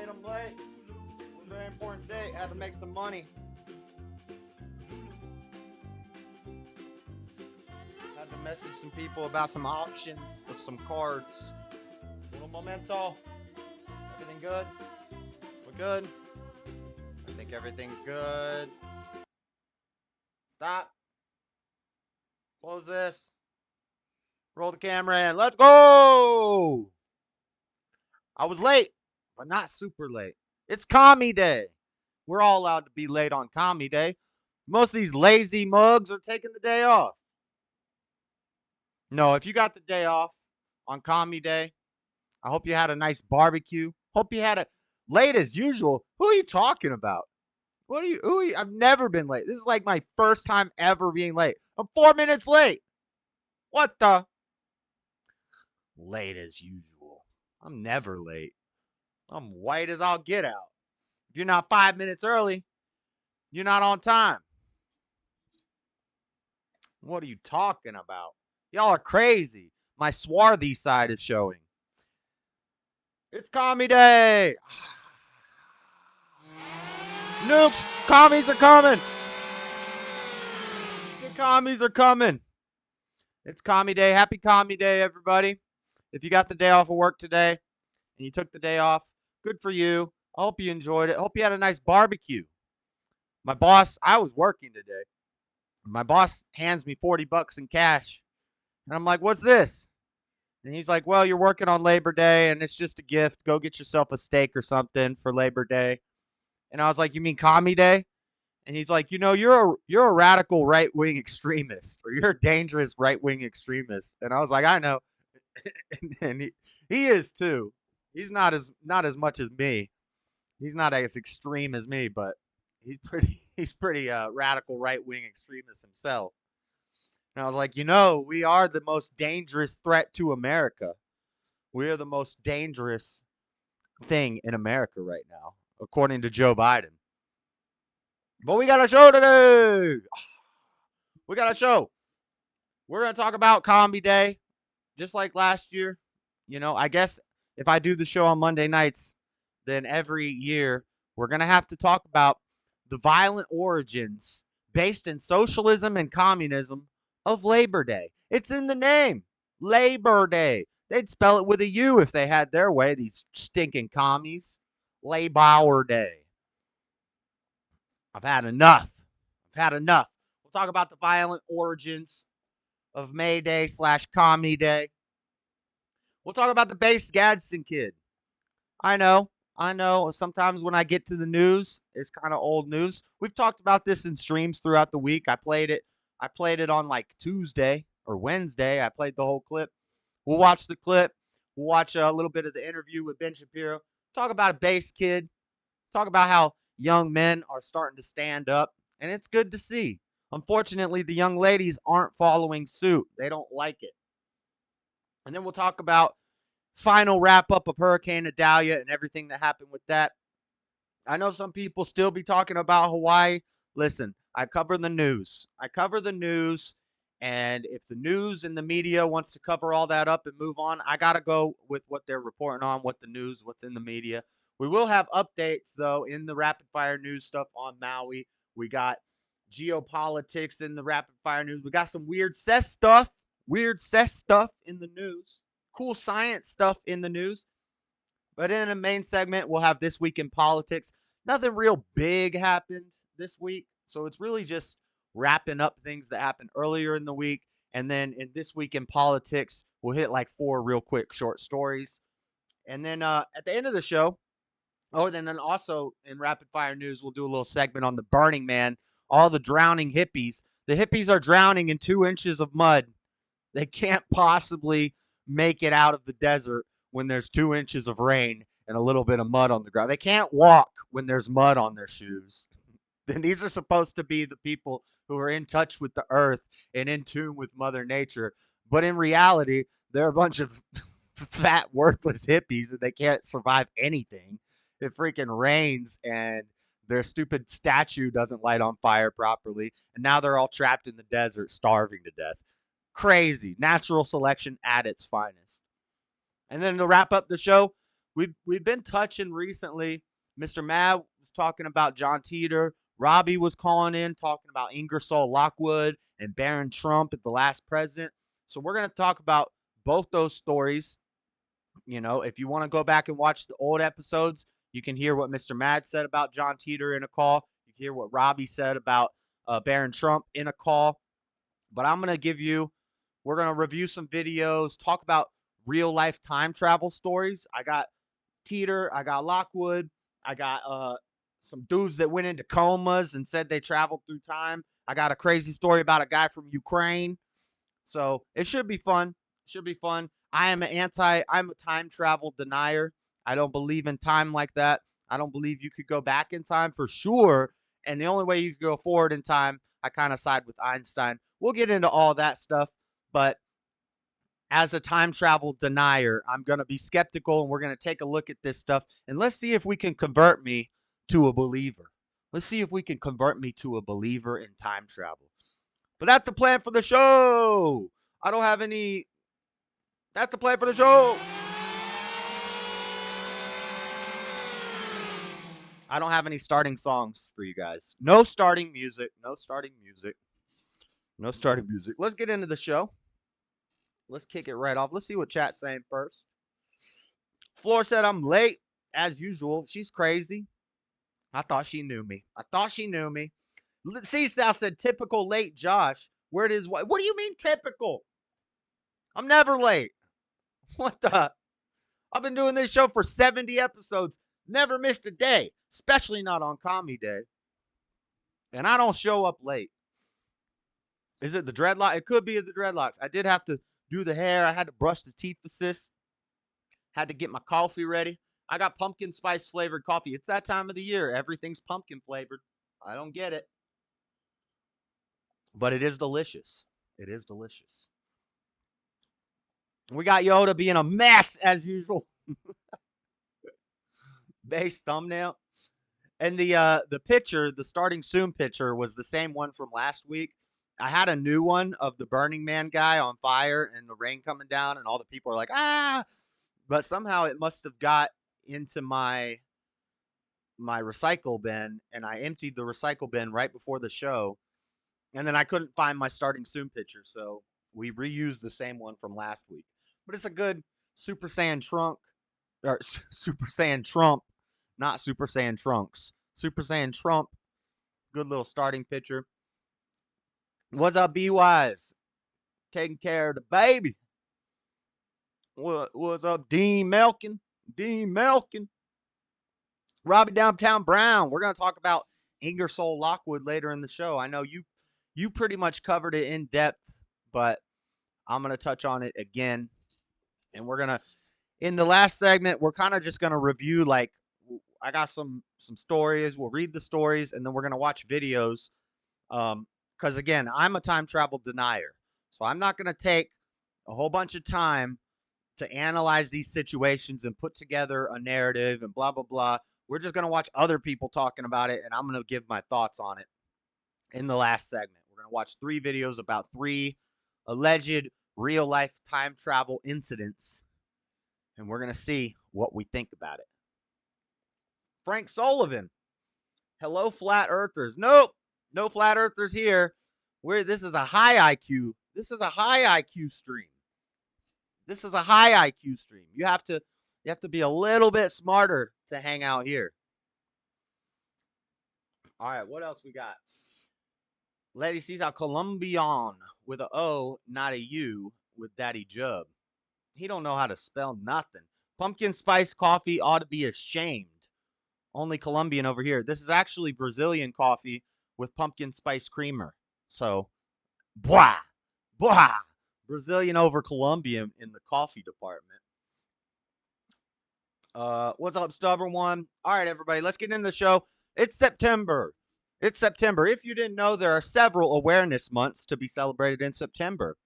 I'm late. It was a very important day. Had to make some money. Had to message some people about some options of some cards. Little momento. Everything good? We're good? I think everything's good. Stop. Close this. Roll the camera in. Let's go! I was late, but not super late. It's commie day. We're all allowed to be late on commie day. Most of these lazy mugs are taking the day off. No, if you got the day off on commie day, I hope you had a nice barbecue. Hope you had a late as usual. Who are you talking about? I've never been late. This is like my first time ever being late. I'm 4 minutes late. What the? Late as usual. I'm never late. I'm white as I'll get out. If you're not 5 minutes early, you're not on time. What are you talking about? Y'all are crazy. My swarthy side is showing. It's commie day. Nukes, commies are coming. The commies are coming. It's commie day. Happy commie day, everybody. If you got the day off of work today and you took the day off, good for you. I hope you enjoyed it. I hope you had a nice barbecue. My boss, I was working today. My boss hands me $40 in cash. And I'm like, what's this? And he's like, well, you're working on Labor Day and it's just a gift. Go get yourself a steak or something for Labor Day. And I was like, you mean commie day? And he's like, you're a radical right-wing extremist, or you're a dangerous right-wing extremist. And I was like, I know. And he is too. He's not as much as me. He's not as extreme as me, but he's pretty radical right-wing extremist himself. And I was like, we are the most dangerous threat to America. We are the most dangerous thing in America right now, according to Joe Biden. But we got a show today. We got a show. We're going to talk about Commie Day, just like last year. I guess if I do the show on Monday nights, then every year we're going to have to talk about the violent origins based in socialism and communism of Labor Day. It's in the name, Labor Day. They'd spell it with a U if they had their way, these stinking commies. Labor Day. I've had enough. We'll talk about the violent origins of May Day / Commie Day. We'll talk about the base Gadsen kid. I know. Sometimes when I get to the news, it's kind of old news. We've talked about this in streams throughout the week. I played it on like Tuesday or Wednesday. I played the whole clip. We'll watch the clip. We'll watch a little bit of the interview with Ben Shapiro. Talk about a base kid. Talk about how young men are starting to stand up. And it's good to see. Unfortunately, the young ladies aren't following suit. They don't like it. And then we'll talk about final wrap-up of Hurricane Idalia and everything that happened with that. I know some people still be talking about Hawaii. Listen, I cover the news. And if the news and the media wants to cover all that up and move on, I got to go with what they're reporting on, what the news, what's in the media. We will have updates, though, in the rapid-fire news stuff on Maui. We got geopolitics in the rapid-fire news. We got some weird cess stuff in the news. Cool science stuff in the news. But in the main segment, we'll have This Week in Politics. Nothing real big happened this week. So it's really just wrapping up things that happened earlier in the week. And then in This Week in Politics, we'll hit like 4 real quick short stories. And then at the end of the show, and then also in Rapid Fire News, we'll do a little segment on the Burning Man. All the drowning hippies. The hippies are drowning in 2 inches of mud. They can't possibly make it out of the desert when there's 2 inches of rain and a little bit of mud on the ground. They can't walk when there's mud on their shoes. Then these are supposed to be the people who are in touch with the earth and in tune with Mother Nature. But in reality, they're a bunch of fat, worthless hippies and they can't survive anything. It freaking rains and their stupid statue doesn't light on fire properly. And now they're all trapped in the desert, starving to death. Crazy. Natural selection at its finest. And then to wrap up the show, we've been touching recently. Mr. Mad was talking about John Teeter. Robbie was calling in talking about Ingersoll Lockwood and Barron Trump at the last president. So we're going to talk about both those stories. You know, if you want to go back and watch the old episodes, you can hear what Mr. Mad said about John Teeter in a call. You can hear what Robbie said about Barron Trump in a call. But I'm going to give you, we're going to review some videos, talk about real life time travel stories. I got Teeter, I got Lockwood, I got some dudes that went into comas and said they traveled through time. I got a crazy story about a guy from Ukraine. So it should be fun. It should be fun. I'm a time travel denier. I don't believe in time like that. I don't believe you could go back in time for sure. And the only way you could go forward in time, I kind of side with Einstein. We'll get into all that stuff. But as a time travel denier, I'm going to be skeptical, and we're going to take a look at this stuff. And let's see if we can convert me to a believer. Let's see if we can convert me to a believer in time travel. But that's the plan for the show. I don't have any. That's the plan for the show. I don't have any starting songs for you guys. No starting music. No starting music. No starting music. Let's get into the show. Let's kick it right off. Let's see what chat's saying first. Floor said I'm late, as usual. She's crazy. I thought she knew me. I thought she knew me. C-South said, typical late Josh. Where it is? What do you mean typical? I'm never late. What the? I've been doing this show for 70 episodes. Never missed a day, especially not on Commie Day. And I don't show up late. Is it the dreadlock? It could be the dreadlocks. I did have to do the hair. I had to brush the teeth assist. Had to get my coffee ready. I got pumpkin spice flavored coffee. It's that time of the year. Everything's pumpkin flavored. I don't get it. But it is delicious. It is delicious. We got Yoda being a mess as usual. Base thumbnail. And the picture, the starting soon picture, was the same one from last week. I had a new one of the Burning Man guy on fire and the rain coming down, and all the people are like, ah! But somehow it must have got into my recycle bin, and I emptied the recycle bin right before the show, and then I couldn't find my starting soon picture, so we reused the same one from last week. But it's a good Super Saiyan Trump, not Super Saiyan Trunks. Super Saiyan Trump. Good little starting picture. What's up, B-Wise? Taking care of the baby. What's up, Dean Melkin? Dean Melkin. Robbie Downtown Brown. We're going to talk about Ingersoll Lockwood later in the show. I know you pretty much covered it in depth, but I'm going to touch on it again. And we're going to, in the last segment, we're kind of just going to review, like, I got some stories. We'll read the stories, and then we're going to watch videos. Because, again, I'm a time travel denier. So I'm not going to take a whole bunch of time to analyze these situations and put together a narrative and blah, blah, blah. We're just going to watch other people talking about it, and I'm going to give my thoughts on it in the last segment. We're going to watch 3 videos about 3 alleged real-life time travel incidents, and we're going to see what we think about it. Frank Sullivan. Hello, flat earthers. Nope. No flat earthers here. This is a high IQ. This is a high IQ stream. This is a high IQ stream. You have to be a little bit smarter to hang out here. All right, what else we got? Lady sees a Colombian with a O, not a U, with Daddy Jub. He don't know how to spell nothing. Pumpkin spice coffee ought to be ashamed. Only Colombian over here. This is actually Brazilian coffee with pumpkin spice creamer. So, blah, blah. Brazilian over Colombian in the coffee department. What's up, stubborn one? All right, everybody, let's get into the show. It's September. It's September. If you didn't know, there are several awareness months to be celebrated in September.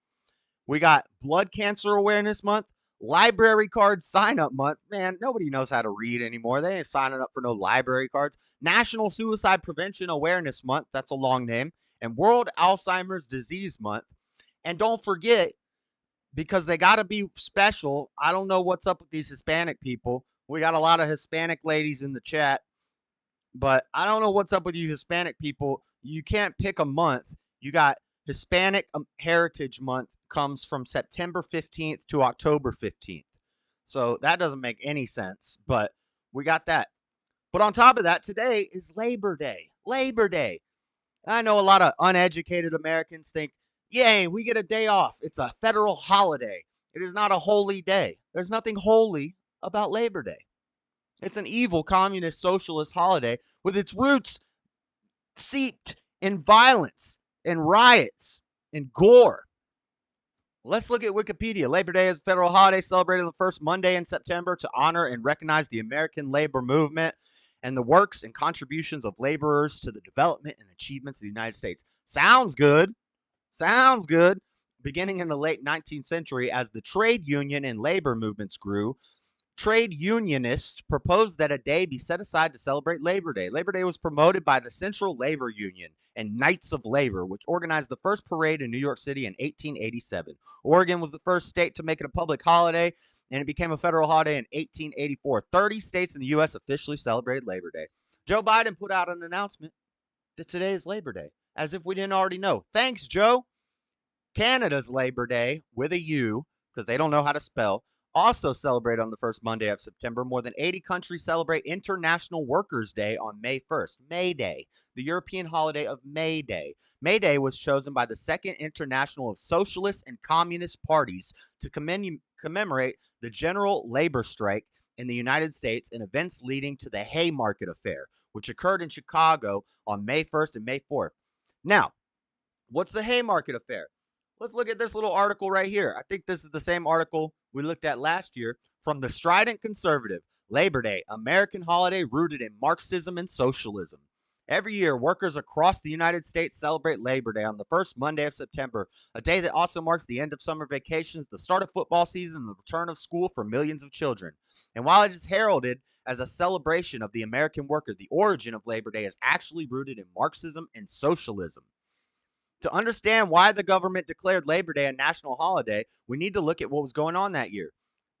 We got Blood Cancer Awareness Month, Library Card Sign-Up Month. Man, nobody knows how to read anymore. They ain't signing up for no library cards. National Suicide Prevention Awareness Month. That's a long name. And World Alzheimer's Disease Month. And don't forget, because they got to be special, I don't know what's up with these Hispanic people. We got a lot of Hispanic ladies in the chat, but I don't know what's up with you Hispanic people. You can't pick a month. You got Hispanic Heritage Month comes from September 15th to October 15th. So that doesn't make any sense, but we got that. But on top of that, today is Labor Day. Labor Day. I know a lot of uneducated Americans think, yay, we get a day off. It's a federal holiday. It is not a holy day. There's nothing holy about Labor Day. It's an evil communist socialist holiday with its roots seeped in violence and riots and gore. Let's look at Wikipedia. Labor Day is a federal holiday celebrated on the first Monday in September to honor and recognize the American labor movement and the works and contributions of laborers to the development and achievements of the United States. Sounds good. Sounds good. Beginning in the late 19th century, as the trade union and labor movements grew, trade unionists proposed that a day be set aside to celebrate Labor Day. Labor Day was promoted by the Central Labor Union and Knights of Labor, which organized the first parade in New York City in 1887. Oregon was the first state to make it a public holiday, and it became a federal holiday in 1884. 30 states in the U.S. officially celebrated Labor Day. Joe Biden put out an announcement that today is Labor Day, as if we didn't already know. Thanks, Joe. Canada's Labor Day, with a U, because they don't know how to spell, also celebrated on the first Monday of September. More than 80 countries celebrate International Workers' Day on May 1st, May Day, the European holiday of May Day. May Day was chosen by the Second International of Socialist and Communist Parties to commemorate the general labor strike in the United States and events leading to the Haymarket Affair, which occurred in Chicago on May 1st and May 4th. Now, what's the Haymarket Affair? Let's look at this little article right here. I think this is the same article we looked at last year from the Dreadedconservative. Labor Day, American holiday rooted in Marxism and socialism. Every year, workers across the United States celebrate Labor Day on the first Monday of September, a day that also marks the end of summer vacations, the start of football season, and the return of school for millions of children. And while it is heralded as a celebration of the American worker, the origin of Labor Day is actually rooted in Marxism and socialism. To understand why the government declared Labor Day a national holiday, we need to look at what was going on that year.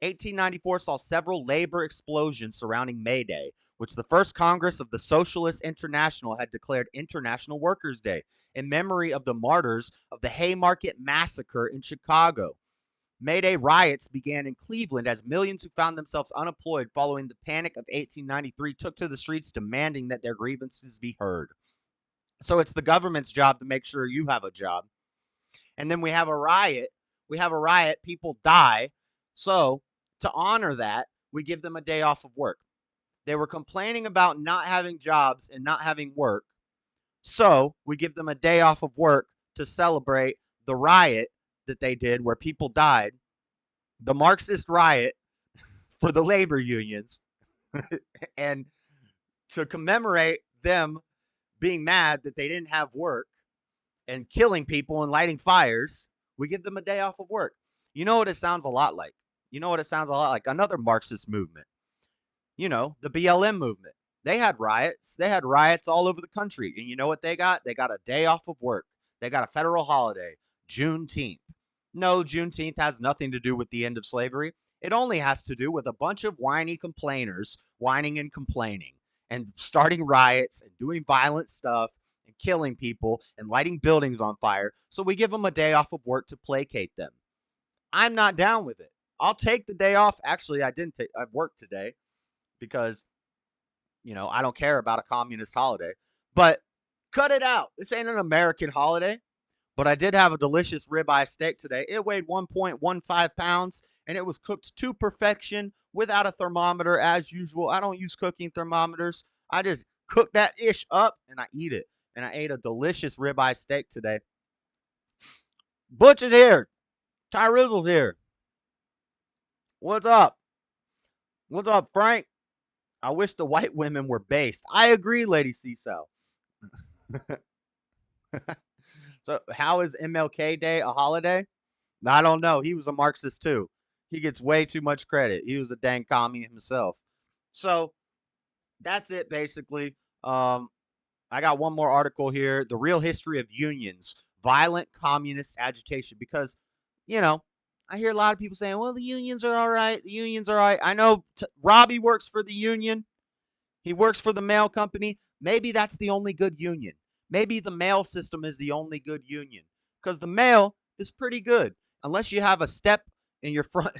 1894 saw several labor explosions surrounding May Day, which the first Congress of the Socialist International had declared International Workers' Day in memory of the martyrs of the Haymarket Massacre in Chicago. May Day riots began in Cleveland as millions who found themselves unemployed following the Panic of 1893 took to the streets demanding that their grievances be heard. So it's the government's job to make sure you have a job. And then we have a riot. People die. So to honor that, we give them a day off of work. They were complaining about not having jobs and not having work. So we give them a day off of work to celebrate the riot that they did where people died. The Marxist riot for the labor unions. And to commemorate them being mad that they didn't have work and killing people and lighting fires, we give them a day off of work. You know what it sounds a lot like? Another Marxist movement. You know, the BLM movement. They had riots. They had riots all over the country. And you know what they got? They got a day off of work. They got a federal holiday, Juneteenth. No, Juneteenth has nothing to do with the end of slavery. It only has to do with a bunch of whiny complainers whining and complaining and starting riots and doing violent stuff and killing people and lighting buildings on fire. So we give them a day off of work to placate them. I'm not down with it. I'll take the day off. Actually, I've worked today because, I don't care about a communist holiday. But cut it out. This ain't an American holiday. But I did have a delicious ribeye steak today. It weighed 1.15 pounds, and it was cooked to perfection without a thermometer as usual. I don't use cooking thermometers. I just cook that ish up, and I eat it. And I ate a delicious ribeye steak today. Butch is here. Tyrizzle's here. What's up? What's up, Frank? I wish the white women were based. I agree, Lady Cecil. So how is MLK Day a holiday? I don't know. He was a Marxist too. He gets way too much credit. He was a dang commie himself. So that's it, basically. I got one more article here. The Real History of Unions. Violent Communist Agitation. Because, I hear a lot of people saying, well, the unions are all right. The unions are all right. I know Robbie works for the union. He works for the mail company. Maybe that's the only good union. Maybe the mail system is the only good union because the mail is pretty good. Unless you have a step in your front,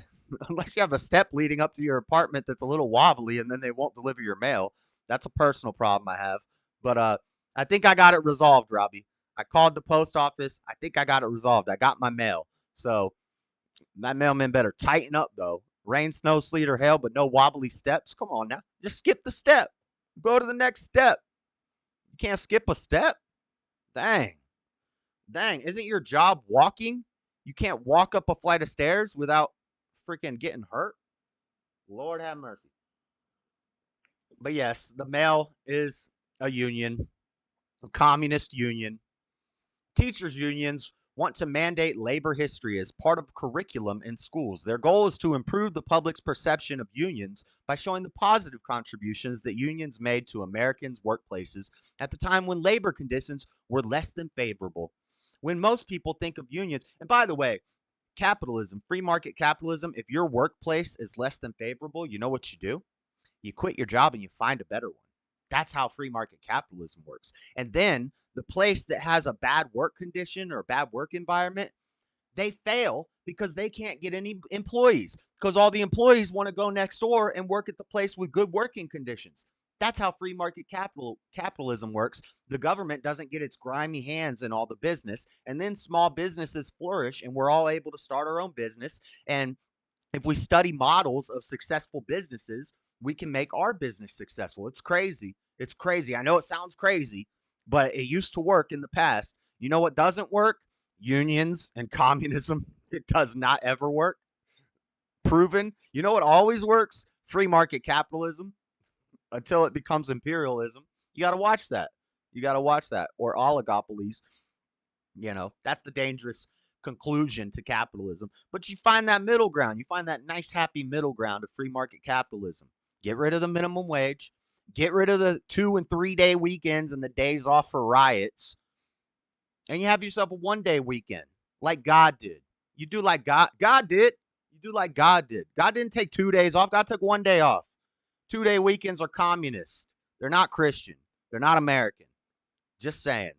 unless you have a step leading up to your apartment that's a little wobbly and then they won't deliver your mail. That's a personal problem I have. But I think I got it resolved, Robbie. I called the post office. I think I got it resolved. I got my mail. So that mailman better tighten up, though. Rain, snow, sleet, or hail, but no wobbly steps. Come on now. Just skip the step. Go to the next step. You can't skip a step? Dang. Dang. Isn't your job walking? You can't walk up a flight of stairs without freaking getting hurt? Lord have mercy. But yes, the mail is a union, a communist union. Teachers' unions want to mandate labor history as part of curriculum in schools. Their goal is to improve the public's perception of unions by showing the positive contributions that unions made to Americans' workplaces at the time when labor conditions were less than favorable. When most people think of unions, and by the way, capitalism, free market capitalism, if your workplace is less than favorable, you know what you do? You quit your job and you find a better one. That's how free market capitalism works. And then the place that has a bad work condition or a bad work environment, they fail because they can't get any employees because all the employees want to go next door and work at the place with good working conditions. That's how free market capitalism works. The government doesn't get its grimy hands in all the business, and then small businesses flourish, and we're all able to start our own business. And if we study models of successful businesses, we can make our business successful. It's crazy. It's crazy. I know it sounds crazy, but it used to work in the past. You know what doesn't work? Unions and communism. It does not ever work. Proven. You know what always works? Free market capitalism until it becomes imperialism. You got to watch that. You got to watch that. Or oligopolies. You know, that's the dangerous conclusion to capitalism. But you find that middle ground. You find that nice, happy middle ground of free market capitalism. Get rid of the minimum wage. Get rid of the 2 and 3 day weekends and the days off for riots. And you have yourself a 1 day weekend like God did. You do like God did. You do like God did. God didn't take 2 days off. God took 1 day off. 2 day weekends are communist. They're not Christian. They're not American. Just saying.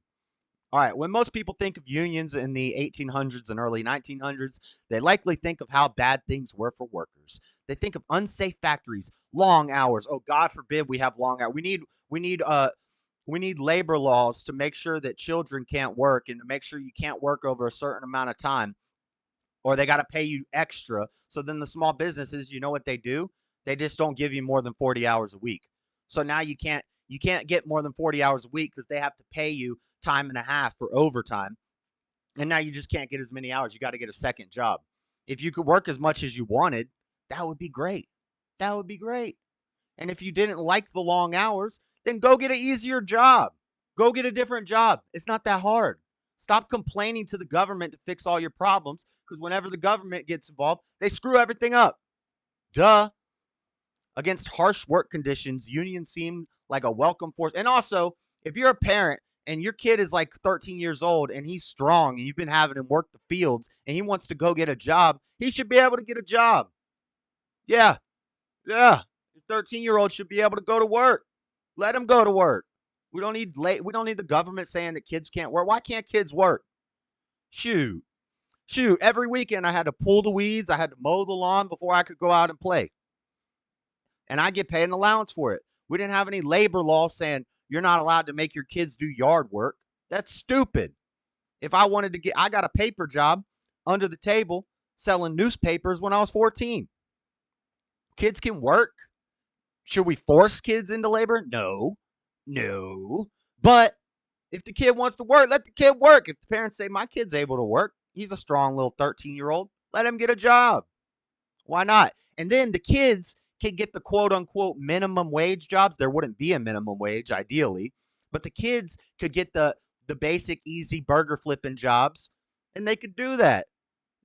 All right, when most people think of unions in the 1800s and early 1900s, they likely think of how bad things were for workers. They think of unsafe factories, long hours. Oh, God forbid we have long hours. We need labor laws to make sure that children can't work and to make sure you can't work over a certain amount of time, or they got to pay you extra. So then the small businesses, you know what they do? They just don't give you more than 40 hours a week. So now you can't get more than 40 hours a week because they have to pay you time and a half for overtime. And now you just can't get as many hours. You got to get a second job. If you could work as much as you wanted, that would be great. That would be great. And if you didn't like the long hours, then go get an easier job. Go get a different job. It's not that hard. Stop complaining to the government to fix all your problems because whenever the government gets involved, they screw everything up. Duh. Against harsh work conditions, unions seem like a welcome force. And also, if you're a parent and your kid is like 13 years old and he's strong and you've been having him work the fields and he wants to go get a job, he should be able to get a job. Yeah. Your 13-year-old should be able to go to work. Let him go to work. We don't need the government saying that kids can't work. Why can't kids work? Shoot. Every weekend I had to pull the weeds. I had to mow the lawn before I could go out and play. And I get paid an allowance for it. We didn't have any labor law saying you're not allowed to make your kids do yard work. That's stupid. If I wanted to I got a paper job under the table selling newspapers when I was 14. Kids can work. Should we force kids into labor? No. But if the kid wants to work, let the kid work. If the parents say my kid's able to work, he's a strong little 13-year-old, let him get a job. Why not? And then the kids can get the quote-unquote minimum wage jobs. There wouldn't be a minimum wage, ideally. But the kids could get the basic, easy burger flipping jobs, and they could do that.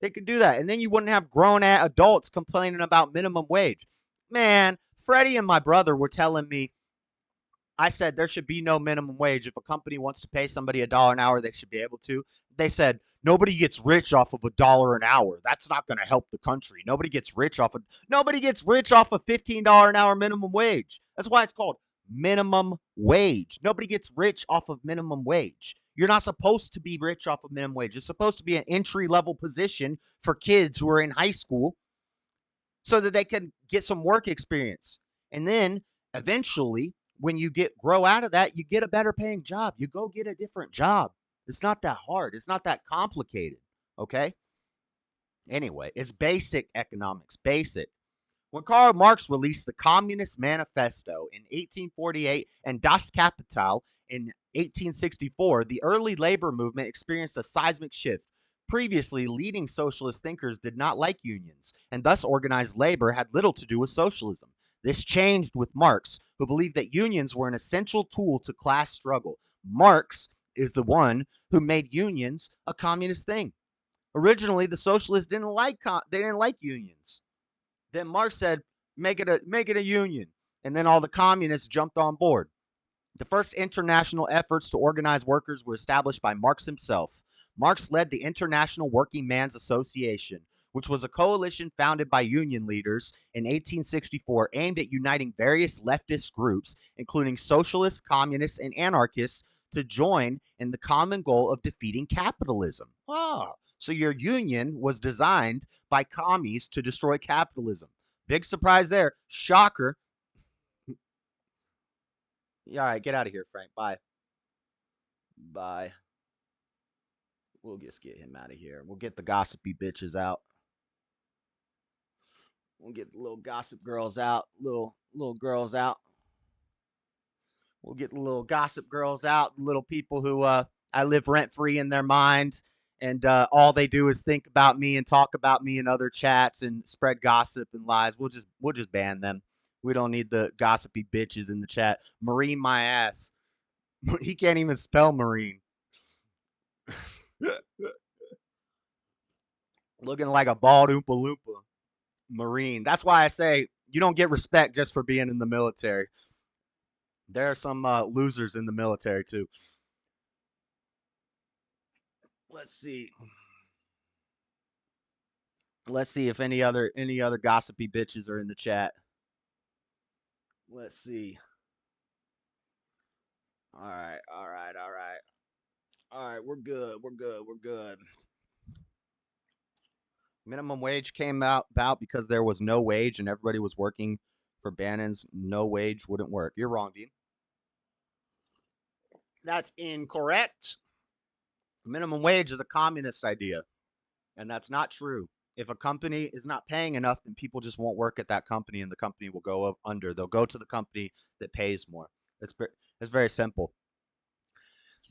And then you wouldn't have grown adults complaining about minimum wage. Man, Freddie and my brother were telling me I said there should be no minimum wage. If a company wants to pay somebody $1 an hour, they should be able to. They said nobody gets rich off of $1 an hour. That's not going to help the country. Nobody gets rich off of $15 an hour minimum wage. That's why it's called minimum wage. Nobody gets rich off of minimum wage. You're not supposed to be rich off of minimum wage. It's supposed to be an entry level position for kids who are in high school so that they can get some work experience. And then eventually, when you grow out of that, you get a better paying job. You go get a different job. It's not that hard. It's not that complicated. Okay? Anyway, it's basic economics, basic. When Karl Marx released the Communist Manifesto in 1848 and Das Kapital in 1864, the early labor movement experienced a seismic shift. Previously, leading socialist thinkers did not like unions, and thus organized labor had little to do with socialism. This changed with Marx, who believed that unions were an essential tool to class struggle. Marx is the one who made unions a communist thing. Originally, the socialists didn't like unions. Then Marx said, make it a union. And then all the communists jumped on board. The first international efforts to organize workers were established by Marx himself. Marx led the International Working Man's Association, which was a coalition founded by union leaders in 1864 aimed at uniting various leftist groups, including socialists, communists, and anarchists, to join in the common goal of defeating capitalism. So your union was designed by commies to destroy capitalism. Big surprise there. Shocker. All right, get out of here, Frank. Bye. Bye. We'll just get him out of here. We'll get the gossipy bitches out. We'll get the little gossip girls out. Little girls out. We'll get the little gossip girls out. Little people who I live rent free in their mind, and all they do is think about me and talk about me in other chats and spread gossip and lies. We'll just ban them. We don't need the gossipy bitches in the chat. Marine my ass. He can't even spell marine. Looking like a bald Oompa Loompa. Marine. That's why I say you don't get respect just for being in the military. There are some losers in the military too. Let's see. Let's see if any other gossipy bitches are in the chat. Let's see. All right. All right, we're good. Minimum wage came about because there was no wage and everybody was working for Bannon's no wage wouldn't work. You're wrong, Dean. That's incorrect. Minimum wage is a communist idea, and that's not true. If a company is not paying enough, then people just won't work at that company, and the company will go under. They'll go to the company that pays more. It's very simple.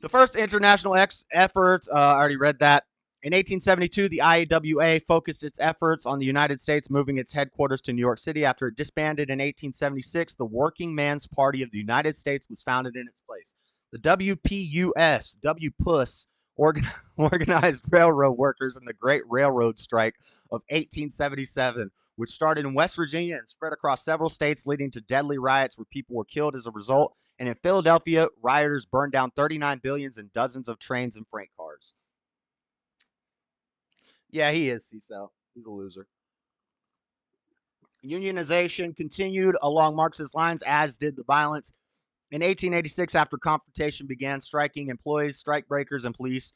The first international efforts, I already read that. In 1872, the IAWA focused its efforts on the United States, moving its headquarters to New York City. After it disbanded in 1876, the Working Man's Party of the United States was founded in its place. The WPUS, organized railroad workers in the Great Railroad Strike of 1877, which started in West Virginia and spread across several states, leading to deadly riots where people were killed as a result. And in Philadelphia, rioters burned down 39 buildings and dozens of trains and freight cars. Yeah, he is, Cecil. He's a loser. Unionization continued along Marxist lines, as did the violence. In 1886, after confrontation began, striking employees, strikebreakers, and police,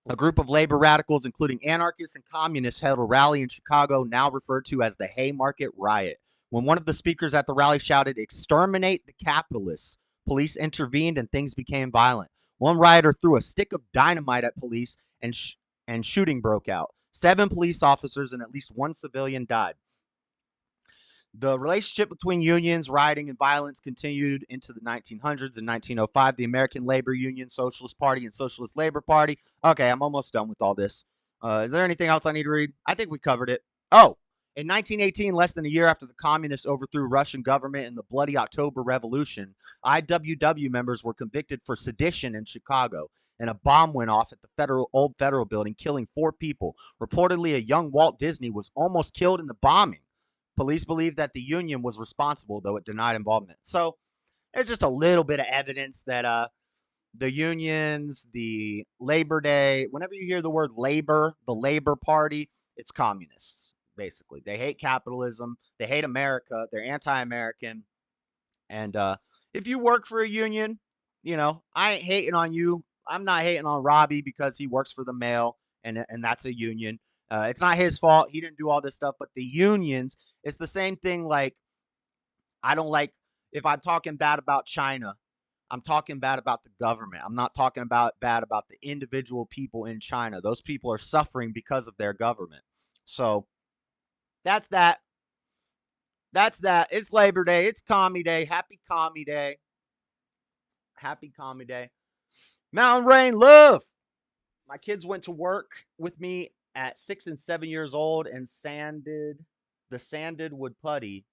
a group of labor radicals, including anarchists and communists, held a rally in Chicago, now referred to as the Haymarket Riot. When one of the speakers at the rally shouted, "Exterminate the capitalists," police intervened and things became violent. One rioter threw a stick of dynamite at police, and shooting broke out. 7 police officers and at least 1 civilian died. The relationship between unions, rioting, and violence continued into the 1900s. In 1905, the American Labor Union, Socialist Party, and Socialist Labor Party. Okay, I'm almost done with all this. Is there anything else I need to read? I think we covered it. Oh, in 1918, less than a year after the communists overthrew Russian government in the Bloody October Revolution, IWW members were convicted for sedition in Chicago, and a bomb went off at the old Federal building, killing 4 people. Reportedly, a young Walt Disney was almost killed in the bombing. Police believed that the union was responsible, though it denied involvement. So There's just a little bit of evidence that the unions, the Labor Day, whenever you hear the word labor, the Labor Party, it's communists, basically. They hate capitalism. They hate America. They're anti-American. And if you work for a union, I ain't hating on you. I'm not hating on Robbie because he works for the mail, and that's a union. It's not his fault. He didn't do all this stuff. But the unions, it's the same thing. Like, I don't like, if I'm talking bad about China, I'm talking bad about the government. I'm not talking about bad about the individual people in China. Those people are suffering because of their government. So that's that. That's that. It's Labor Day. It's Commie Day. Happy Commie Day. Happy Commie Day. Mountain Rain Love. My kids went to work with me at 6 and 7 years old and sanded the sanded wood putty.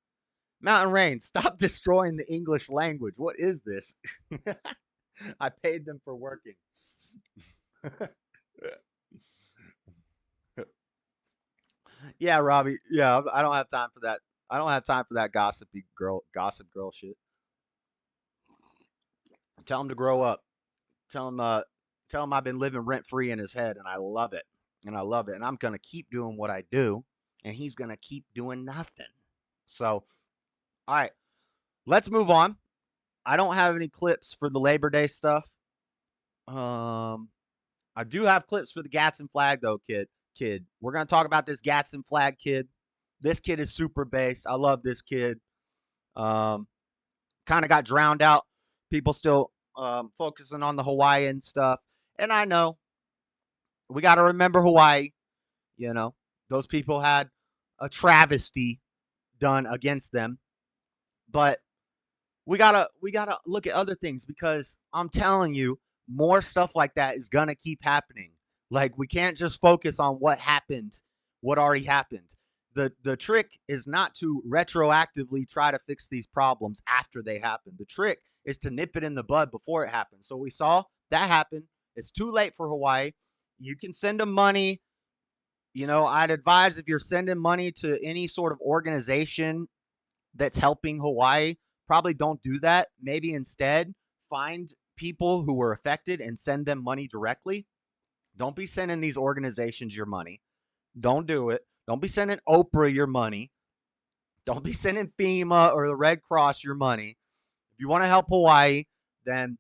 Mountain Rain, stop destroying the English language. What is this? I paid them for working. Yeah, Robbie. Yeah, I don't have time for that. I don't have time for that gossip girl shit. Tell him to grow up. Tell him I've been living rent free in his head, and I love it. And I love it. And I'm gonna keep doing what I do, and he's gonna keep doing nothing. So, all right, let's move on. I don't have any clips for the Labor Day stuff. I do have clips for the Gadsen flag though, kid. We're gonna talk about this Gadsen flag kid. This kid is super based. I love this kid. Kind of got drowned out. People still focusing on the Hawaiian stuff. And I know we got to remember Hawaii. Those people had a travesty done against them. But we gotta look at other things, because I'm telling you, more stuff like that is gonna keep happening. Like, we can't just focus on what already happened. The trick is not to retroactively try to fix these problems after they happen. The trick is to nip it in the bud before it happens. So we saw that happen. It's too late for Hawaii. You can send them money. I'd advise, if you're sending money to any sort of organization that's helping Hawaii, probably don't do that. Maybe instead find people who were affected and send them money directly. Don't be sending these organizations your money. Don't do it. Don't be sending Oprah your money. Don't be sending FEMA or the Red Cross your money. If you want to help Hawaii, then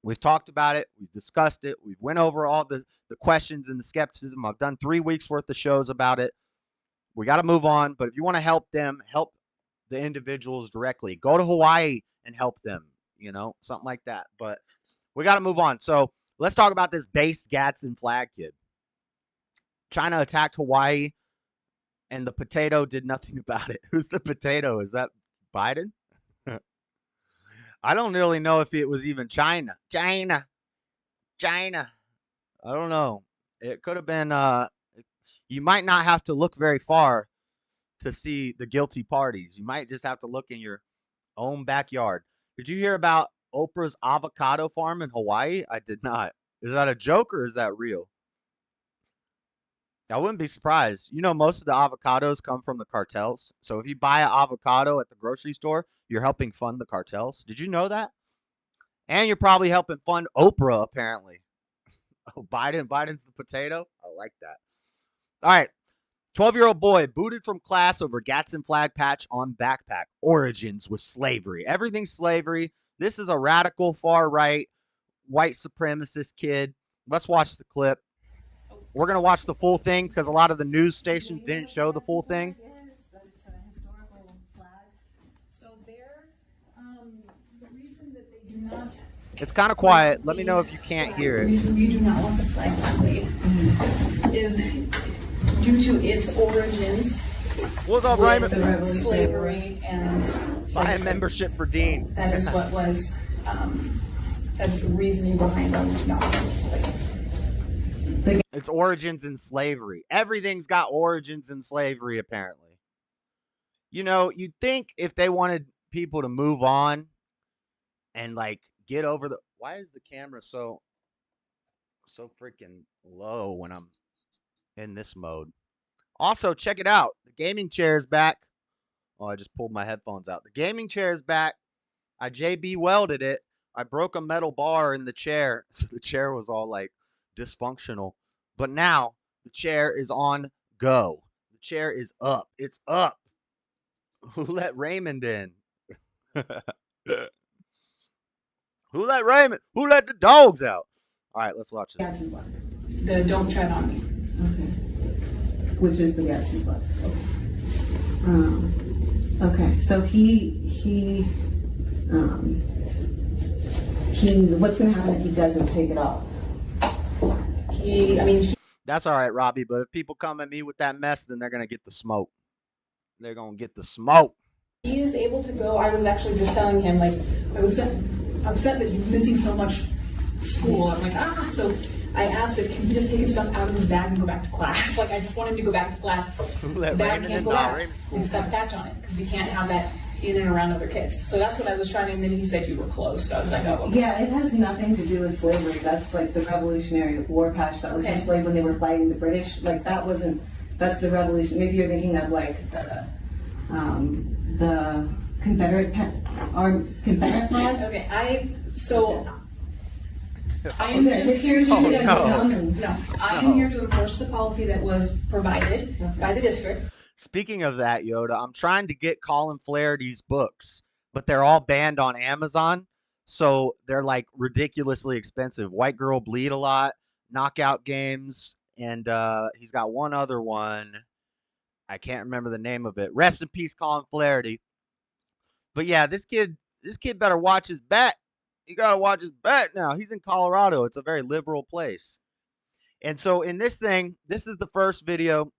we've talked about it. We've discussed it. We've went over all the questions and the skepticism. I've done 3 weeks worth of shows about it. We got to move on. But if you want to help them, help the individuals directly. Go to Hawaii and help them, something like that. But we got to move on. So let's talk about this base Gadsen flag kid. China attacked Hawaii, and the potato did nothing about it. Who's the potato? Is that Biden? I don't really know if it was even China. China. I don't know. It could have been, you might not have to look very far to see the guilty parties. You might just have to look in your own backyard. Did you hear about Oprah's avocado farm in Hawaii? I did not. Is that a joke or is that real? I wouldn't be surprised. Most of the avocados come from the cartels. So if you buy an avocado at the grocery store, you're helping fund the cartels. Did you know that? And you're probably helping fund Oprah, apparently. Oh, Biden's the potato? I like that. All right. 12-year-old boy booted from class over Gadsen flag patch on backpack. Origins with slavery. Everything's slavery. This is a radical far-right white supremacist kid. Let's watch the clip. We're going to watch the full thing because a lot of the news stations didn't show the full thing. It's a historical flag. So the reason that they do not... It's kind of quiet. Let me know if you can't hear it. The reason we do not want the flag displayed is due to its origins. What's up, Raymond? Slavery and... Buy a membership for Dean. That is what was... that's the reasoning behind them not displaying. It's origins in slavery. Everything's got origins in slavery, apparently. You'd think if they wanted people to move on and, get over the... Why is the camera so freaking low when I'm in this mode? Also, check it out. The gaming chair is back. Oh, I just pulled my headphones out. The gaming chair is back. I JB welded it. I broke a metal bar in the chair, so the chair was all like dysfunctional. But now the chair is on go. The chair is up. It's up. Who let Raymond in? Who let Raymond? Who let the dogs out? All right, let's watch it. Gadsen blood. The don't tread on me. Okay. Which is the Gadsen blood. Okay. So he's what's going to happen if he doesn't take it off? That's all right, Robbie. But if people come at me with that mess, then they're gonna get the smoke. They're gonna get the smoke. He is able to go. I was actually just telling him, like, I was upset that he was missing so much school. I'm like, so I asked him, can he just take his stuff out of his bag and go back to class? Like, I just want him to go back to class. The bag can't go back and stuff patch on it, because we can't have that in and around other kids. So that's what I was trying to, and then he said you were close. So I was like, oh, okay. Yeah, it has nothing to do with slavery. That's like the Revolutionary War patch that was displayed when they were fighting the British. Like, that's the revolution. Maybe you're thinking of like the Confederate flag. Okay, I am here to enforce the policy that was provided by the district. Speaking of that, Yoda, I'm trying to get Colin Flaherty's books, but they're all banned on Amazon, so they're like ridiculously expensive. White Girl Bleed a Lot, Knockout Games, and he's got one other one. I can't remember the name of it. Rest in peace, Colin Flaherty. But yeah, this kid better watch his back. You gotta watch his back now. He's in Colorado. It's a very liberal place. And so in this thing, this is the first video.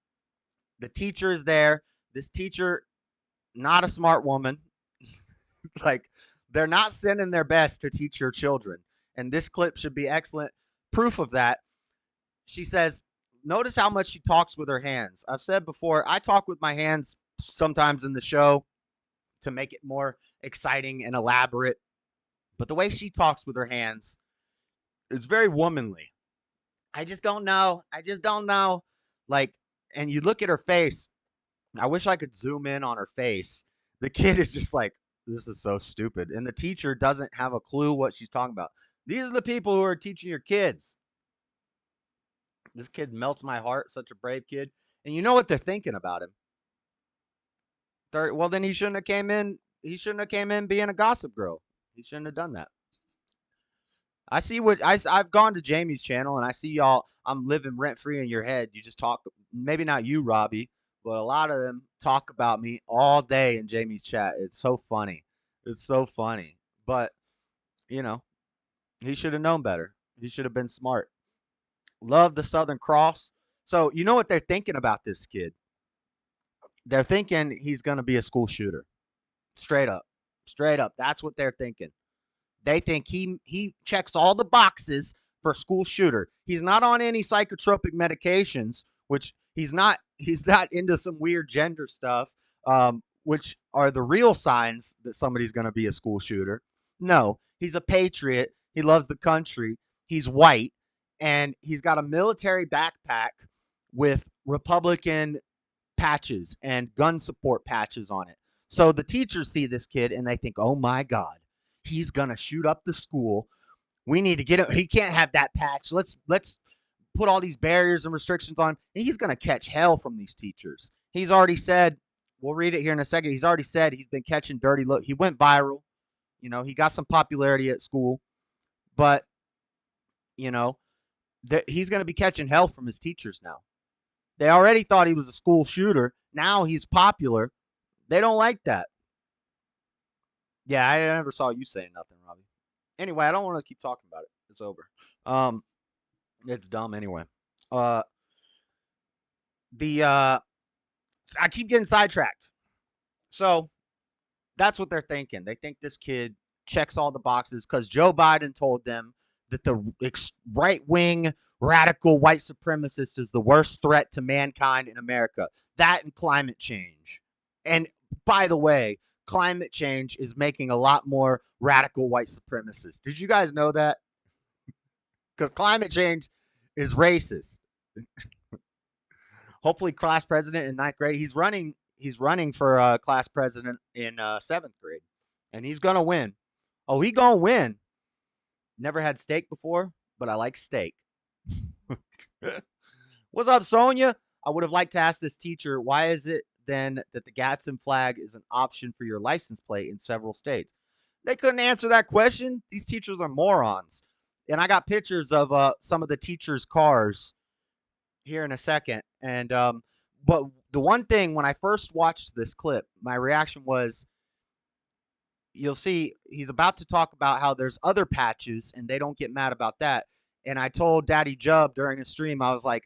The teacher is there. This teacher, not a smart woman. Like, they're not sending their best to teach your children. And this clip should be excellent proof of that. She says, notice how much she talks with her hands. I've said before, I talk with my hands sometimes in the show to make it more exciting and elaborate. But the way she talks with her hands is very womanly. I just don't know. Like, and you look at her face. I wish I could zoom in on her face. The kid is just like, this is so stupid. And the teacher doesn't have a clue what she's talking about. These are the people who are teaching your kids. This kid melts my heart. Such a brave kid. And you know what they're thinking about him. Well, then he shouldn't have came in. He shouldn't have came in being a gossip girl. He shouldn't have done that. I see what I've gone to Jamie's channel and I see y'all. I'm living rent free in your head. You just talk, maybe not you, Robbie, but a lot of them talk about me all day in Jamie's chat. It's so funny. It's so funny. But, you know, he should have known better. He should have been smart. Love the Southern Cross. So, you know what they're thinking about this kid? They're thinking he's going to be a school shooter. Straight up. Straight up. That's what they're thinking. They think he checks all the boxes for school shooter. He's not on any psychotropic medications, which he's not into some weird gender stuff, which are the real signs that somebody's going to be a school shooter. No, he's a patriot. He loves the country. He's white, and he's got a military backpack with Republican patches and gun support patches on it. So the teachers see this kid and they think, oh my God, he's going to shoot up the school. We need to get him. He can't have that patch. Let's put all these barriers and restrictions on him. And he's going to catch hell from these teachers. He's already said, we'll read it here in a second. He's already said he's been catching dirty look. He went viral. You know, he got some popularity at school. But, you know, he's going to be catching hell from his teachers now. They already thought he was a school shooter. Now he's popular. They don't like that. Yeah, I never saw you saying nothing, Robbie. Anyway, I don't want to keep talking about it. It's over. It's dumb anyway. I keep getting sidetracked. So that's what they're thinking. They think this kid checks all the boxes because Joe Biden told them that the right-wing radical white supremacist is the worst threat to mankind in America. That and climate change. And by the way, climate change is making a lot more radical white supremacists. Did you guys know that? Because climate change is racist. Hopefully, class president in 9th grade. He's running for class president in 7th grade, and he's gonna win. Oh, he gonna win. Never had steak before, but I like steak. What's up, Sonia? I would have liked to ask this teacher, why is it then that the Gadsen flag is an option for your license plate in several states? They couldn't answer that question. These teachers are morons. And I got pictures of some of the teachers' cars here in a second. And but the one thing, when I first watched this clip, my reaction was, you'll see he's about to talk about how there's other patches and they don't get mad about that. And I told Daddy Jub during a stream, I was like,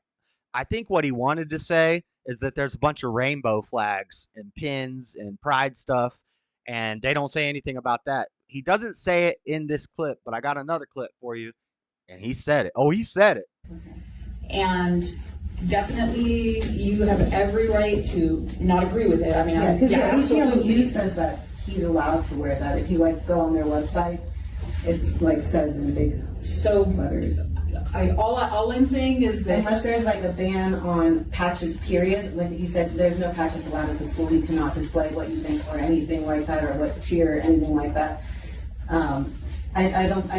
I think what he wanted to say is that there's a bunch of rainbow flags and pins and pride stuff, and they don't say anything about that. He doesn't say it in this clip, but I got another clip for you, and he said it. Oh, he said it. And definitely you have every right to not agree with it. I mean, Yeah, because the ACLU absolutely. says that he's allowed to wear that. If you like go on their website, it's like says in big So letters. all I'm saying is that Unless there's like a ban on patches, period. Like if you said there's no patches allowed at the school, you cannot display what you think or anything like that, or what cheer or anything like that. I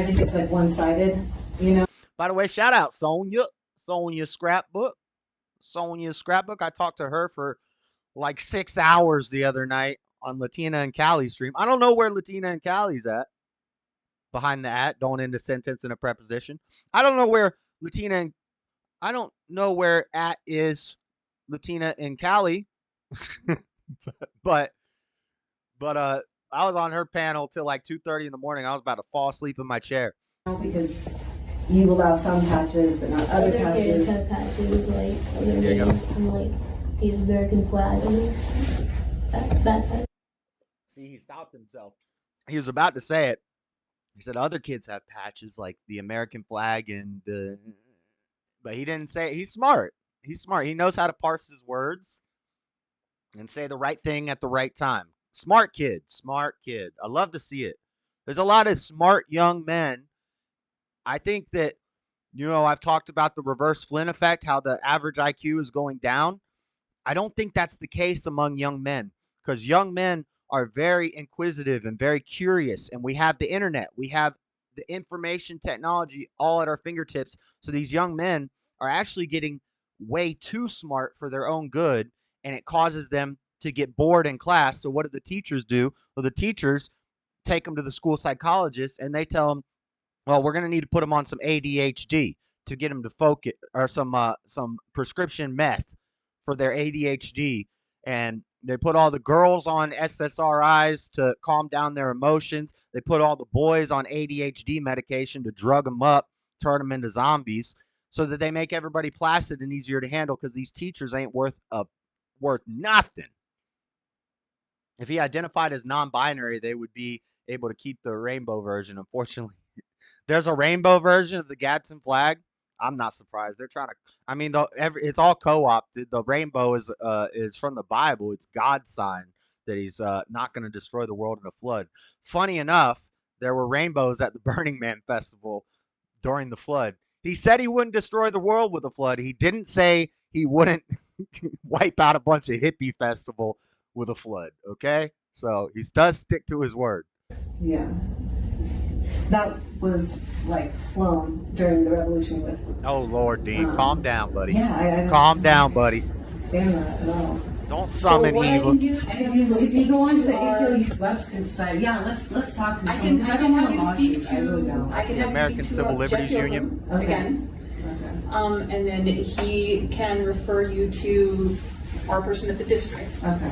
think it's like one-sided, you know. By the way, shout out Sonia Scrapbook. Sonia Scrapbook. I talked to her for like 6 hours the other night on Latina and Cali stream. I don't know where Latina and Cali's at. Behind the at, don't end a sentence in a preposition. I don't know where I don't know where at is Latina and Cali. but I was on her panel till like 2:30 in the morning. I was about to fall asleep in my chair. Because you allow some patches, but not other Other patches. kids have patches, like other There you go. names, and like the American flag on their backpack. See, he stopped himself. He was about to say it. He said other kids have patches like the American flag and but he didn't say it. He's smart. He's smart. He knows how to parse his words and say the right thing at the right time. Smart kid. Smart kid. I love to see it. There's a lot of smart young men. I think that, I've talked about the reverse Flynn effect, how the average IQ is going down. I don't think that's the case among young men, because young men are very inquisitive and very curious, and we have the internet. We have the information technology all at our fingertips. So these young men are actually getting way too smart for their own good, and it causes them to get bored in class. So what do the teachers do? Well, the teachers take them to the school psychologist, and they tell them, well, we're going to need to put them on some ADHD to get them to focus, or some prescription meth for their ADHD. And they put all the girls on SSRIs to calm down their emotions. They put all the boys on ADHD medication to drug them up, turn them into zombies, so that they make everybody placid and easier to handle, because these teachers ain't worth nothing. If he identified as non-binary, they would be able to keep the rainbow version. Unfortunately, there's a rainbow version of the Gadsen flag. I'm not surprised. They're trying to. I mean, it's all co-opted. The rainbow is from the Bible. It's God's sign that He's not going to destroy the world in a flood. Funny enough, there were rainbows at the Burning Man festival during the flood. He said he wouldn't destroy the world with a flood. He didn't say he wouldn't wipe out a bunch of hippie festival with a flood. Okay, so he does stick to his word. Yeah. That was like flown during the revolution with. Oh Lord, Dean, calm down, buddy. Yeah, I calm down, buddy. Stand that at all. Don't summon what evil. I can do If you go onto the ACLU's website, yeah, let's talk to I someone. can 'cause I don't have want you a speak lawsuit. I really don't. to I can The have American you speak Civil to Liberties Jeff Union. Gilpin Okay. again. Okay. And then he can refer you to our person at the district. Okay.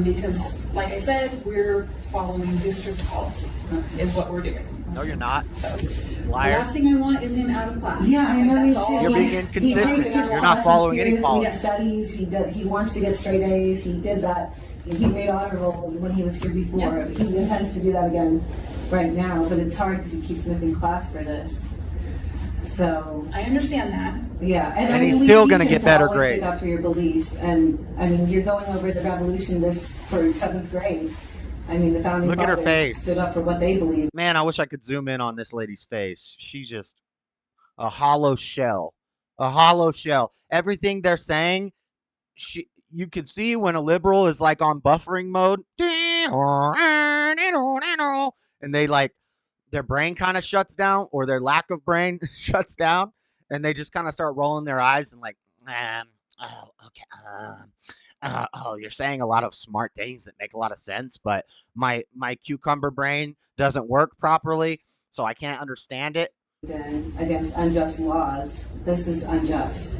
Because, like I said, we're following district policy, is what we're doing. No, you're not. So, the Liar. last thing I want is him out of class. Yeah, I know. Me That's too. all. You're being He inconsistent. takes You're it not all following any serious. policy. He studies. He wants to get straight A's. He did that. He made honor roll when he was here before. Yeah. He intends to do that again right now, but it's hard because he keeps missing class for this. So I understand that. yeah, And I mean, he's we still teach gonna him get to better always stick grades. up for your beliefs, and I mean, you're going over the revolution this for 7th grade. I mean, the founding Look at her fathers face. stood up for what they believe. Man, I wish I could zoom in on this lady's face. She's just a hollow shell. A hollow shell. Everything they're saying, you can see when a liberal is like on buffering mode. And they like their brain kind of shuts down, or their lack of brain shuts down, and they just kind of start rolling their eyes and like, oh, okay, oh, you're saying a lot of smart things that make a lot of sense, but my cucumber brain doesn't work properly, so I can't understand it. Against unjust laws, this is unjust.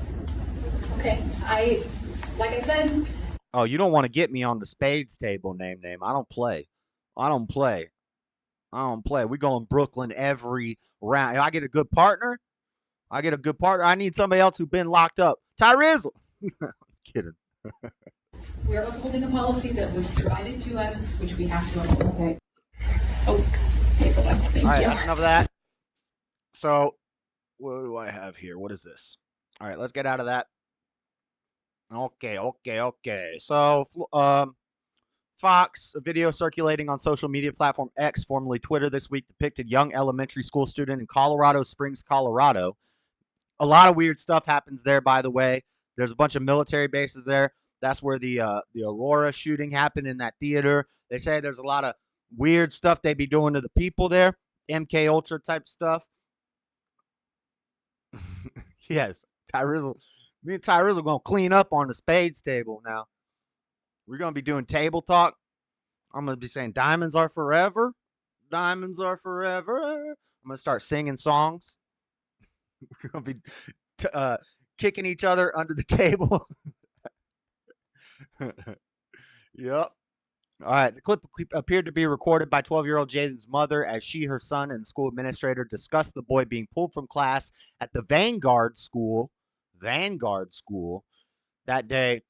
Okay, like I said. Oh, you don't want to get me on the spades table, name. I don't play. We go in Brooklyn every round. If I get a good partner, I need somebody else who's been locked up. Tyrizzle. Kidding. We're upholding a policy that was provided to us, which we have to uphold. Okay. Oh, okay, thank you. All right, that's enough of that. So, what do I have here? What is this? All right, let's get out of that. Okay. So, Fox, a video circulating on social media platform X, formerly Twitter, this week depicted young elementary school student in Colorado Springs, Colorado. A lot of weird stuff happens there, by the way. There's a bunch of military bases there. That's where the Aurora shooting happened, in that theater. They say there's a lot of weird stuff they be doing to the people there. MK Ultra type stuff. Yes, me and Tyrizzle going to clean up on the spades table now. We're going to be doing table talk. I'm going to be saying diamonds are forever. Diamonds are forever. I'm going to start singing songs. We're going to be kicking each other under the table. Yep. All right. The clip appeared to be recorded by 12-year-old Jaden's mother as she, her son, and the school administrator discussed the boy being pulled from class at the Vanguard School that day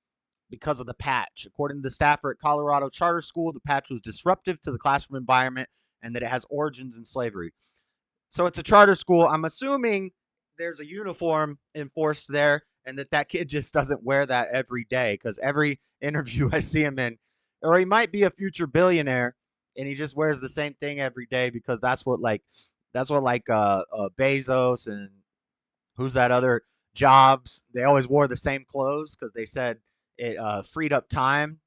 because of the patch. According to the staffer at Colorado Charter School, the patch was disruptive to the classroom environment and that it has origins in slavery. So it's a charter school. I'm assuming there's a uniform enforced there and that kid just doesn't wear that every day, because every interview I see him in, or he might be a future billionaire and he just wears the same thing every day because that's what Bezos and who's that other Jobs, they always wore the same clothes because they said it freed up time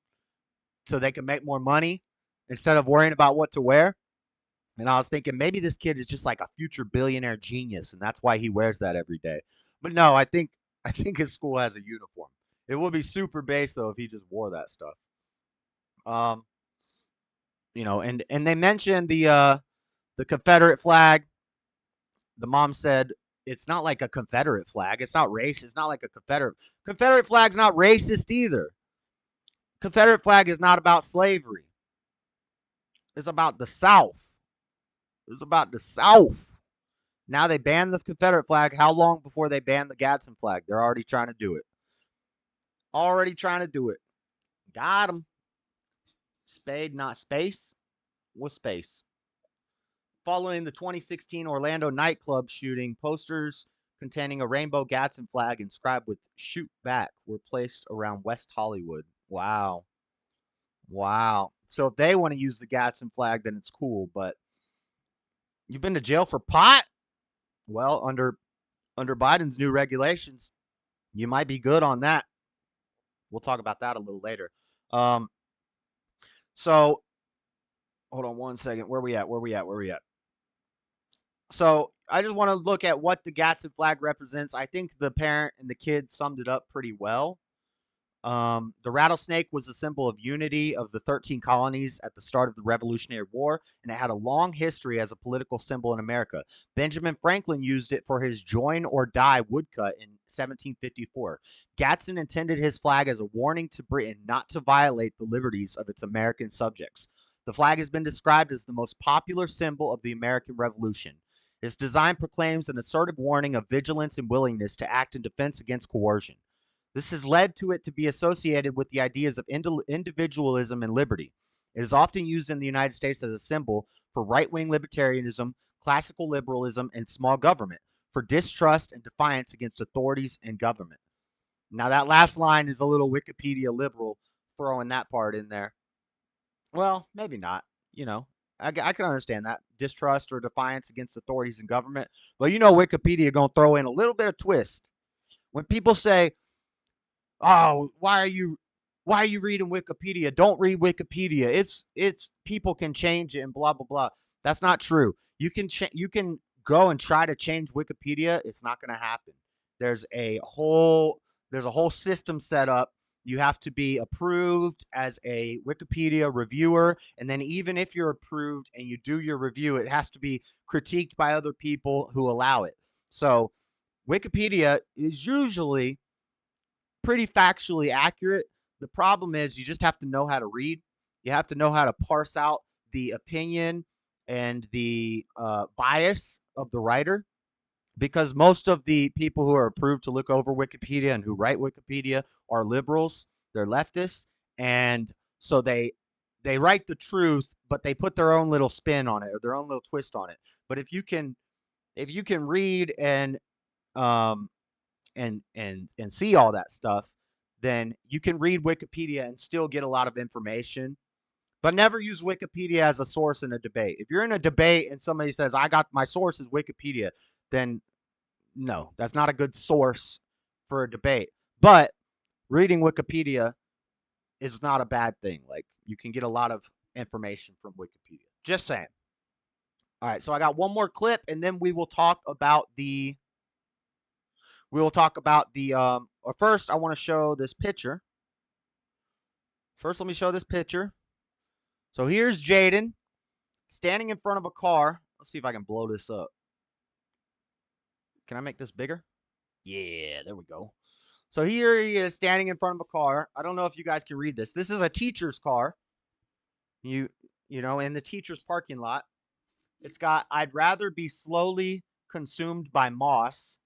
so they can make more money instead of worrying about what to wear. And I was thinking maybe this kid is just like a future billionaire genius, and that's why he wears that every day. But no, I think his school has a uniform. It would be super base though if he just wore that stuff. And they mentioned the Confederate flag. The mom said it's not like a Confederate flag. It's not racist. It's not like a Confederate flag's not racist either. Confederate flag is not about slavery. It's about the South. It's about the South. Now they banned the Confederate flag. How long before they banned the Gadsen flag? They're already trying to do it. Got him. Spade, not space. What's space? Following the 2016 Orlando nightclub shooting, posters containing a rainbow Gadsen flag inscribed with "Shoot Back" were placed around West Hollywood. Wow. So if they want to use the Gadsen flag, then it's cool. But you've been to jail for pot? Well, under Biden's new regulations, you might be good on that. We'll talk about that a little later. So hold on one second. Where we at? So I just want to look at what the Gadsen flag represents. I think the parent and the kid summed it up pretty well. The rattlesnake was a symbol of unity of the 13 colonies at the start of the Revolutionary War, and it had a long history as a political symbol in America. Benjamin Franklin used it for his join or die woodcut in 1754. Gadsen intended his flag as a warning to Britain not to violate the liberties of its American subjects. The flag has been described as the most popular symbol of the American Revolution. Its design proclaims an assertive warning of vigilance and willingness to act in defense against coercion. This has led to it to be associated with the ideas of individualism and liberty. It is often used in the United States as a symbol for right-wing libertarianism, classical liberalism, and small government, for distrust and defiance against authorities and government. Now, that last line is a little Wikipedia liberal, throwing that part in there. Well, maybe not. I can understand that. Distrust or defiance against authorities and government. But Wikipedia going to throw in a little bit of twist. When people say, "Oh, why are you reading Wikipedia? Don't read Wikipedia. It's people can change it and blah blah blah." That's not true. You can go and try to change Wikipedia. It's not going to happen. There's a whole system set up. You have to be approved as a Wikipedia reviewer, and then even if you're approved and you do your review, it has to be critiqued by other people who allow it. So Wikipedia is usually pretty factually accurate. The problem is you just have to know how to read. You have to know how to parse out the opinion and the bias of the writer, because most of the people who are approved to look over Wikipedia and who write Wikipedia are liberals. They're leftists, and so they write the truth, but they put their own little spin on it or their own little twist on it. But if you can read and see all that stuff, then you can read Wikipedia and still get a lot of information. But never use Wikipedia as a source in a debate. If you're in a debate and somebody says, I got my source is Wikipedia, then no, that's not a good source for a debate. But reading Wikipedia is not a bad thing. Like, you can get a lot of information from Wikipedia. Just saying. All right, so I got one more clip, and then we will talk about the or first I want to show this picture. First, let me show this picture. So here's Jaden standing in front of a car. Let's see if I can blow this up. Can I make this bigger? Yeah, there we go. So here he is standing in front of a car. I don't know if you guys can read this. This is a teacher's car. You know, in the teacher's parking lot. It's got, I'd rather be slowly consumed by moss.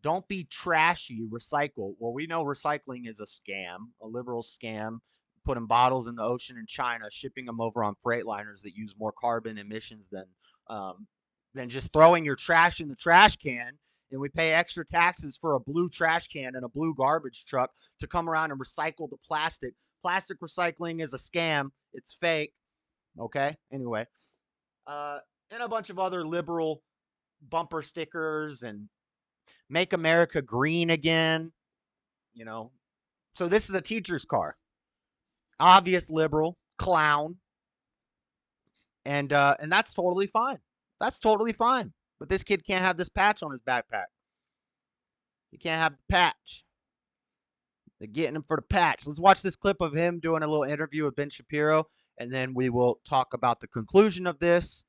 Don't be trashy, recycle. Well, we know recycling is a scam, a liberal scam. Putting bottles in the ocean in China, shipping them over on freight liners that use more carbon emissions than just throwing your trash in the trash can. And we pay extra taxes for a blue trash can and a blue garbage truck to come around and recycle the plastic. Plastic recycling is a scam. It's fake. Okay. Anyway, and a bunch of other liberal bumper stickers and make America green again. You know, so this is a teacher's car. Obvious liberal clown, and that's totally fine. That's totally fine. But this kid can't have this patch on his backpack. He can't have the patch. They're getting him for the patch. Let's watch this clip of him doing a little interview with Ben Shapiro, and then we will talk about the conclusion of this.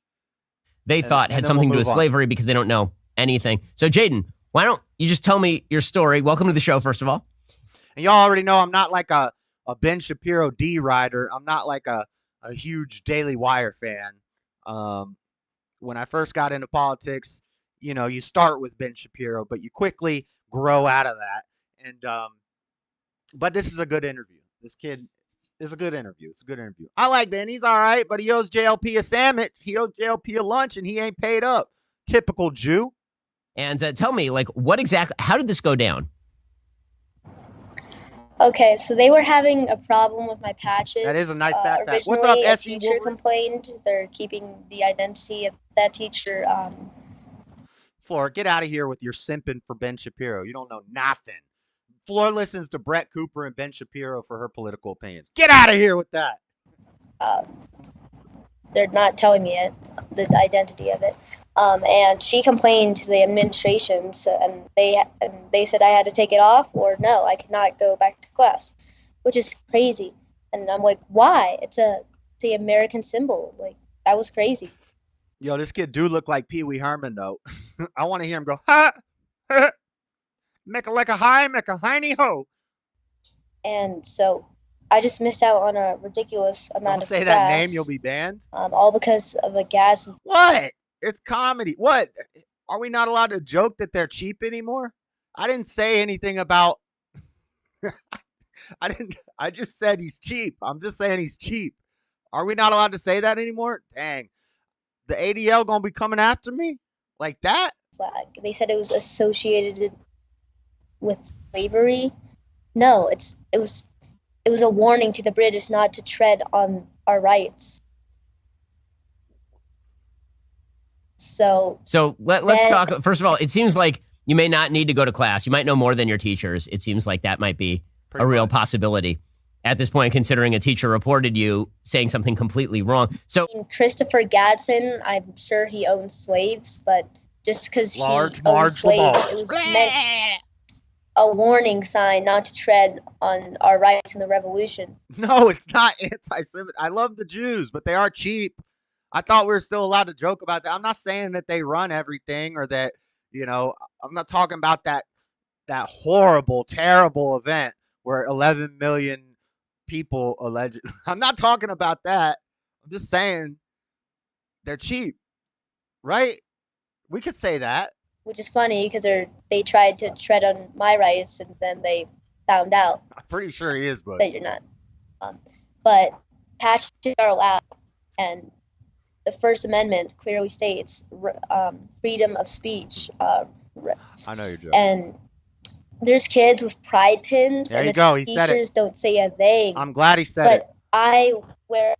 They thought had something to do with slavery because they don't know anything. So, Jaden, why don't you just tell me your story? Welcome to the show, first of all. And y'all already know I'm not like a Ben Shapiro D rider. I'm not like a huge Daily Wire fan. When I first got into politics, you know, you start with Ben Shapiro, but you quickly grow out of that. And but this is a good interview. This kid is a good interview. It's a good interview. I like Ben. He's all right, but he owes JLP a sandwich. He owes JLP a lunch, and he ain't paid up. Typical Jew. And tell me, like, what exactly? How did this go down? Okay, so they were having a problem with my patches. That is a nice backpack. Originally, What's up, a S.E. teacher Wolverine? complained they're keeping the identity of that teacher. Floor, get out of here with your simping for Ben Shapiro. You don't know nothing. Floor listens to Brett Cooper and Ben Shapiro for her political opinions. Get out of here with that. They're not telling me the identity of it. And she complained to the administration, and they said I had to take it off, or no, I could not go back to class, which is crazy. And I'm like, why? It's the American symbol. Like, that was crazy. Yo, this kid do look like Pee Wee Herman though. I want to hear him go, ha, ha, make a like a high, make a hiney ho. And so I just missed out on a ridiculous amount of Don't say gas, that name, you'll be banned. all because of a gas. What? It's comedy. What? Are we not allowed to joke that they're cheap anymore? I didn't say anything about. I just said he's cheap. I'm just saying he's cheap. Are we not allowed to say that anymore? Dang. The ADL gonna be coming after me like that? Flag. They said it was associated with slavery. No, it was a warning to the British not to tread on our rights. So let's talk. First of all, it seems like you may not need to go to class. You might know more than your teachers. It seems like that might be a real possibility. at this point, considering a teacher reported you saying something completely wrong. So Christopher Gadsen, I'm sure he owned slaves, but just because he owned Marge slaves, Lamar. it was meant a warning sign not to tread on our rights in the revolution. No, it's not anti-Semitic. I love the Jews, but they are cheap. I thought we were still allowed to joke about that. I'm not saying that they run everything or that, I'm not talking about that horrible, terrible event where 11 million people allegedly. I'm not talking about that. I'm just saying they're cheap, right? We could say that. Which is funny because they tried to tread on my rights and then they found out I'm pretty sure he is, but that you're not. But patches are allowed, and the First Amendment clearly states freedom of speech. I know you're joking. And there's kids with pride pins, There and you the go. He said it. teachers don't say a thing. I'm glad he said But it. I wear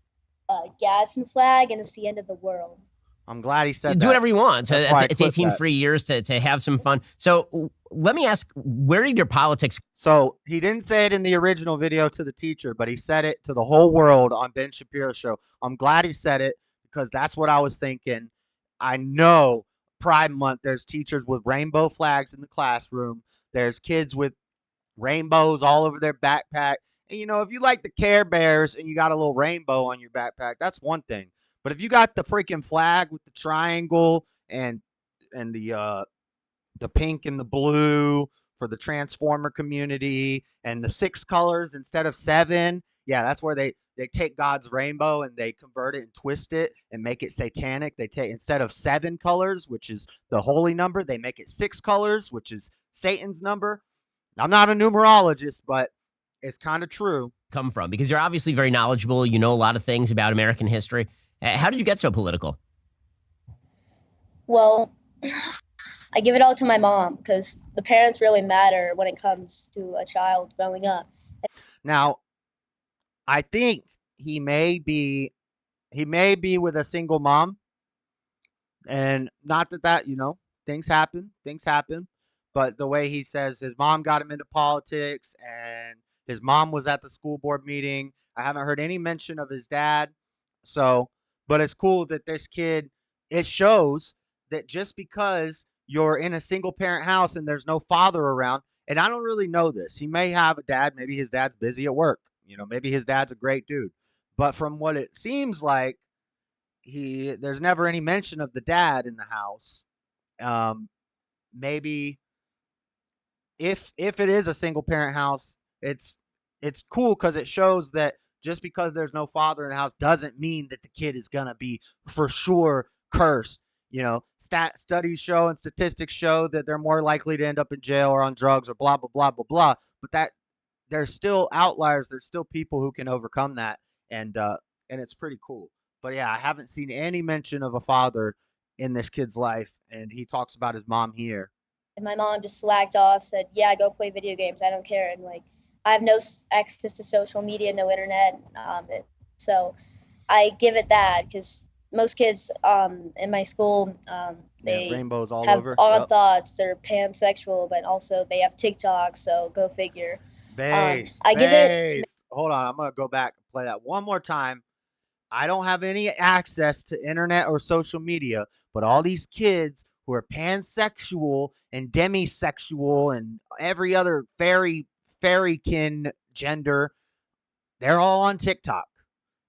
a Gadsen flag, and it's the end of the world. I'm glad he said you that. do whatever you want. That's why I It's clipped 18 that. free years to have some fun. So let me ask, where did your politics? So he didn't say it in the original video to the teacher, but he said it to the whole world on Ben Shapiro's show. I'm glad he said it because that's what I was thinking. I know Pride Month, there's teachers with rainbow flags in the classroom. There's kids with rainbows all over their backpack. And, if you like the Care Bears and you got a little rainbow on your backpack, that's one thing. But if you got the freaking flag with the triangle and the pink and the blue for the Transformer community and the 6 colors instead of 7, yeah, that's where they take God's rainbow and they convert it and twist it and make it satanic. They take, instead of 7 colors, which is the holy number, they make it 6 colors, which is Satan's number. I'm not a numerologist, but it's kind of true. Come from? Because you're obviously very knowledgeable. You know a lot of things about American history. How did you get so political? Well, I give it all to my mom because the parents really matter when it comes to a child growing up. Now, I think he may be with a single mom, and not that things happen, but the way he says his mom got him into politics and his mom was at the school board meeting. I haven't heard any mention of his dad. So, but it's cool that this kid, it shows that just because you're in a single parent house and there's no father around, and I don't really know this. He may have a dad, maybe his dad's busy at work. Maybe his dad's a great dude. But from what it seems like, there's never any mention of the dad in the house. Maybe if it is a single parent house, it's cool because it shows that just because there's no father in the house doesn't mean that the kid is gonna be for sure cursed. Studies show and statistics show that they're more likely to end up in jail or on drugs or blah blah blah blah blah. But that there's still outliers. There's still people who can overcome that, and it's pretty cool. But yeah, I haven't seen any mention of a father in this kid's life, and he talks about his mom here. And my mom just slacked off, said, "Yeah, go play video games. I don't care." And I have no access to social media, no internet. So I give it that because most kids in my school, they rainbows all have over. odd Yep. thoughts. They're pansexual, but also they have TikTok. So go figure. Based. I give it. Hold on, I'm gonna go back and play that one more time. I don't have any access to internet or social media, but all these kids who are pansexual and demisexual and every other fairykin gender, they're all on TikTok.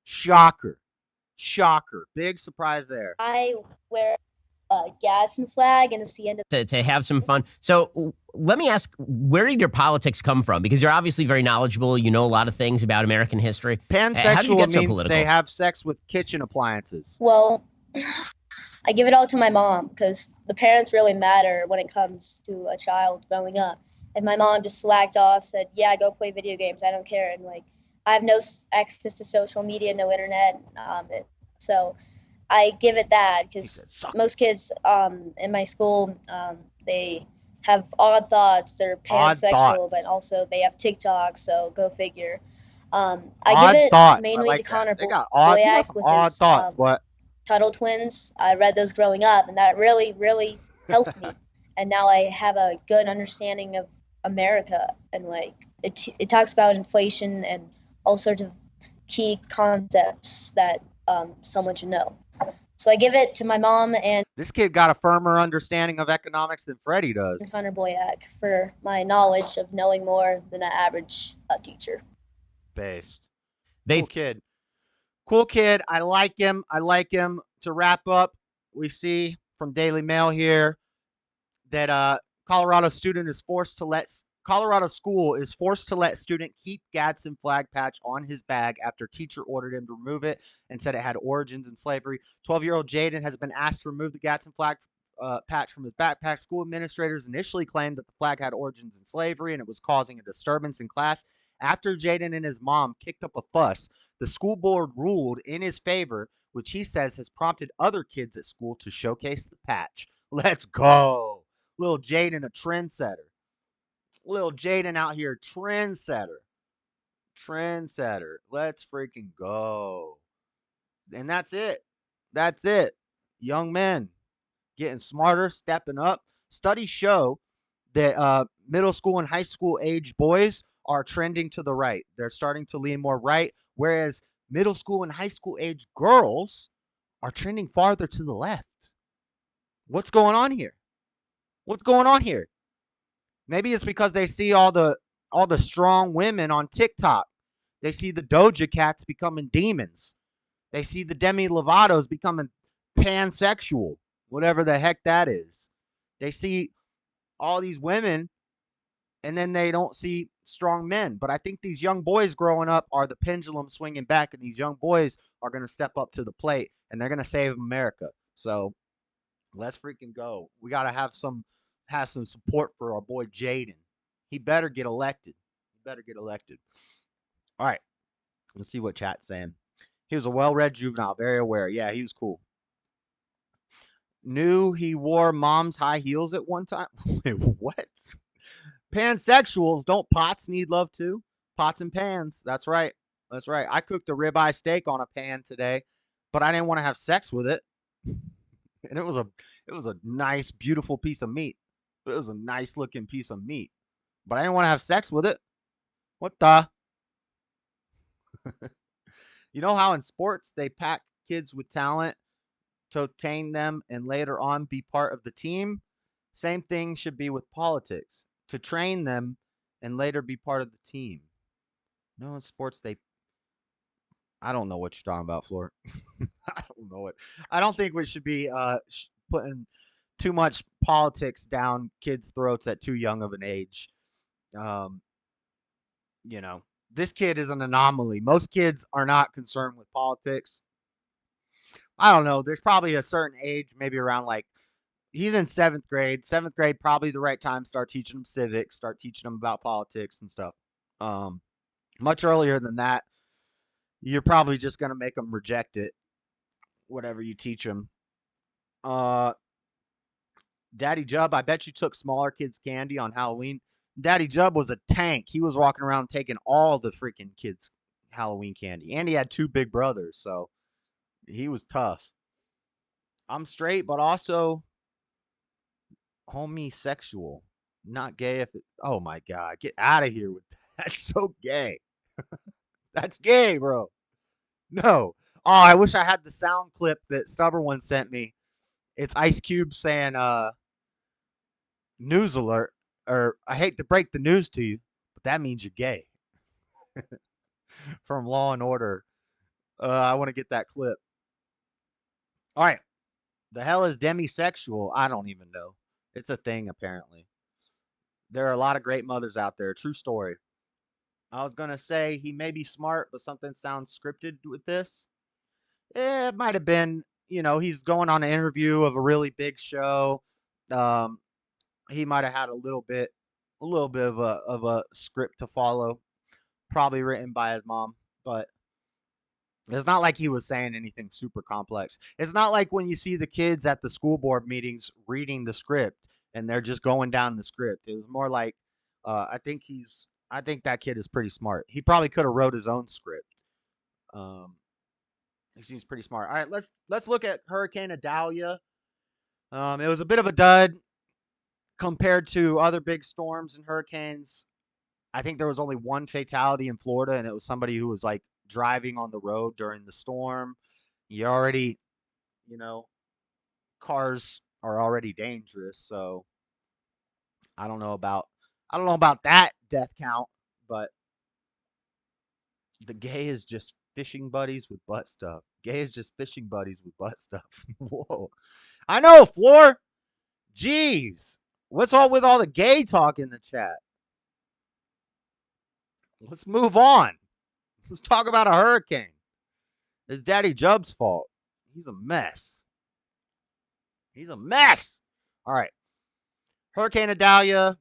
Shocker. Big surprise there. I wear a Gadsen flag, and it's the end of. To have some fun. So let me ask, where did your politics come from? Because you're obviously very knowledgeable. You know a lot of things about American history. How did you Pansexual get so means political? they have sex with kitchen appliances. Well, I give it all to my mom because the parents really matter when it comes to a child growing up. And my mom just slacked off, said, "Yeah, go play video games. I don't care." And I have no access to social media, no internet. So I give it that because most kids in my school, they have odd thoughts. They're pansexual, but also they have TikTok. So go figure. I give it thoughts. mainly like to Connor they got some with odd his thoughts. What? Tuttle Twins. I read those growing up, and that really, really helped me. And now I have a good understanding of America, and it talks about inflation and all sorts of key concepts that someone should know. So I give it to my mom and This kid got a firmer understanding of economics than Freddie does. Connor Boyack for my knowledge of knowing more than an average teacher. Based. They Cool kid. Cool kid. I like him. I like him. To wrap up, we see from Daily Mail here that Colorado school is forced to let student keep Gadsen flag patch on his bag after teacher ordered him to remove it and said it had origins in slavery. 12-year-old Jaden has been asked to remove the Gadsen flag patch from his backpack. School administrators initially claimed that the flag had origins in slavery and it was causing a disturbance in class. After Jaden and his mom kicked up a fuss, the school board ruled in his favor, which he says has prompted other kids at school to showcase the patch. Let's go. Little Jaden, a trendsetter. Little Jaden out here, trendsetter. Trendsetter. Let's freaking go. And that's it. That's it. Young men getting smarter, stepping up. Studies show that middle school and high school age boys are trending to the right. They're starting to lean more right, whereas middle school and high school age girls are trending farther to the left. What's going on here? What's going on here? Maybe it's because they see all the strong women on TikTok. They see the Doja Cats becoming demons. They see the Demi Lovato's becoming pansexual, whatever the heck that is. They see all these women, and then they don't see strong men. But I think these young boys growing up are the pendulum swinging back, and these young boys are going to step up to the plate, and they're going to save America. So let's freaking go. We got to have some support for our boy Jaden. He better get elected. All right. Let's see what chat's saying. He was a well-read juvenile, very aware. Yeah, he was cool. Knew he wore mom's high heels at one time. Wait, what? Pansexuals, don't pots need love too? Pots and pans. That's right. That's right. I cooked a ribeye steak on a pan today, but I didn't want to have sex with it. And it was a nice, beautiful piece of meat. It was a nice looking piece of meat, but I didn't want to have sex with it. What the? You know how in sports they pack kids with talent to obtain them and later on be part of the team? Same thing should be with politics, to train them and later be part of the team. No, in sports I don't know what you're talking about, Floor. I don't know it. I don't think we should be putting too much politics down kids' throats at too young of an age. This kid is an anomaly. Most kids are not concerned with politics. I don't know. There's probably a certain age, maybe around he's in 7th grade. 7th grade, probably the right time to start teaching him civics, start teaching him about politics and stuff. Much earlier than that, you're probably just going to make them reject it, whatever you teach them. Daddy Jub, I bet you took smaller kids' candy on Halloween. Daddy Jub was a tank. He was walking around taking all the freaking kids' Halloween candy. And he had 2 big brothers, so he was tough. I'm straight, but also homosexual. Not gay if it... Oh, my God. Get out of here with that. That's so gay. That's gay, bro. No. Oh, I wish I had the sound clip that Stubborn One sent me. It's Ice Cube saying, news alert, or I hate to break the news to you, but that means you're gay. From Law and Order. I want to get that clip. All right. The hell is demisexual? I don't even know. It's a thing, apparently. There are a lot of great mothers out there. True story. I was going to say he may be smart, but something sounds scripted with this. It might have been, he's going on an interview of a really big show. He might have had a little bit of a script to follow, probably written by his mom, but it's not like he was saying anything super complex. It's not like when you see the kids at the school board meetings reading the script and they're just going down the script. It was more like, I think that kid is pretty smart. He probably could have wrote his own script. He seems pretty smart. All right, let's look at Hurricane Idalia. It was a bit of a dud compared to other big storms and hurricanes. I think there was only one fatality in Florida, and it was somebody who was like driving on the road during the storm. You already, you know, cars are already dangerous, so I don't know about that death count, but the gay is just fishing buddies with butt stuff. Gay is just fishing buddies with butt stuff. Whoa. I know, Floor. Jeez. What's all with all the gay talk in the chat? Let's move on. Let's talk about a hurricane. It's Daddy Jub's fault. He's a mess. He's a mess. All right. Hurricane Idalia,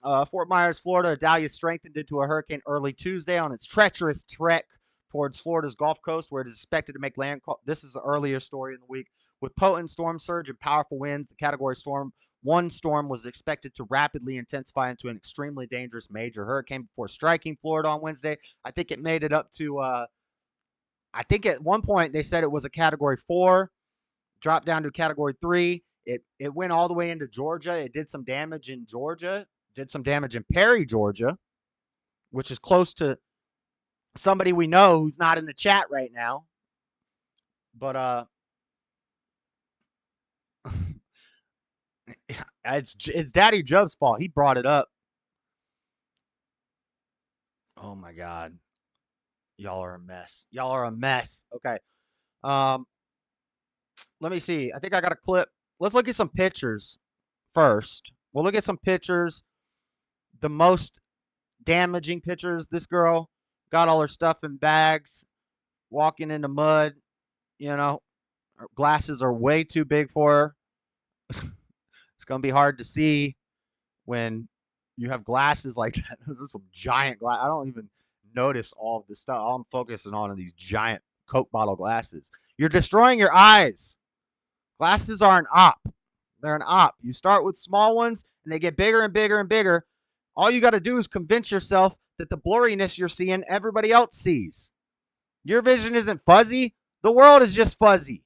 Fort Myers, Florida. Idalia strengthened into a hurricane early Tuesday on its treacherous trek towards Florida's Gulf Coast, where it is expected to make landfall. This is an earlier story in the week. With potent storm surge and powerful winds, the Category Storm 1 storm was expected to rapidly intensify into an extremely dangerous major hurricane before striking Florida on Wednesday. I think it made it up to, I think at one point they said it was a Category 4, dropped down to Category 3. It went all the way into Georgia. It did some damage in Georgia, did some damage in Perry, Georgia, which is close to somebody we know who's not in the chat right now. But it's Daddy Jub's fault. He brought it up. Oh my God. Y'all are a mess. Y'all are a mess. Okay. Let me see. I think I got a clip. Let's look at some pictures first. We'll look at some pictures. The most damaging pictures. This girl got all her stuff in bags, walking in the mud. You know, her glasses are way too big for her. It's going to be hard to see when you have glasses like that. Those are some giant glasses. I don't even notice all of this stuff. All I'm focusing on are these giant Coke bottle glasses. You're destroying your eyes. Glasses are an op. They're an op. You start with small ones, and they get bigger and bigger and bigger. All you got to do is convince yourself that the blurriness you're seeing, everybody else sees. Your vision isn't fuzzy. The world is just fuzzy.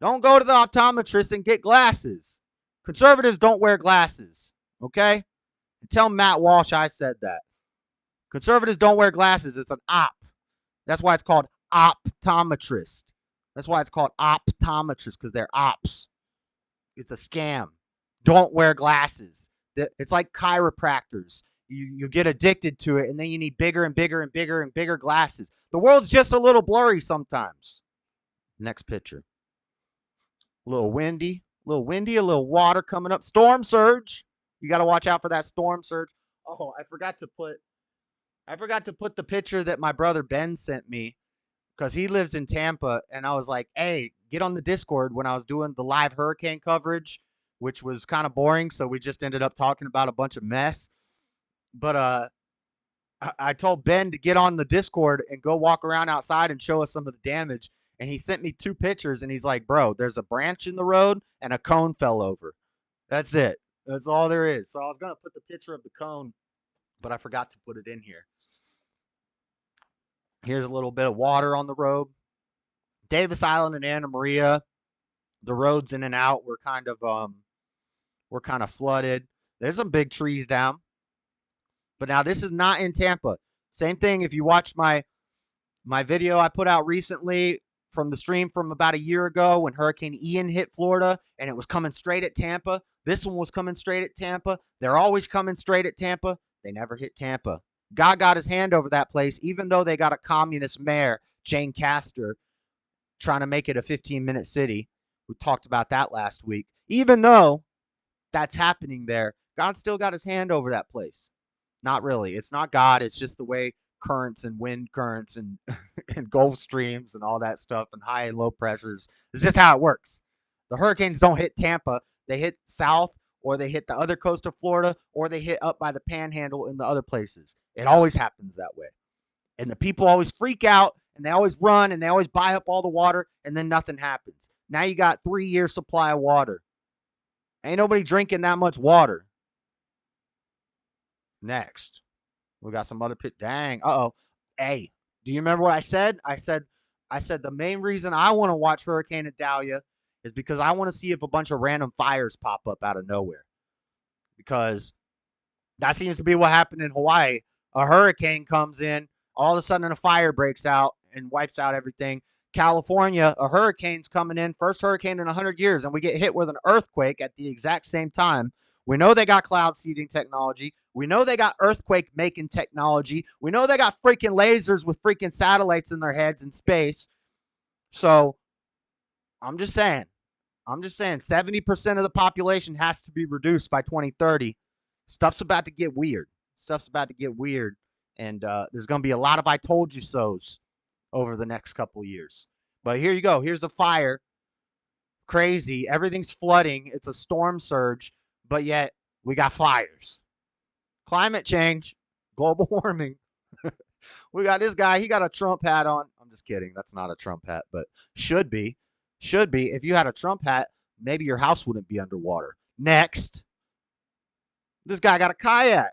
Don't go to the optometrist and get glasses. Conservatives don't wear glasses, okay? And tell Matt Walsh I said that. Conservatives don't wear glasses. It's an op. That's why it's called optometrist. That's why it's called optometrist, because they're ops. It's a scam. Don't wear glasses. It's like chiropractors. You get addicted to it, and then you need bigger and bigger and bigger and bigger glasses. The world's just a little blurry sometimes. Next picture. A little windy, a little water coming up. Storm surge. You got to watch out for that storm surge. Oh, I forgot to put the picture that my brother Ben sent me, because he lives in Tampa, and I was like, hey, get on the Discord when I was doing the live hurricane coverage, which was kind of boring, so we just ended up talking about a bunch of mess. But I told Ben to get on the Discord and go walk around outside and show us some of the damage, and he sent me 2 pictures, and he's like, bro, there's a branch in the road, and a cone fell over. That's it. That's all there is. So I was going to put the picture of the cone, but I forgot to put it in here. Here's a little bit of water on the road. Davis Island and Anna Maria, the roads in and out were kind of flooded. There's some big trees down. But now this is not in Tampa. Same thing if you watch my video I put out recently from the stream from about a year ago when Hurricane Ian hit Florida and it was coming straight at Tampa. This one was coming straight at Tampa. They're always coming straight at Tampa. They never hit Tampa. God got his hand over that place, even though they got a communist mayor, Jane Castor, trying to make it a 15-minute city. We talked about that last week. Even though that's happening there, God still got his hand over that place. Not really. It's not God. It's just the way currents and wind currents and, and Gulf streams and all that stuff and high and low pressures. It's just how it works. The hurricanes don't hit Tampa. They hit south, or they hit the other coast of Florida, or they hit up by the Panhandle in the other places. It always happens that way. And the people always freak out, and they always run, and they always buy up all the water, and then nothing happens. Now you got 3-year supply of water. Ain't nobody drinking that much water. Next. We got some other dang. Uh-oh. Hey, do you remember what I said? I said the main reason I want to watch Hurricane Idalia is because I want to see if a bunch of random fires pop up out of nowhere. Because That seems to be what happened in Hawaii. A hurricane comes in, all of a sudden a fire breaks out and wipes out everything. California, a hurricane's coming in, first hurricane in 100 years, and we get hit with an earthquake at the exact same time. We know they got cloud seeding technology. We know they got earthquake making technology. We know they got freaking lasers with freaking satellites in their heads in space. So I'm just saying, 70% of the population has to be reduced by 2030. Stuff's about to get weird. And there's going to be a lot of I told you so's over the next couple of years. But here you go. Here's a fire. Crazy. Everything's flooding. It's a storm surge, but yet we got fires. Climate change, global warming. We got this guy. He got a Trump hat on. I'm just kidding. That's not a Trump hat, but should be. If you had a Trump hat, maybe your house wouldn't be underwater. Next. This guy got a kayak.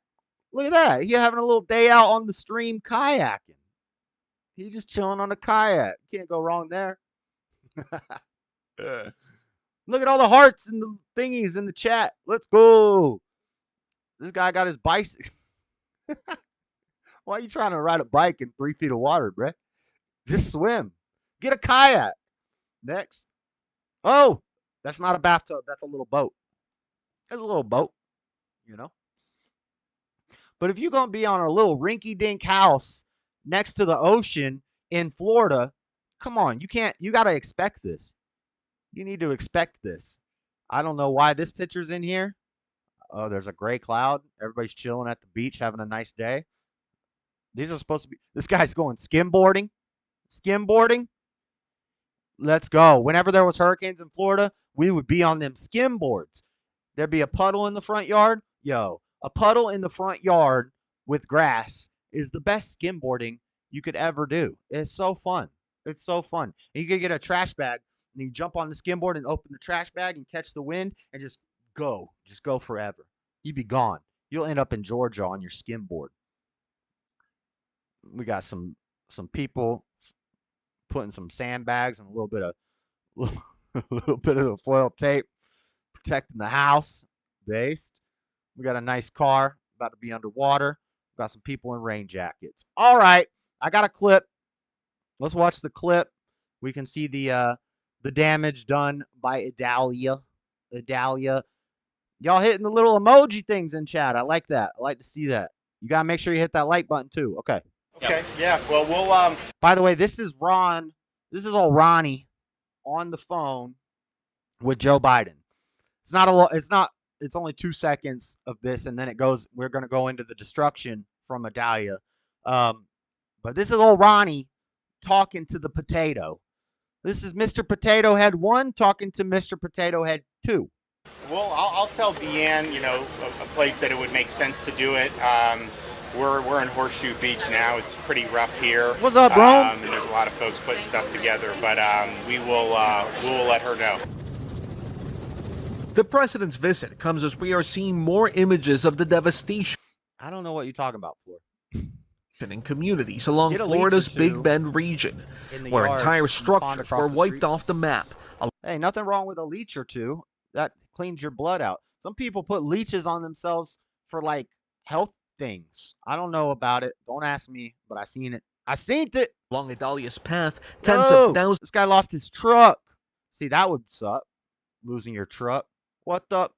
Look at that. He having a little day out on the stream kayaking. He's just chilling on a kayak. Can't go wrong there. Look at all the hearts and the thingies in the chat. Let's go. This guy got his bicycle. Why are you trying to ride a bike in 3 feet of water, bruh? Just swim. Get a kayak. Next. Oh, that's not a bathtub. That's a little boat. That's a little boat, you know. But if you're going to be on a little rinky-dink house next to the ocean in Florida, come on. You got to expect this. You need to expect this. I don't know why this picture's in here. Oh, there's a gray cloud. Everybody's chilling at the beach, having a nice day. These are supposed to be, this guy's going skimboarding. Let's go. Whenever there was hurricanes in Florida, we would be on them skimboards. There'd be a puddle in the front yard. Yo, a puddle in the front yard with grass is the best skimboarding you could ever do. It's so fun. And you could get a trash bag and you jump on the skimboard and open the trash bag and catch the wind and just go forever. You'd be gone. You'll end up in Georgia on your skimboard. We got some people putting some sandbags and a little bit of the foil tape protecting the house. Based. We got a nice car about to be underwater. We got some people in rain jackets. All right, I got a clip. Let's watch the clip. We can see the damage done by Idalia. Y'all hitting the little emoji things in chat. I like that. I like to see that. You gotta make sure you hit that like button too. Okay. Okay. Yeah. Well, we'll. By the way, this is Ron. This is all Ronnie on the phone with Joe Biden. It's not a lot. It's only 2 seconds of this, and then it goes. We're gonna go into the destruction from Idalia. But this is old Ronnie talking to the potato. This is Mr. Potato Head 1 talking to Mr. Potato Head 2. Well, I'll tell Deanne, a place that it would make sense to do it. We're in Horseshoe Beach now. It's pretty rough here. What's up, bro? And there's a lot of folks putting stuff together, but we will let her know. The president's visit comes as we are seeing more images of the devastation I don't know what you're talking about, Floor. in communities along Florida's Big Bend region, where entire structures were wiped off the map. Hey, nothing wrong with a leech or two. That cleans your blood out. Some people put leeches on themselves for like health things. I don't know about it. Don't ask me, but I seen it. Along Idalia's path, tens of thousands. This guy lost his truck. See, that would suck. Losing your truck. What the?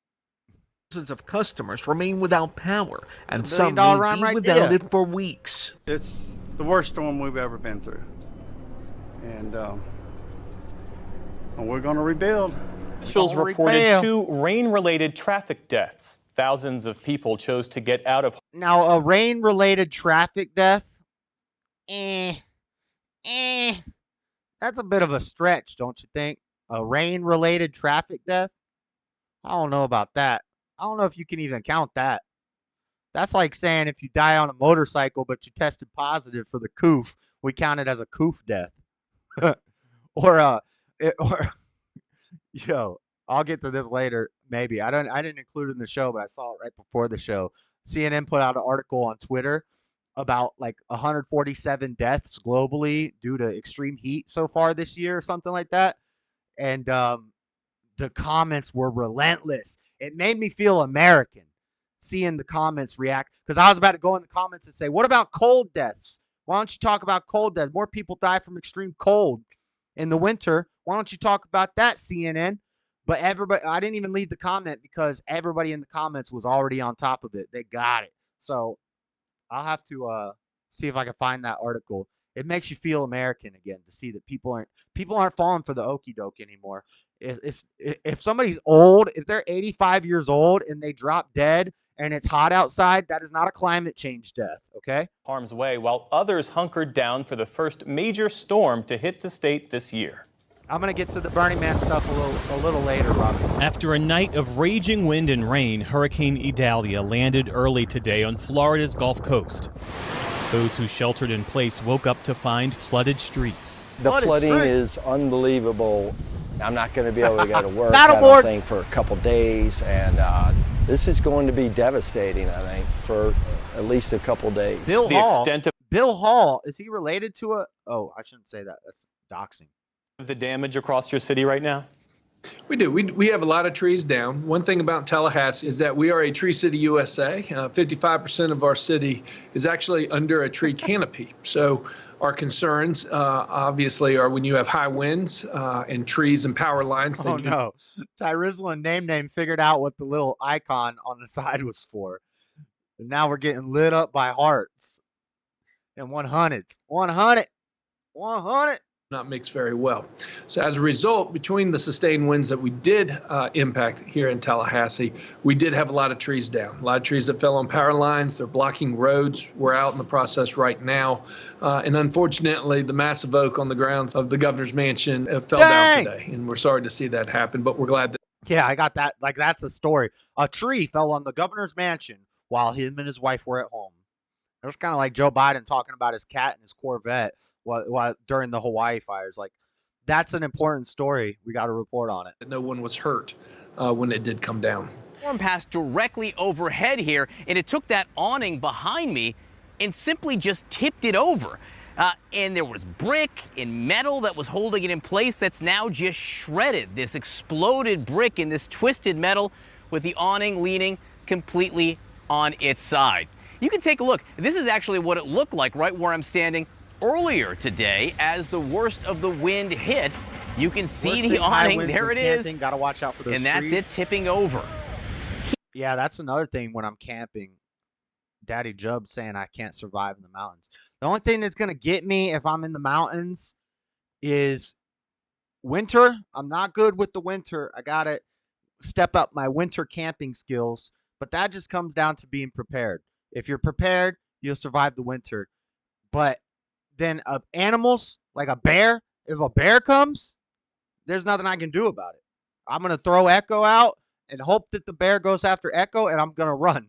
Thousands of customers remain without power, and some $1 may rhyme be right without there. it for weeks. It's the worst storm we've ever been through. And we're going to rebuild. Officials reported 2 rain-related traffic deaths. Thousands of people chose to get out of. Now, a rain-related traffic death? That's a bit of a stretch, don't you think? A rain-related traffic death? I don't know about that. I don't know if you can even count that. That's like saying if you die on a motorcycle but you tested positive for the coof, we count it as a coof death. Yo, I'll get to this later. Maybe I didn't include it in the show, but I saw it right before the show. CNN put out an article on Twitter about like 147 deaths globally due to extreme heat so far this year or something like that. And the comments were relentless. It made me feel American. seeing the comments react, because I was about to go in the comments and say, what about cold deaths? Why don't you talk about cold deaths? More people die from extreme cold in the winter. Why don't you talk about that, CNN? But everybody, I didn't even leave the comment because everybody in the comments was already on top of it. They got it. So I'll have to see if I can find that article. It makes you feel American again to see that people aren't falling for the okie doke anymore. If somebody's old, if they're 85 years old and they drop dead and it's hot outside, that is not a climate change death, okay? Harm's way, while others hunkered down for the first major storm to hit the state this year. I'm going to get to the Burning Man stuff a little later, Robin. After a night of raging wind and rain, Hurricane Idalia landed early today on Florida's Gulf Coast. Those who sheltered in place woke up to find flooded streets. The flooding is unbelievable. I'm not going to be able to go to work, I don't think, for a couple days, and this is going to be devastating, I think, for at least a couple days. Bill Hall, is he related to a... Oh, I shouldn't say that. That's doxing. The damage across your city right now? We do. We have a lot of trees down. One thing about Tallahassee is that we are a Tree City USA. 55% of our city is actually under a tree canopy. So our concerns obviously are when you have high winds and trees and power lines. Oh no, Tyrizzle and Name figured out what the little icon on the side was for. And now we're getting lit up by hearts and 100s. 100. Not mixed very well. So as a result, between the sustained winds that we did impact here in Tallahassee, we did have a lot of trees down. A lot of trees that fell on power lines. They're blocking roads. We're out in the process right now. And unfortunately, the massive oak on the grounds of the governor's mansion fell down today. And we're sorry to see that happen, but we're glad that. Yeah, I got that. Like, that's a story. A tree fell on the governor's mansion while him and his wife were at home. It was kind of like Joe Biden talking about his cat and his Corvette while during the Hawaii fires. Like, that's an important story. We got to report on it. No one was hurt when it did come down. Storm passed directly overhead here, and it took that awning behind me and simply just tipped it over. And there was brick and metal that was holding it in place that's now just shredded. This exploded brick and this twisted metal with the awning leaning completely on its side. You can take a look. This is actually what it looked like right where I'm standing earlier today as the worst of the wind hit. You can see the awning. There it is. Gotta watch out for those and that's trees. it tipping over. Yeah, that's another thing when I'm camping. Daddy Jub saying I can't survive in the mountains. The only thing that's going to get me if I'm in the mountains is winter. I'm not good with the winter. I got to step up my winter camping skills, but that just comes down to being prepared. If you're prepared, you'll survive the winter. But then animals, like a bear, if a bear comes, there's nothing I can do about it. I'm going to throw Echo out and hope that the bear goes after Echo, and I'm going to run.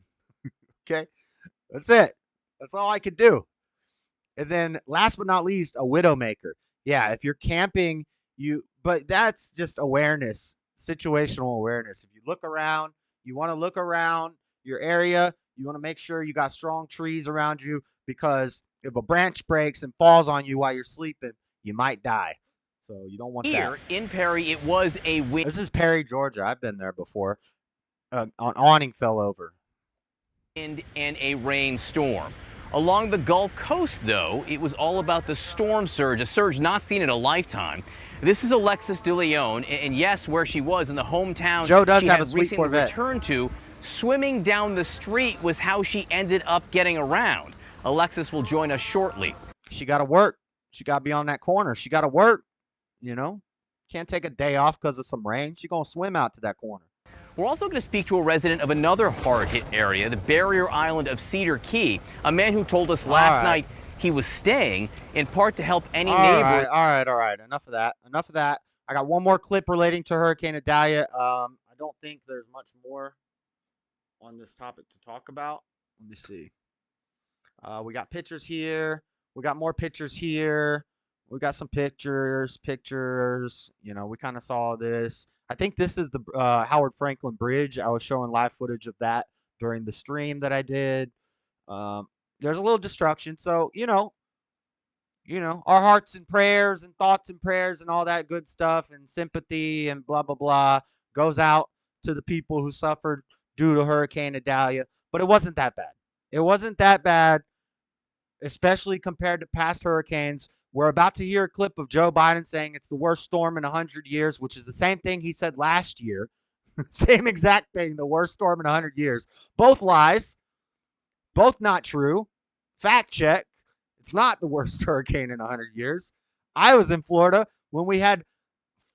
Okay? That's it. That's all I could do. And then last but not least, a Widowmaker. Yeah, if you're camping, but that's just awareness, situational awareness. If you look around, you want to look around your area, you want to make sure you got strong trees around you, because if a branch breaks and falls on you while you're sleeping, you might die. So you don't want that. Here in Perry, it was a wind. This is Perry, Georgia. I've been there before. An awning fell over. And a rainstorm. Along the Gulf Coast, though, it was all about the storm surge, a surge not seen in a lifetime. This is Alexis DeLeon, and yes, where she was in the hometown Joe does she have had a sweet recently Corvette. returned to. Swimming down the street was how she ended up getting around. Alexis will join us shortly. She got to work. She got to be on that corner. She got to work, you know. Can't take a day off because of some rain. She's going to swim out to that corner. We're also going to speak to a resident of another hard-hit area, the barrier island of Cedar Key, a man who told us last night he was staying in part to help any neighbor. All right. Enough of that. I got one more clip relating to Hurricane Idalia. I don't think there's much more on this topic to talk about. Let me see. We got pictures here. We got more pictures here. We got some pictures. You know, we kind of saw this. I think this is the Howard Franklin Bridge. I was showing live footage of that during the stream that I did. There's a little destruction. So, you know, our hearts and prayers and thoughts and prayers and all that good stuff and sympathy and blah, blah, blah goes out to the people who suffered due to Hurricane Idalia. but it wasn't that bad. It wasn't that bad, especially compared to past hurricanes. We're about to hear a clip of Joe Biden saying it's the worst storm in 100 years, which is the same thing he said last year. Same exact thing, the worst storm in 100 years. Both lies, both not true. Fact check. It's not the worst hurricane in 100 years. I was in Florida when we had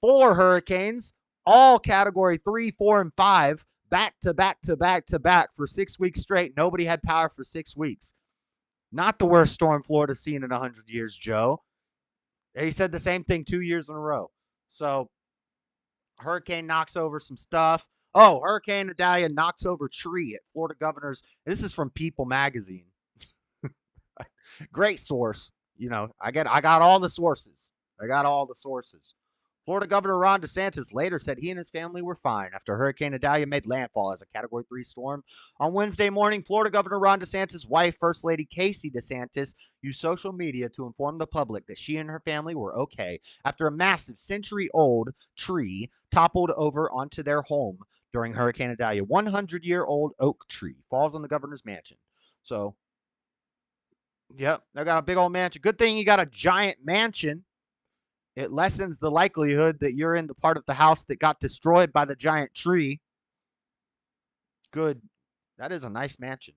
4 hurricanes, all category 3, 4, and 5, back to back to back to back for 6 weeks straight. Nobody had power for 6 weeks. Not the worst storm Florida's seen in 100 years, Joe. And he said the same thing 2 years in a row. So, hurricane knocks over some stuff. Oh, Hurricane Idalia knocks over tree at Florida governor's. This is from People magazine. Great source. You know, I got all the sources. Florida Governor Ron DeSantis later said he and his family were fine after Hurricane Idalia made landfall as a Category 3 storm. On Wednesday morning, Florida Governor Ron DeSantis' wife, First Lady Casey DeSantis, used social media to inform the public that she and her family were okay after a massive century-old tree toppled over onto their home during Hurricane Idalia. 100-year-old oak tree falls on the governor's mansion. So, yep, they got a big old mansion. Good thing you got a giant mansion. It lessens the likelihood that you're in the part of the house that got destroyed by the giant tree. Good. That is a nice mansion.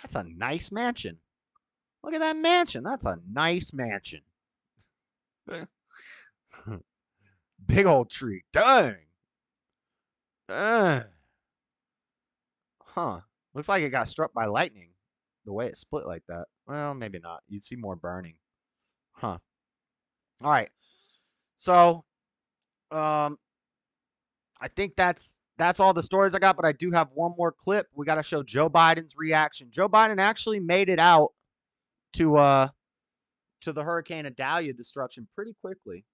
That's a nice mansion. Look at that mansion. That's a nice mansion. Big old tree. Dang. Huh. Looks like it got struck by lightning. The way it split like that. Well, maybe not. You'd see more burning. All right. So, I think that's all the stories I got, but I do have one more clip. We got to show Joe Biden's reaction. Joe Biden actually made it out to the Hurricane Idalia destruction pretty quickly.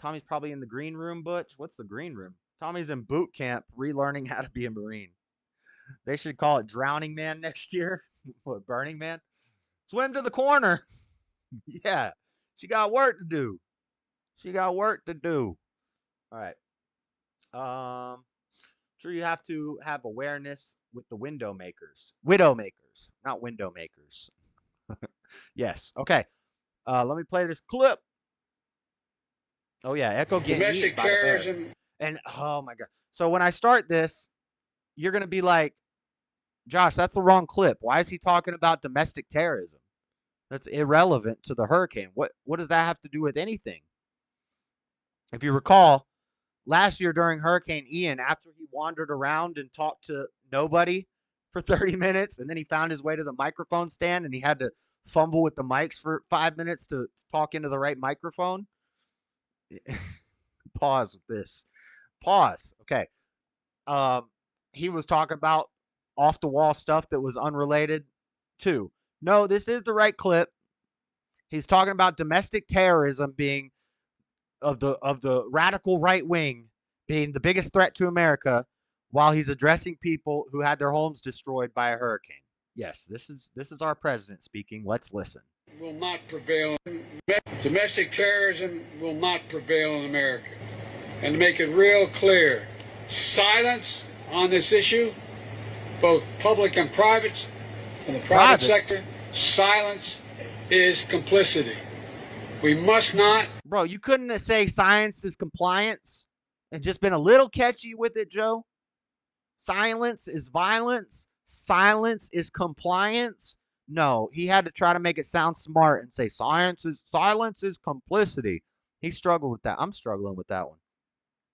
Tommy's probably in the green room, Butch. What's the green room? Tommy's in boot camp relearning how to be a Marine. They should call it Drowning Man next year. What, Burning Man? Swim to the corner. Yeah, she got work to do. All right. Sure, you have to have awareness with the widow makers, not window makers. Yes. Okay. Let me play this clip. Oh yeah, Echo getting domestic terrorism. And oh my god. So when I start this, you're gonna be like, Josh, that's the wrong clip. Why is he talking about domestic terrorism? That's irrelevant to the hurricane. What does that have to do with anything? If you recall, last year during Hurricane Ian, after he wandered around and talked to nobody for 30 minutes, and then he found his way to the microphone stand, and he had to fumble with the mics for 5 minutes to talk into the right microphone. Pause with this. Pause. Okay. He was talking about off-the-wall stuff that was unrelated to. No, this is the right clip. He's talking about domestic terrorism being of the radical right wing being the biggest threat to America, while he's addressing people who had their homes destroyed by a hurricane. Yes, this is our president speaking. Let's listen. Will not prevail. Domestic terrorism will not prevail in America. And to make it real clear, silence on this issue, both public and private, in the private sector, silence is complicity. We must not. Bro, you couldn't say science is compliance and just been a little catchy with it, Joe. Silence is violence. Silence is compliance. No, he had to try to make it sound smart and say silence is complicity. He struggled with that. I'm struggling with that one.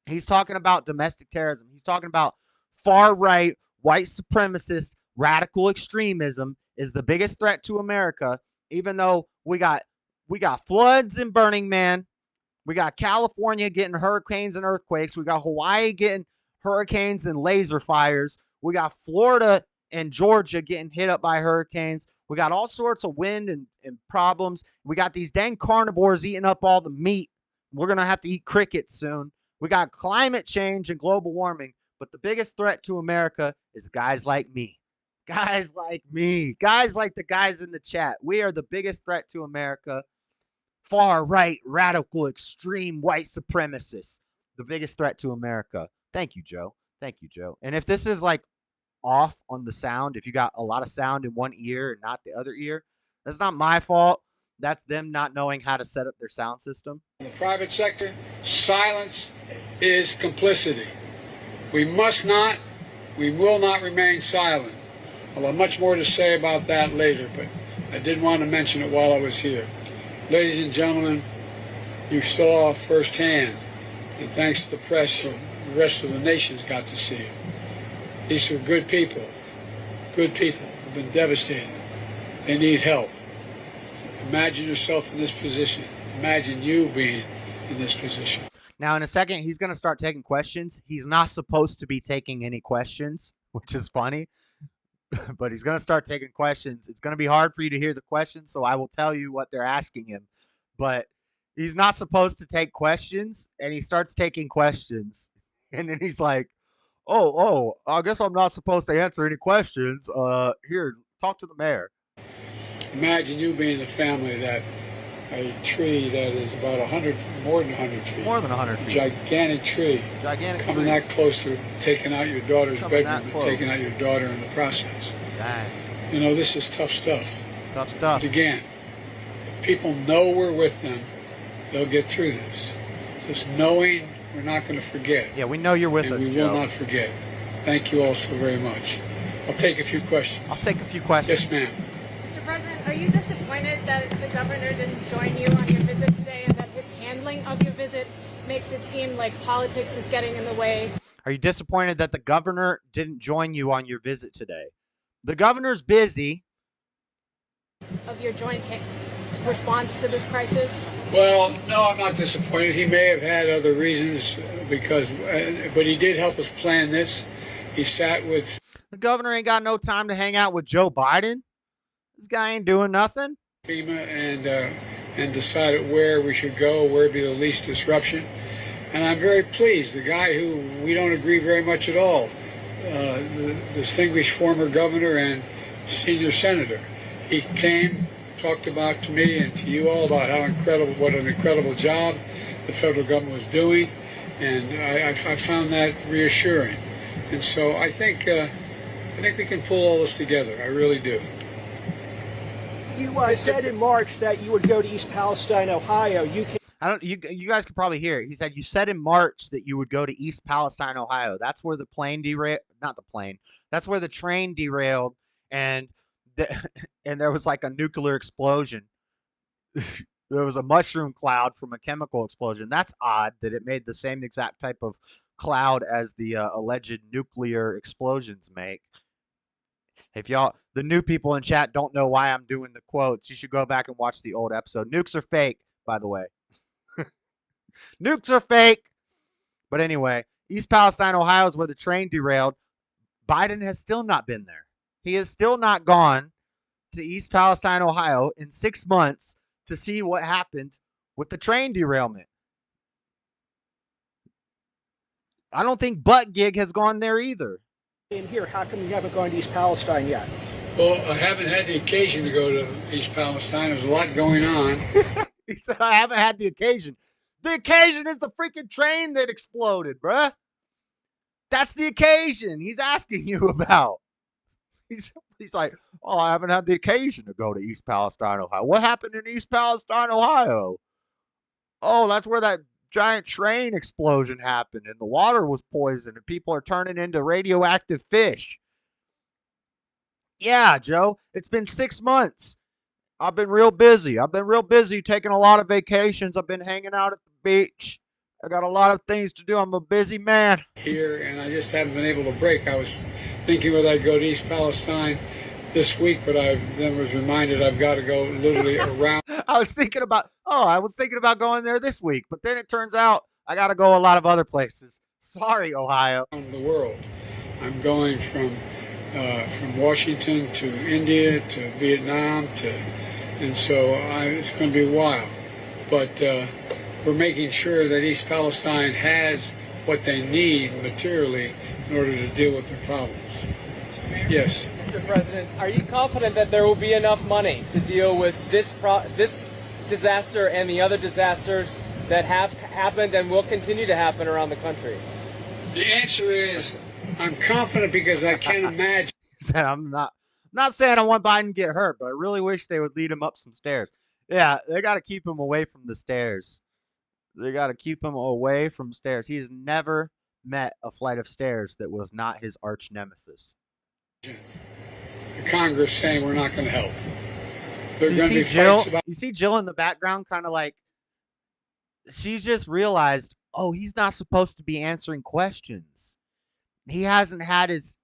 He's talking about domestic terrorism. He's talking about far-right, white supremacist, radical extremism is the biggest threat to America, even though we got floods in Burning Man. We got California getting hurricanes and earthquakes. We got Hawaii getting hurricanes and laser fires. We got Florida and Georgia getting hit up by hurricanes. We got all sorts of wind and problems. We got these dang carnivores eating up all the meat. We're going to have to eat crickets soon. We got climate change and global warming. But the biggest threat to America is guys like me. Guys like me. Guys like the guys in the chat. We are the biggest threat to America. Far right, radical, extreme white supremacists. The biggest threat to America. Thank you, Joe. Thank you, Joe. And if this is like off on the sound, if you got a lot of sound in one ear and not the other ear, that's not my fault. That's them not knowing how to set up their sound system. In the private sector, silence is complicity. We must not, we will not remain silent. I'll have much more to say about that later, but I did want to mention it while I was here. Ladies and gentlemen, you saw firsthand, and thanks to the press, the rest of the nation's got to see it. These are good people who've been devastated. They need help. Imagine yourself in this position. Imagine you being in this position. Now, in a second, he's going to start taking questions. He's not supposed to be taking any questions, which is funny, but he's going to start taking questions. It's going to be hard for you to hear the questions, so I will tell you what they're asking him. But he's not supposed to take questions, and he starts taking questions. And then he's like, oh, I guess I'm not supposed to answer any questions. Here, talk to the mayor. Imagine you being the family that a tree that is about more than 100 feet. More than 100 feet. Gigantic tree. Coming that close to taking out your daughter's bedroom and taking out your daughter in the process. Dang. You know, this is tough stuff. Tough stuff. But again, if people know we're with them, they'll get through this. Just knowing we're not going to forget. Yeah, we know you're with us, we Joe. will not forget. Thank you all so very much. I'll take a few questions. I'll take a few questions. Yes, ma'am. Mr. President, are you disappointed that the governor didn't join you on your visit today and that his handling of your visit makes it seem like politics is getting in the way? Are you disappointed that the governor didn't join you on your visit today? The governor's busy. Of your joint response to this crisis? Well, no, I'm not disappointed. He may have had other reasons but he did help us plan this. He sat with... The governor ain't got no time to hang out with Joe Biden. This guy ain't doing nothing. FEMA and decided where we should go, where would be the least disruption. And I'm very pleased. The guy who we don't agree very much at all, the distinguished former governor and senior senator, he came, talked about to me and to you all about what an incredible job the federal government was doing, and I found that reassuring. And so I think we can pull all this together. I really do. You said in March that you would go to East Palestine, Ohio. You guys could probably hear it. He said you said in March that you would go to East Palestine, Ohio. That's where the plane derailed. Not the plane. That's where the train derailed, and there was like a nuclear explosion. There was a mushroom cloud from a chemical explosion. That's odd that it made the same exact type of cloud as the alleged nuclear explosions make. If y'all, the new people in chat, don't know why I'm doing the quotes, you should go back and watch the old episode. Nukes are fake, by the way. Nukes are fake. But anyway, East Palestine, Ohio is where the train derailed. Biden has still not been there. He has still not gone to East Palestine, Ohio in 6 months to see what happened with the train derailment. I don't think Butt Gig has gone there either. In here, how come you haven't gone to East Palestine yet? Well, I haven't had the occasion to go to East Palestine. There's a lot going on. He said, I haven't had the occasion. The occasion is the freaking train that exploded, bruh. That's the occasion he's asking you about. He's like, oh, I haven't had the occasion to go to East Palestine, Ohio. What happened in East Palestine, Ohio? Oh, that's where that giant train explosion happened and the water was poisoned and people are turning into radioactive fish. Yeah, Joe, it's been 6 months. I've been real busy. Taking a lot of vacations. I've been hanging out at the beach. I got a lot of things to do. I'm a busy man. Here, and I just haven't been able to break. I was thinking whether I'd go to East Palestine this week, but I then was reminded I've got to go literally around. I was thinking about going there this week, but then it turns out I got to go a lot of other places. Sorry, Ohio. The world. I'm going from Washington to India to Vietnam and so it's going to be a while. But we're making sure that East Palestine has what they need materially in order to deal with their problems. Yes. Mr. President, are you confident that there will be enough money to deal with this disaster and the other disasters that have happened and will continue to happen around the country? The answer is I'm confident because I can't imagine. He said, I'm not saying I want Biden to get hurt, but I really wish they would lead him up some stairs. Yeah, they got to keep him away from the stairs. They got to keep him away from stairs. He has never met a flight of stairs that was not his arch nemesis. The Congress saying we're not going to help. They're you going to be Jill? fights about. You see Jill in the background, kind of like she's just realized, oh, he's not supposed to be answering questions. He hasn't had his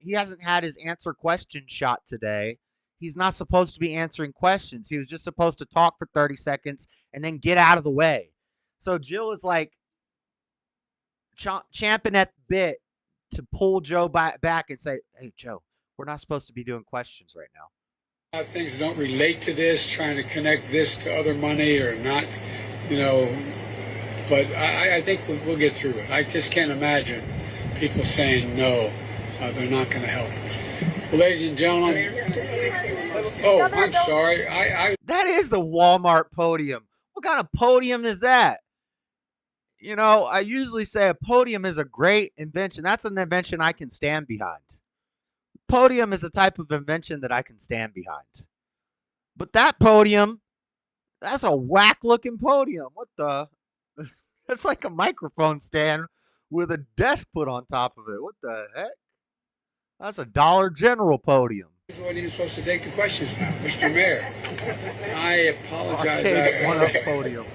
answer question shot today. He's not supposed to be answering questions. He was just supposed to talk for 30 seconds and then get out of the way. So Jill is like champing at the bit to pull Joe back and say, hey, Joe, we're not supposed to be doing questions right now. Things don't relate to this, trying to connect this to other money or not, but I think we'll get through it. I just can't imagine people saying no, they're not going to help. Well, ladies and gentlemen, oh, I'm sorry. That is a Walmart podium. What kind of podium is that? I usually say a podium is a great invention. That's an invention I can stand behind. Podium is a type of invention that I can stand behind. But that podium, that's a whack-looking podium. What the? It's like a microphone stand with a desk put on top of it. What the heck? That's a Dollar General podium. He's not even supposed to take the questions now, Mr. Mayor. I apologize. Arcade one-up podium.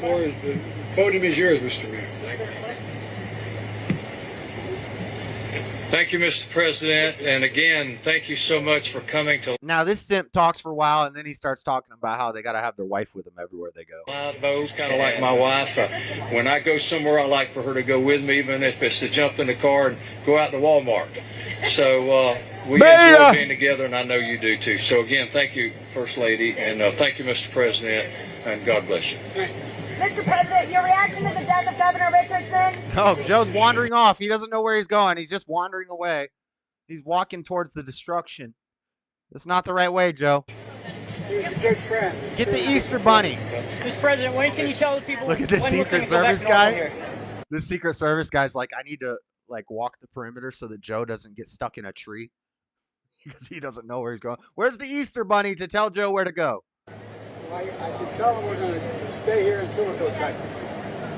The podium is yours, Mr. Mayor. Thank you, Mr. President. And again, thank you so much for coming to. Now, this simp talks for a while, and then he starts talking about how they got to have their wife with them everywhere they go. It's kind of like my wife. When I go somewhere, I like for her to go with me, even if it's to jump in the car and go out to Walmart. So we enjoy being together, and I know you do too. So again, thank you, First Lady, and thank you, Mr. President, and God bless you. Mr. President, your reaction to the death of Governor Richardson? Oh, Joe's wandering off. He doesn't know where he's going. He's just wandering away. He's walking towards the destruction. That's not the right way, Joe. He was a good friend. Get the Easter Bunny. Mr. President, when can you tell the people? Look at this Secret Service guy. This Secret Service guy's like, I need to walk the perimeter so that Joe doesn't get stuck in a tree because he doesn't know where he's going. Where's the Easter Bunny to tell Joe where to go? I should tell him we're going to stay here until it goes back.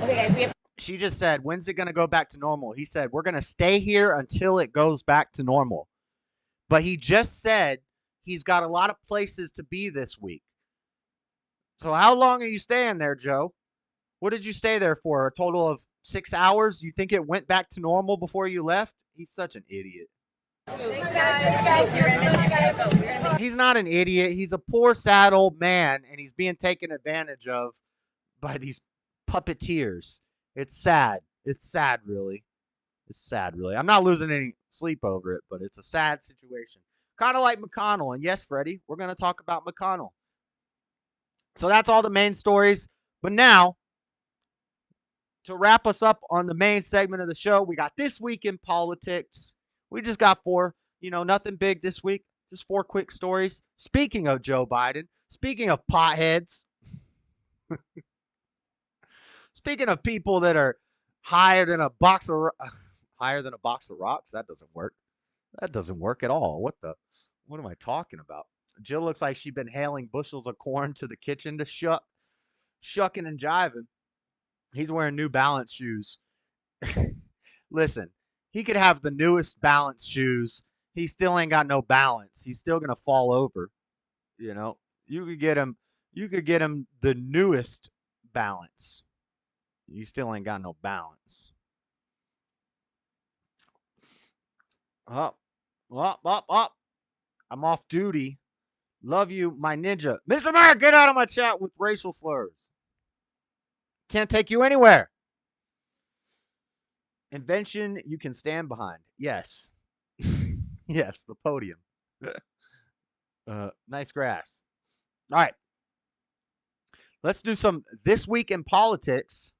Okay, guys, we have. She just said, when's it going to go back to normal? He said, we're going to stay here until it goes back to normal. But he just said he's got a lot of places to be this week. So how long are you staying there, Joe? What did you stay there for? A total of 6 hours? You think it went back to normal before you left? He's such an idiot. He's not an idiot. He's a poor, sad old man, and he's being taken advantage of by these puppeteers. It's sad. It's sad, really. It's sad, really. I'm not losing any sleep over it, but it's a sad situation. Kind of like McConnell. And yes, Freddie, we're going to talk about McConnell. So that's all the main stories. But now, to wrap us up on the main segment of the show, we got This Week in Politics. We just got 4, nothing big this week. Just 4 quick stories. Speaking of Joe Biden, speaking of potheads, speaking of people that are higher than a box of rocks, that doesn't work. That doesn't work at all. What am I talking about? Jill looks like she's been hailing bushels of corn to the kitchen to shucking and jiving. He's wearing New Balance shoes. Listen, he could have the newest Balance shoes. He still ain't got no balance. He's still gonna fall over. You could get him the newest Balance. You still ain't got no balance. Up. I'm off duty. Love you, my ninja. Mr. Mayor, get out of my chat with racial slurs. Can't take you anywhere. Invention you can stand behind. Yes. Yes, the podium. Nice grass. All right. Let's do some This Week in Politics.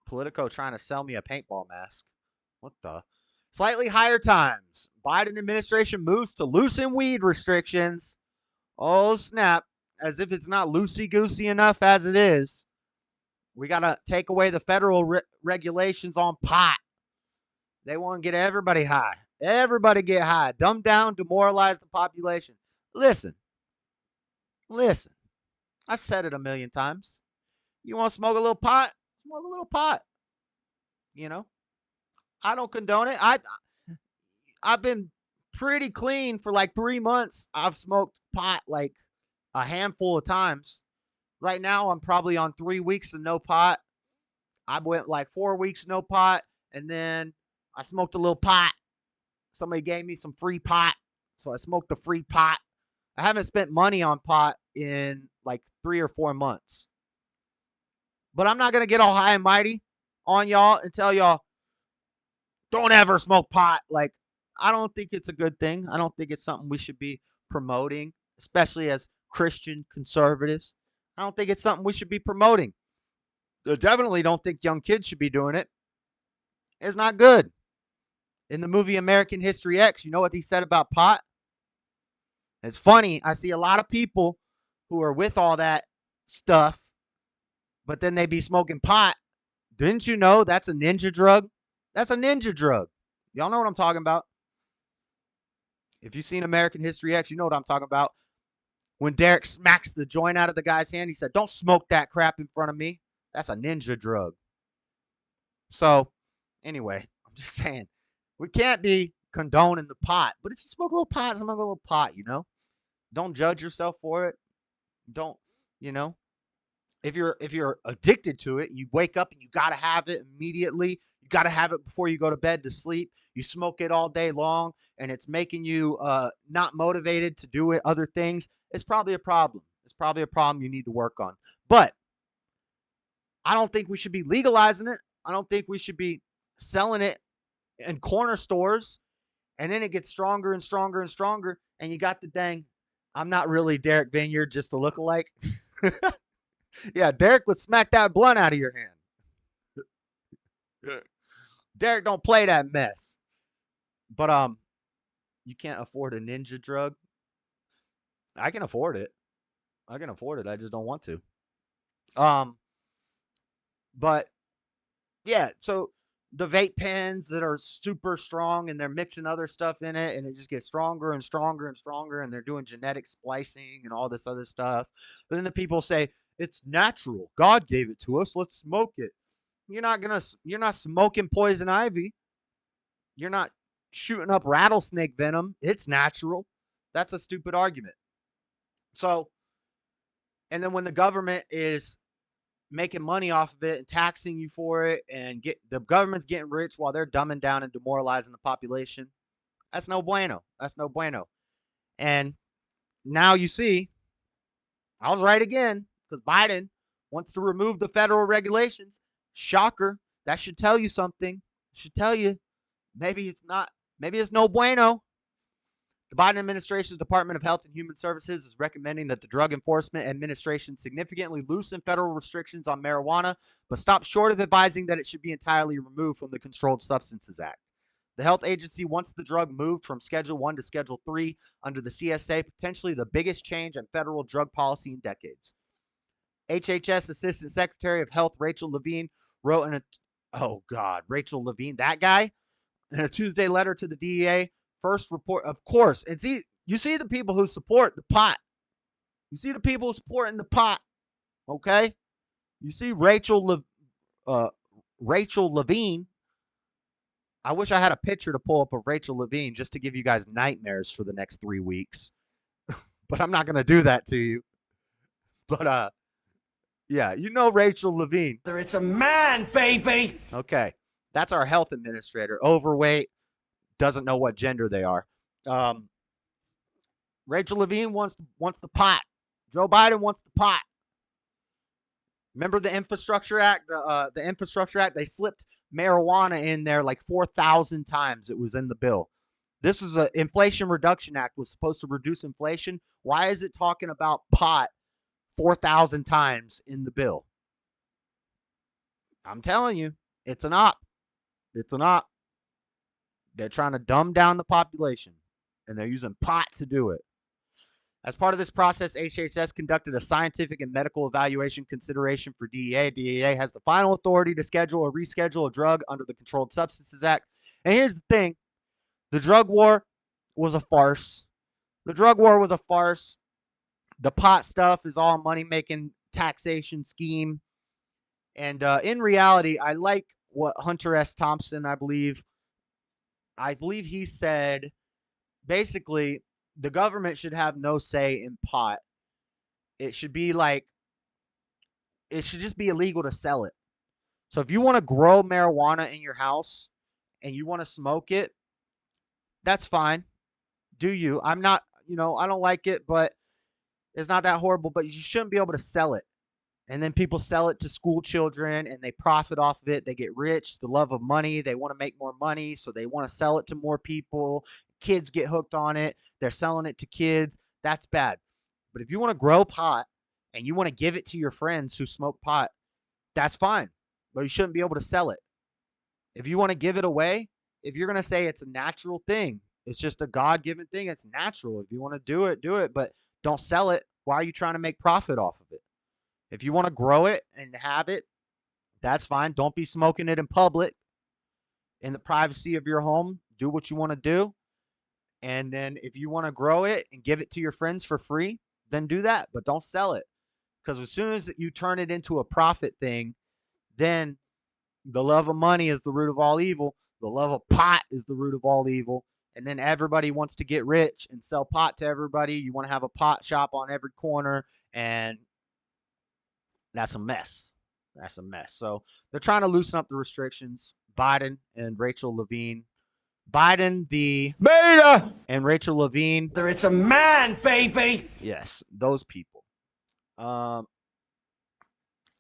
Politico trying to sell me a paintball mask. What the? Slightly higher times. Biden administration moves to loosen weed restrictions. Oh, snap. As if it's not loosey-goosey enough as it is. We got to take away the federal regulations on pot. They want to get everybody high. Everybody get high. Dumb down, demoralize the population. Listen. I've said it a million times. You want to smoke a little pot? Smoke a little pot. You know? I don't condone it. I've been pretty clean for like 3 months. I've smoked pot like a handful of times. Right now, I'm probably on 3 weeks of no pot. I went like 4 weeks no pot, and then I smoked a little pot. Somebody gave me some free pot, so I smoked the free pot. I haven't spent money on pot in like 3 or 4 months. But I'm not going to get all high and mighty on y'all and tell y'all, don't ever smoke pot. Like, I don't think it's a good thing. I don't think it's something we should be promoting, especially as Christian conservatives. I don't think it's something we should be promoting. I definitely don't think young kids should be doing it. It's not good. In the movie American History X, you know what he said about pot? It's funny. I see a lot of people who are with all that stuff, but then they be smoking pot. Didn't you know that's a ninja drug? That's a ninja drug. Y'all know what I'm talking about. If you've seen American History X, you know what I'm talking about. When Derek smacks the joint out of the guy's hand, he said, don't smoke that crap in front of me. That's a ninja drug. So, anyway, I'm just saying, we can't be condoning the pot. But if you smoke a little pot, smoke a little pot, you know. Don't judge yourself for it. Don't, you know. If you're addicted to it, you wake up and you got to have it immediately. You got to have it before you go to bed to sleep. You smoke it all day long, and it's making you not motivated to do it, other things. It's probably a problem. It's probably a problem you need to work on. But I don't think we should be legalizing it. I don't think we should be selling it in corner stores, and then it gets stronger and stronger and stronger, and you got the dang, I'm not really Derek Vineyard, just a lookalike. Yeah, Derek would smack that blunt out of your hand. Derek don't play that mess. But you can't afford a ninja drug. I can afford it. I just don't want to. But yeah, so the vape pens that are super strong and they're mixing other stuff in it and it just gets stronger and stronger and stronger and they're doing genetic splicing and all this other stuff. But then the people say, it's natural. God gave it to us. Let's smoke it. You're not smoking poison ivy. You're not shooting up rattlesnake venom. It's natural. That's a stupid argument. So, and then when the government is making money off of it and taxing you for it and the government's getting rich while they're dumbing down and demoralizing the population, that's no bueno. That's no bueno. And now you see, I was right again, because Biden wants to remove the federal regulations. Shocker. That should tell you something. It should tell you maybe it's no bueno. The Biden administration's Department of Health and Human Services is recommending that the Drug Enforcement Administration significantly loosen federal restrictions on marijuana, but stop short of advising that it should be entirely removed from the Controlled Substances Act. The health agency wants the drug moved from Schedule 1 to Schedule 3 under the CSA, potentially the biggest change in federal drug policy in decades. HHS Assistant Secretary of Health Rachel Levine wrote in Rachel Levine, that guy, in a Tuesday letter to the DEA, first report, of course. And you see the people who support the pot. You see the people supporting the pot, okay? You see Rachel Levine. I wish I had a picture to pull up of Rachel Levine just to give you guys nightmares for the next 3 weeks. But I'm not going to do that to you. But, yeah, you know Rachel Levine. It's a man, baby. Okay. That's our health administrator. Overweight, doesn't know what gender they are. Rachel Levine wants the pot. Joe Biden wants the pot. Remember the Infrastructure Act? The Infrastructure Act, they slipped marijuana in there like 4,000 times. It was in the bill. This is an Inflation Reduction Act, was supposed to reduce inflation. Why is it talking about pot 4,000 times in the bill? I'm telling you, it's an op. It's an op. They're trying to dumb down the population, and they're using pot to do it. As part of this process, HHS conducted a scientific and medical evaluation consideration for DEA. DEA has the final authority to schedule or reschedule a drug under the Controlled Substances Act. And here's the thing. The drug war was a farce. The drug war was a farce. The pot stuff is all a money-making taxation scheme. And in reality, I like what Hunter S. Thompson, I believe he said, basically, the government should have no say in pot. It should be like, it should just be illegal to sell it. So if you want to grow marijuana in your house and you want to smoke it, that's fine. Do you? I'm not, I don't like it, but it's not that horrible, but you shouldn't be able to sell it. And then people sell it to school children and they profit off of it. They get rich, the love of money. They want to make more money, so they want to sell it to more people. Kids get hooked on it. They're selling it to kids. That's bad. But if you want to grow pot and you want to give it to your friends who smoke pot, that's fine. But you shouldn't be able to sell it. If you want to give it away, if you're going to say it's a natural thing, it's just a God-given thing, it's natural. If you want to do it, but don't sell it. Why are you trying to make profit off of it? If you want to grow it and have it, that's fine. Don't be smoking it in public. In the privacy of your home, do what you want to do. And then if you want to grow it and give it to your friends for free, then do that, but don't sell it. Because as soon as you turn it into a profit thing, then the love of money is the root of all evil. The love of pot is the root of all evil. And then everybody wants to get rich and sell pot to everybody. You want to have a pot shop on every corner, and that's a mess. That's a mess. So they're trying to loosen up the restrictions. Biden and Rachel Levine. Biden, the beta, and Rachel Levine. It's a man, baby. Yes, those people. Enough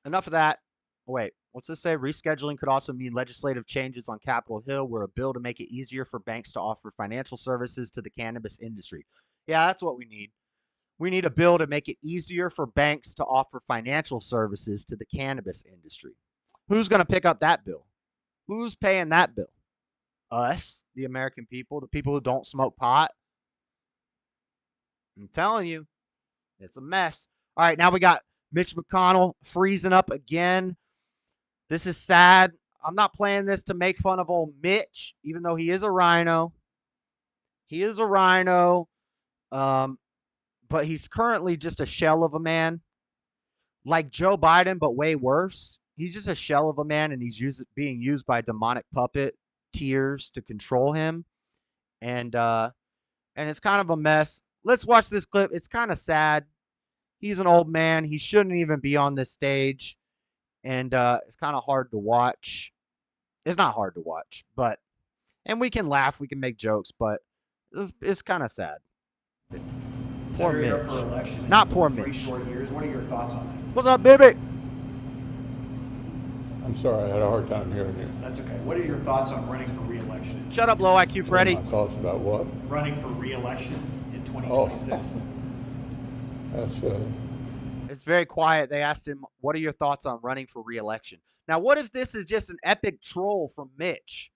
of that. Wait, what's this say? Rescheduling could also mean legislative changes on Capitol Hill, where a bill to make it easier for banks to offer financial services to the cannabis industry. Yeah, that's what we need. We need a bill to make it easier for banks to offer financial services to the cannabis industry. Who's going to pick up that bill? Who's paying that bill? Us, the American people, the people who don't smoke pot. I'm telling you, it's a mess. All right, now we got Mitch McConnell freezing up again. This is sad. I'm not playing this to make fun of old Mitch, even though he is a rhino. He is a rhino. But he's currently just a shell of a man. Like Joe Biden, but way worse. He's just a shell of a man, and he's being used by demonic puppeteers to control him. And it's kind of a mess. Let's watch this clip. It's kind of sad. He's an old man. He shouldn't even be on this stage. And it's kind of hard to watch. It's not hard to watch, and we can laugh, we can make jokes, but it's kind of sad. Poor Mitch. Not poor Mitch. 3 short years. What are your thoughts on that? What's up, baby? I'm sorry, I had a hard time hearing you. That's okay. What are your thoughts on running for re-election? Shut up, low IQ Freddy. My thoughts about what? Running for re-election in 2026. That's It's very quiet. They asked him, what are your thoughts on running for re-election? Now, what if this is just an epic troll from Mitch?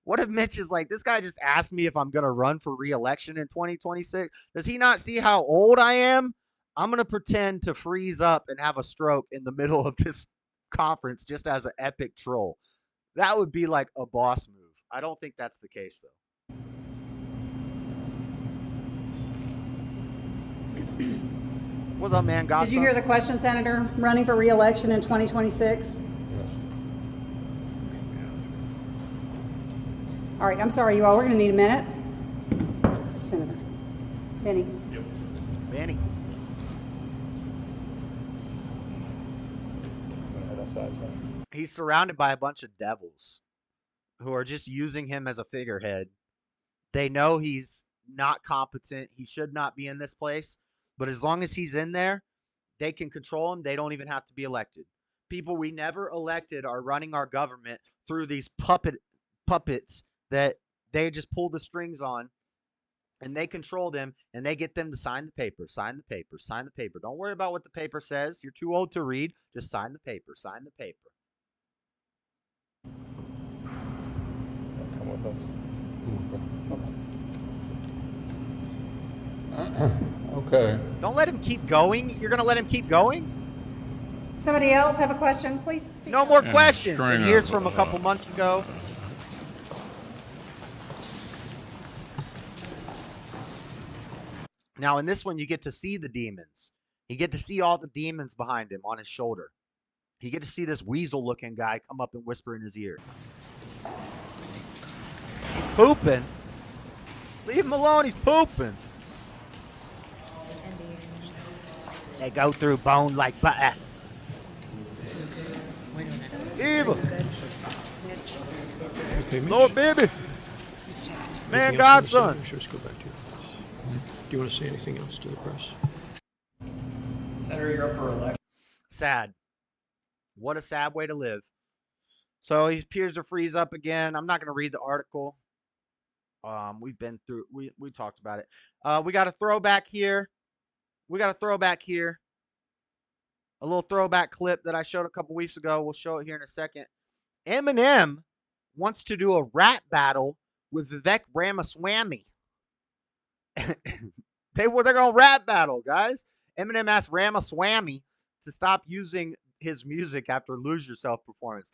What if Mitch is like, this guy just asked me if I'm going to run for re-election in 2026? Does he not see how old I am? I'm going to pretend to freeze up and have a stroke in the middle of this conference just as an epic troll. That would be like a boss move. I don't think that's the case, though. What's up, man? Did you hear the question, Senator? Running for re-election in 2026? All right, I'm sorry, you all. We're going to need a minute. Senator. Benny. Yep. Benny. He's surrounded by a bunch of devils who are just using him as a figurehead. They know he's not competent. He should not be in this place. But as long as he's in there, they can control him. They don't even have to be elected. People we never elected are running our government through these puppets that they just pull the strings on, and they control them, and they get them to sign the paper, sign the paper, sign the paper. Don't worry about what the paper says. You're too old to read. Just sign the paper, sign the paper. Come with us. Okay. Don't let him keep going. You're going to let him keep going? Somebody else have a question? Please speak. No more questions. And here's from a couple months ago. Now, in this one, you get to see the demons. You get to see all the demons behind him on his shoulder. You get to see this weasel-looking guy come up and whisper in his ear. He's pooping. Leave him alone. He's pooping. They go through bone like butter. Evil. Okay, Lord, baby. Man, Godson. Let's go back to your office. Do you want to say anything else to the press? Senator, you're up for election. Sad. What a sad way to live. So his peers are freeze up again. I'm not going to read the article. We've been through. We talked about it. We got a throwback here. A little throwback clip that I showed a couple weeks ago. We'll show it here in a second. Eminem wants to do a rap battle with Vivek Ramaswamy. They're gonna rap battle, guys. Eminem asked Ramaswamy to stop using his music after Lose Yourself performance.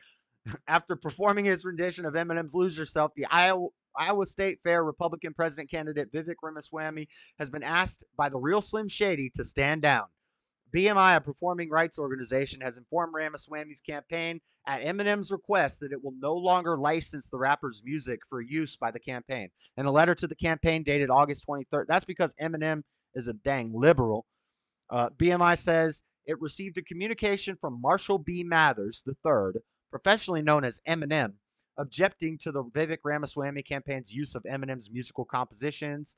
After performing his rendition of Eminem's Lose Yourself, the Iowa State Fair Republican president candidate Vivek Ramaswamy has been asked by the real Slim Shady to stand down. BMI, a performing rights organization, has informed Ramaswamy's campaign at Eminem's request that it will no longer license the rapper's music for use by the campaign. In a letter to the campaign dated August 23rd, that's because Eminem is a dang liberal. BMI says it received a communication from Marshall B. Mathers III, professionally known as Eminem, objecting to the Vivek Ramaswamy campaign's use of Eminem's musical compositions.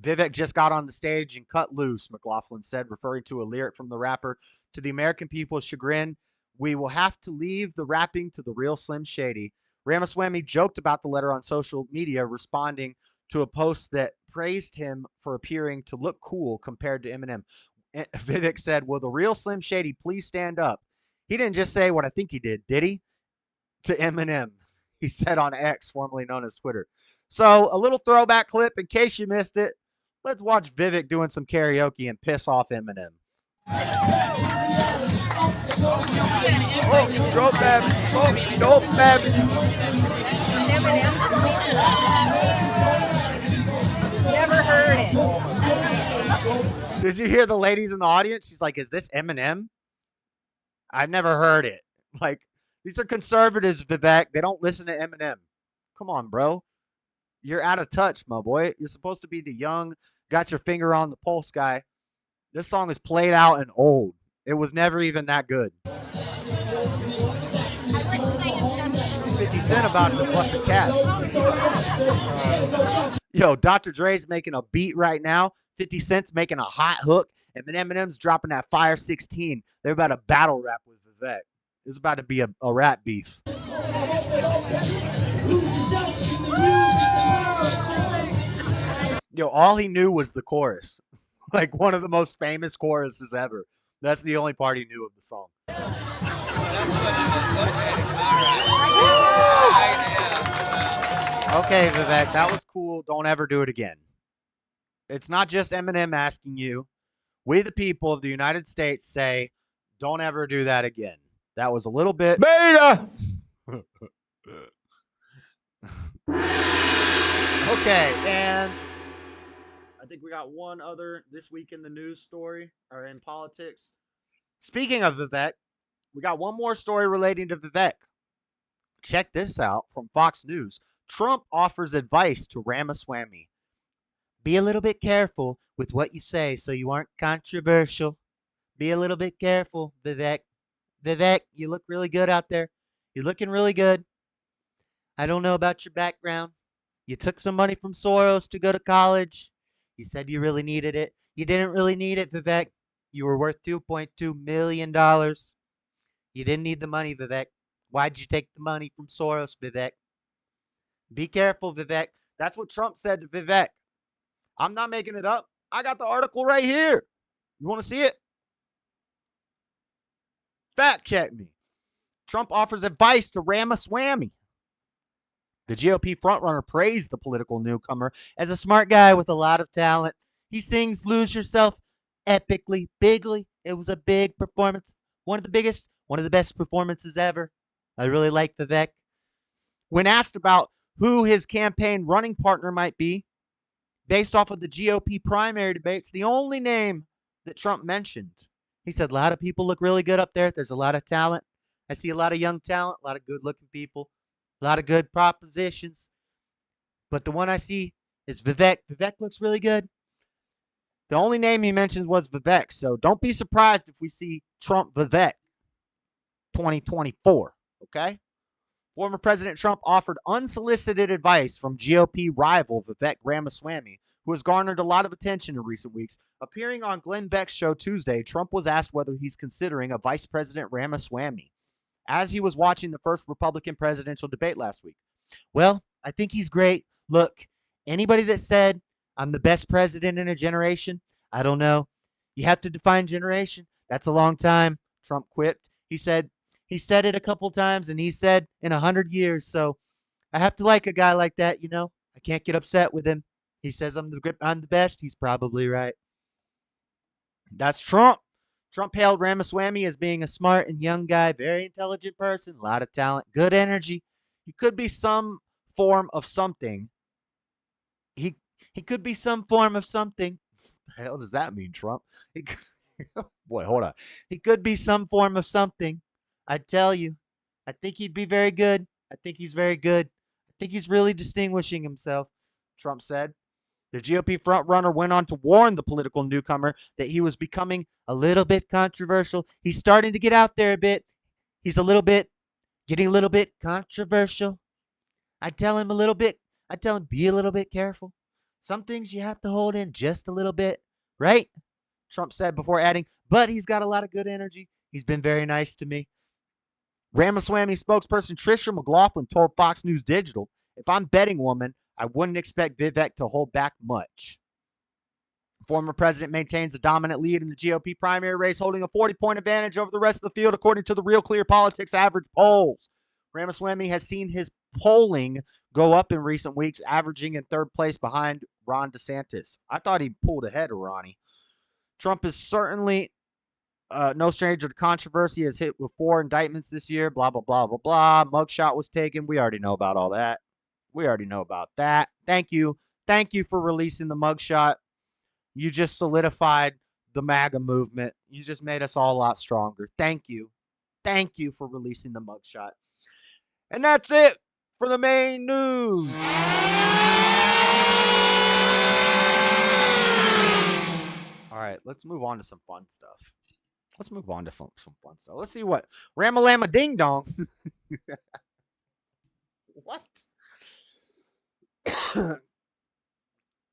Vivek just got on the stage and cut loose, McLaughlin said, referring to a lyric from the rapper. To the American people's chagrin, we will have to leave the rapping to the real Slim Shady. Ramaswamy joked about the letter on social media, responding to a post that praised him for appearing to look cool compared to Eminem. Vivek said, will the real Slim Shady please stand up? He didn't just say what I think he did he? To Eminem, he said on X, formerly known as Twitter. So a little throwback clip in case you missed it. Let's watch Vivek doing some karaoke and piss off Eminem. Oh, dope baby. Oh, dope baby. Never heard it. Did you hear the ladies in the audience? She's like, is this Eminem? I've never heard it. Like, these are conservatives, Vivek. They don't listen to Eminem. Come on, bro. You're out of touch, my boy. You're supposed to be the young, got your finger on the pulse guy. This song is played out and old. It was never even that good. 50 Cent about to bust a cat. Yo, Dr. Dre's making a beat right now. 50 Cent's making a hot hook. And Eminem's dropping that Fire 16. They're about to battle rap with Vivek. It's about to be a rap beef. Yo, all he knew was the chorus. Like one of the most famous choruses ever. That's the only part he knew of the song. Okay, Vivek, that was cool. Don't ever do it again. It's not just Eminem asking you. We, the people of the United States, say, don't ever do that again. That was a little bit... Beta! Okay, and I think we got one other this week in the news story, or in politics. Speaking of Vivek, we got one more story relating to Vivek. Check this out from Fox News. Trump offers advice to Ramaswamy. Be a little bit careful with what you say so you aren't controversial. Be a little bit careful, Vivek. Vivek, you look really good out there. You're looking really good. I don't know about your background. You took some money from Soros to go to college. You said you really needed it. You didn't really need it, Vivek. You were worth $2.2 million. You didn't need the money, Vivek. Why'd you take the money from Soros, Vivek? Be careful, Vivek. That's what Trump said to Vivek. I'm not making it up. I got the article right here. You want to see it? Fact check me. Trump offers advice to Ramaswamy. The GOP frontrunner praised the political newcomer as a smart guy with a lot of talent. He sings Lose Yourself epically, bigly. It was a big performance. One of the biggest, one of the best performances ever. I really like Vivek. When asked about who his campaign running partner might be, based off of the GOP primary debates, the only name that Trump mentioned. He said, a lot of people look really good up there. There's a lot of talent. I see a lot of young talent, a lot of good-looking people, a lot of good propositions. But the one I see is Vivek. Vivek looks really good. The only name he mentioned was Vivek. So don't be surprised if we see Trump Vivek 2024, okay? Former President Trump offered unsolicited advice from GOP rival Vivek Ramaswamy, who has garnered a lot of attention in recent weeks. Appearing on Glenn Beck's show Tuesday, Trump was asked whether he's considering a Vice President Ramaswamy as he was watching the first Republican presidential debate last week. Well, I think he's great. Look, anybody that said I'm the best president in a generation, I don't know. You have to define generation. That's a long time, Trump quipped. He said it a couple times, and he said in 100 years. So I have to like a guy like that, you know. I can't get upset with him. He says I'm the best. He's probably right. That's Trump. Trump hailed Ramaswamy as being a smart and young guy, very intelligent person, a lot of talent, good energy. He could be some form of something. He could be some form of something. What the hell does that mean, Trump? Boy, hold on. He could be some form of something. I tell you, I think he'd be very good. I think he's very good. I think he's really distinguishing himself, Trump said. The GOP frontrunner went on to warn the political newcomer that he was becoming a little bit controversial. He's starting to get out there a bit. He's getting a little bit controversial. I tell him be a little bit careful. Some things you have to hold in just a little bit, right? Trump said before adding, but he's got a lot of good energy. He's been very nice to me. Ramaswamy spokesperson Tricia McLaughlin told Fox News Digital, if I'm betting woman, I wouldn't expect Vivek to hold back much. Former president maintains a dominant lead in the GOP primary race, holding a 40-point advantage over the rest of the field, according to the Real Clear Politics average polls. Ramaswamy has seen his polling go up in recent weeks, averaging in third place behind Ron DeSantis. I thought he pulled ahead of Ronnie. Trump is certainly no stranger to controversy. He has hit with 4 indictments this year, blah, blah, blah, blah, blah. Mugshot was taken. We already know about all that. Thank you. Thank you for releasing the mugshot. You just solidified the MAGA movement. You just made us all a lot stronger. Thank you. Thank you for releasing the mugshot. And that's it for the main news. All right, let's move on to some fun stuff. Let's see what Ramalama Ding Dong. What?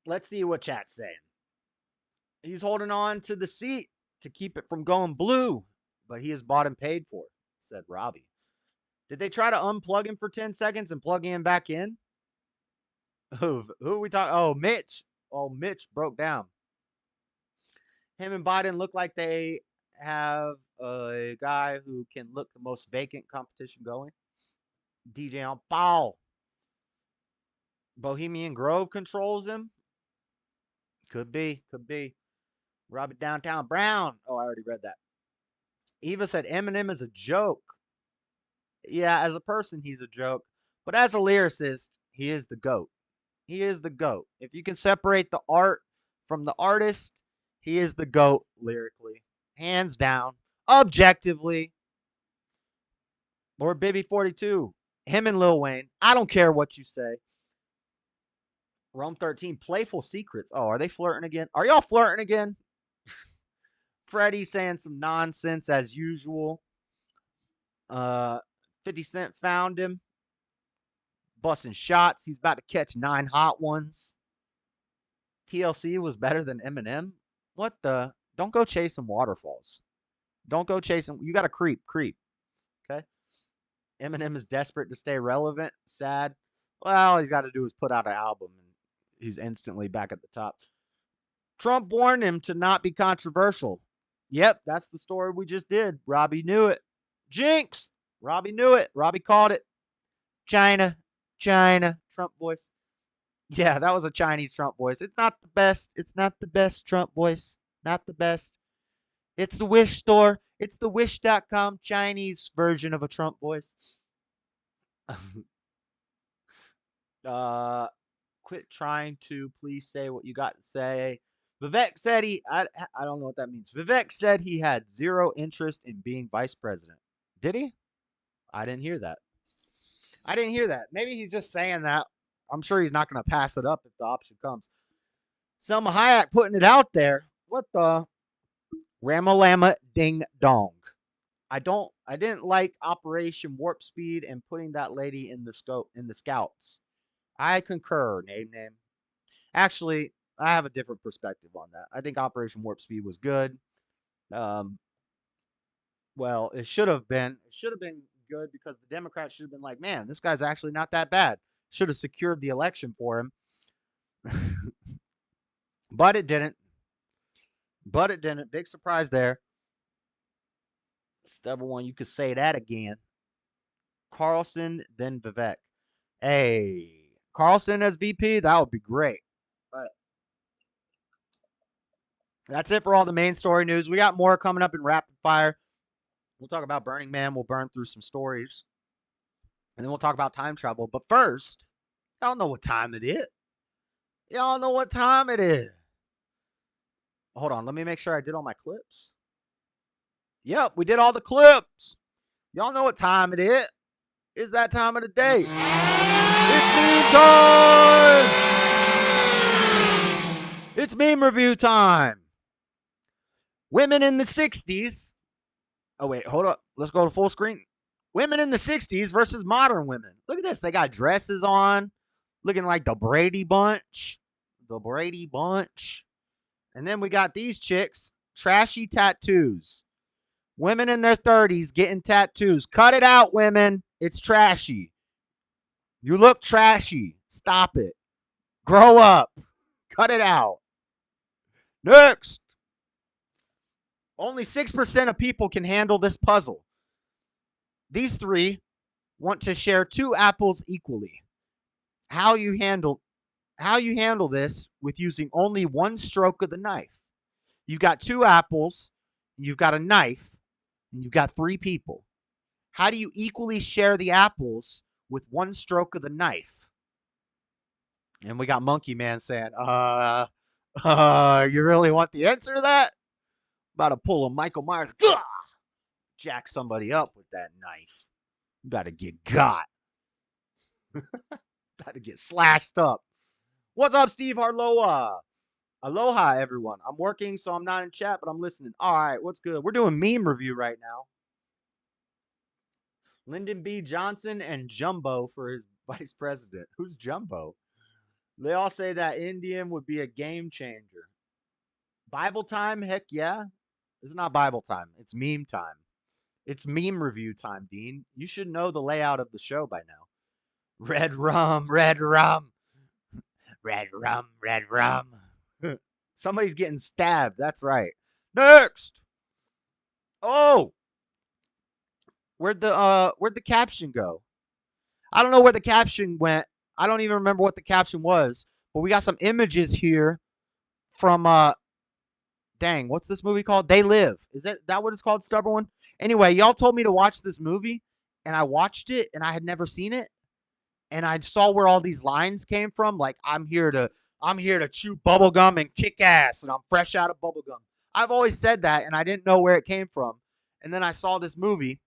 Let's see what chat's saying. He's holding on to the seat to keep it from going blue, but he is bought and paid for, said Robbie. Did they try to unplug him for 10 seconds and plug him back in? Who are we talking? Oh, Mitch. Oh, Mitch broke down. Him and Biden look like they have a guy who can look the most vacant competition going. DJ on Paul. Bohemian Grove controls him. Could be. Robbie Downtown Brown. Oh, I already read that. Eva said Eminem is a joke. Yeah, as a person, he's a joke. But as a lyricist, he is the GOAT. If you can separate the art from the artist, he is the GOAT lyrically. Hands down. Objectively. Lord Bibby 42. Him and Lil Wayne. I don't care what you say. Rome 13. Playful Secrets. Oh, are they flirting again? Are y'all flirting again? Freddie saying some nonsense as usual. 50 Cent found him. Busting shots. He's about to catch 9 hot ones. TLC was better than Eminem. What the? Don't go chasing waterfalls. Don't go chasing. You got to creep. Okay? Eminem is desperate to stay relevant. Sad. Well, all he's got to do is put out an album and he's instantly back at the top. Trump warned him to not be controversial. Yep, that's the story we just did. Robbie knew it. Jinx! Robbie knew it. Robbie called it. China, Trump voice. Yeah, that was a Chinese Trump voice. It's not the best. It's not the best Trump voice. Not the best. It's the Wish store. It's the Wish.com Chinese version of a Trump voice. Quit trying to. Please say what you got to say. Vivek said I don't know what that means. Vivek said he had zero interest in being vice president. Did he? I didn't hear that. Maybe he's just saying that. I'm sure he's not going to pass it up if the option comes. Selma Hayek putting it out there. What the Ramalama ding dong. I didn't like Operation Warp Speed and putting that lady in the scouts. I concur, name. Actually, I have a different perspective on that. I think Operation Warp Speed was good. Well, it should have been. It should have been good because the Democrats should have been like, man, this guy's actually not that bad. Should have secured the election for him. But it didn't. Big surprise there. Stubborn one, you could say that again. Carlson, then Vivek. Hey, Carlson as VP, that would be great. But that's it for all the main story news. We got more coming up in rapid fire. We'll talk about Burning Man. We'll burn through some stories. And then we'll talk about time travel. But first, y'all know what time it is. Hold on, let me make sure I did all my clips. Yep, we did all the clips. Y'all know what time it is. It's that time of the day. It's meme time. It's meme review time. Women in the 60s. Oh, wait, hold up. Let's go to full screen. Women in the 60s versus modern women. Look at this. They got dresses on, looking like the Brady Bunch. And then we got these chicks, trashy tattoos. Women in their 30s getting tattoos. Cut it out, women. It's trashy. You look trashy. Stop it. Grow up. Cut it out. Next. Only 6% of people can handle this puzzle. These three want to share 2 apples equally. How you handle this with using only 1 stroke of the knife. You've got 2 apples, you've got a knife, and you've got 3 people. How do you equally share the apples with 1 stroke of the knife? And we got Monkey Man saying, you really want the answer to that? About to pull a Michael Myers, jack somebody up with that knife. You about to get got. About to get slashed up. What's up, Steve Harloa? Aloha, everyone. I'm working, so I'm not in chat, but I'm listening. All right, what's good? We're doing meme review right now. Lyndon B. Johnson and Jumbo for his vice president. Who's Jumbo? They all say that Indian would be a game changer. Bible time? Heck yeah. It's not Bible time. It's meme time. It's meme review time, Dean. You should know the layout of the show by now. Red rum, red rum. Red rum, red rum. Somebody's getting stabbed. That's right. Next. Oh. Where'd the caption go? I don't know where the caption went. I don't even remember what the caption was. But we got some images here from dang, what's this movie called? They Live. Is that what it's called, Stubborn One? Anyway, y'all told me to watch this movie, and I watched it, and I had never seen it. And I saw where all these lines came from. Like, I'm here to chew bubblegum and kick ass, and I'm fresh out of bubblegum. I've always said that, and I didn't know where it came from. And then I saw this movie.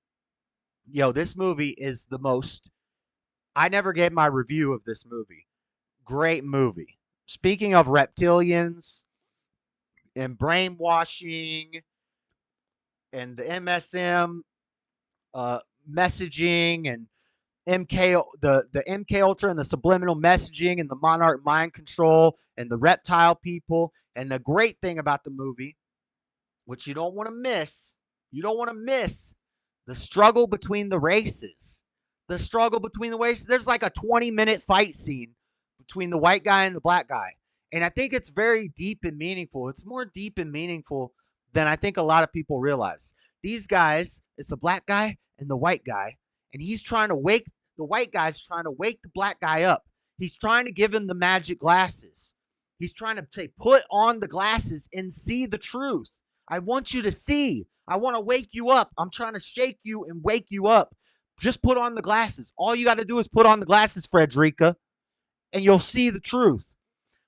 Yo, this movie is the most... I never gave my review of this movie. Great movie. Speaking of reptilians and brainwashing and the MSM messaging and MK, the MK Ultra and the subliminal messaging and the monarch mind control and the reptile people. And the great thing about the movie, which you don't want to miss, the struggle between the races. The struggle between the races. There's like a 20-minute fight scene between the white guy and the black guy. And I think it's very deep and meaningful. It's more deep and meaningful than I think a lot of people realize. These guys, it's the black guy and the white guy. And he's trying to wake, the white guy's trying to wake the black guy up. He's trying to give him the magic glasses. He's trying to say, put on the glasses and see the truth. I want you to see. I want to wake you up. I'm trying to shake you and wake you up. Just put on the glasses. All you got to do is put on the glasses, Frederica. and you'll see the truth.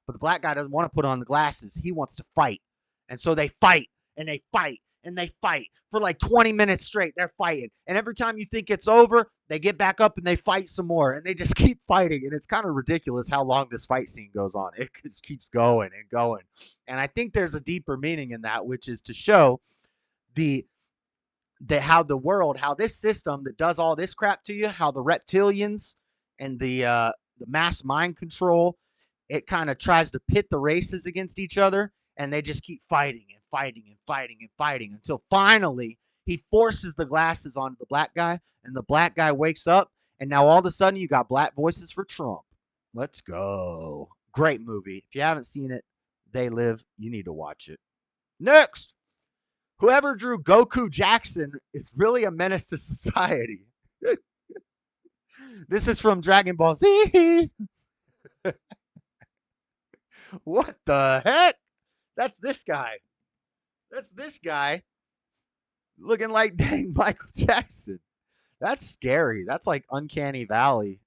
But the black guy doesn't want to put on the glasses. He wants to fight. And so they fight and they fight and they fight for like 20 minutes straight. They're fighting. And every time you think it's over, they get back up and they fight some more. And they just keep fighting. And it's kind of ridiculous how long this fight scene goes on. It just keeps going and going. And I think there's a deeper meaning in that, which is to show how the world, how this system that does all this crap to you, how the reptilians and the mass mind control, it kind of tries to pit the races against each other, and they just keep fighting and fighting and fighting and fighting until finally he forces the glasses onto the black guy, and the black guy wakes up, and now all of a sudden you got black voices for Trump. Let's go. Great movie. If you haven't seen it, They Live, you need to watch it. Next, whoever drew Goku Jackson is really a menace to society. This is from Dragon Ball Z. What the heck? That's this guy. That's this guy looking like dang Michael Jackson. That's scary. That's like Uncanny Valley.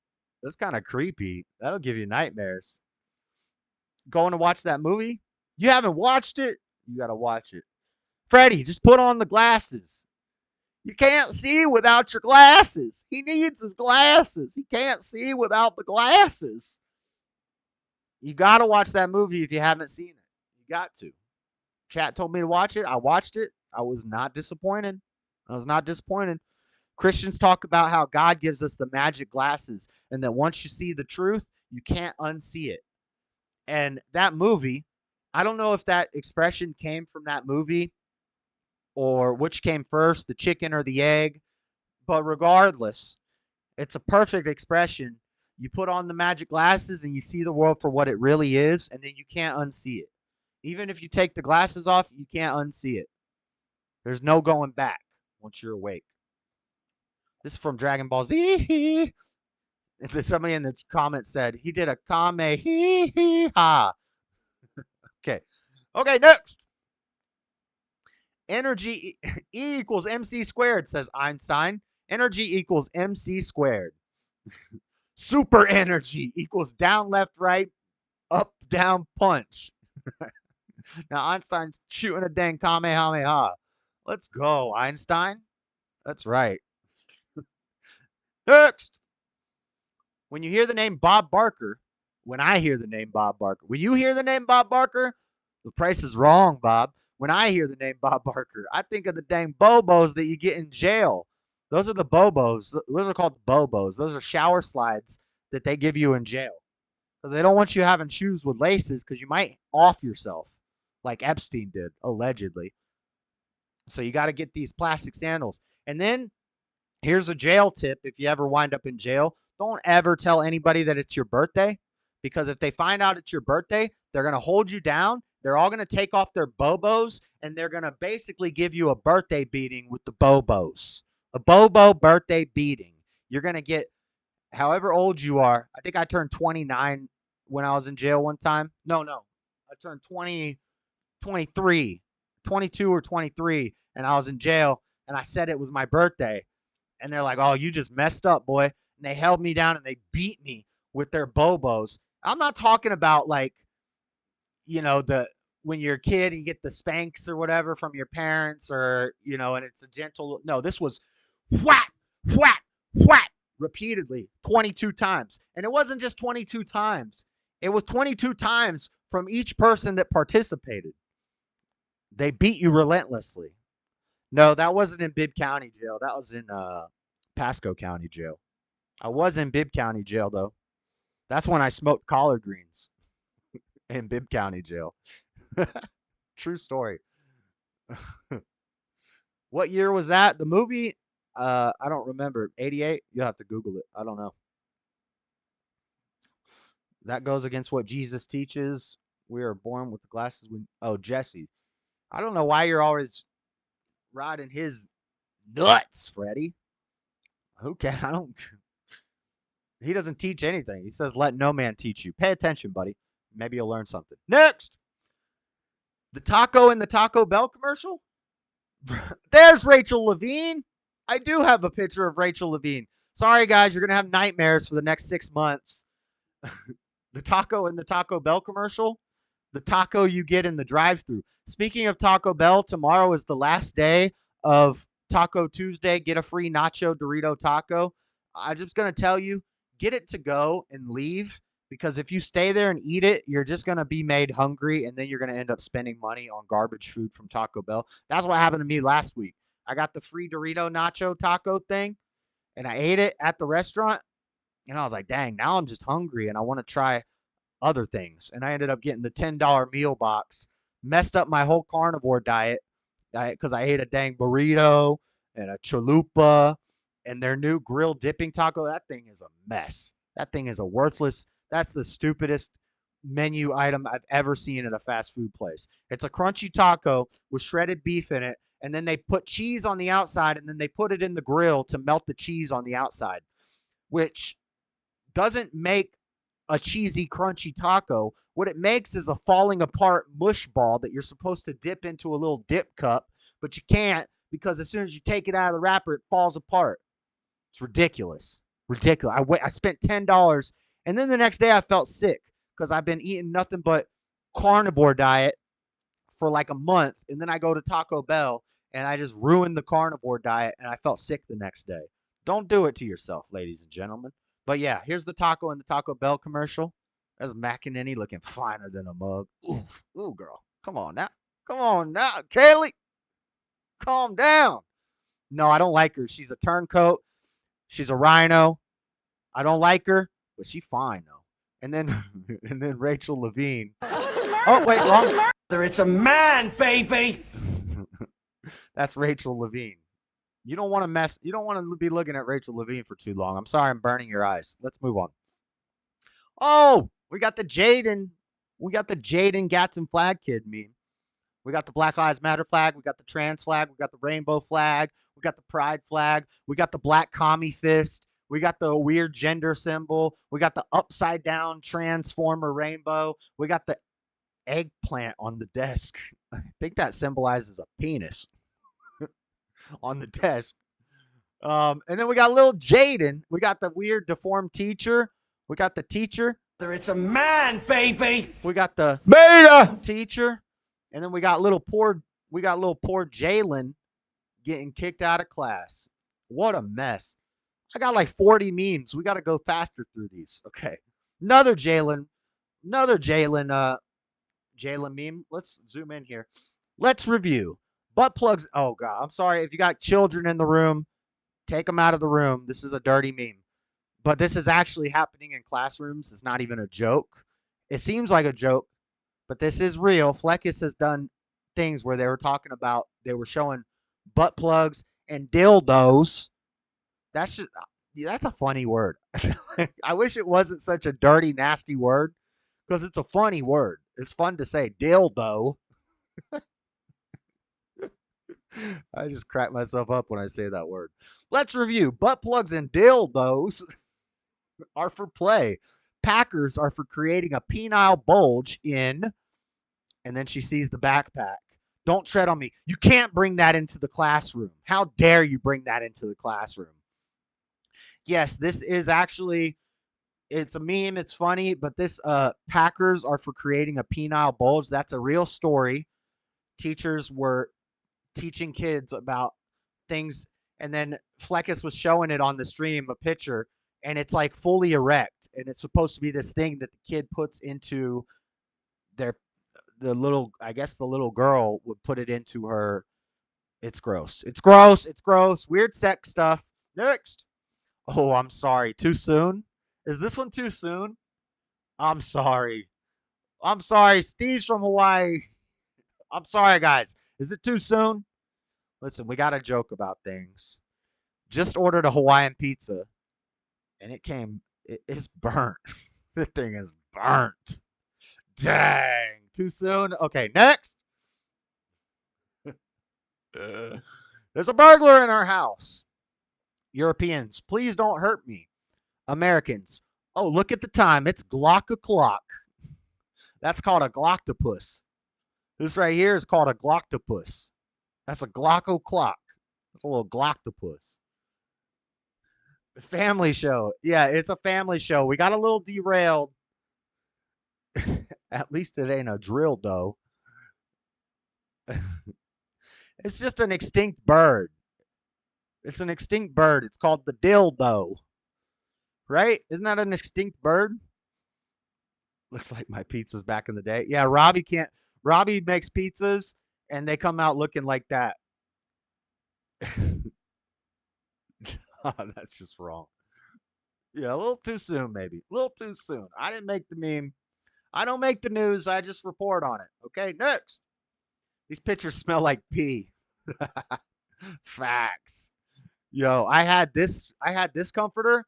That's kind of creepy. That'll give you nightmares. Going to watch that movie? You haven't watched it? You got to watch it. Freddy, just put on the glasses. You can't see without your glasses. He needs his glasses. He can't see without the glasses. You got to watch that movie if you haven't seen it. You got to. Chat told me to watch it. I watched it. I was not disappointed. Christians talk about how God gives us the magic glasses and that once you see the truth, you can't unsee it. And that movie, I don't know if that expression came from that movie or which came first, the chicken or the egg. But regardless, it's a perfect expression. You put on the magic glasses and you see the world for what it really is, and then you can't unsee it. Even if you take the glasses off, you can't unsee it. There's no going back once you're awake. This is from Dragon Ball Z. Somebody in the comments said he did a Kamehameha. Okay, next. Energy E equals MC squared, says Einstein. Energy equals MC squared. Super energy equals down, left, right, up, down, punch. Now Einstein's shooting a dang Kamehameha. Let's go, Einstein. That's right. Next. When you hear the name Bob Barker, when I hear the name Bob Barker, when you hear the name Bob Barker, the price is wrong, Bob. When I hear the name Bob Barker, I think of the dang Bobos that you get in jail. Those are the Bobos. Those are called Bobos. Those are shower slides that they give you in jail. So they don't want you having shoes with laces because you might off yourself like Epstein did, allegedly. So you got to get these plastic sandals. And then here's a jail tip. If you ever wind up in jail, don't ever tell anybody that it's your birthday, because if they find out it's your birthday, they're going to hold you down. They're all going to take off their Bobos, and they're going to basically give you a birthday beating with the Bobos. A Bobo birthday beating. You're going to get however old you are. I think I turned 29 when I was in jail one time. No. I turned 23, 22 or 23, and I was in jail, and I said it was my birthday. And they're like, oh, you just messed up, boy. And they held me down, and they beat me with their Bobos. I'm not talking about like, you know, when you're a kid and you get the spanks or whatever from your parents, or, you know, and it's a gentle. No, this was whack, whack, whack repeatedly 22 times. And it wasn't just 22 times. It was 22 times from each person that participated. They beat you relentlessly. No, that wasn't in Bibb County Jail. That was in Pasco County Jail. I was in Bibb County Jail, though. That's when I smoked collard greens in Bibb County Jail. True story. What year was that? The movie? I don't remember. 88? You'll have to Google it. I don't know. That goes against what Jesus teaches. We are born with the glasses. Oh, Jesse. I don't know why you're always riding his nuts, Freddie. Okay, I don't. He doesn't teach anything. He says, let no man teach you. Pay attention, buddy. Maybe you'll learn something. Next. The taco in the Taco Bell commercial. There's Rachel Levine. I do have a picture of Rachel Levine. Sorry, guys. You're going to have nightmares for the next 6 months. The taco in the Taco Bell commercial, the taco you get in the drive-thru. Speaking of Taco Bell, tomorrow is the last day of Taco Tuesday. Get a free nacho Dorito taco. I'm just going to tell you, get it to go and leave, because if you stay there and eat it, you're just going to be made hungry, and then you're going to end up spending money on garbage food from Taco Bell. That's what happened to me last week. I got the free Dorito nacho taco thing, and I ate it at the restaurant, and I was like, dang, now I'm just hungry, and I want to try other things. And I ended up getting the $10 meal box, messed up my whole carnivore diet because I ate a dang burrito and a chalupa and their new grilled dipping taco. That thing is a mess. That thing is a worthless. That's the stupidest menu item I've ever seen at a fast food place. It's a crunchy taco with shredded beef in it, and then they put cheese on the outside, and then they put it in the grill to melt the cheese on the outside, which doesn't make a cheesy, crunchy taco. What it makes is a falling apart mush ball that you're supposed to dip into a little dip cup, but you can't, because as soon as you take it out of the wrapper, it falls apart. It's ridiculous. Ridiculous. I spent $10, and then the next day I felt sick because I've been eating nothing but carnivore diet for like a month, and then I go to Taco Bell, and I just ruined the carnivore diet, and I felt sick the next day. Don't do it to yourself, ladies and gentlemen. But yeah, here's the taco in the Taco Bell commercial. That's McEnany looking finer than a mug. Ooh, girl. Come on now. Come on now, Kaylee. Calm down. No, I don't like her. She's a turncoat. She's a rhino. I don't like her, but she's fine though. And then Rachel Levine. Oh wait, wrong. It's a man, baby. That's Rachel Levine. You don't want to be looking at Rachel Levine for too long. I'm sorry I'm burning your eyes. Let's move on. Oh, we got the Jaden. We got the Jaden Gadsen flag kid meme. We got the Black Lives Matter flag. We got the trans flag. We got the rainbow flag. We got the pride flag. We got the black commie fist. We got the weird gender symbol. We got the upside down transformer rainbow. We got the eggplant on the desk. I think that symbolizes a penis. On the desk. And then we got little Jaden. We got the weird deformed teacher. We got the teacher. It's a man, baby. We got the beta teacher. And then we got little poor Jalen getting kicked out of class. What a mess. I got like 40 memes. We got to go faster through these. Okay. Another Jalen meme. Let's zoom in here. Let's review. Butt plugs. Oh, God. I'm sorry. If you got children in the room, take them out of the room. This is a dirty meme. But this is actually happening in classrooms. It's not even a joke. It seems like a joke, but this is real. Fleckis has done things where they were showing butt plugs and dildos. That's a funny word. I wish it wasn't such a dirty, nasty word, because it's a funny word. It's fun to say, dildo. I just crack myself up when I say that word. Let's review. Butt plugs and dildos are for play. Packers are for creating a penile bulge in, and then she sees the backpack. Don't tread on me. You can't bring that into the classroom. How dare you bring that into the classroom? Yes, this is actually, it's a meme. It's funny, but this Packers are for creating a penile bulge. That's a real story. Teachers were teaching kids about things, and then Fleckis was showing it on the stream, a picture, and it's like fully erect, and it's supposed to be this thing that the kid puts into the little girl would put it into her. It's gross. It's gross. It's gross. Weird sex stuff. Next. Oh, I'm sorry. Too soon? Is this one too soon? I'm sorry. Steve's from Hawaii. I'm sorry, guys. Is it too soon? Listen, we got to joke about things. Just ordered a Hawaiian pizza, and it's burnt. The thing is burnt. Dang. Too soon? Okay, next. There's a burglar in our house. Europeans, please don't hurt me. Americans, oh, look at the time. It's Glock o'clock. That's called a gloctopus. This right here is called a gloctopus. That's a Glock o'clock. That's a little gloctopus. The family show. Yeah, it's a family show. We got a little derailed. At least it ain't a drill dough. It's just an extinct bird. It's an extinct bird. It's called the dildo. Right? Isn't that an extinct bird? Looks like my pizza's back in the day. Yeah, Robbie makes pizzas and they come out looking like that. That's just wrong. Yeah, a little too soon, maybe. A little too soon. I didn't make the meme. I don't make the news. I just report on it. Okay, next. These pictures smell like pee. Facts. Yo, I had this comforter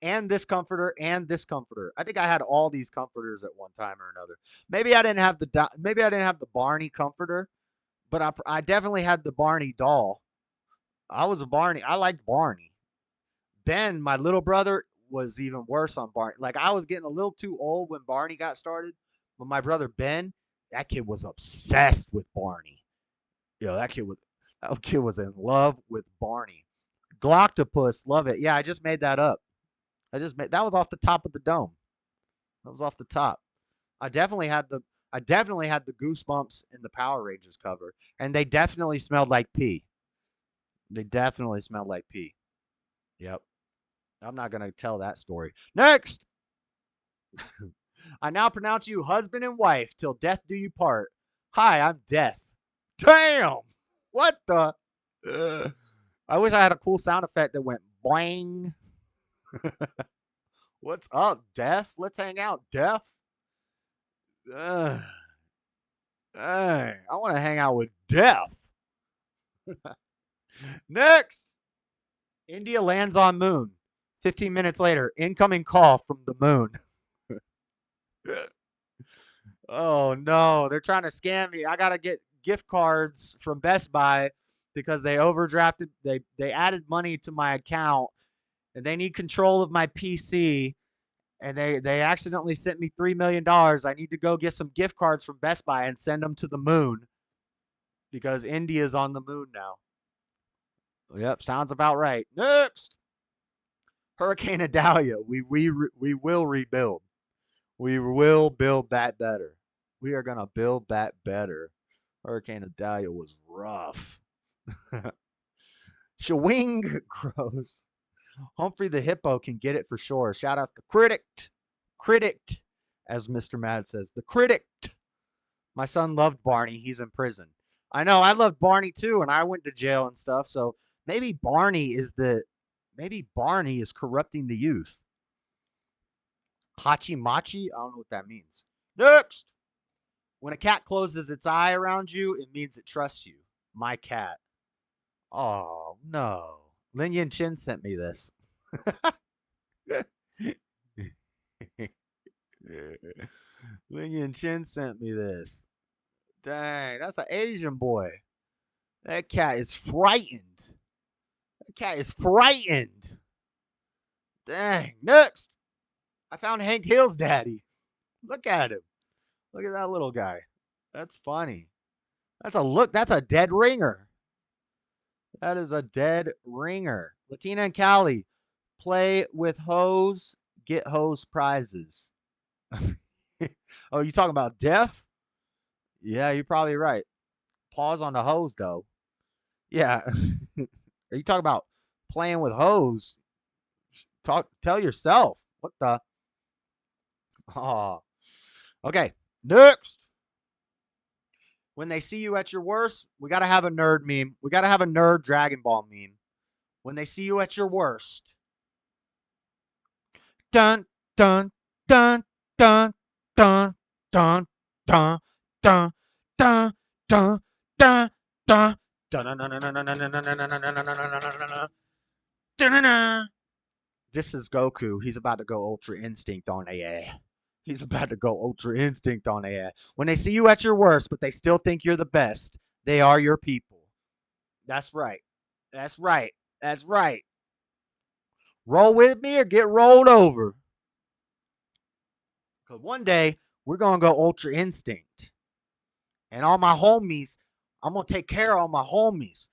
and this comforter and this comforter. I think I had all these comforters at one time or another. Maybe I didn't have the Barney comforter, but I definitely had the Barney doll. I liked Barney. Ben, my little brother, was even worse on Barney. Like, I was getting a little too old when Barney got started. But my brother Ben, that kid was obsessed with Barney. Yo, that kid was in love with Barney. Gloctopus, love it. Yeah, I just made that up. That was off the top of the dome. That was off the top. I definitely had the Goosebumps in the Power Rangers cover, and they definitely smelled like pee. They definitely smelled like pee. Yep. I'm not going to tell that story. Next. I now pronounce you husband and wife till death do you part. Hi, I'm Death. Damn. What the? I wish I had a cool sound effect that went boing. What's up, Death? Let's hang out, Death. Hey, I want to hang out with Death. Next. India lands on moon. 15 minutes later, incoming call from the moon. Oh, no. They're trying to scam me. I got to get gift cards from Best Buy because they overdrafted. They added money to my account, and they need control of my PC, and they accidentally sent me $3 million. I need to go get some gift cards from Best Buy and send them to the moon because India's on the moon now. Yep, sounds about right. Next. Hurricane Idalia. We will rebuild. We will build that better. We are going to build that better. Hurricane Idalia was rough. Shawing grows. Humphrey the Hippo can get it for sure. Shout out to Critic, as Mr. Mad says. The Critic. My son loved Barney. He's in prison. I know. I loved Barney too, and I went to jail and stuff. So maybe Barney is corrupting the youth. Hachi-machi? I don't know what that means. Next. When a cat closes its eye around you, it means it trusts you. My cat. Oh, no. Lin Yin Chin sent me this. Lin Yin Chin sent me this. Dang, that's an Asian boy. That cat is frightened. That cat is frightened. Dang. Next. I found Hank Hill's daddy. Look at him. Look at that little guy. That's funny. That's a dead ringer. That is a dead ringer. Latina and Cali. Play with hoes. Get hose prizes. Oh, you talking about deaf? Yeah, you're probably right. Pause on the hose, though. Yeah. Are you talking about playing with hoes? Tell yourself. What the? Oh. Okay. Next. When they see you at your worst, we got to have a nerd meme. We got to have a nerd Dragon Ball meme. When they see you at your worst. Dun, dun, dun, dun, dun, dun, dun, dun, dun, dun, dun, dun. This is Goku. He's about to go Ultra Instinct on AA. He's about to go Ultra Instinct on AA. When they see you at your worst, but they still think you're the best, they are your people. That's right. That's right. That's right. Roll with me or get rolled over. Because one day, we're going to go Ultra Instinct. And all my homies, I'm going to take care of all my homies.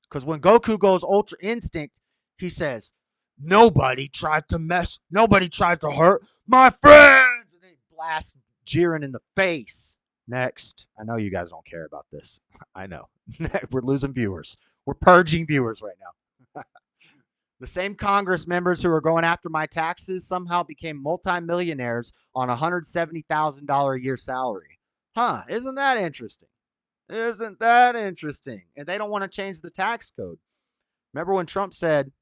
Because when Goku goes Ultra Instinct, he says, nobody tries to hurt my friends. And then he jeering in the face. Next. I know you guys don't care about this. I know. We're losing viewers. We're purging viewers right now. The same Congress members who are going after my taxes somehow became multimillionaires on a $170,000 a year salary. Huh, isn't that interesting? Isn't that interesting? And they don't want to change the tax code. Remember when Trump said,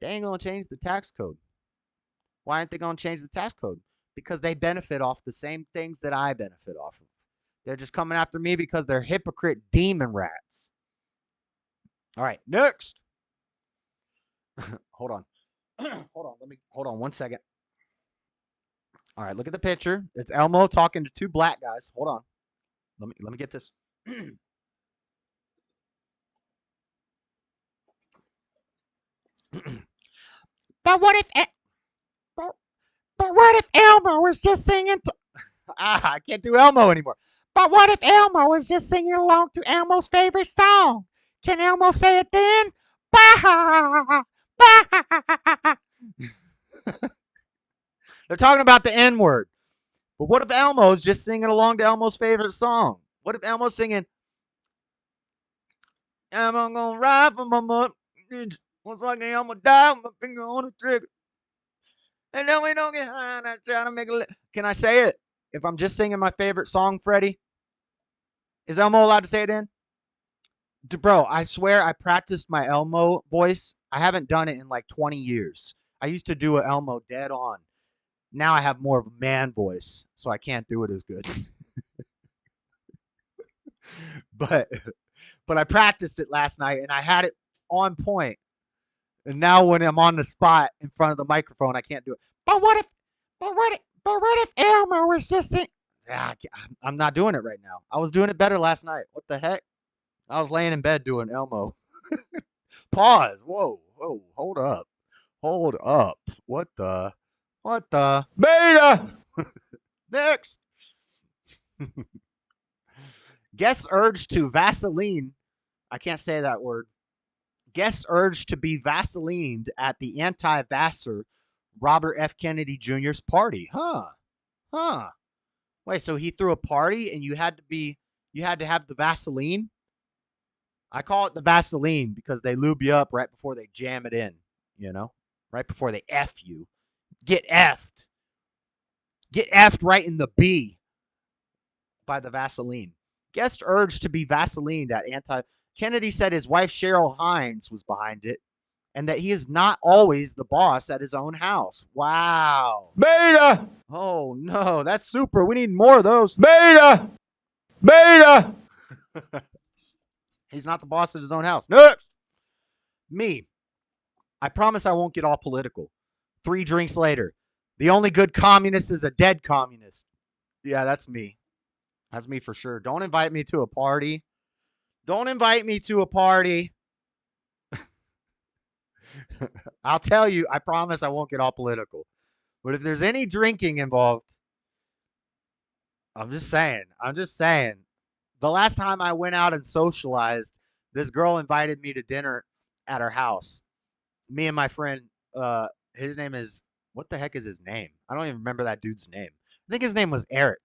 they ain't going to change the tax code. Why aren't they going to change the tax code? Because they benefit off the same things that I benefit off of. They're just coming after me because they're hypocrite demon rats. All right, next. Hold on. Hold on 1 second. All right, look at the picture. It's Elmo talking to two black guys. Hold on. Let me get this. But what if Elmo was just singing? I can't do Elmo anymore. But what if Elmo was just singing along to Elmo's favorite song? Can Elmo say it then? Bah! Bah! They're talking about the N-word. But what if Elmo's just singing along to Elmo's favorite song? What if Elmo's singing, Elmo gonna ride for my mother. Once like Elmo die with my finger on the trigger. And then we don't get high and I try to make a Can I say it? If I'm just singing my favorite song, Freddie? Is Elmo allowed to say it in? Bro, I swear I practiced my Elmo voice. I haven't done it in like 20 years. I used to do an Elmo dead on. Now I have more of a man voice, so I can't do it as good. But I practiced it last night, and I had it on point. And now when I'm on the spot in front of the microphone, I can't do it. But what if Elmo was just in... I'm not doing it right now. I was doing it better last night. What the heck? I was laying in bed doing Elmo. Pause. Whoa. Hold up. What the? Beta! Next. Guests urged to Vaseline. I can't say that word. Guests urged to be Vaselined at the anti-vaxxer Robert F. Kennedy Jr.'s party. Huh. Wait, so he threw a party and you had to have the Vaseline? I call it the Vaseline because they lube you up right before they jam it in, right before they F you. Get F'd. Get F'd right in the B by the Vaseline. Guest urged to be Vaselined at Kennedy said his wife Cheryl Hines was behind it and that he is not always the boss at his own house. Wow. Beta! Oh, no. That's super. We need more of those. Beta! He's not the boss at his own house. Next. Me. I promise I won't get all political. 3 drinks later. The only good communist is a dead communist. Yeah, that's me. That's me for sure. Don't invite me to a party. I'll tell you, I promise I won't get all political. But if there's any drinking involved, I'm just saying. The last time I went out and socialized, this girl invited me to dinner at her house. Me and my friend, his name is, what the heck is his name? I don't even remember that dude's name. I think his name was Eric.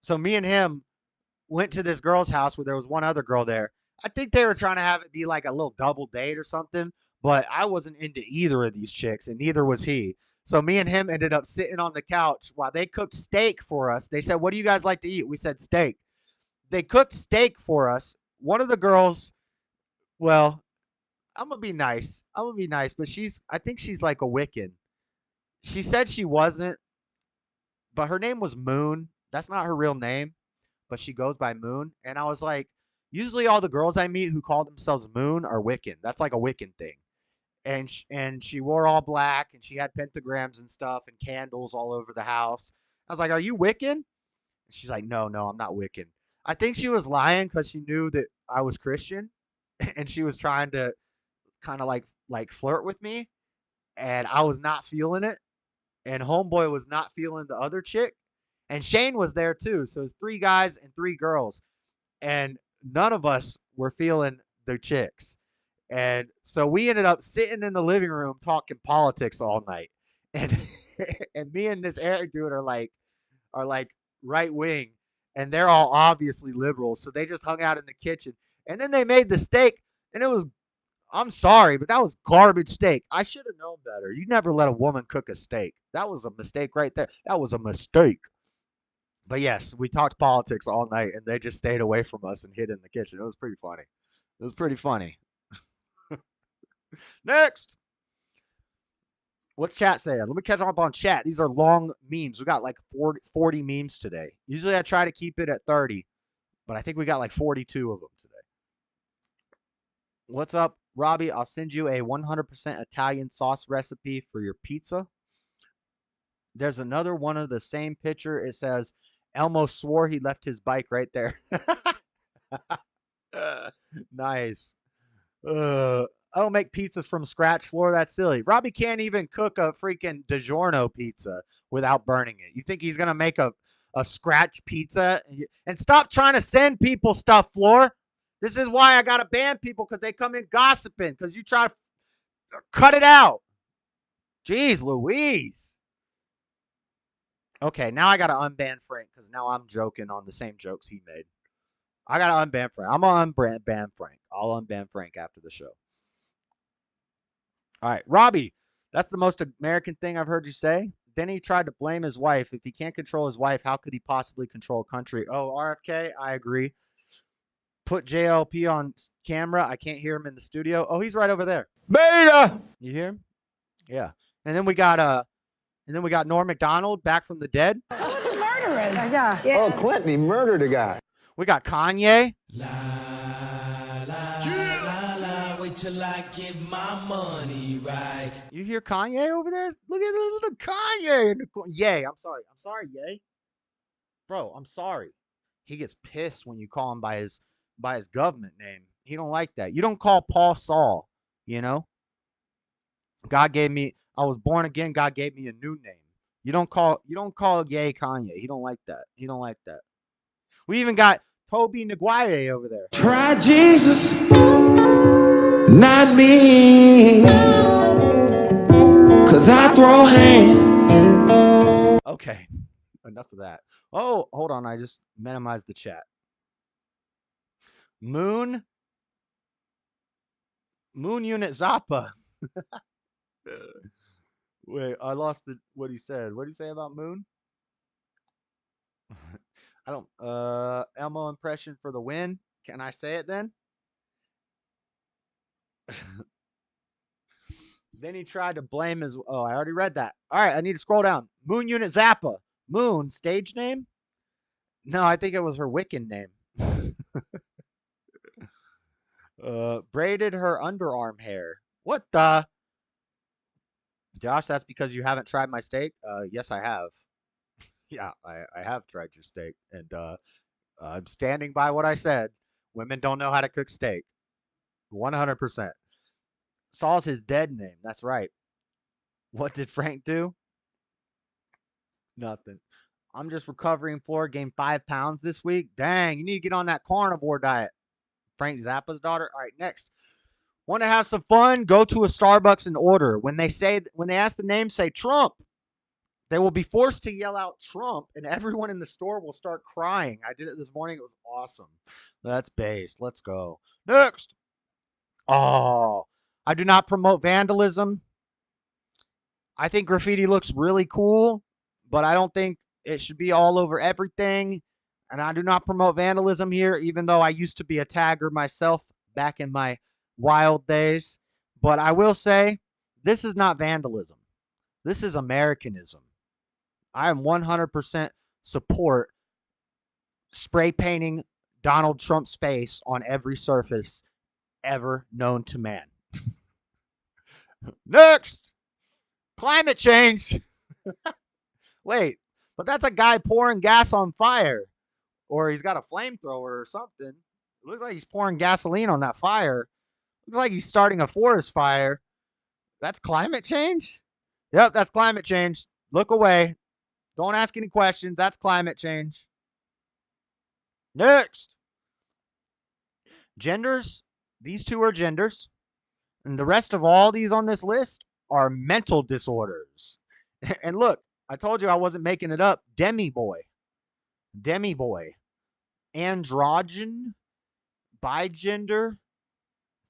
So me and him went to this girl's house where there was one other girl there. I think they were trying to have it be like a little double date or something, but I wasn't into either of these chicks, and neither was he. So me and him ended up sitting on the couch while they cooked steak for us. They said, what do you guys like to eat? We said steak. They cooked steak for us. One of the girls, well, I'm going to be nice, but I think she's like a Wiccan. She said she wasn't, but her name was Moon. That's not her real name, but she goes by Moon. And I was like, usually all the girls I meet who call themselves Moon are Wiccan. That's like a Wiccan thing. And she wore all black, and she had pentagrams and stuff and candles all over the house. I was like, are you Wiccan? And she's like, no, I'm not Wiccan. I think she was lying because she knew that I was Christian, and she was trying to kind of like flirt with me, and I was not feeling it, and homeboy was not feeling the other chick, and Shane was there too. So it's 3 guys and 3 girls, and none of us were feeling the chicks. And so we ended up sitting in the living room talking politics all night. And and me and this Eric dude are like right wing, and they're all obviously liberals. So they just hung out in the kitchen. And then they made the steak, and it was, I'm sorry, but that was garbage steak. I should have known better. You never let a woman cook a steak. That was a mistake right there. That was a mistake. But yes, we talked politics all night, and they just stayed away from us and hid in the kitchen. It was pretty funny. It was pretty funny. Next. What's chat saying? Let me catch up on chat. These are long memes. We got like 40 memes today. Usually I try to keep it at 30, but I think we got like 42 of them today. What's up, Robbie? I'll send you a 100% Italian sauce recipe for your pizza. There's another one of the same picture. It says, Elmo swore he left his bike right there. Nice. I don't make pizzas from scratch, Floor. That's silly. Robbie can't even cook a freaking DiGiorno pizza without burning it. You think he's going to make a scratch pizza? And stop trying to send people stuff, Floor. This is why I got to ban people, because they come in gossiping, because you try to cut it out. Jeez Louise. Okay, now I got to unban Frank, because now I'm joking on the same jokes he made. I got to unban Frank. I'm going to unban Frank. I'll unban Frank after the show. All right, Robbie, that's the most American thing I've heard you say. Then he tried to blame his wife. If he can't control his wife, how could he possibly control a country? Oh, RFK, I agree. Put JLP on camera. I can't hear him in the studio. Oh, he's right over there. Beta! You hear him? Yeah. And then we got Norm Macdonald back from the dead. Murderers. Yeah. Oh, Clinton, he murdered a guy. We got Kanye. Wait till I get my money right. You hear Kanye over there? Look at little Kanye. Yay. I'm sorry, Yay. Bro, I'm sorry. He gets pissed when you call him by his government name. He don't like that. You don't call Paul Saul, you know? I was born again. God gave me a new name. You don't call Yay Kanye. He don't like that. He don't like that. We even got Toby Maguire over there. Try Jesus, not me, 'cause I throw hands. Okay, enough of that. Oh, hold on. I just minimized the chat. Moon Unit Zappa. Wait, I lost what he said. What did he say about Moon? I don't. Elmo impression for the win. Can I say it then? Then he tried to blame his. Oh, I already read that. All right, I need to scroll down. Moon Unit Zappa. Moon stage name? No, I think it was her Wiccan name. Braided her underarm hair. What the? Josh, that's because you haven't tried my steak? Yes, I have. Yeah, I have tried your steak. And I'm standing by what I said. Women don't know how to cook steak. 100%. Saul's his dead name. That's right. What did Frank do? Nothing. I'm just recovering. Floor gained 5 pounds this week. Dang, you need to get on that carnivore diet. Frank Zappa's daughter. All right, next. Want to have some fun? Go to a Starbucks and order. When they ask the name, say Trump. They will be forced to yell out Trump, and everyone in the store will start crying. I did it this morning. It was awesome. That's based. Let's go. Next. Oh, I do not promote vandalism. I think graffiti looks really cool, but I don't think it should be all over everything. And I do not promote vandalism here, even though I used to be a tagger myself back in my wild days. But I will say, this is not vandalism. This is Americanism. I am 100% support spray painting Donald Trump's face on every surface ever known to man. Next, climate change. Wait, but that's a guy pouring gas on fire, or he's got a flamethrower or something. It looks like he's pouring gasoline on that fire. Looks like he's starting a forest fire. That's climate change? Yep, that's climate change. Look away. Don't ask any questions. That's climate change. Next. Genders. These two are genders. And the rest of all these on this list are mental disorders. And look, I told you I wasn't making it up. Demi Boy. demi-boy, androgen, bigender,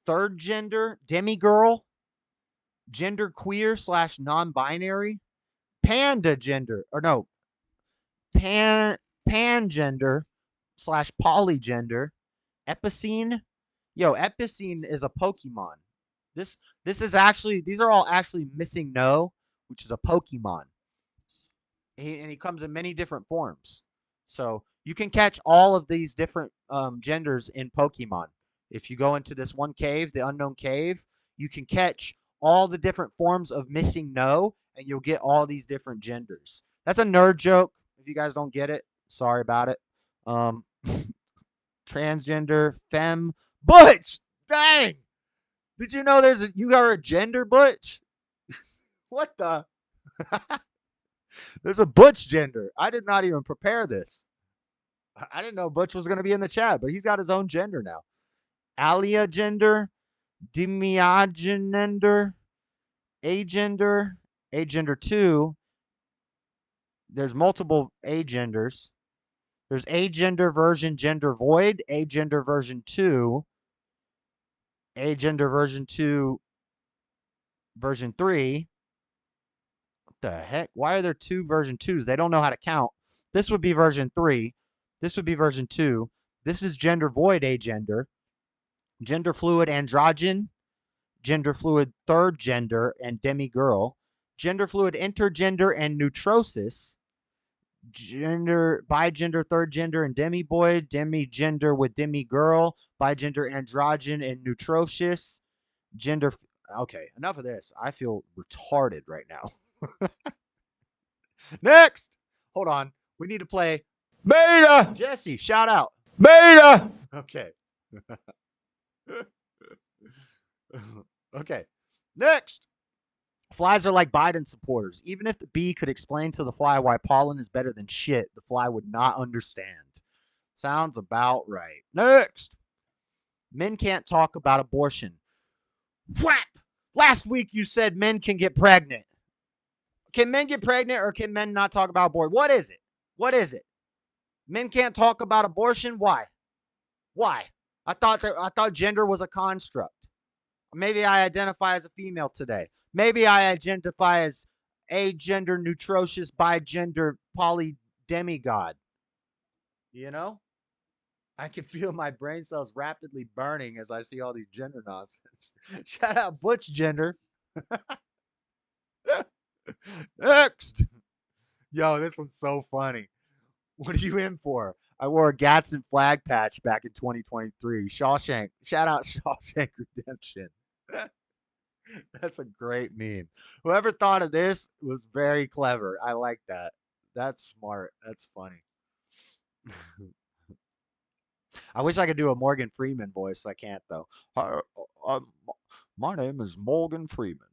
third gender, demi-girl, gender queer / non-binary, panda gender, or no, pangender / polygender, epicene. Yo, epicene is a Pokemon. This is actually, these are all actually missing no, which is a Pokemon. And he comes in many different forms. So you can catch all of these different genders in Pokemon. If you go into this one cave, the unknown cave, you can catch all the different forms of missing no, and you'll get all these different genders. That's a nerd joke. If you guys don't get it, sorry about it. Transgender, femme, butch. Dang. Did you know you are a gender butch? What the? There's a butch gender. I did not even prepare this. I didn't know Butch was going to be in the chat, but he's got his own gender now. Alia gender, demiagender, agender, agender 2. There's multiple agenders. There's agender version gender void, agender version 2, agender version 2, version 3. What the heck? Why are there 2 version 2s? They don't know how to count. This would be version 3. This would be version 2. This is gender void agender. Gender fluid androgen. Gender fluid third gender and demi-girl. Gender fluid intergender and neutrosis. Gender bigender third gender and demi-boy. Demi-gender with demi-girl. Bigender androgen and neutrosis. Gender... Okay, enough of this. I feel retarded right now. Next! Hold on. We need to play... Beta! Jesse, shout out. Beta! Okay. Okay. Next. Flies are like Biden supporters. Even if the bee could explain to the fly why pollen is better than shit, the fly would not understand. Sounds about right. Next. Men can't talk about abortion. Whap! Last week you said men can get pregnant. Can men get pregnant or can men not talk about abortion? What is it? What is it? Men can't talk about abortion? Why? Why? I thought gender was a construct. Maybe I identify as a female today. Maybe I identify as agender, neutrocious, bigender, polydemigod. You know? I can feel my brain cells rapidly burning as I see all these gender nonsense. Shout out Butch Gender. Next. Yo, this one's so funny. What are you in for? I wore a Gadsen flag patch back in 2023. Shawshank. Shout out Shawshank Redemption. That's a great meme. Whoever thought of this was very clever. I like that. That's smart. That's funny. I wish I could do a Morgan Freeman voice. I can't, though. My name is Morgan Freeman.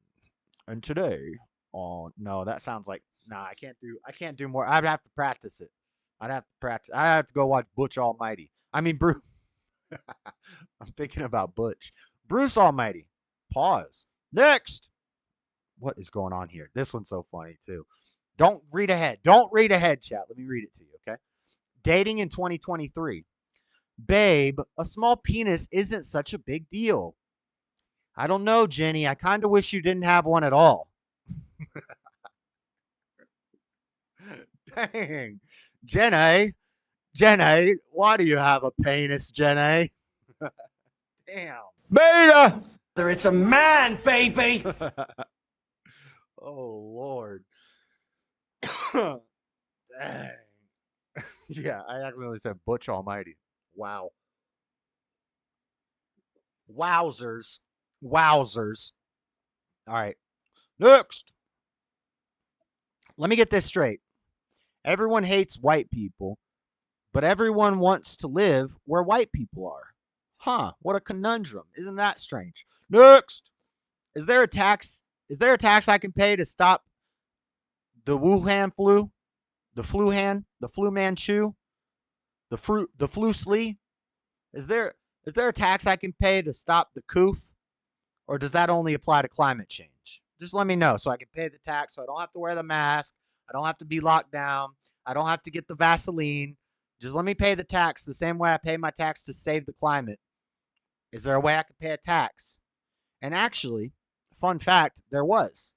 And today, no, that sounds like, nah, I can't do more. I'd have to practice it. I'd have to practice. I have to go watch Butch Almighty. I mean, Bruce. I'm thinking about Butch. Bruce Almighty. Pause. Next. What is going on here? This one's so funny, too. Don't read ahead. Don't read ahead, chat. Let me read it to you, okay? Dating in 2023. Babe, a small penis isn't such a big deal. I don't know, Jenny. I kind of wish you didn't have one at all. Dang. Jenny, why do you have a penis, Jenny? Damn. Beta! It's a man, baby. Oh, Lord. Dang. Yeah, I accidentally said Butch Almighty. Wow. Wowzers. Wowzers. All right. Next. Let me get this straight. Everyone hates white people, but everyone wants to live where white people are. Huh, what a conundrum. Isn't that strange? Next. Is there a tax I can pay to stop the Wuhan flu? The flu-han? The flu Manchu? The flu slee? Is there a tax I can pay to stop the coof? Or does that only apply to climate change? Just let me know so I can pay the tax so I don't have to wear the mask. I don't have to be locked down. I don't have to get the Vaseline. Just let me pay the tax the same way I pay my tax to save the climate. Is there a way I could pay a tax? And actually, fun fact, there was.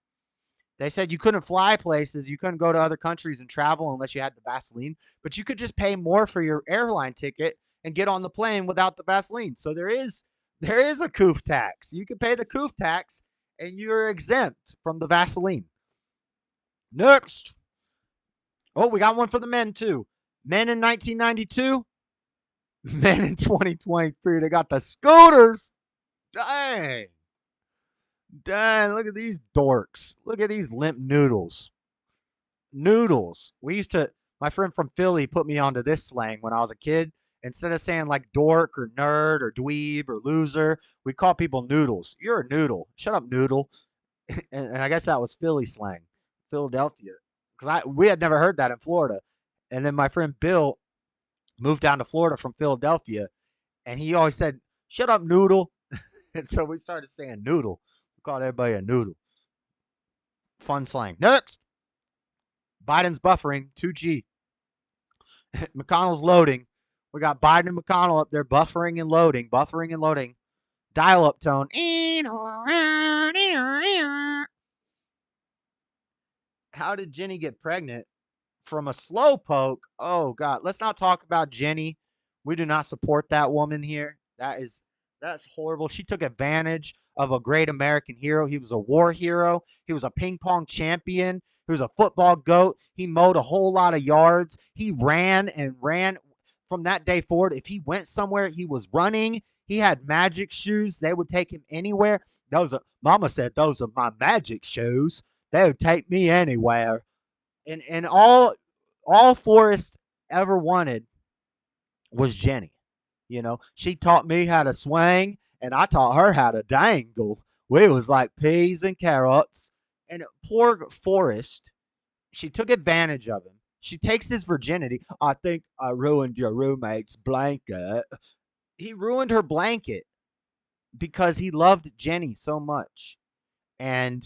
They said you couldn't fly places, you couldn't go to other countries and travel unless you had the Vaseline, but you could just pay more for your airline ticket and get on the plane without the Vaseline. So there is a coof tax. You can pay the coof tax and you're exempt from the Vaseline. Next. Oh, we got one for the men too. Men in 1992, men in 2023, they got the scooters. Dang. Dang, look at these dorks. Look at these limp noodles. Noodles. My friend from Philly put me onto this slang when I was a kid. Instead of saying like dork or nerd or dweeb or loser, we call people noodles. You're a noodle. Shut up, noodle. And I guess that was Philly slang. Philadelphia. Because we had never heard that in Florida. And then my friend Bill moved down to Florida from Philadelphia. And he always said, shut up, noodle. And so we started saying noodle. We called everybody a noodle. Fun slang. Next. Biden's buffering. 2G. McConnell's loading. We got Biden and McConnell up there buffering and loading. Buffering and loading. Dial-up tone. How did Jenny get pregnant? From a slow poke? Oh, God. Let's not talk about Jenny. We do not support that woman here. That's horrible. She took advantage of a great American hero. He was a war hero. He was a ping pong champion. He was a football goat. He mowed a whole lot of yards. He ran and ran from that day forward. If he went somewhere, he was running. He had magic shoes. They would take him anywhere. Mama said, those are my magic shoes. They would take me anywhere. And all Forrest ever wanted was Jenny. You know, she taught me how to swing, and I taught her how to dangle. We was like peas and carrots. And poor Forrest, she took advantage of him. She takes his virginity. I think I ruined your roommate's blanket. He ruined her blanket because he loved Jenny so much. And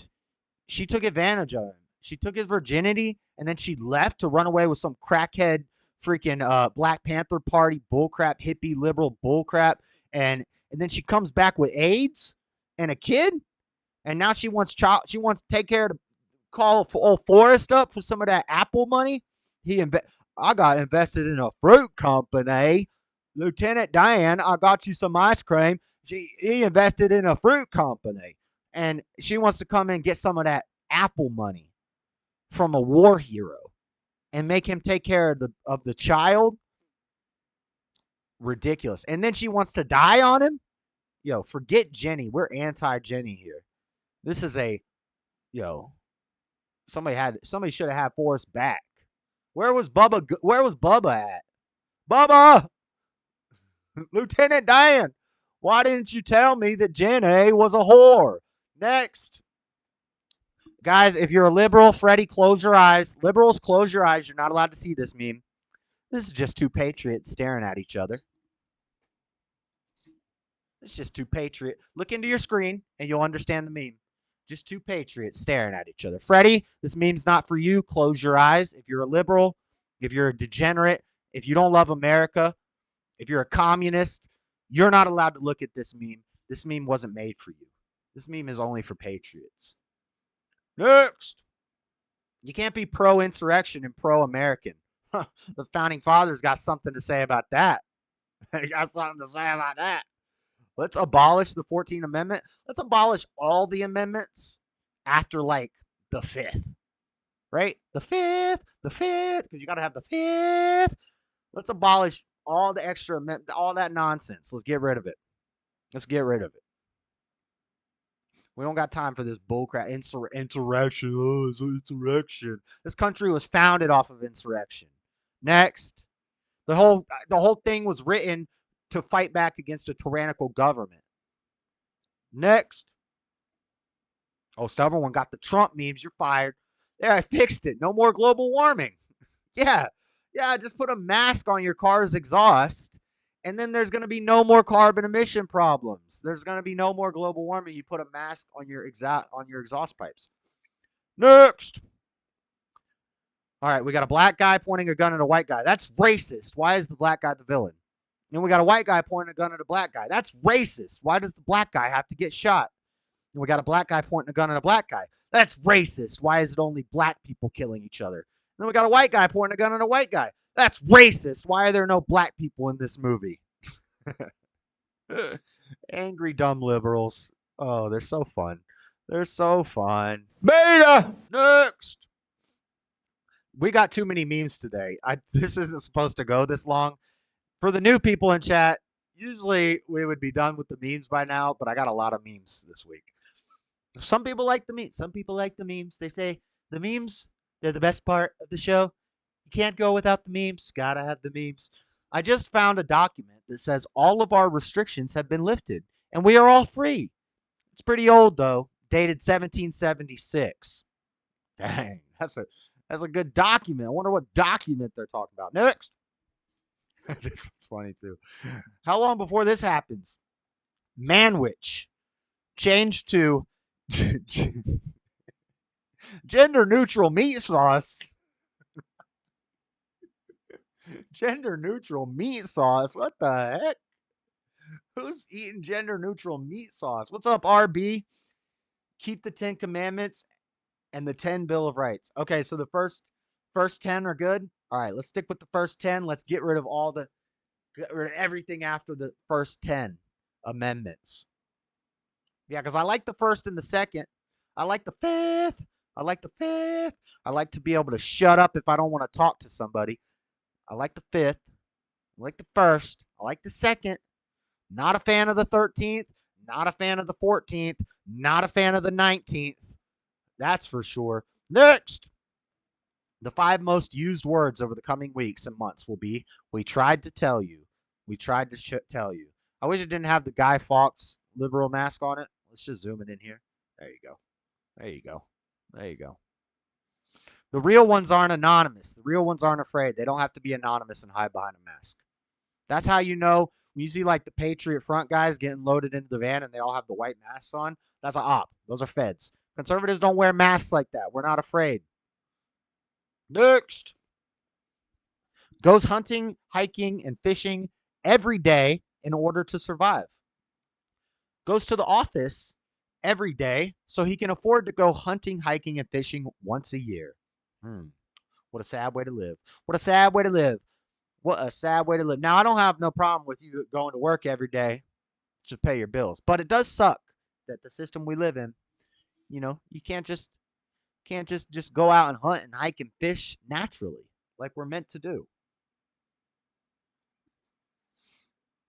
she took advantage of him. She took his virginity, and then she left to run away with some crackhead freaking Black Panther Party bullcrap, hippie liberal bullcrap. And then she comes back with AIDS and a kid. And now she wants to take care of call old Forrest up for some of that Apple money. I got invested in a fruit company. Lieutenant Dan, I got you some ice cream. He invested in a fruit company. And she wants to come in and get some of that Apple money from a war hero and make him take care of the child. Ridiculous. And then she wants to die on him. Yo, forget Jenny. We're anti-Jenny here. This is somebody should have had Forrest back. Where was Bubba at? Bubba! Lieutenant Dan, why didn't you tell me that Jenny was a whore? Next. Guys, if you're a liberal, Freddie, close your eyes. Liberals, close your eyes. You're not allowed to see this meme. This is just two patriots staring at each other. It's just two patriots. Look into your screen, and you'll understand the meme. Just two patriots staring at each other. Freddie, this meme's not for you. Close your eyes. If you're a liberal, if you're a degenerate, if you don't love America, if you're a communist, you're not allowed to look at this meme. This meme wasn't made for you. This meme is only for patriots. Next. You can't be pro-insurrection and pro-American. The founding fathers got something to say about that. They got something to say about that. Let's abolish the 14th Amendment. Let's abolish all the amendments after, like, the 5th. Right? The 5th, because you got to have the 5th. Let's abolish all the extra amendments, all that nonsense. Let's get rid of it. Let's get rid of it. We don't got time for this bullcrap. Insurrection. Oh, it's an insurrection. This country was founded off of insurrection. Next. The whole thing was written to fight back against a tyrannical government. Next. Oh, stubborn one got the Trump memes. You're fired. There, I fixed it. No more global warming. Yeah, just put a mask on your car's exhaust, and then there's going to be no more carbon emission problems. There's going to be no more global warming. You put a mask on your exhaust pipes. Next. All right, we got a black guy pointing a gun at a white guy. That's racist. Why is the black guy the villain? And we got a white guy pointing a gun at a black guy. That's racist. Why does the black guy have to get shot? And we got a black guy pointing a gun at a black guy. That's racist. Why is it only black people killing each other? And then we got a white guy pointing a gun at a white guy. That's racist. Why are there no black people in this movie? Angry dumb liberals. Oh, they're so fun. They're so fun. Beta! Next. We got too many memes today. This isn't supposed to go this long. For the new people in chat, usually we would be done with the memes by now, but I got a lot of memes this week. Some people like the memes. Some people like the memes. They say the memes, they're the best part of the show. You can't go without the memes. Gotta have the memes. I just found a document that says all of our restrictions have been lifted, and we are all free. It's pretty old, though. Dated 1776. Dang, that's a good document. I wonder what document they're talking about. Next. This one's funny, too. How long before this happens? Manwich changed to gender-neutral meat sauce. Gender-neutral meat sauce? What the heck? Who's eating gender-neutral meat sauce? What's up, RB? Keep the 10 Commandments and the 10 Bill of Rights. Okay, so the first 10 are good. All right, let's stick with the first 10. Let's get rid of everything after the first 10 amendments. Yeah, because I like the first and the second. I like the fifth. I like the fifth. I like to be able to shut up if I don't want to talk to somebody. I like the fifth. I like the first. I like the second. Not a fan of the 13th. Not a fan of the 14th. Not a fan of the 19th. That's for sure. Next. The 5 most used words over the coming weeks and months will be, we tried to tell you. We tried to tell you. I wish it didn't have the Guy Fawkes liberal mask on it. Let's just zoom it in here. There you go. There you go. There you go. The real ones aren't anonymous. The real ones aren't afraid. They don't have to be anonymous and hide behind a mask. That's how you know when you see like the Patriot Front guys getting loaded into the van and they all have the white masks on. That's an op. Those are feds. Conservatives don't wear masks like that. We're not afraid. Next. Goes hunting, hiking, and fishing every day in order to survive. Goes to the office every day so he can afford to go hunting, hiking, and fishing once a year. What a sad way to live. What a sad way to live. What a sad way to live. Now, I don't have no problem with you going to work every day to pay your bills, but it does suck that the system we live in, you know, you can't just go out and hunt and hike and fish naturally like we're meant to do.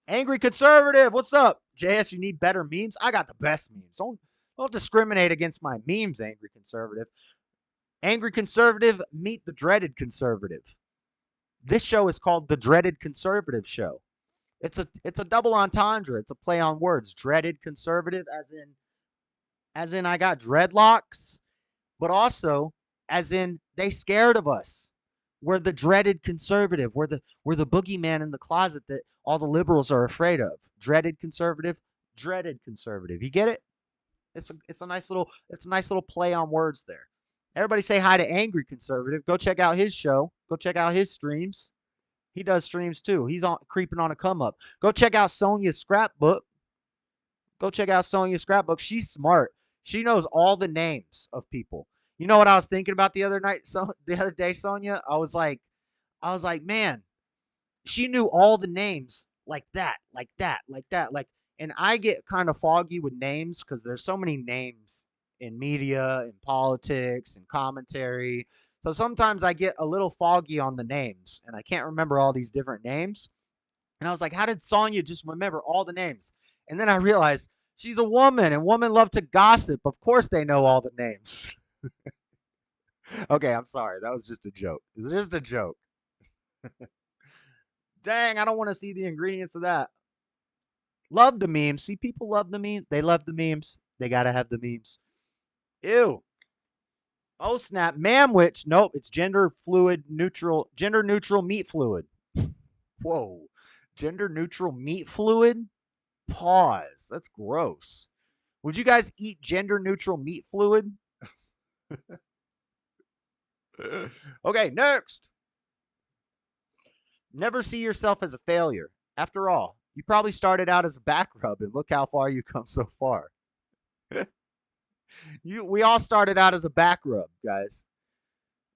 Angry conservative, what's up? JS, you need better memes? I got the best memes. Don't discriminate against my memes, angry conservative. Angry conservative, meet the dreaded conservative. This show is called the Dreaded Conservative Show. It's a double entendre. It's a play on words. Dreaded conservative, as in I got dreadlocks, but also as in they scared of us. We're the dreaded conservative. We're the boogeyman in the closet that all the liberals are afraid of. Dreaded conservative, dreaded conservative. You get it? It's a nice little play on words there. Everybody say hi to Angry Conservative. Go check out his show. Go check out his streams. He does streams too. He's creeping on a come up. Go check out Sonia's scrapbook. Go check out Sonia's scrapbook. She's smart. She knows all the names of people. You know what I was thinking about the other day, Sonia? I was like, man, she knew all the names like that. And I get kind of foggy with names because there's so many names in media and politics and commentary. So sometimes I get a little foggy on the names and I can't remember all these different names. And I was like, how did Sonya just remember all the names? And then I realized she's a woman and women love to gossip. Of course they know all the names. Okay, I'm sorry. That was just a joke. It's just a joke. Dang, I don't want to see the ingredients of that. Love the memes. See, people love the memes. They love the memes. They got to have the memes. Ew. Oh, snap. Manwich. Nope, it's gender neutral meat fluid. Whoa. Gender neutral meat fluid? Pause. That's gross. Would you guys eat gender neutral meat fluid? Okay, next. Never see yourself as a failure. After all, you probably started out as a back rub, and look how far you come so far. We all started out as a back rub, guys.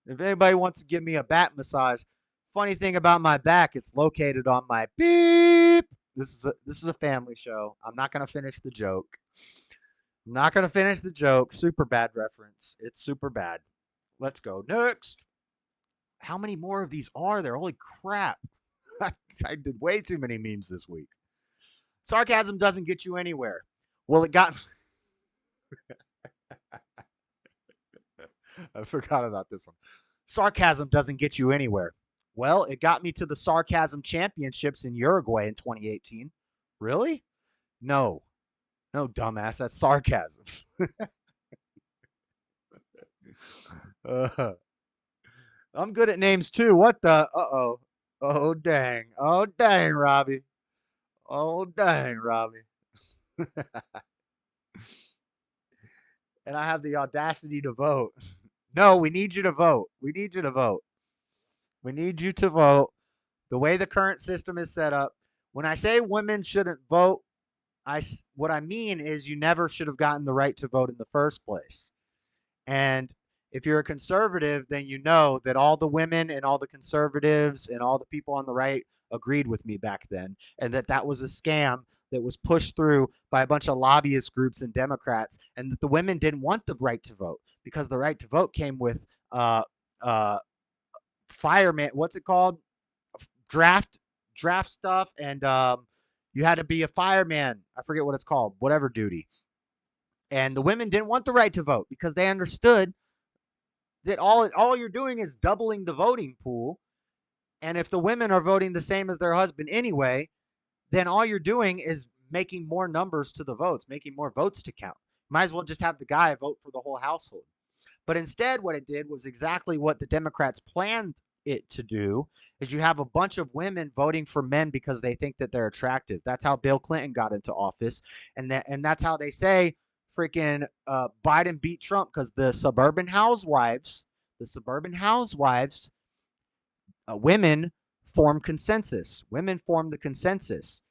If anybody wants to give me a back massage, funny thing about my back, it's located on my beep. This is a family show. I'm not gonna finish the joke. Super bad reference. It's super bad. Let's go next. How many more of these are there? Holy crap. I did way too many memes this week. Sarcasm doesn't get you anywhere. Well, it got... I forgot about this one. Sarcasm doesn't get you anywhere. Well, it got me to the Sarcasm Championships in Uruguay in 2018. Really? No. No, dumbass. That's sarcasm. I'm good at names too. What the? Uh-oh. Oh, dang. Oh, dang, Robbie. Oh, dang, Robbie. And I have the audacity to vote. No, we need you to vote. We need you to vote. We need you to vote. The way the current system is set up, when I say women shouldn't vote, what I mean is you never should have gotten the right to vote in the first place. And if you're a conservative, then you know that all the women and all the conservatives and all the people on the right agreed with me back then, and that was a scam that was pushed through by a bunch of lobbyist groups and Democrats, and that the women didn't want the right to vote because the right to vote came with fireman, what's it called? Draft stuff, and you had to be a fireman. I forget what it's called, whatever duty. And the women didn't want the right to vote because they understood that all you're doing is doubling the voting pool. And if the women are voting the same as their husband anyway, then all you're doing is making more numbers to the votes, making more votes to count. Might as well just have the guy vote for the whole household. But instead, what it did was exactly what the Democrats planned it to do, is you have a bunch of women voting for men because they think that they're attractive. That's how Bill Clinton got into office. And that's how they say freaking Biden beat Trump, because the suburban housewives, women form consensus. Women form the consensus.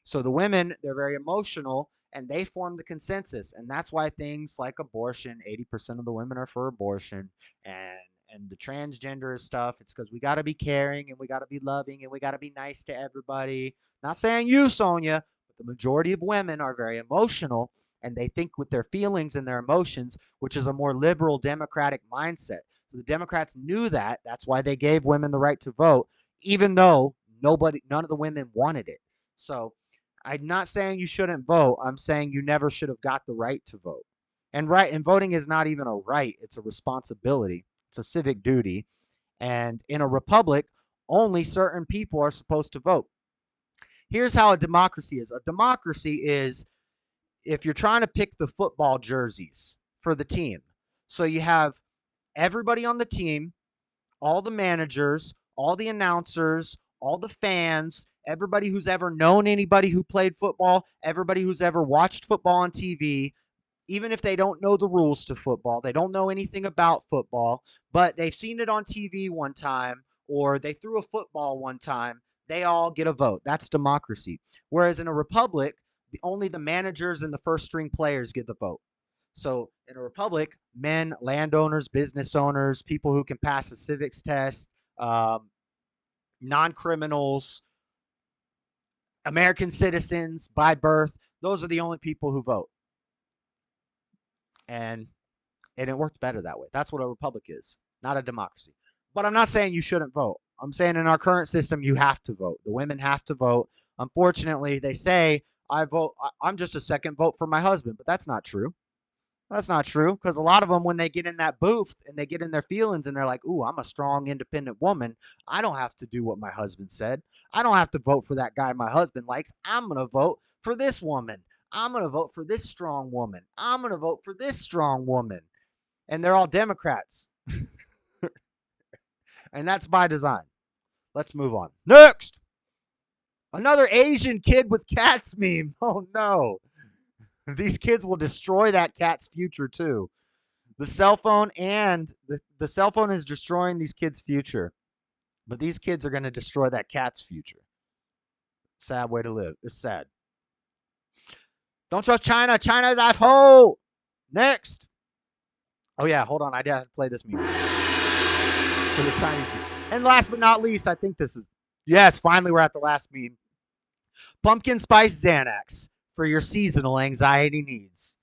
So the women, they're very emotional, and they form the consensus. And that's why things like abortion, 80% of the women are for abortion, and the transgender stuff, it's because we got to be caring, and we got to be loving, and we got to be nice to everybody. Not saying you, Sonia, but the majority of women are very emotional, and they think with their feelings and their emotions, which is a more liberal democratic mindset. So the Democrats knew that. That's why they gave women the right to vote, even though none of the women wanted it. So I'm not saying you shouldn't vote. I'm saying you never should have got the right to vote. And voting is not even a right. It's a responsibility. It's a civic duty. And in a republic, only certain people are supposed to vote. Here's how a democracy is. A democracy is if you're trying to pick the football jerseys for the team. So you have everybody on the team, all the managers, all the announcers, all the fans, everybody who's ever known anybody who played football, everybody who's ever watched football on TV, even if they don't know the rules to football, they don't know anything about football, but they've seen it on TV one time, or they threw a football one time, they all get a vote. That's democracy. Whereas in a republic, only the managers and the first string players get the vote. So in a republic, men, landowners, business owners, people who can pass a civics test, non-criminals, American citizens by birth, those are the only people who vote. And it works better that way. That's what a republic is, not a democracy. But I'm not saying you shouldn't vote. I'm saying in our current system, you have to vote. The women have to vote. Unfortunately, they say, I'm just a second vote for my husband, but that's not true. That's not true, because a lot of them, when they get in that booth and they get in their feelings and they're like, ooh, I'm a strong, independent woman, I don't have to do what my husband said. I don't have to vote for that guy my husband likes. I'm going to vote for this woman. I'm going to vote for this strong woman. I'm going to vote for this strong woman. And they're all Democrats. And that's by design. Let's move on. Next! Another Asian kid with cats meme. Oh, no. These kids will destroy that cat's future, too. The cell phone and the cell phone is destroying these kids' future. But these kids are going to destroy that cat's future. Sad way to live. It's sad. Don't trust China. China's asshole. Next. Oh, yeah. Hold on. I did have to play this meme. For the Chinese meme. And last but not least, I think this is... Yes, finally we're at the last meme. Pumpkin spice Xanax for your seasonal anxiety needs.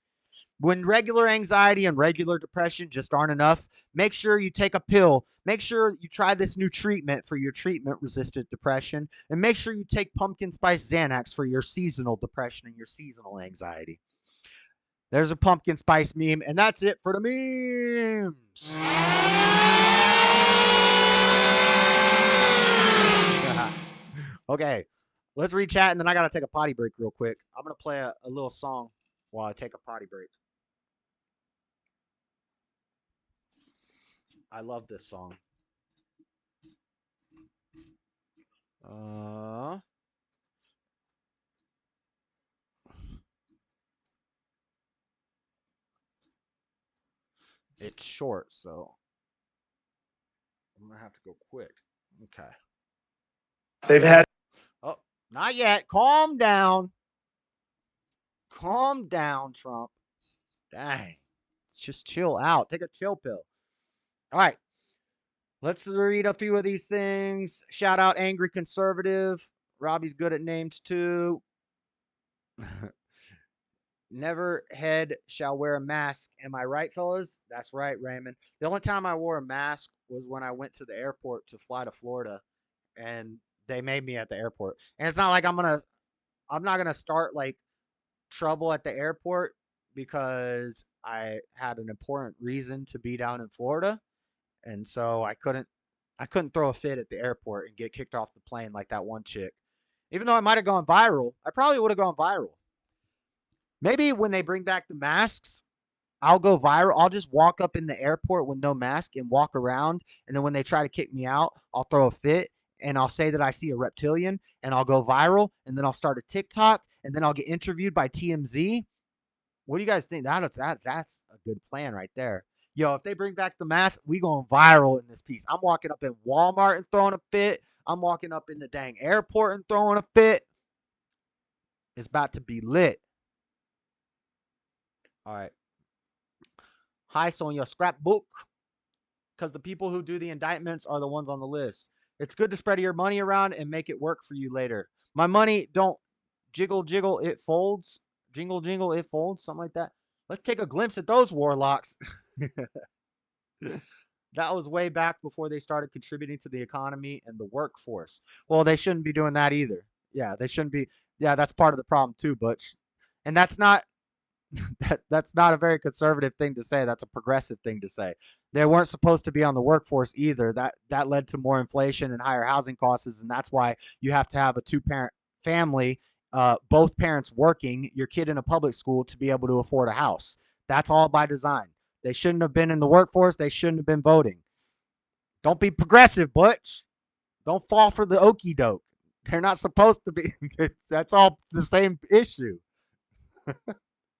When regular anxiety and regular depression just aren't enough, make sure you take a pill. Make sure you try this new treatment for your treatment-resistant depression. And make sure you take pumpkin spice Xanax for your seasonal depression and your seasonal anxiety. There's a pumpkin spice meme, and that's it for the memes. Okay, let's read chat, and then I got to take a potty break real quick. I'm going to play a little song while I take a potty break. I love this song. It's short, so I'm going to have to go quick. Okay. They've had... Oh, not yet. Calm down. Calm down, Trump. Dang. Just chill out. Take a chill pill. All right. Let's read a few of these things. Shout out Angry Conservative. Robbie's good at names too. Never head shall wear a mask. Am I right, fellas? That's right, Raymond. The only time I wore a mask was when I went to the airport to fly to Florida, and they made me at the airport. And it's not like I'm not gonna start like trouble at the airport because I had an important reason to be down in Florida. And so I couldn't throw a fit at the airport and get kicked off the plane like that one chick. Even though I might have gone viral, I probably would have gone viral. Maybe when they bring back the masks, I'll go viral. I'll just walk up in the airport with no mask and walk around. And then when they try to kick me out, I'll throw a fit and I'll say that I see a reptilian and I'll go viral. And then I'll start a TikTok and then I'll get interviewed by TMZ. What do you guys think? That's a good plan right there. Yo, if they bring back the mask, we going viral in this piece. I'm walking up in Walmart and throwing a fit. I'm walking up in the dang airport and throwing a fit. It's about to be lit. All right. Heist on your scrapbook. Because the people who do the indictments are the ones on the list. It's good to spread your money around and make it work for you later. My money don't jiggle, jiggle, it folds. Jingle, jingle, it folds. Something like that. Let's take a glimpse at those warlocks. That was way back before they started contributing to the economy and the workforce. Well, they shouldn't be doing that either. Yeah, they shouldn't be. Yeah, that's part of the problem too, Butch. And that's not that's not a very conservative thing to say. That's a progressive thing to say. They weren't supposed to be on the workforce either. That led to more inflation and higher housing costs, and that's why you have to have a two-parent family, both parents working, your kid in a public school to be able to afford a house. That's all by design. They shouldn't have been in the workforce. They shouldn't have been voting. Don't be progressive, Butch. Don't fall for the okie doke. They're not supposed to be. That's all the same issue.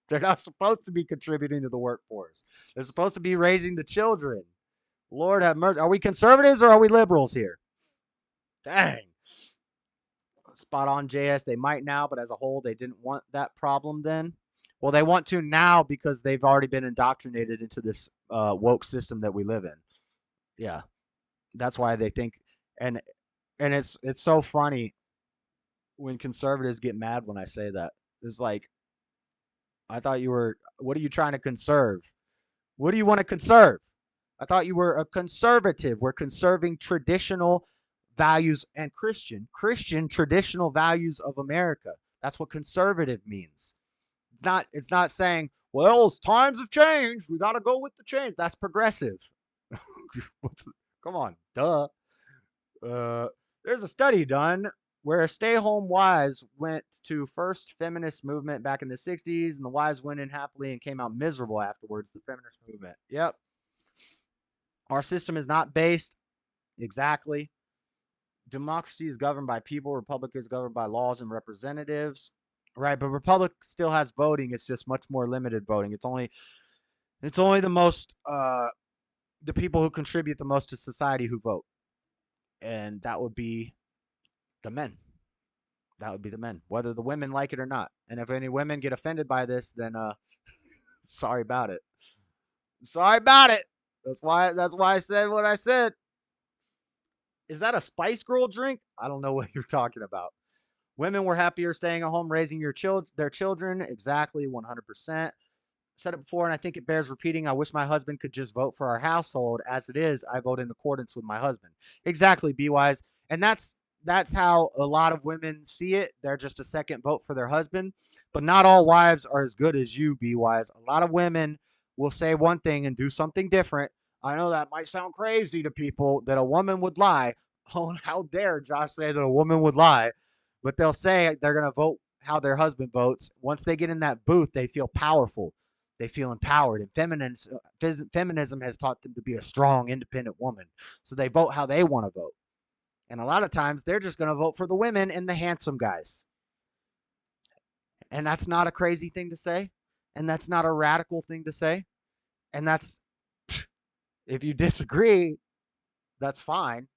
They're not supposed to be contributing to the workforce. They're supposed to be raising the children. Lord have mercy. Are we conservatives or are we liberals here? Dang. Spot on, JS. They might now, but as a whole, they didn't want that problem then. Well, they want to now because they've already been indoctrinated into this woke system that we live in. Yeah. That's why they think, and it's so funny when conservatives get mad when I say that. It's like, I thought you were, what are you trying to conserve? What do you want to conserve? I thought you were a conservative. We're conserving traditional values and Christian traditional values of America. That's what conservative means. It's not saying, well, times have changed. We got to go with the change. That's progressive. Come on, duh. There's a study done where stay-home wives went to first feminist movement back in the 60s, and the wives went in happily and came out miserable afterwards, the feminist movement. Yep. Our system is not based exactly. Democracy is governed by people. Republic is governed by laws and representatives. Right, but Republic still has voting. It's just much more limited voting. It's only It's only the people who contribute the most to society who vote. And that would be the men. That would be the men, whether the women like it or not. And if any women get offended by this, then sorry about it. Sorry about it. That's why I said what I said. Is that a Spice Girl drink? I don't know what you're talking about. Women were happier staying at home raising their children. Exactly, 100%. Said it before, and I think it bears repeating. I wish my husband could just vote for our household. As it is, I vote in accordance with my husband. Exactly, B-Wise. And that's how a lot of women see it. They're just a second vote for their husband. But not all wives are as good as you, B-Wise. A lot of women will say one thing and do something different. I know that might sound crazy to people that a woman would lie. Oh, how dare Josh say that a woman would lie? But they'll say they're going to vote how their husband votes. Once they get in that booth, they feel powerful. They feel empowered. And feminism has taught them to be a strong, independent woman. So they vote how they want to vote. And a lot of times, they're just going to vote for the women and the handsome guys. And that's not a crazy thing to say. And that's not a radical thing to say. And that's, if you disagree, that's fine.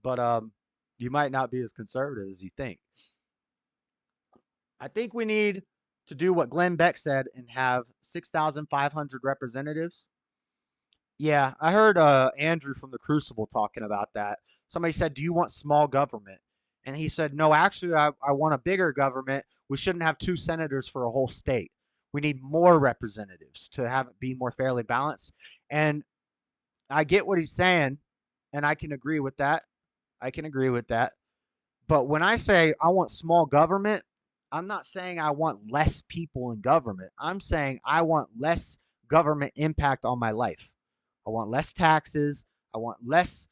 But you might not be as conservative as you think. I think we need to do what Glenn Beck said and have 6,500 representatives. Yeah, I heard Andrew from the Crucible talking about that. Somebody said, do you want small government? And he said, no, actually, I want a bigger government. We shouldn't have 2 senators for a whole state. We need more representatives to have it be more fairly balanced. And I get what he's saying, and I can agree with that. But when I say I want small government, I'm not saying I want less people in government. I'm saying I want less government impact on my life. I want less taxes. I want less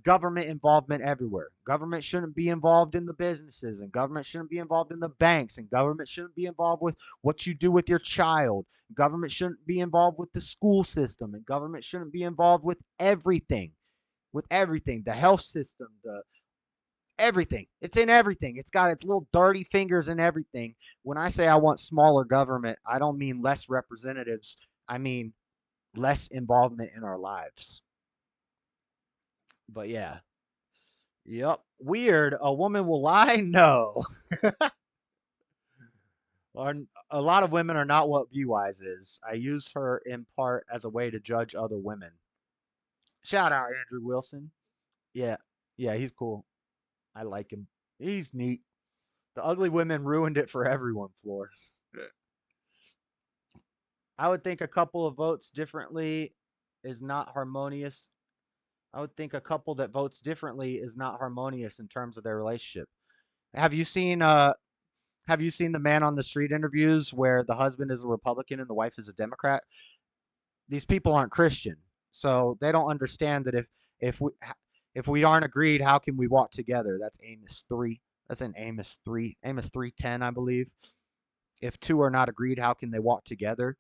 government involvement everywhere. Government shouldn't be involved in the businesses, and government shouldn't be involved in the banks, and government shouldn't be involved with what you do with your child. Government shouldn't be involved with the school system, and government shouldn't be involved with everything. The health system, everything. It's in everything. It's got its little dirty fingers in everything. When I say I want smaller government, I don't mean less representatives. I mean less involvement in our lives. But yeah. Yep. Weird. A woman will lie? No. A lot of women are not what B-Wise is. I use her in part as a way to judge other women. Shout out Andrew Wilson. Yeah, he's cool. I like him. He's neat. The ugly women ruined it for everyone, Floor. I would think a couple of votes differently is not harmonious. I would think a couple that votes differently is not harmonious in terms of their relationship. Have you seen the man on the street interviews where the husband is a Republican and the wife is a Democrat? These people aren't Christian, so they don't understand that if we aren't agreed, how can we walk together? That's Amos 3. That's in Amos 3. Amos 3:10, I believe. If 2 are not agreed, how can they walk together?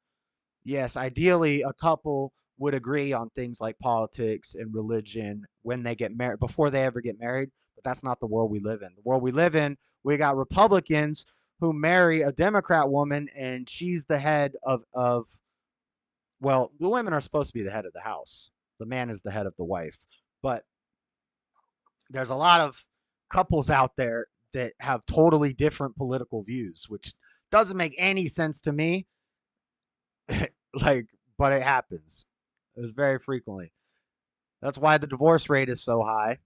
Yes, ideally, a couple would agree on things like politics and religion when they get married, before they ever get married. But that's not the world we live in. The world we live in, we got Republicans who marry a Democrat woman, and she's the head of well, the women are supposed to be the head of the house. The man is the head of the wife. But there's a lot of couples out there that have totally different political views, which doesn't make any sense to me. But it happens. It's very frequently. That's why the divorce rate is so high.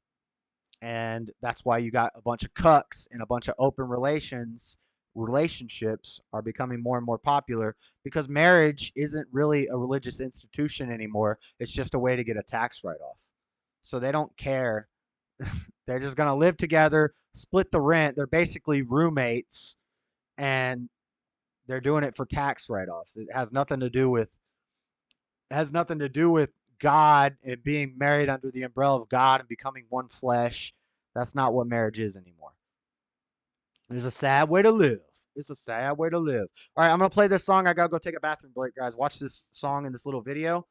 And that's why you got a bunch of cucks and a bunch of open relationships are becoming more and more popular, because marriage isn't really a religious institution anymore. It's just a way to get a tax write-off. So they don't care. They're just going to live together, split the rent. They're basically roommates, and they're doing it for tax write-offs. It has nothing to do with God and being married under the umbrella of God and becoming one flesh. That's not what marriage is anymore. It's a sad way to live. It's a sad way to live. All right, I'm going to play this song. I got to go take a bathroom break, guys. Watch this song in this little video.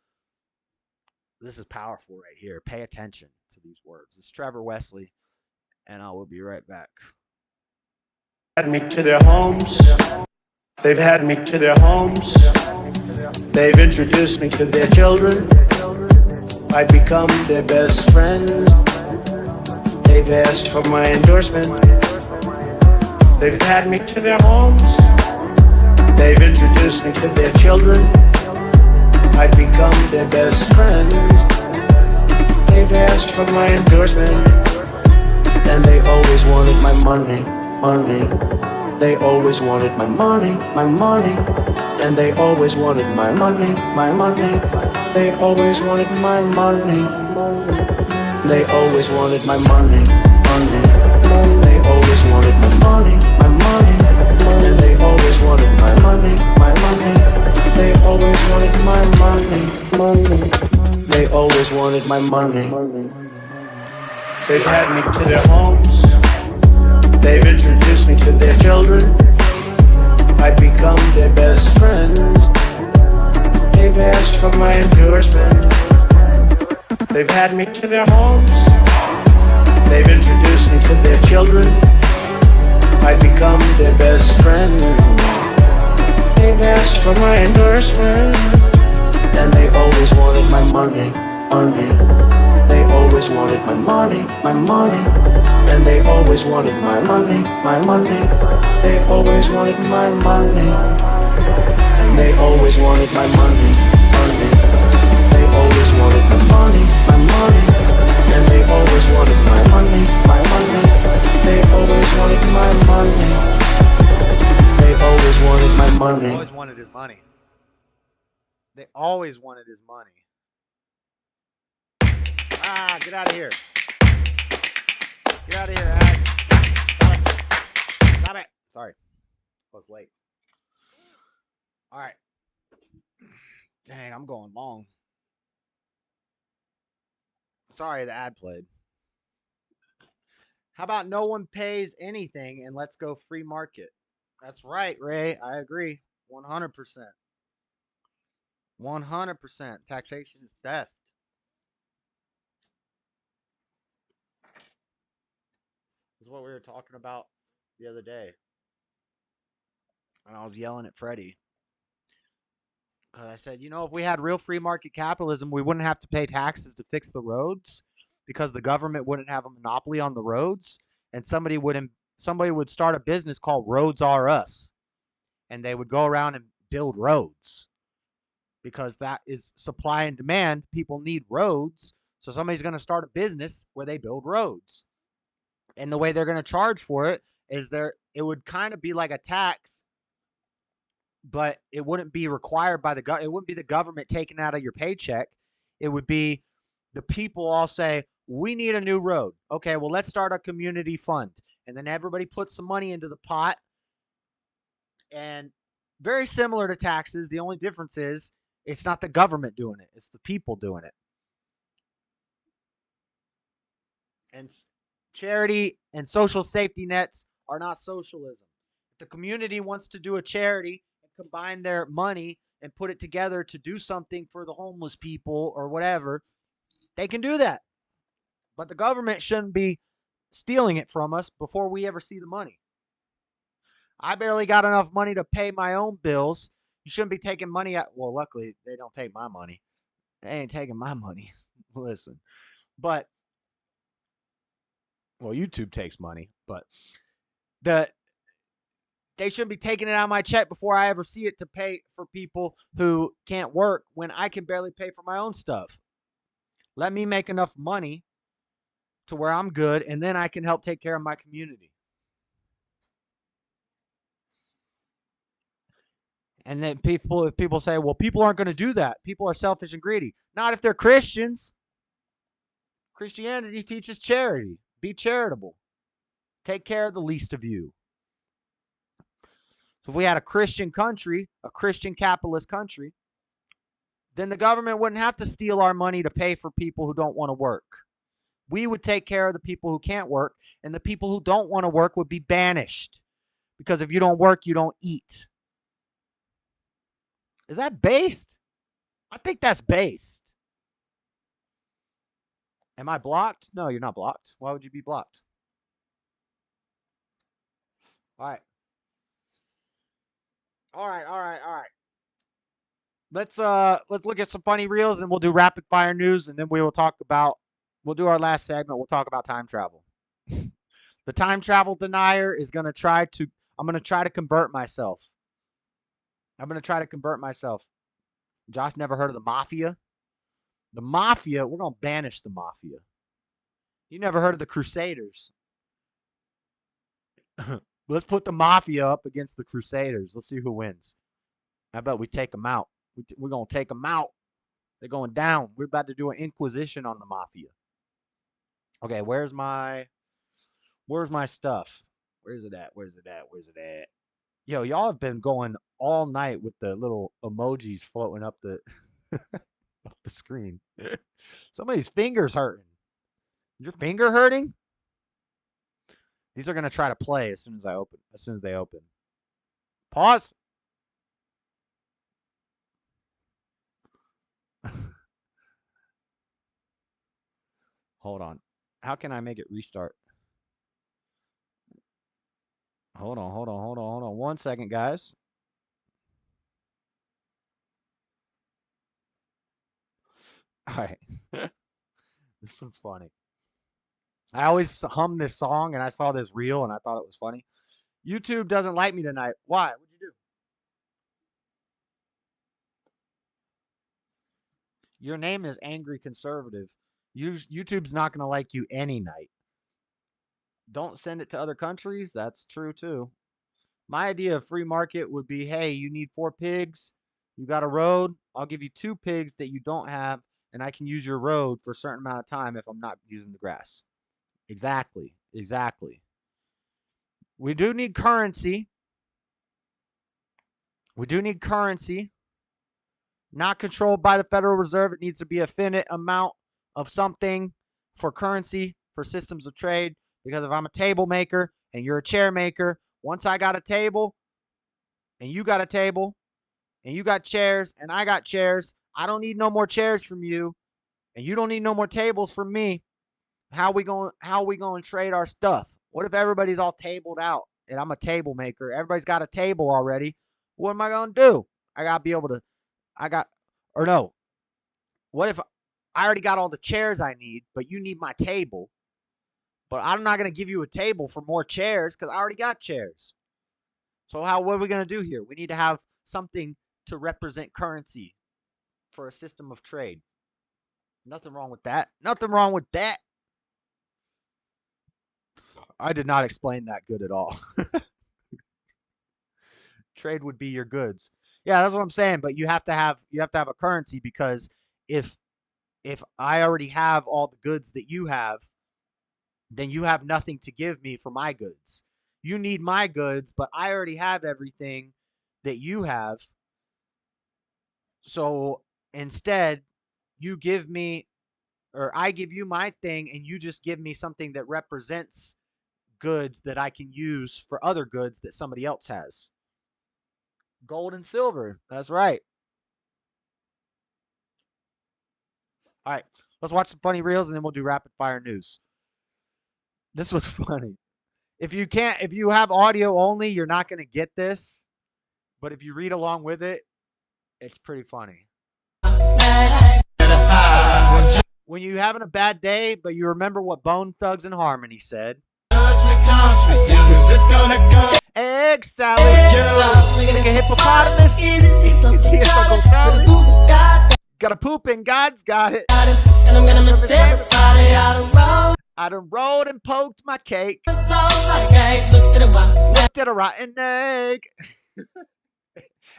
This is powerful right here. Pay attention to these words. It's Trevor Wesley, and I will be right back. Had me to their homes. They've had me to their homes. They've introduced me to their children. I become their best friend. They've asked for my endorsement. They've had me to their homes. They've introduced me to their children. I become their best friend. They've asked for my endorsement. And they always wanted my money, money. They always wanted my money, my money. And they always wanted my money, my money. They always wanted my money. They always wanted my money, money. They always wanted my money, my money. And they always wanted my money, my money. They always wanted my money, money. They always wanted my money. They've had me to their homes. They've introduced me to their children. I become their best friend. They've asked for my endorsement. They've had me to their homes. They've introduced me to their children. I become their best friend. They've asked for my endorsement. And they always wanted my money, money. They always wanted my money, my money. And they always wanted my money, my money. They always wanted my money. And they always wanted my money, money. They always wanted my money, my money. And they always wanted my money, my money. They always wanted my money. They always wanted my money. Always wanted his money. They always wanted his money. Ah, get out of here. Get out of here, Ad. Stop it. Stop it. Sorry. I was late. All right. Dang, I'm going long. Sorry, the ad played. How about no one pays anything and let's go free market? That's right, Ray. I agree. 100%. 100%. Taxation is theft. This is what we were talking about the other day. And I was yelling at Freddie. I said, you know, if we had real free market capitalism, we wouldn't have to pay taxes to fix the roads because the government wouldn't have a monopoly on the roads, and somebody would start a business called Roads R Us, and they would go around and build roads because that is supply and demand. People need roads, so somebody's going to start a business where they build roads, and the way they're going to charge for it is it would kind of be like a tax. But it wouldn't be required by it wouldn't be the government taking out of your paycheck. It would be the people all say, we need a new road. Okay, well, let's start a community fund. And then everybody puts some money into the pot. And very similar to taxes, the only difference is it's not the government doing it. It's the people doing it. And charity and social safety nets are not socialism. If the community wants to do a charity, combine their money and put it together to do something for the homeless people or whatever, they can do that. But the government shouldn't be stealing it from us before we ever see the money. I barely got enough money to pay my own bills. You shouldn't be taking money out. Well, luckily, they don't take my money. They ain't taking my money. Listen. But, well, YouTube takes money, but they shouldn't be taking it out of my check before I ever see it to pay for people who can't work when I can barely pay for my own stuff. Let me make enough money to where I'm good, and then I can help take care of my community. And then if people say, well, people aren't going to do that. People are selfish and greedy. Not if they're Christians. Christianity teaches charity. Be charitable. Take care of the least of you. So if we had a Christian country, a Christian capitalist country, then the government wouldn't have to steal our money to pay for people who don't want to work. We would take care of the people who can't work, and the people who don't want to work would be banished. Because if you don't work, you don't eat. Is that based? I think that's based. Am I blocked? No, you're not blocked. Why would you be blocked? All right. All right. let's look at some funny reels, and we'll do rapid fire news, and then we'll do our last segment. We'll talk about time travel. The time travel denier is I'm going to try to convert myself. Josh never heard of the mafia? The mafia, we're going to banish the mafia. You never heard of the Crusaders? Let's put the mafia up against the Crusaders. Let's see who wins. How about we take them out? We're going to take them out. They're going down. We're about to do an inquisition on the mafia. Okay, where's my stuff? Where's it at? Yo, y'all have been going all night with the little emojis floating up the up the screen. Somebody's finger's hurting. Is your finger hurting? These are gonna try to play as soon as they open. Pause. Hold on. How can I make it restart? Hold on. 1 second, guys. All right. This one's funny. I always hum this song, and I saw this reel, and I thought it was funny. YouTube doesn't like me tonight. Why? What'd you do? Your name is Angry Conservative. YouTube's not going to like you any night. Don't send it to other countries. That's true, too. My idea of free market would be, hey, you need 4 pigs. You got a road. I'll give you 2 pigs that you don't have, and I can use your road for a certain amount of time if I'm not using the grass. Exactly. We do need currency. Not controlled by the Federal Reserve. It needs to be a finite amount of something for currency, for systems of trade. Because if I'm a table maker and you're a chair maker, once I got a table and you got a table and you got chairs and I got chairs, I don't need no more chairs from you and you don't need no more tables from me. How we going to trade our stuff? What if everybody's all tabled out and I'm a table maker? Everybody's got a table already. What am I going to do? I got to be able to what if I already got all the chairs I need, but you need my table? But I'm not going to give you a table for more chairs because I already got chairs. So what are we going to do here? We need to have something to represent currency for a system of trade. Nothing wrong with that. I did not explain that good at all. Trade would be your goods. Yeah, that's what I'm saying. But you have to have a currency, because if I already have all the goods that you have, then you have nothing to give me for my goods. You need my goods, but I already have everything that you have. So instead, you give me, or I give you my thing, and you just give me something that represents goods that I can use for other goods that somebody else has. Gold and silver. That's right. All right. Let's watch some funny reels, and then we'll do rapid fire news. This was funny. If you have audio only, you're not going to get this. But if you read along with it, it's pretty funny. When you're having a bad day, but you remember what Bone Thugs and Harmony said. Egg salad, like a hippopotamus. Got a poop and God's got it. I done rolled and poked my cake. Looked at a rotten egg.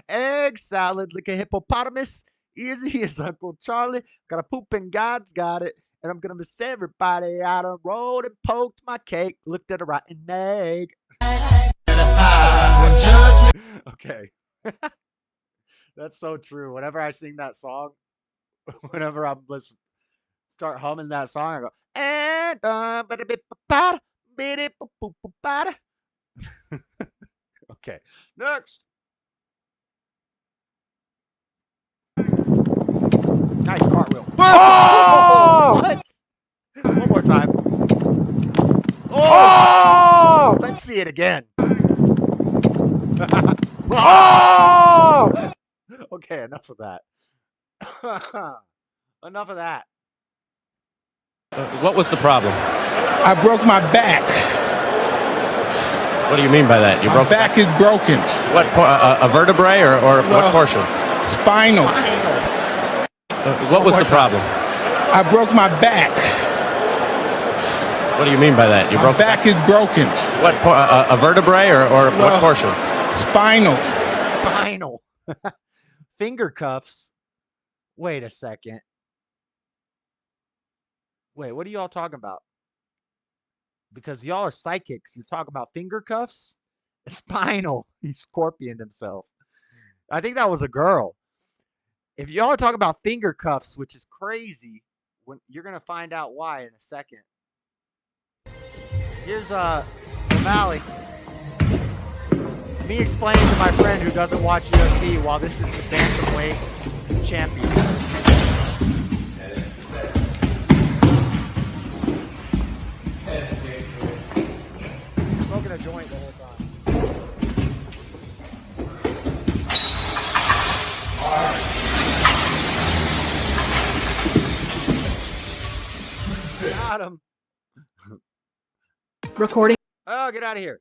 Egg salad, like a hippopotamus. Easy as Uncle Charlie. Got a poop and God's got it. And I'm gonna miss everybody. I done rolled and poked my cake. Looked at a rotten egg. Okay. That's so true. Whenever I sing that song, whenever I'm start humming that song, I go, okay, next. Nice cartwheel. Oh! What? One more time. Oh! Let's see it again. Oh! Okay. Okay, enough of that. Enough of that. What was the problem? I broke my back. What do you mean by that? My back is broken. What, a vertebrae or what portion? Spinal. What was the problem? I broke my back. What do you mean by that? My back is broken. What, a vertebrae or what portion? Spinal. Spinal. Finger cuffs. Wait a second. Wait, what are y'all talking about? Because y'all are psychics. You talk about finger cuffs? Spinal. He scorpioned himself. I think that was a girl. If y'all are talking about finger cuffs, which is crazy, when you're gonna find out why in a second. Here's O'Malley. Me explaining to my friend who doesn't watch UFC while this is the bantamweight champion. He's smoking a joint the whole time. Got him. Recording. Oh, get out of here.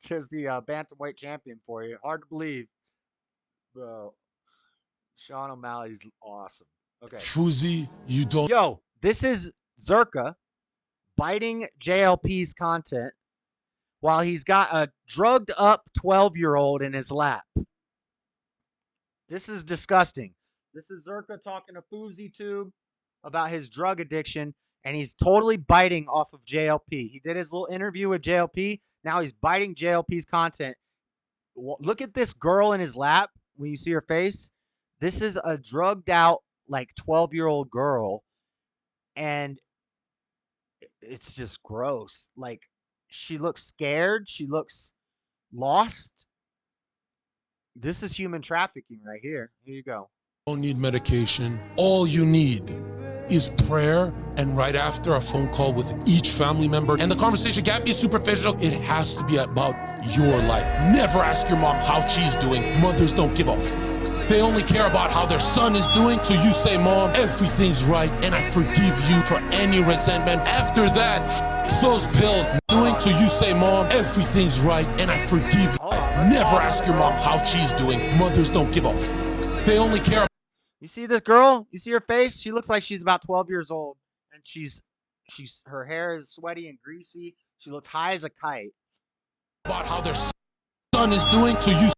There's the bantamweight champion for you. Hard to believe. Bro. Sean O'Malley's awesome. Okay. Fuzi, you don't. Yo, this is Zerka biting JLP's content while he's got a drugged up 12-year-old in his lap. This is disgusting. This is Zerka talking to FuziTube about his drug addiction, and he's totally biting off of JLP. He did his little interview with JLP. Now he's biting JLP's content. Look at this girl in his lap when you see her face. This is a drugged out, like, 12-year-old girl, and it's just gross. Like, she looks scared. She looks lost. This is human trafficking right here. Here you go. Don't need medication. All you need is prayer, and right after a phone call with each family member. And the conversation can't be superficial. It has to be about your life. Never ask your mom how she's doing. Mothers don't give a They only care about how their son is doing. So you say, Mom, everything's right, and I forgive you for any resentment. After that, those pills doing. So you say, Mom, everything's right, and I forgive you. Never ask your mom how she's doing. Mothers don't give a They only care. You see this girl? You see her face? She looks like she's about 12 years old, and she's her hair is sweaty and greasy. She looks high as a kite. About how their son is doing. So you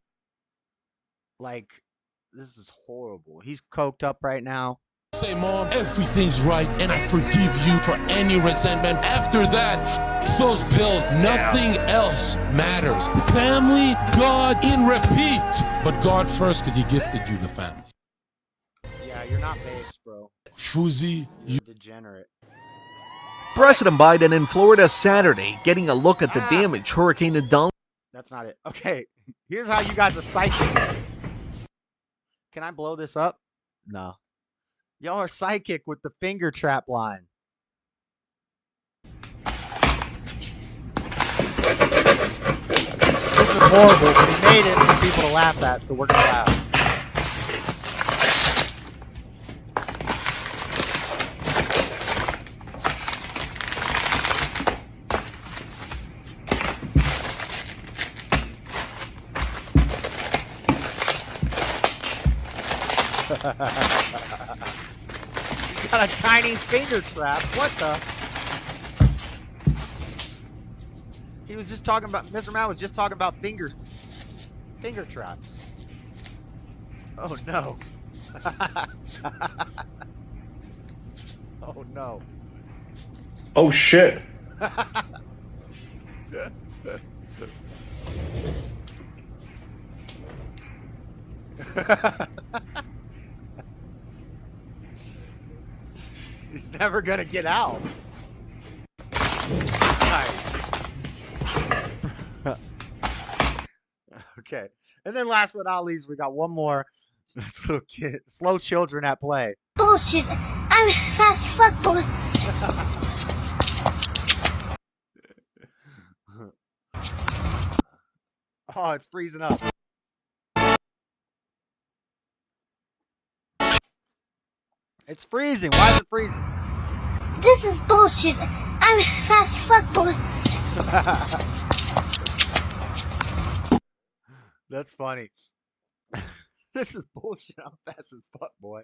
like, this is horrible. He's coked up right now. Say, Mom, everything's right, and I forgive you for any resentment. After that, those pills, nothing else matters. Family, God, in repeat. But God first, because He gifted you the family. Yeah, you're not based, bro. Fuzi, you degenerate. President Biden in Florida Saturday, getting a look at the damage Hurricane Idalia. That's not it. Okay, here's how you guys are psychic. Can I blow this up? No. Y'all are psychic with the finger trap line. This is horrible, but he made it for people to laugh at, so we're gonna laugh. He's got a Chinese finger trap. What the? He was just talking about, Mr. Mao was just talking about finger traps. Oh no. Oh no. Oh shit. He's never gonna get out. Nice. Okay. And then last but not least, we got one more. This little kid. Slow children at play. Bullshit. I'm fast fuck boy. Oh, it's freezing up. It's freezing. Why is it freezing? This is bullshit. I'm fast fuck boy. That's funny. This is bullshit. I'm fast as fuck, boy.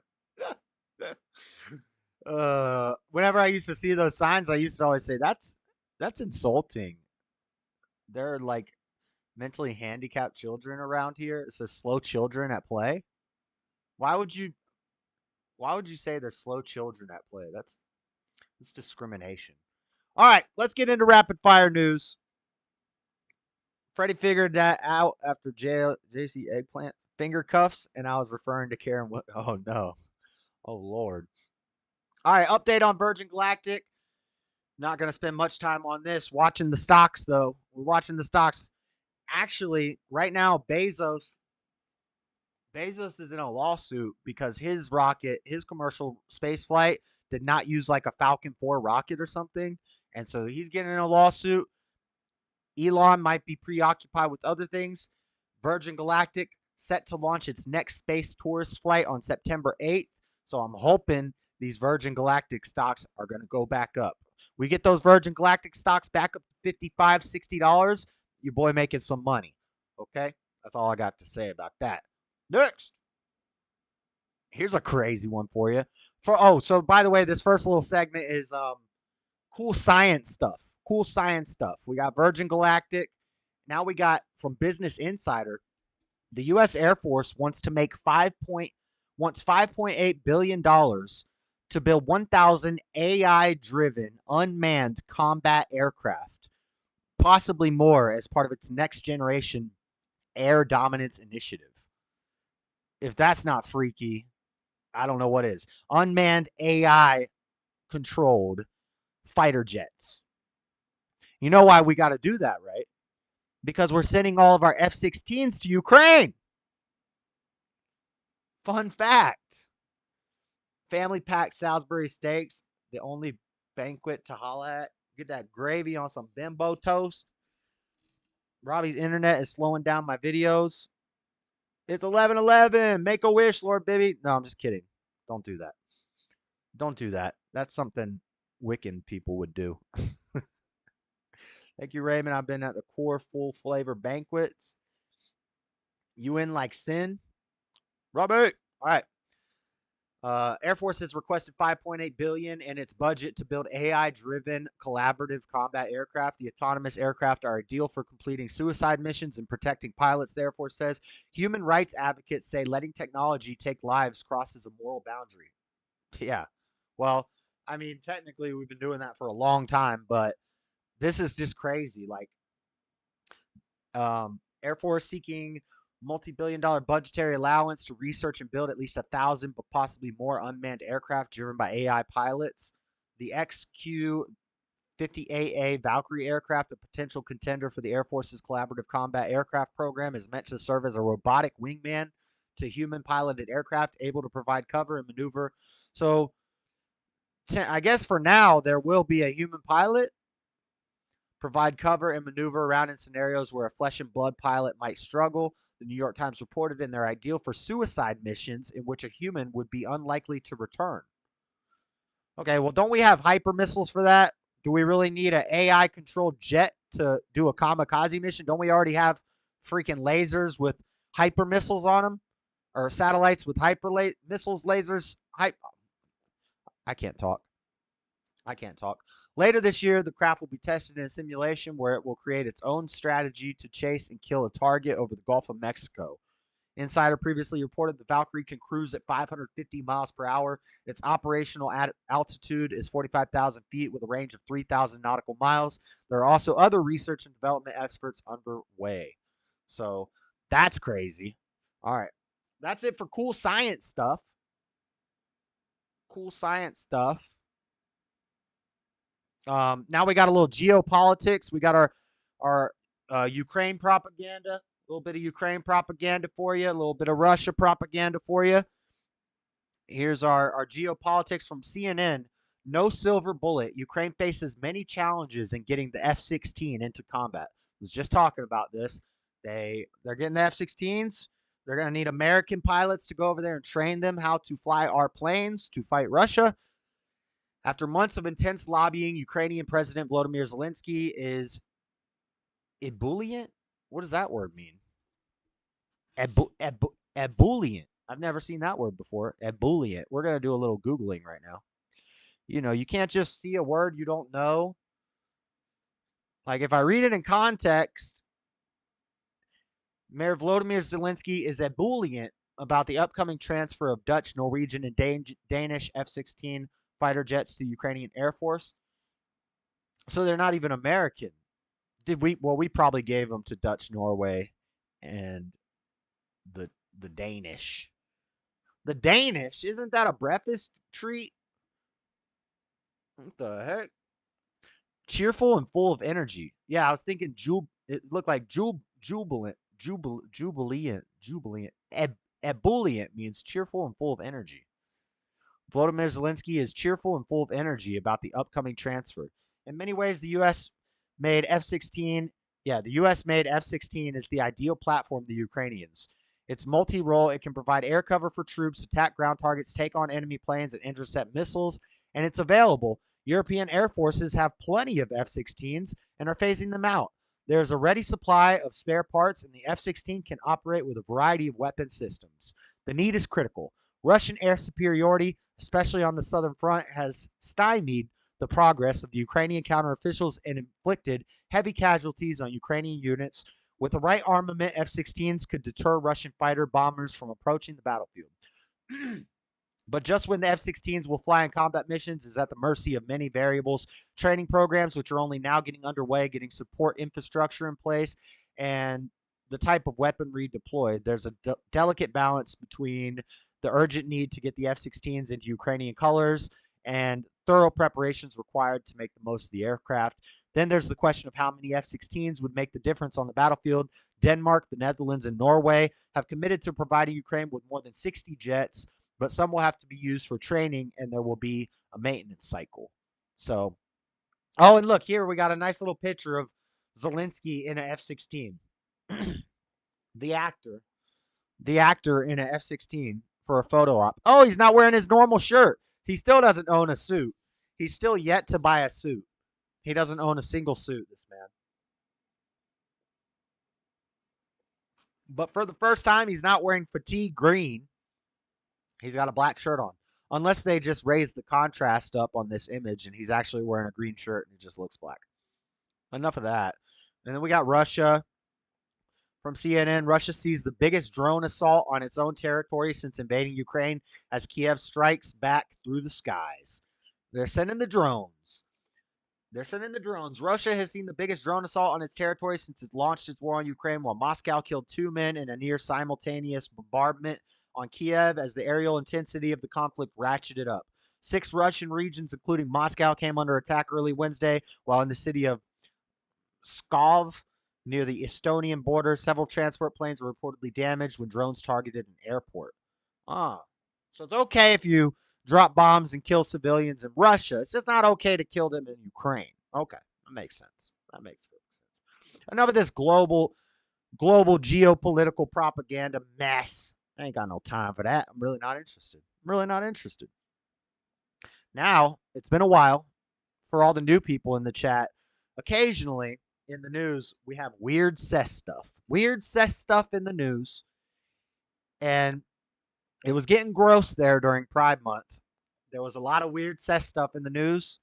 Whenever I used to see those signs, I used to always say, that's insulting. There are like mentally handicapped children around here. It says slow children at play. Why would you say there's slow children at play? That's discrimination. All right, let's get into rapid fire news. Freddie figured that out after JC Eggplant finger cuffs, and I was referring to Karen. Oh no. Oh Lord. All right, update on Virgin Galactic. Not going to spend much time on this. Watching the stocks, though. We're watching the stocks. Actually, right now, Bezos is in a lawsuit because his rocket, his commercial space flight, did not use like a Falcon 4 rocket or something. And so he's getting in a lawsuit. Elon might be preoccupied with other things. Virgin Galactic set to launch its next space tourist flight on September 8th. So I'm hoping these Virgin Galactic stocks are going to go back up. We get those Virgin Galactic stocks back up to $55, $60. Your boy making some money. Okay? That's all I got to say about that. Next. Here's a crazy one for you. So by the way, this first little segment is cool science stuff. Cool science stuff. We got Virgin Galactic. Now we got from Business Insider. The U.S. Air Force wants to make $5.8 billion to build 1,000 AI-driven unmanned combat aircraft, possibly more as part of its next generation air dominance initiative. If that's not freaky, I don't know what is. Unmanned AI-controlled fighter jets. You know why we got to do that, right? Because we're sending all of our F-16s to Ukraine. Fun fact. Family pack Salisbury steaks, the only banquet to holla at. Get that gravy on some bimbo toast. Robbie's internet is slowing down my videos. It's 11:11. Make a wish, Lord Bibby. No, I'm just kidding. Don't do that. Don't do that. That's something Wiccan people would do. Thank you, Raymond. I've been at the core full flavor banquets. You in like sin? Robbie. All right. Air Force has requested $5.8 billion in its budget to build AI-driven collaborative combat aircraft. The autonomous aircraft are ideal for completing suicide missions and protecting pilots, the Air Force says. Human rights advocates say letting technology take lives crosses a moral boundary. Yeah. Well, I mean, technically we've been doing that for a long time, but this is just crazy. Like, Air Force seeking multi-billion-dollar budgetary allowance to research and build at least 1,000, but possibly more unmanned aircraft driven by AI pilots. The XQ-58A Valkyrie aircraft, a potential contender for the Air Force's Collaborative Combat Aircraft Program, is meant to serve as a robotic wingman to human-piloted aircraft able to provide cover and maneuver. So, I guess for now, there will be a human pilot, provide cover and maneuver around in scenarios where a flesh and blood pilot might struggle. The New York Times reported, and they're ideal for suicide missions in which a human would be unlikely to return. Okay, well, don't we have hyper missiles for that? Do we really need an AI-controlled jet to do a kamikaze mission? Don't we already have freaking lasers with hyper missiles on them? Or satellites with hyper missiles, lasers? I can't talk. Later this year, the craft will be tested in a simulation where it will create its own strategy to chase and kill a target over the Gulf of Mexico. Insider previously reported the Valkyrie can cruise at 550 miles per hour. Its operational altitude is 45,000 feet with a range of 3,000 nautical miles. There are also other research and development efforts underway. So that's crazy. All right. That's it for cool science stuff. Now we got a little geopolitics. We got our Ukraine propaganda, a little bit of Ukraine propaganda for you, a little bit of Russia propaganda for you. Here's our geopolitics from CNN. No silver bullet. Ukraine faces many challenges in getting the F-16 into combat. I was just talking about this. They're getting the F-16s. They're going to need American pilots to go over there and train them how to fly our planes to fight Russia. After months of intense lobbying, Ukrainian President Volodymyr Zelensky is ebullient. What does that word mean? Ebullient. I've never seen that word before. Ebullient. We're going to do a little Googling right now. You know, you can't just see a word you don't know. Like if I read it in context, Mayor Volodymyr Zelensky is ebullient about the upcoming transfer of Dutch, Norwegian, and Danish F-16 fighter jets to the Ukrainian Air Force. So they're not even American. We probably gave them to Dutch, Norway, and the Danish. The Danish, isn't that a breakfast treat? What the heck? Cheerful and full of energy. Yeah, I was thinking it looked like jubilant. Ebullient means cheerful and full of energy. Volodymyr Zelensky is cheerful and full of energy about the upcoming transfer. In many ways, the U.S. made F-16. Yeah, the U.S. made F-16 is the ideal platform for the Ukrainians. It's multi-role. It can provide air cover for troops, attack ground targets, take on enemy planes, and intercept missiles. And it's available. European air forces have plenty of F-16s and are phasing them out. There's a ready supply of spare parts, and the F-16 can operate with a variety of weapon systems. The need is critical. Russian air superiority, especially on the southern front, has stymied the progress of the Ukrainian counter-officials and inflicted heavy casualties on Ukrainian units. With the right armament, F-16s could deter Russian fighter bombers from approaching the battlefield. But just when the F-16s will fly in combat missions is at the mercy of many variables, training programs, which are only now getting underway, getting support infrastructure in place, and the type of weaponry deployed. There's a delicate balance between the urgent need to get the F-16s into Ukrainian colors and thorough preparations required to make the most of the aircraft. Then there's the question of how many F-16s would make the difference on the battlefield. Denmark, the Netherlands, and Norway have committed to providing Ukraine with more than 60 jets, but some will have to be used for training, and there will be a maintenance cycle. So, oh, and look, here we got a nice little picture of Zelensky in an F-16. The actor in an F-16 for a photo op. Oh, he's not wearing his normal shirt. He still doesn't own a suit. He's still yet to buy a suit. He doesn't own a single suit, this man. But for the first time, he's not wearing fatigue green. He's got a black shirt on. Unless they just raise the contrast up on this image and he's actually wearing a green shirt and it just looks black. Enough of that. And then we got Russia. From CNN, Russia sees the biggest drone assault on its own territory since invading Ukraine as Kiev strikes back through the skies. They're sending the drones. Russia has seen the biggest drone assault on its territory since it launched its war on Ukraine, while Moscow killed 2 men in a near simultaneous bombardment on Kiev as the aerial intensity of the conflict ratcheted up. 6 Russian regions, including Moscow, came under attack early Wednesday, while in the city of Pskov, near the Estonian border, several transport planes were reportedly damaged when drones targeted an airport. So it's okay if you drop bombs and kill civilians in Russia. It's just not okay to kill them in Ukraine. Okay, that makes sense. That makes sense. Enough of this global geopolitical propaganda mess. I ain't got no time for that. I'm really not interested. Now, it's been a while for all the new people in the chat. Occasionally, in the news, we have weird cess stuff. Weird cess stuff in the news. And it was getting gross there during Pride Month. There was a lot of weird cess stuff in the news.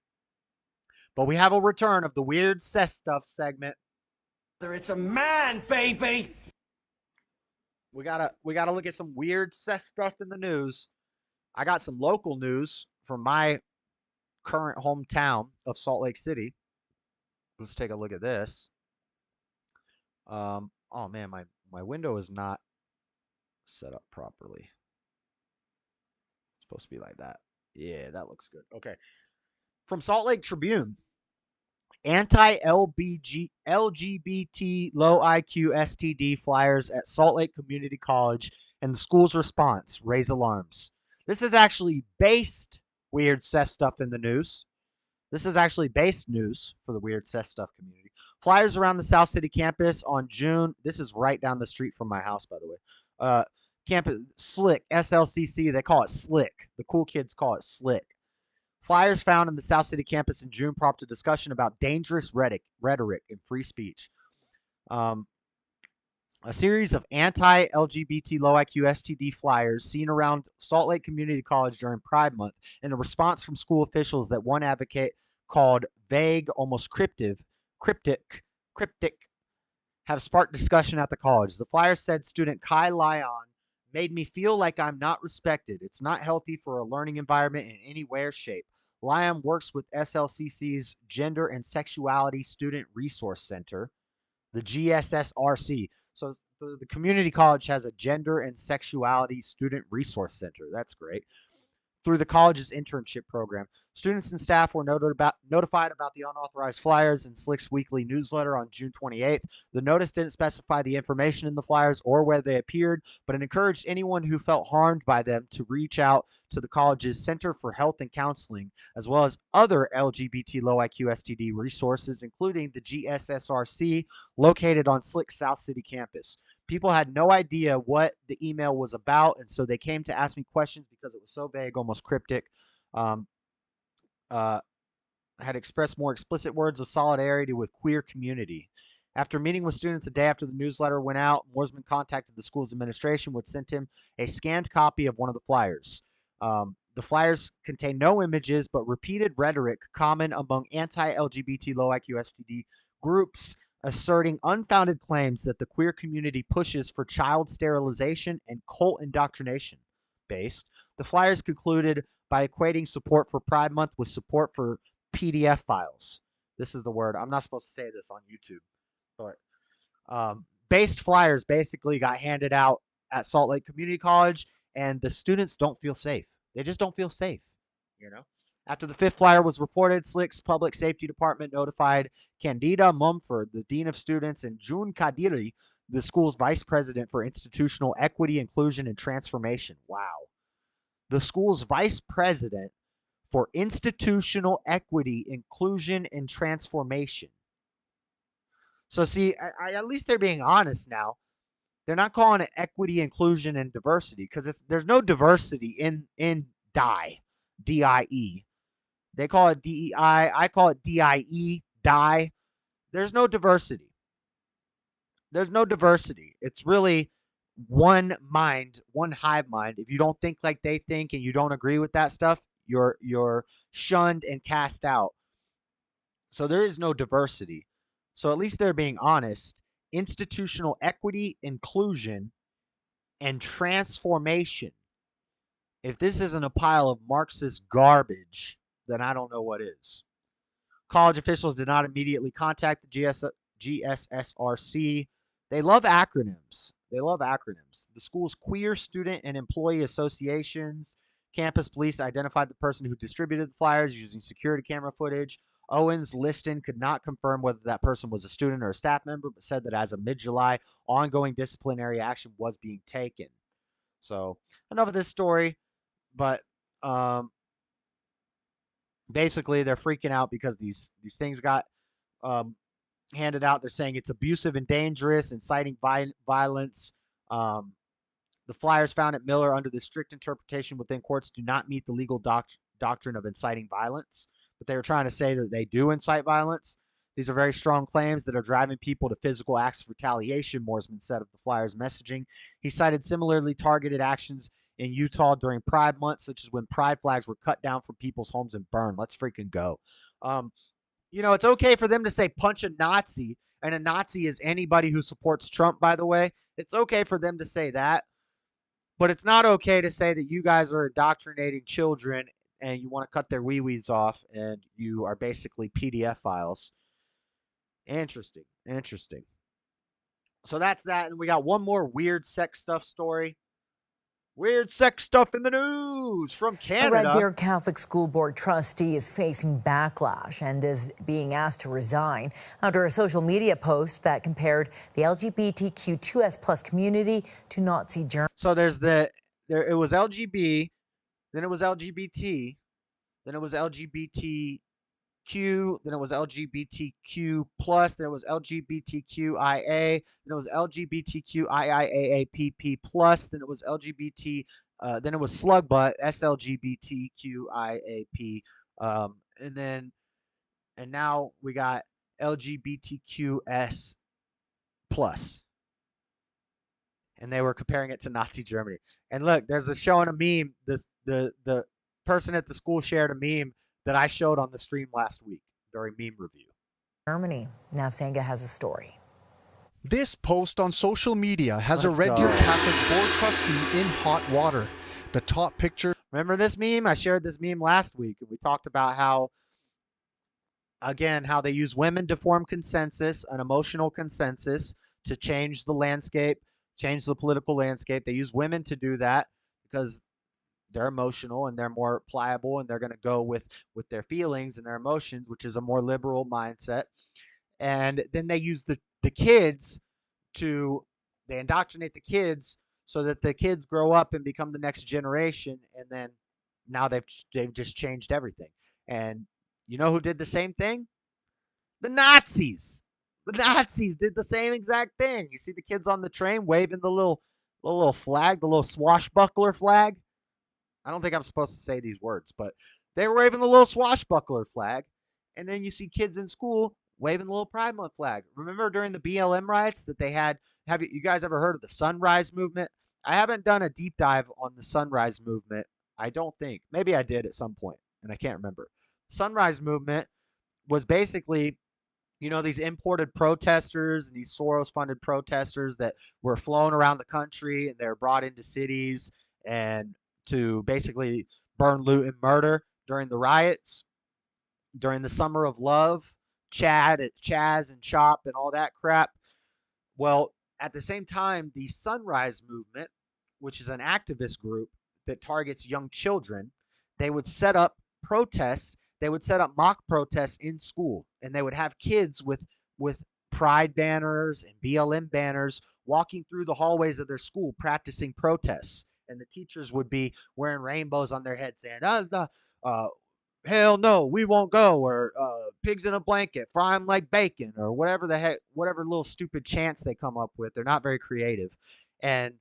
But we have a return of the weird cess stuff segment. It's a man, baby. We gotta look at some weird cess stuff in the news. I got some local news from my current hometown of Salt Lake City. Let's take a look at this. Oh man, my window is not set up properly. It's supposed to be like that. Yeah, that looks good. Okay. From Salt Lake Tribune. Anti-LGBT low IQ STD flyers at Salt Lake Community College and the school's response raise alarms. This is actually based weird cess stuff in the news. This is actually based news for the weird cess stuff community. Flyers around the South City campus on June. This is right down the street from my house, by the way. campus, Slick, SLCC, they call it Slick. The cool kids call it Slick. Flyers found in the South City campus in June prompted discussion about dangerous rhetoric and free speech. A series of anti-LGBT low IQ STD flyers seen around Salt Lake Community College during Pride Month, and a response from school officials that one advocate called vague, almost cryptic, have sparked discussion at the college. The flyer said student Kai Lyon made me feel like I'm not respected. It's not healthy for a learning environment in any way or shape. Lyon works with SLCC's Gender and Sexuality Student Resource Center, the GSSRC. So the community college has a Gender and Sexuality Student Resource Center. That's great. Through the college's internship program. Students and staff were notified about the unauthorized flyers in Slick's weekly newsletter on June 28th. The notice didn't specify the information in the flyers or where they appeared, but it encouraged anyone who felt harmed by them to reach out to the college's Center for Health and Counseling, as well as other LGBT low IQ STD resources, including the GSSRC, located on Slick's South City campus. People had no idea what the email was about, and so they came to ask me questions because it was so vague, almost cryptic. Had expressed more explicit words of solidarity with queer community. After meeting with students a day after the newsletter went out, Mooresman contacted the school's administration, which sent him a scanned copy of one of the flyers. The flyers contain no images, but repeated rhetoric common among anti-LGBT low IQ STD groups, asserting unfounded claims that the queer community pushes for child sterilization and cult indoctrination. Based, the flyers concluded by equating support for Pride Month with support for PDF files. This is the word. I'm not supposed to say this on YouTube, but based flyers basically got handed out at Salt Lake Community College, and the students don't feel safe. They just don't feel safe, you know? After the fifth flyer was reported, Slick's public safety department notified Candida Mumford, the dean of students, and June Kadiri, the school's vice president for institutional equity, inclusion, and transformation. Wow. The school's vice president for institutional equity, inclusion, and transformation. So see, at least they're being honest now. They're not calling it equity, inclusion, and diversity, because there's no diversity in DIE, D-I-E. They call it DEI. I call it DIE, DIE. There's no diversity. There's no diversity. It's really one mind, one hive mind. If you don't think like they think and you don't agree with that stuff, you're shunned and cast out. So there is no diversity. So at least they're being honest. Institutional equity, inclusion, and transformation. If this isn't a pile of Marxist garbage, then I don't know what is. College officials did not immediately contact the GSSRC. They love acronyms. They love acronyms. The school's queer student and employee associations. Campus police identified the person who distributed the flyers using security camera footage. Owens Liston could not confirm whether that person was a student or a staff member, but said that as of mid-July, ongoing disciplinary action was being taken. So, enough of this story, but basically they're freaking out because these things got handed out. They're saying it's abusive and dangerous, inciting violence. The flyers found at Miller under the strict interpretation within courts do not meet the legal doctrine of inciting violence, but they were trying to say that they do incite violence. These are very strong claims that are driving people to physical acts of retaliation, Mooresman said of the flyers' messaging. He cited similarly targeted actions in Utah during Pride Month, such as when pride flags were cut down from people's homes and burned. Let's freaking go. You know, it's okay for them to say punch a Nazi, and a Nazi is anybody who supports Trump, by the way. It's okay for them to say that, but it's not okay to say that you guys are indoctrinating children and you want to cut their wee-wees off and you are basically PDF files. Interesting. Interesting. So that's that, and we got one more weird sex stuff story. Weird sex stuff in the news from Canada. A Red Deer Catholic School Board trustee is facing backlash and is being asked to resign after a social media post that compared the LGBTQ2S+ community to Nazi Germany. So it was LGB, then it was LGBT, then it was LGBTQ, then it was LGBTQ plus, then it was LGBTQIA, then it was LGBTQIIAAPP plus, then it was then it was slug butt, SLGBTQIAP, and now we got LGBTQS plus, and they were comparing it to Nazi Germany. And look, there's a showing a meme. The person at the school shared a meme that I showed on the stream last week during meme review. Germany. Nav Sanga has a story. This post on social media has a Red Deer Catholic board trustee in hot water. The top picture. Remember this meme? I shared this meme last week, and we talked about how they use women to form consensus, an emotional consensus, to change the landscape, change the political landscape. They use women to do that because they're emotional and they're more pliable, and they're going to go with their feelings and their emotions, which is a more liberal mindset. And then they use the kids they indoctrinate the kids so that the kids grow up and become the next generation. And then now they've just changed everything. And you know who did the same thing? The Nazis. The Nazis did the same exact thing. You see the kids on the train waving the little flag, the little swashbuckler flag. I don't think I'm supposed to say these words, but they were waving the little swashbuckler flag. And then you see kids in school waving the little Pride Month flag. Remember during the BLM riots that they had, have you guys ever heard of the Sunrise Movement? I haven't done a deep dive on the Sunrise Movement. I don't think. Maybe I did at some point, and I can't remember. Sunrise Movement was basically, these imported protesters and these Soros-funded protesters that were flown around the country, and they were brought into cities and to basically burn, loot, and murder during the riots, during the Summer of Love, Chaz and Chop and all that crap. Well, at the same time, the Sunrise Movement, which is an activist group that targets young children, they would set up protests. They would set up mock protests in school, and they would have kids with Pride banners and BLM banners walking through the hallways of their school practicing protests. And the teachers would be wearing rainbows on their heads saying, hell no, we won't go, or pigs in a blanket, fry them like bacon, or whatever little stupid chants they come up with. They're not very creative. And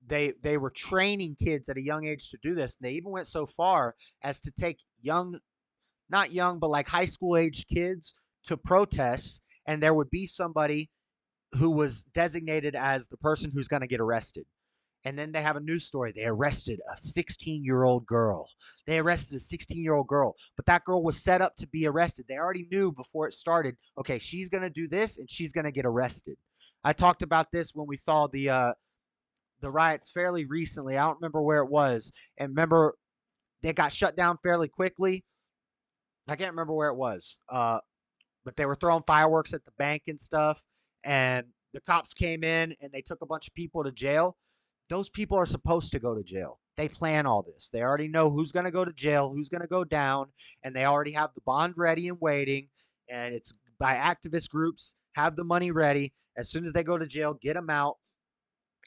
they were training kids at a young age to do this. And they even went so far as to take not young, but like high school age kids to protests. And there would be somebody who was designated as the person who's going to get arrested. And then they have a news story. They arrested a 16-year-old girl. They arrested a 16-year-old girl. But that girl was set up to be arrested. They already knew before it started, okay, she's going to do this and she's going to get arrested. I talked about this when we saw the riots fairly recently. I don't remember where it was. And remember, they got shut down fairly quickly. I can't remember where it was. But they were throwing fireworks at the bank and stuff. And the cops came in and they took a bunch of people to jail. Those people are supposed to go to jail. They plan all this. They already know who's going to go to jail, who's going to go down, and they already have the bond ready and waiting. And it's by activist groups, have the money ready. As soon as they go to jail, get them out,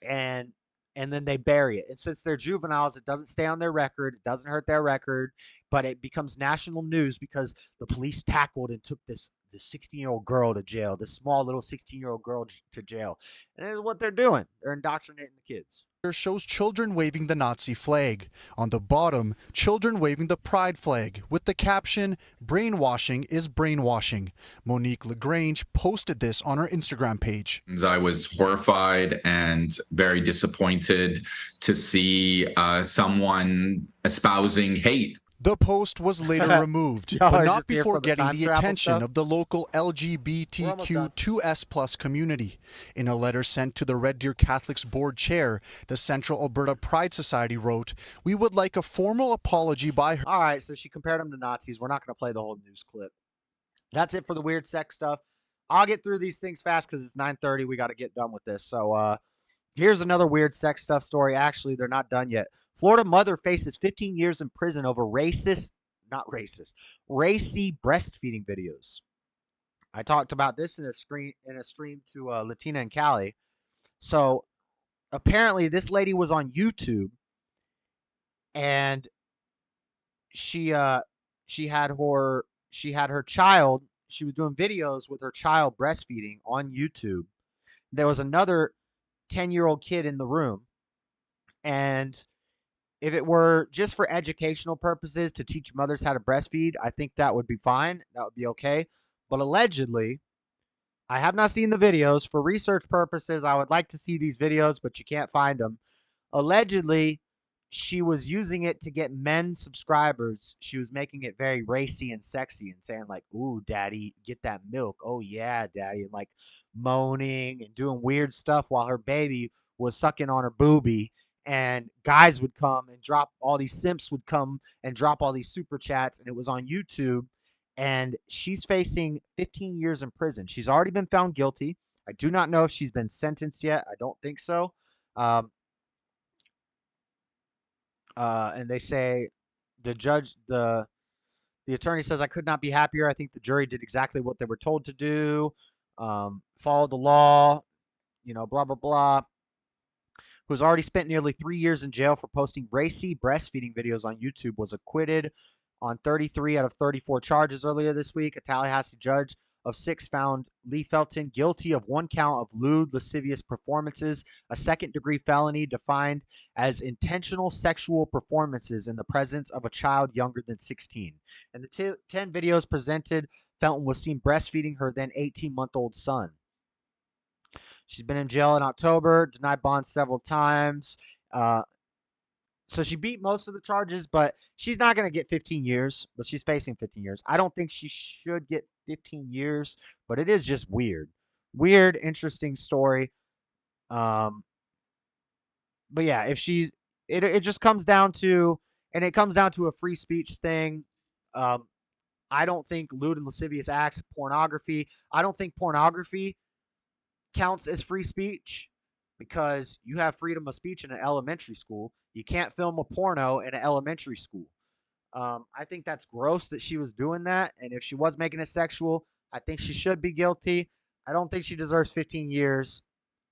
and then they bury it. And since they're juveniles, it doesn't stay on their record. It doesn't hurt their record, but it becomes national news because the police tackled and took this 16-year-old girl to jail, this small little 16-year-old girl to jail. And that's what they're doing. They're indoctrinating the kids. Shows children waving the Nazi flag. On the bottom, children waving the pride flag with the caption, "Brainwashing is brainwashing." Monique LaGrange posted this on her Instagram page. I was horrified and very disappointed to see someone espousing hate. The post was later removed, but not before getting the attention of the local LGBTQ2S+ community. In a letter sent to the Red Deer Catholics Board Chair, the Central Alberta Pride Society wrote, "We would like a formal apology by her." All right, so she compared them to Nazis. We're not going to play the whole news clip. That's it for the weird sex stuff. I'll get through these things fast because it's 9:30. We got to get done with this. So here's another weird sex stuff story. Actually, they're not done yet. Florida mother faces 15 years in prison over racy breastfeeding videos. I talked about this in a stream to Latina and Cali. So apparently this lady was on YouTube and she she had her child. She was doing videos with her child breastfeeding on YouTube. There was another 10-year-old kid in the room, and if it were just for educational purposes to teach mothers how to breastfeed, I think that would be fine. That would be okay. But allegedly, I have not seen the videos. For research purposes, I would like to see these videos, but you can't find them. Allegedly, she was using it to get men subscribers. She was making it very racy and sexy and saying like, "Ooh, daddy, get that milk. Oh yeah, daddy," and like moaning and doing weird stuff while her baby was sucking on her boobie. And guys would come and drop all these simps would come and drop all these super chats, and it was on YouTube. And she's facing 15 years in prison. She's already been found guilty. I do not know if she's been sentenced yet. I don't think so. And they say the attorney says, "I could not be happier. I think the jury did exactly what they were told to do. Followed the law, blah, blah, blah." Who's already spent nearly 3 years in jail for posting racy breastfeeding videos on YouTube, was acquitted on 33 out of 34 charges earlier this week. A Tallahassee judge of 6 found Lee Felton guilty of 1 count of lewd, lascivious performances, a second-degree felony defined as intentional sexual performances in the presence of a child younger than 16. In the 10 videos presented, Felton was seen breastfeeding her then 18-month-old son. She's been in jail in October, denied bond several times. So she beat most of the charges, but she's not going to get 15 years, but she's facing 15 years. I don't think she should get 15 years, but it is just weird. Weird, interesting story. But yeah, if she's, it just comes down to, and it comes down to a free speech thing. I don't think lewd and lascivious acts, pornography, I don't think pornography counts as free speech, because you have freedom of speech in an elementary school. You can't film a porno in an elementary school. I think that's gross that she was doing that. And if she was making it sexual, I think she should be guilty. I don't think she deserves 15 years,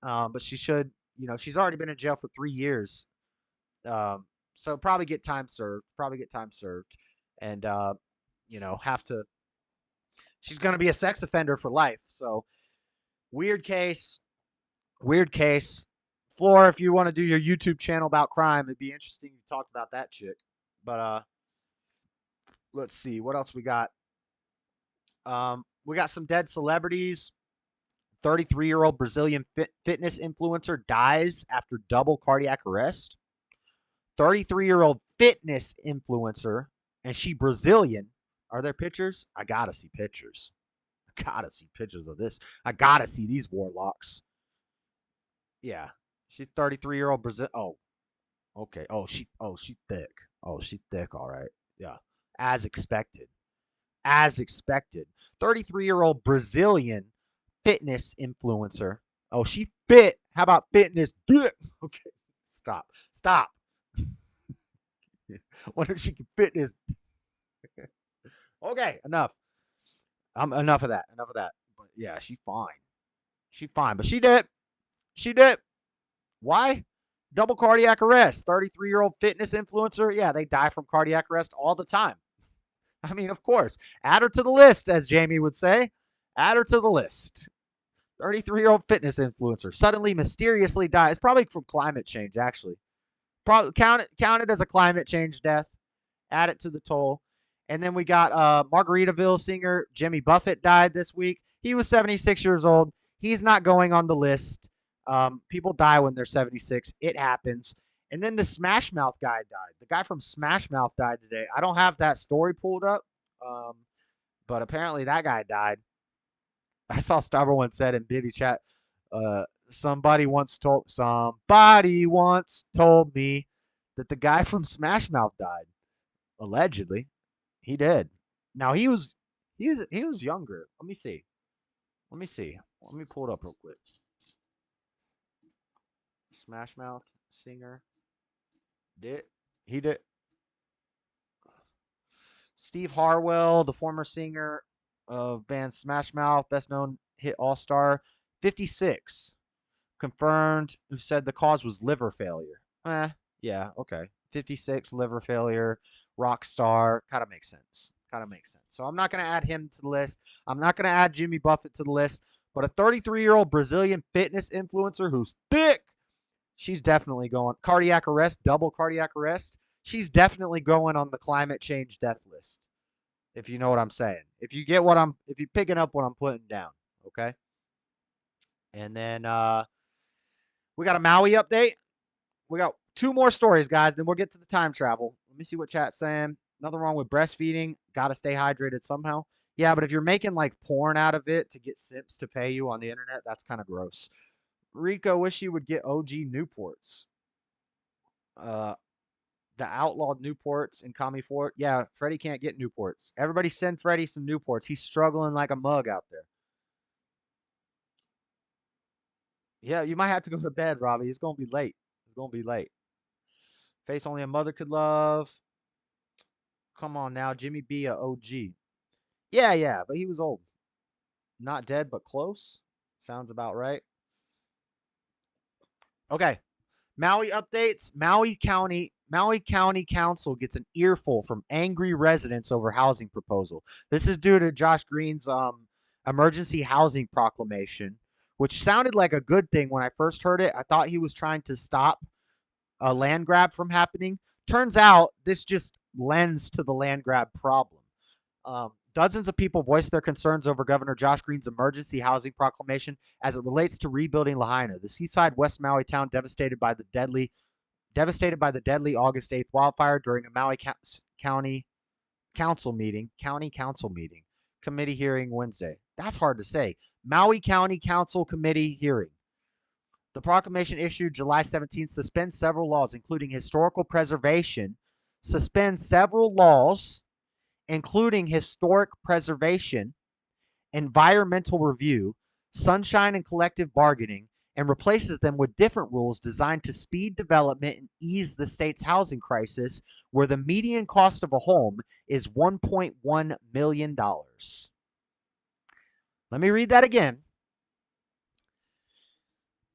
but she should, she's already been in jail for 3 years. So probably get time served, and, she's going to be a sex offender for life. So weird case. Floor, if you want to do your YouTube channel about crime, it'd be interesting to talk about that chick. But let's see what else we got. We got some dead celebrities. 33-year-old Brazilian fitness influencer dies after double cardiac arrest. 33-year-old fitness influencer, and she Brazilian. Are there pictures? I gotta see pictures. I gotta see pictures of this. I gotta see these warlocks. Yeah, she's 33-year-old Brazil. Oh, okay. Oh, she thick. Oh, she thick. All right. Yeah, as expected. 33-year-old Brazilian fitness influencer. Oh, she fit. How about fitness? Okay, stop. Wonder if she can fitness. Okay, enough. Enough of that. But yeah, she's fine. But she did. Why? Double cardiac arrest. 33-year-old fitness influencer. Yeah, they die from cardiac arrest all the time. I mean, of course. Add her to the list, as Jamie would say. Add her to the list. 33-year-old fitness influencer suddenly mysteriously dies. Probably from climate change, actually. Probably count it as a climate change death. Add it to the toll. And then we got Margaritaville singer Jimmy Buffett died this week. He was 76 years old. He's not going on the list. People die when they're 76. It happens. And then the Smash Mouth guy died. The guy from Smash Mouth died today. I don't have that story pulled up, but apparently that guy died. I saw Starborn said in Bibby chat, somebody once told me that the guy from Smash Mouth died. Allegedly, he did. Now he was younger. Let me see. Let me pull it up real quick. Smash Mouth singer. He did. Steve Harwell, the former singer of band Smash Mouth, best known hit All Star, 56. Confirmed, who said the cause was liver failure. Yeah, okay. 56, liver failure. rock star. Kind of makes sense. Kind of makes sense. So I'm not going to add him to the list. I'm not going to add Jimmy Buffett to the list. But a 33-year-old Brazilian fitness influencer who's thick, she's definitely going. Cardiac arrest, double cardiac arrest. She's definitely going on the climate change death list. If you know what I'm saying. If you picking up what I'm putting down, okay? And then we got a Maui update. We got 2 more stories, guys. Then we'll get to the time travel. Let me see what chat's saying. Nothing wrong with breastfeeding. Got to stay hydrated somehow. Yeah, but if you're making like porn out of it to get simps to pay you on the internet, that's kind of gross. Rico, wish you would get OG Newports. The outlawed Newports in Commie Fort. Yeah, Freddie can't get Newports. Everybody send Freddie some Newports. He's struggling like a mug out there. Yeah, you might have to go to bed, Robbie. It's going to be late. It's going to be late. Face only a mother could love. Come on now, Jimmy B, a OG. Yeah, but he was old. Not dead, but close. Sounds about right. Okay. Maui updates. Maui County Council gets an earful from angry residents over housing proposal. This is due to Josh Green's emergency housing proclamation, which sounded like a good thing when I first heard it. I thought he was trying to stop a land grab from happening. Turns out this just lends to the land grab problem. Dozens of people voiced their concerns over Governor Josh Green's emergency housing proclamation as it relates to rebuilding Lahaina, the seaside West Maui town devastated by the deadly August 8th wildfire during a Maui County Council meeting, committee hearing Wednesday. That's hard to say. Maui County Council committee hearing. The proclamation issued July 17th suspends several laws, including historical preservation, environmental review, sunshine and collective bargaining, and replaces them with different rules designed to speed development and ease the state's housing crisis, where the median cost of a home is $1.1 million. Let me read that again.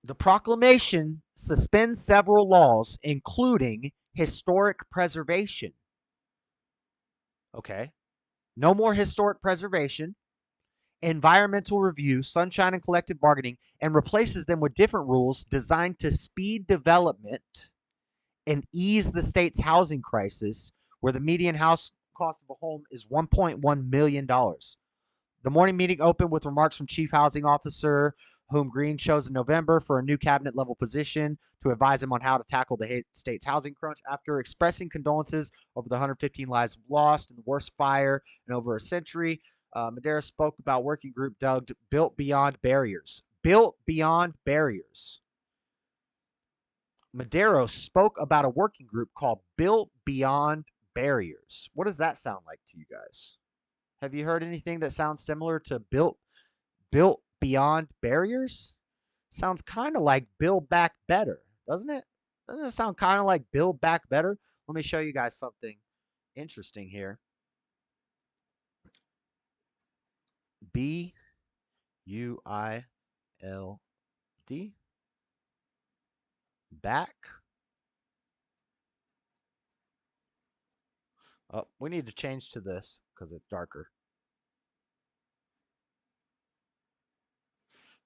The proclamation suspends several laws, including historic preservation. Okay. No more historic preservation, environmental review, sunshine and collective bargaining, and replaces them with different rules designed to speed development and ease the state's housing crisis, where the median house cost of a home is $1.1 million. The morning meeting opened with remarks from Chief Housing Officer, whom Green chose in November for a new cabinet-level position to advise him on how to tackle the state's housing crunch. After expressing condolences over the 115 lives lost in the worst fire in over a century, Madera spoke about a working group dubbed Built Beyond Barriers. Built Beyond Barriers. Madero spoke about a working group called Built Beyond Barriers. What does that sound like to you guys? Have you heard anything that sounds similar to Built Beyond Barriers? Sounds kind of like Build Back Better, doesn't it? Doesn't it sound kind of like Build Back Better? Let me show you guys something interesting here. B-U-I-L-D. Back. Oh, we need to change to this because it's darker.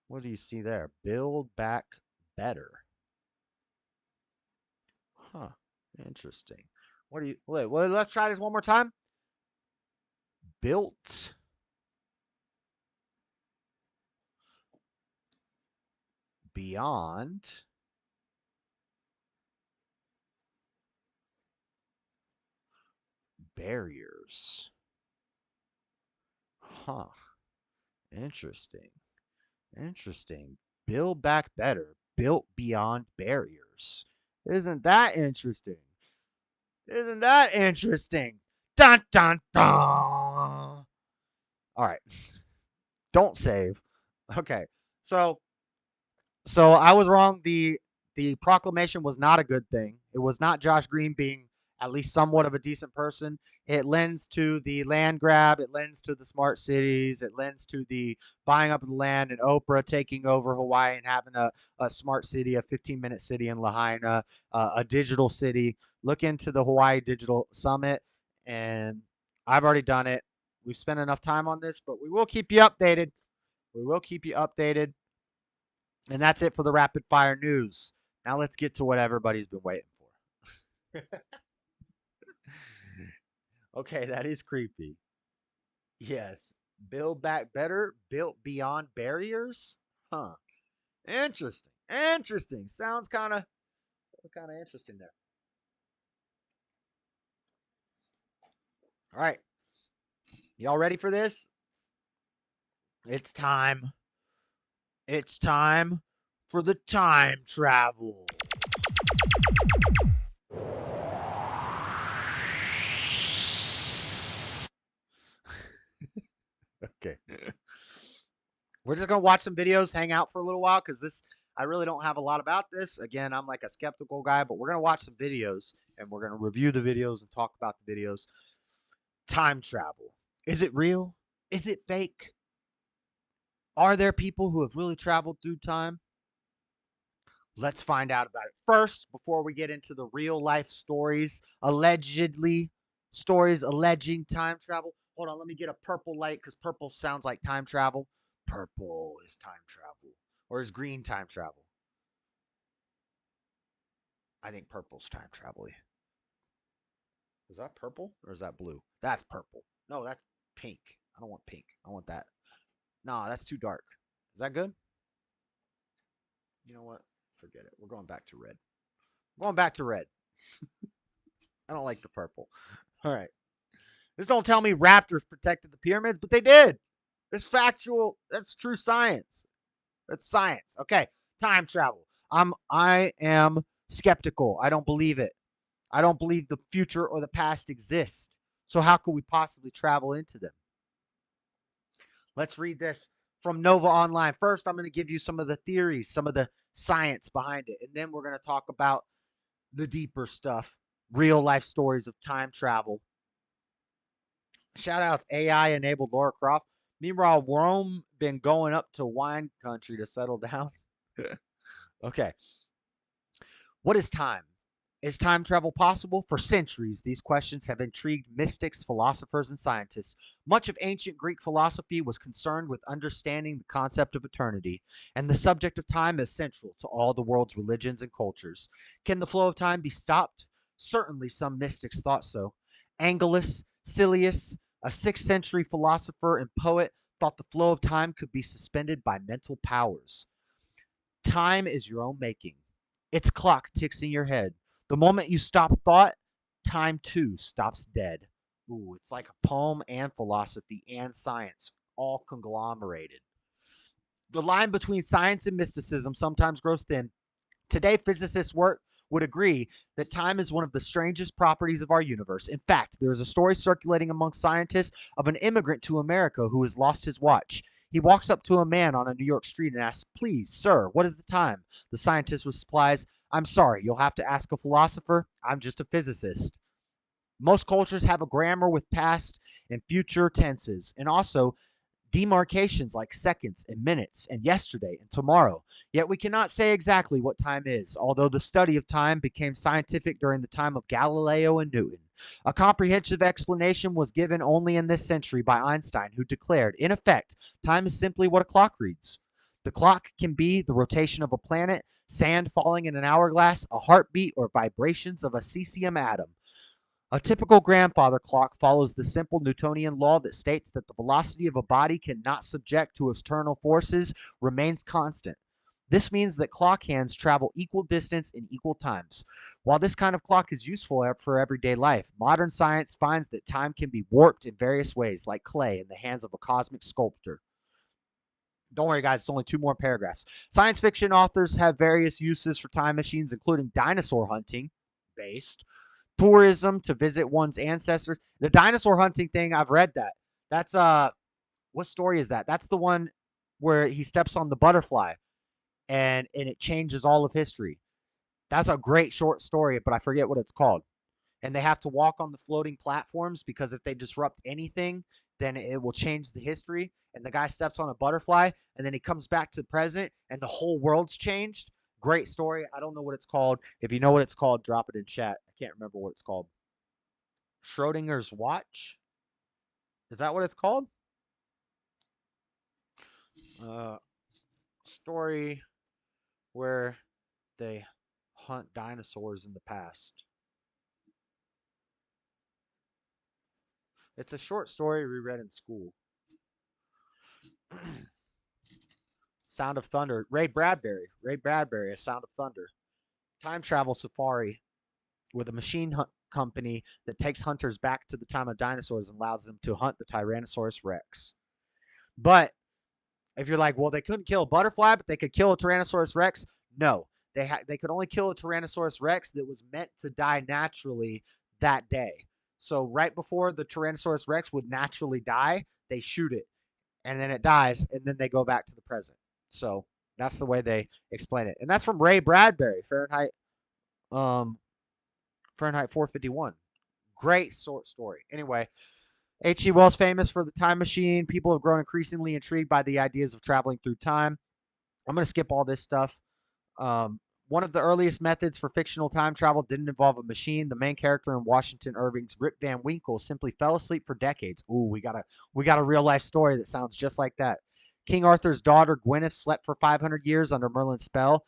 What do you see there? Build Back Better. Huh. Interesting. Wait, let's try this one more time. Built Beyond Barriers. Huh. Interesting. Build Back Better. Built Beyond Barriers. Isn't that interesting? Dun, dun, dun. All right. Don't save. Okay. So I was wrong. The proclamation was not a good thing. It was not Josh Green being at least somewhat of a decent person. It lends to the land grab. It lends to the smart cities. It lends to the buying up of the land and Oprah taking over Hawaii and having a smart city, a 15-minute city in Lahaina, a digital city. Look into the Hawaii Digital Summit. and I've already done it. We've spent enough time on this, but we will keep you updated. We will keep you updated. And that's it for the rapid fire news. Now let's get to what everybody's been waiting for. Okay, that is creepy. Yes. Build back better, built beyond barriers? Huh. Interesting. Interesting. Sounds kind of interesting there. All right. Y'all ready for this? It's time. It's time for the time travel. Okay. We're just going to watch some videos, hang out for a little while, because I really don't have a lot about this. Again, I'm like a skeptical guy, but we're going to watch some videos, and we're going to review the videos and talk about the videos. Time travel. Is it real? Is it fake? Are there people who have really traveled through time? Let's find out about it. First, before we get into the real life stories, allegedly stories alleging time travel. Hold on, let me get a purple light because purple sounds like time travel. Purple is time travel. Or is green time travel? I think purple's time travel. Is that purple or is that blue? That's purple. No, that's pink. I don't want pink. I want that. No, that's too dark. Is that good? You know what? Forget it. We're going back to red. We're going back to red. I don't like the purple. All right. Just don't tell me raptors protected the pyramids, but they did. It's factual. That's true science. That's science. Okay. Time travel. I am skeptical. I don't believe it. I don't believe the future or the past exist. So how could we possibly travel into them? Let's read this from Nova Online. First, I'm going to give you some of the theories, some of the science behind it. And then we're going to talk about the deeper stuff, real life stories of time travel. Shout outs AI-enabled Laura Croft. Meanwhile, Rome been going up to wine country to settle down. Okay. What is time? Is time travel possible? For centuries, these questions have intrigued mystics, philosophers, and scientists. Much of ancient Greek philosophy was concerned with understanding the concept of eternity, and the subject of time is central to all the world's religions and cultures. Can the flow of time be stopped? Certainly some mystics thought so. Angelus Silius, a 6th century philosopher and poet, thought the flow of time could be suspended by mental powers. Time is your own making. Its clock ticks in your head. The moment you stop thought, time too stops dead. Ooh, it's like a poem and philosophy and science all conglomerated. The line between science and mysticism sometimes grows thin. Today, physicists would agree that time is one of the strangest properties of our universe. In fact, there is a story circulating among scientists of an immigrant to America who has lost his watch. He walks up to a man on a New York street and asks, "Please, sir, what is the time?" The scientist replies, "I'm sorry, you'll have to ask a philosopher. I'm just a physicist." Most cultures have a grammar with past and future tenses, and also demarcations like seconds and minutes and yesterday and tomorrow. Yet we cannot say exactly what time is, although the study of time became scientific during the time of Galileo and Newton. A comprehensive explanation was given only in this century by Einstein, who declared, in effect, time is simply what a clock reads. The clock can be the rotation of a planet, sand falling in an hourglass, a heartbeat, or vibrations of a cesium atom. A typical grandfather clock follows the simple Newtonian law that states that the velocity of a body cannot subject to external forces remains constant. This means that clock hands travel equal distance in equal times. While this kind of clock is useful for everyday life, modern science finds that time can be warped in various ways, like clay in the hands of a cosmic sculptor. Don't worry, guys, it's only 2 more paragraphs. Science fiction authors have various uses for time machines, including dinosaur hunting, based, tourism to visit one's ancestors. The dinosaur hunting thing, I've read that. That's, what story is that? That's the one where he steps on the butterfly and it changes all of history. That's a great short story, but I forget what it's called. And they have to walk on the floating platforms because if they disrupt anything, then it will change the history. And the guy steps on a butterfly and then he comes back to the present and the whole world's changed. Great story. I don't know what it's called. If you know what it's called, drop it in chat. I can't remember what it's called. Schrodinger's watch. Is that what it's called? Story where they hunt dinosaurs in the past. It's a short story we read in school. Sound of Thunder. Ray Bradbury, A Sound of Thunder. Time travel safari with a machine company that takes hunters back to the time of dinosaurs and allows them to hunt the Tyrannosaurus Rex. But if you're like, well, they couldn't kill a butterfly, but they could kill a Tyrannosaurus Rex. No, they could only kill a Tyrannosaurus Rex that was meant to die naturally that day. So right before the Tyrannosaurus Rex would naturally die, they shoot it, and then it dies, and then they go back to the present. So that's the way they explain it. And that's from Ray Bradbury, Fahrenheit 451. Great short story. Anyway, H.G. Wells famous for the time machine. People have grown increasingly intrigued by the ideas of traveling through time. I'm going to skip all this stuff. One of the earliest methods for fictional time travel didn't involve a machine. The main character in Washington Irving's Rip Van Winkle simply fell asleep for decades. Ooh, we got a real life story that sounds just like that. King Arthur's daughter Gwyneth slept for 500 years under Merlin's spell.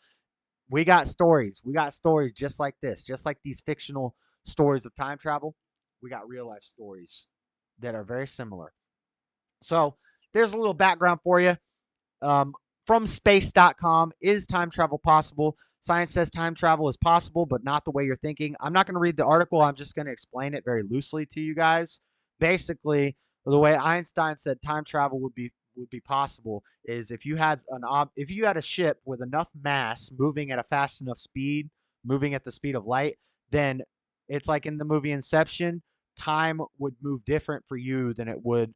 We got stories. We got stories just like this, just like these fictional stories of time travel. We got real life stories that are very similar. So there's a little background for you. From space.com, is time travel possible? Science says time travel is possible, but not the way you're thinking. I'm not going to read the article. I'm just going to explain it very loosely to you guys. Basically, the way Einstein said time travel would be possible is if you had a ship with enough mass moving at a fast enough speed, moving at the speed of light, then it's like in the movie Inception, time would move different for you than it would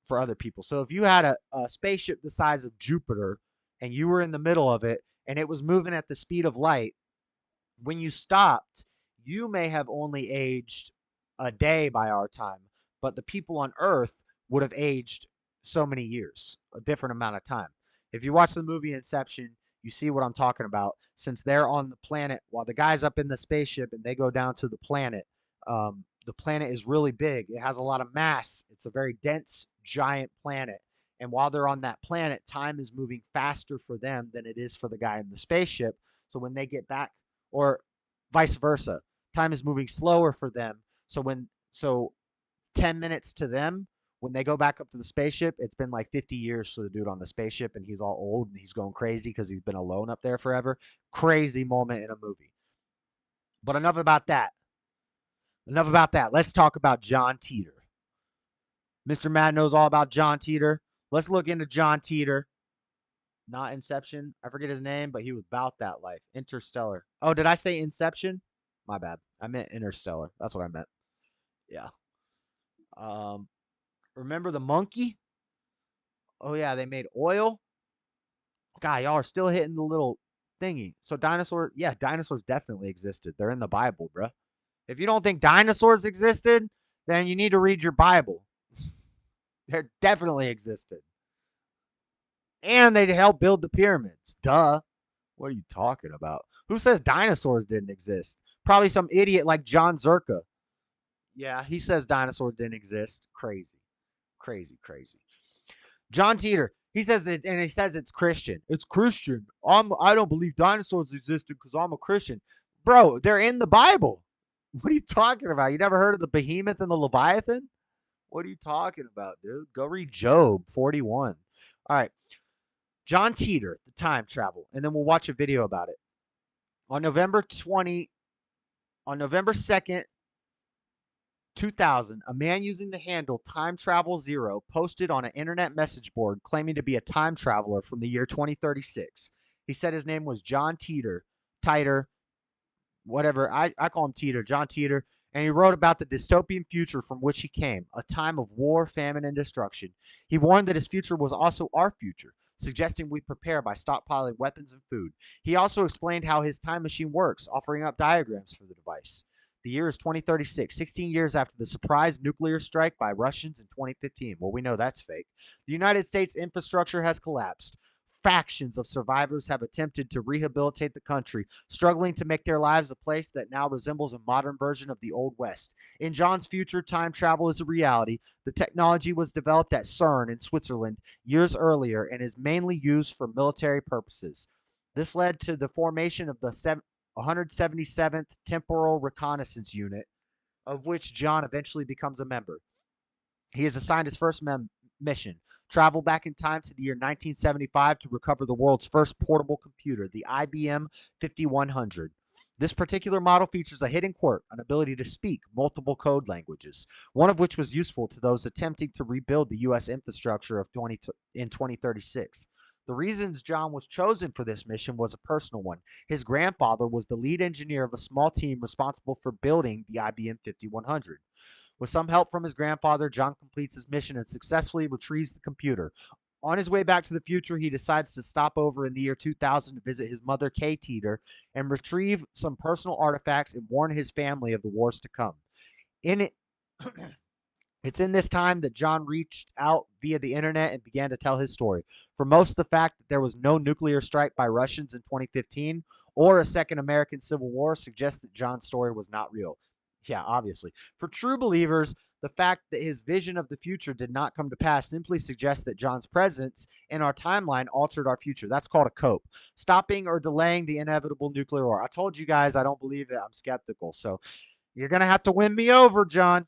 for other people. So if you had a spaceship the size of Jupiter and you were in the middle of it and it was moving at the speed of light, when you stopped, you may have only aged a day by our time, but the people on Earth would have aged so many years, a different amount of time. If you watch the movie Inception, you see what I'm talking about. Since they're on the planet, while the guy's up in the spaceship and they go down to the planet is really big. It has a lot of mass. It's a very dense, giant planet. And while they're on that planet, time is moving faster for them than it is for the guy in the spaceship. So when they get back, or vice versa, time is moving slower for them. So 10 minutes to them, when they go back up to the spaceship, it's been like 50 years for the dude on the spaceship, and he's all old and he's going crazy because he's been alone up there forever. Crazy moment in a movie. But enough about that. Let's talk about John Teeter. Mr. Mad knows all about John Teeter. Let's look into John Teeter. Not Inception. I forget his name, but he was about that life. Interstellar. Oh, did I say Inception? My bad. I meant Interstellar. That's what I meant. Yeah. Remember the monkey? Oh, yeah, they made oil. God, y'all are still hitting the little thingy. So dinosaurs definitely existed. They're in the Bible, bruh. If you don't think dinosaurs existed, then you need to read your Bible. They definitely existed. And they helped build the pyramids. Duh. What are you talking about? Who says dinosaurs didn't exist? Probably some idiot like John Zerka. Yeah, he says dinosaurs didn't exist. Crazy. John Teeter. He says it, and he says it's Christian. It's Christian. I don't believe dinosaurs existed because I'm a Christian. Bro, they're in the Bible. What are you talking about? You never heard of the behemoth and the Leviathan? What are you talking about, dude? Go read Job 41. All right. John Teeter, the time travel. And then we'll watch a video about it. On November 2nd, 2000, a man using the handle Time Travel Zero posted on an internet message board claiming to be a time traveler from the year 2036. He said his name was John Teeter, whatever. I call him Teeter, John Teeter. And he wrote about the dystopian future from which he came, a time of war, famine, and destruction. He warned that his future was also our future, suggesting we prepare by stockpiling weapons and food. He also explained how his time machine works, offering up diagrams for the device. The year is 2036, 16 years after the surprise nuclear strike by Russians in 2015. Well, we know that's fake. The United States infrastructure has collapsed. factions of survivors have attempted to rehabilitate the country, struggling to make their lives a place that now resembles a modern version of the Old West. In John's future, time travel is a reality. The technology was developed at CERN in Switzerland years earlier and is mainly used for military purposes. This led to the formation of the 177th Temporal Reconnaissance Unit, of which John eventually becomes a member. He is assigned his first mission: travel back in time to the year 1975 to recover the world's first portable computer, the IBM 5100. This particular model features a hidden quirk, an ability to speak multiple code languages, one of which was useful to those attempting to rebuild the U.S. infrastructure in 2036. The reasons John was chosen for this mission was a personal one. His grandfather was the lead engineer of a small team responsible for building the IBM 5100. With some help from his grandfather, John completes his mission and successfully retrieves the computer. On his way back to the future, he decides to stop over in the year 2000 to visit his mother, Kay Teeter, and retrieve some personal artifacts and warn his family of the wars to come. It's in this time that John reached out via the internet and began to tell his story. For most, the fact that there was no nuclear strike by Russians in 2015 or a second American Civil War suggests that John's story was not real. Yeah, obviously. For true believers, the fact that his vision of the future did not come to pass simply suggests that John's presence in our timeline altered our future. That's called a cope. Stopping or delaying the inevitable nuclear war. I told you guys I don't believe it. I'm skeptical. So you're going to have to win me over, John.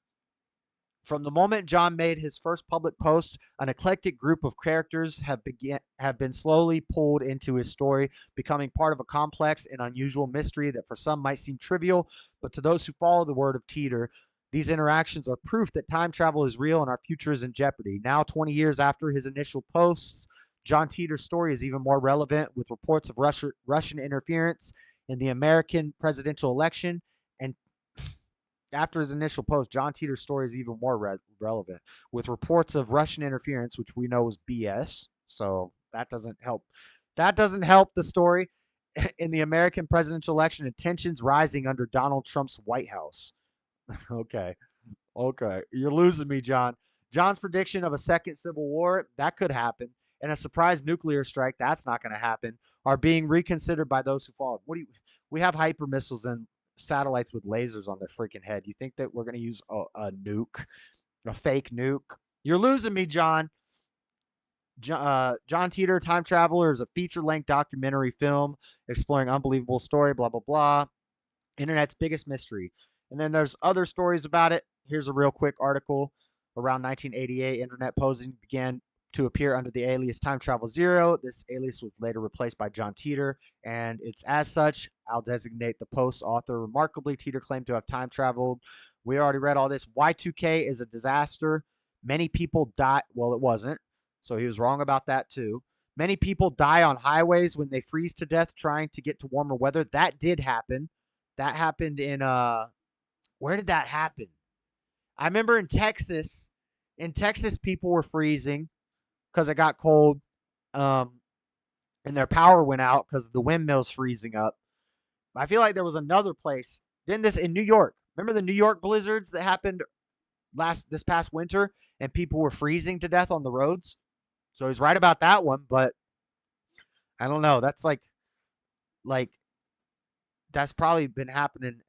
From the moment John made his first public posts, an eclectic group of characters have been slowly pulled into his story, becoming part of a complex and unusual mystery that for some might seem trivial, but to those who follow the word of Teeter, these interactions are proof that time travel is real and our future is in jeopardy. Now, 20 years after his initial posts, John Teeter's story is even more relevant, with reports of Russian interference in the American presidential election. And after his initial post, John Teeter's story is even more relevant, with reports of Russian interference, which we know is BS. So that doesn't help. That doesn't help the story in the American presidential election and tensions rising under Donald Trump's White House. Okay. You're losing me, John. John's prediction of a second civil war, that could happen, and a surprise nuclear strike, that's not going to happen, are being reconsidered by those who follow. We have hyper missiles and satellites with lasers on their freaking head. You think that we're going to use a nuke, a fake nuke? You're losing me, John. John Teeter, Time Traveler, is a feature-length documentary film exploring unbelievable story, blah, blah, blah. Internet's biggest mystery. And then there's other stories about it. Here's a real quick article. Around 1988, internet posing began to appear under the alias Time Travel Zero. This alias was later replaced by John Teeter, and it's as such. I'll designate the post's author. Remarkably, Teeter claimed to have time traveled. We already read all this. Y2K is a disaster. Many people die. Well, it wasn't. So he was wrong about that too. Many people die on highways when they freeze to death trying to get to warmer weather. That did happen. That happened in where did that happen? I remember in Texas. In Texas, people were freezing because it got cold, and their power went out because of the windmills freezing up. I feel like there was another place. Didn't this in New York? Remember the New York blizzards that happened this past winter, and people were freezing to death on the roads? So he's right about that one, but I don't know. That's like that's probably been happening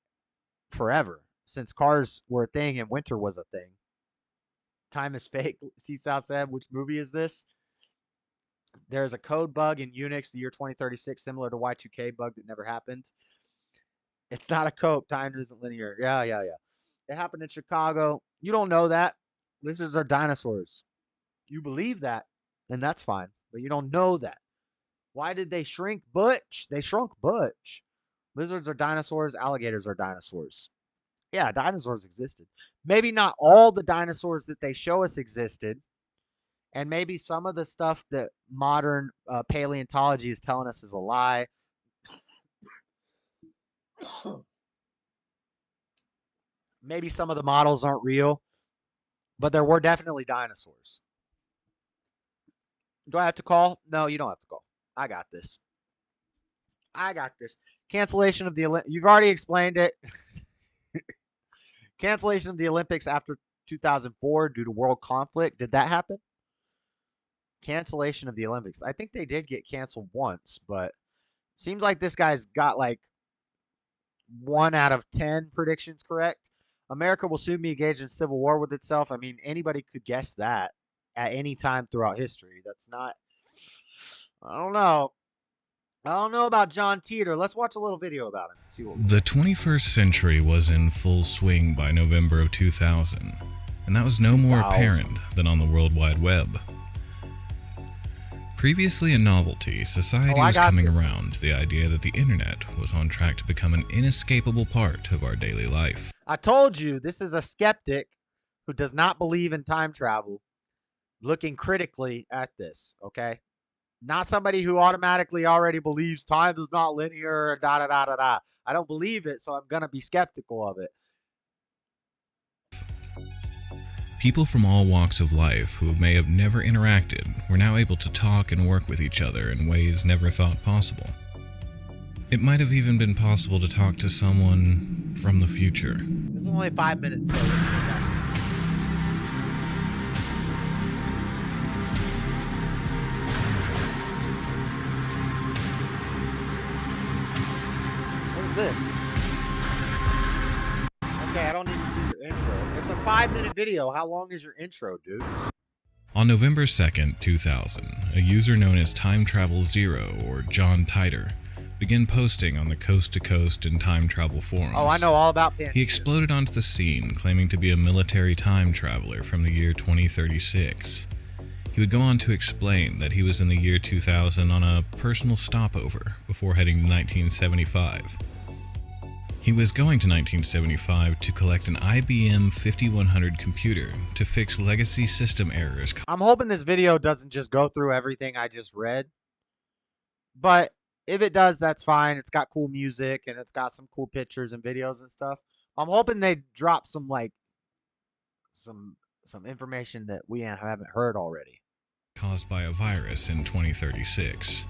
forever since cars were a thing and winter was a thing. Time is fake. See Southside, which movie is this? There's a code bug in Unix, the year 2036, similar to Y2K bug that never happened. It's not a cope. Time isn't linear. Yeah. It happened in Chicago. You don't know that. Lizards are dinosaurs. You believe that, and that's fine, but you don't know that. Why did they shrink Butch? They shrunk Butch. Lizards are dinosaurs. Alligators are dinosaurs. Yeah, dinosaurs existed. Maybe not all the dinosaurs that they show us existed, and maybe some of the stuff that modern paleontology is telling us is a lie. Maybe some of the models aren't real, but there were definitely dinosaurs. Do I have to call? No, you don't have to call. I got this. Cancellation of the Olympics. You've already explained it. Cancellation of the Olympics after 2004 due to world conflict. Did that happen? Cancellation of the Olympics. I think they did get canceled once, but seems like this guy's got like 1 out of 10 predictions correct. America will soon be engaged in civil war with itself. I mean, anybody could guess that at any time throughout history. That's not, I don't know. I don't know about John Teeter. Let's watch a little video about him. See what the 21st century was in full swing by November of 2000, and that was no more apparent than on the World Wide Web. Previously a novelty, society was coming around to the idea that the internet was on track to become an inescapable part of our daily life. I told you, this is a skeptic who does not believe in time travel looking critically at this, okay? Not somebody who automatically already believes time is not linear, da-da-da-da-da. I don't believe it, so I'm going to be skeptical of it. People from all walks of life who may have never interacted were now able to talk and work with each other in ways never thought possible. It might have even been possible to talk to someone from the future. There's only 5 minutes. So what is this? Okay, I don't need to see your intro. It's a 5-minute video. How long is your intro, dude? On November 2nd, 2000, a user known as Time Travel Zero, or John Titor, began posting on the Coast to Coast and Time Travel forums. Oh, I know all about Pander. He exploded onto the scene, claiming to be a military time traveler from the year 2036. He would go on to explain that he was in the year 2000 on a personal stopover before heading to 1975. He was going to 1975 to collect an IBM 5100 computer to fix legacy system errors. I'm hoping this video doesn't just go through everything I just read. But if it does, that's fine. It's got cool music and it's got some cool pictures and videos and stuff. I'm hoping they drop some like some information that we haven't heard already. Caused by a virus in 2036.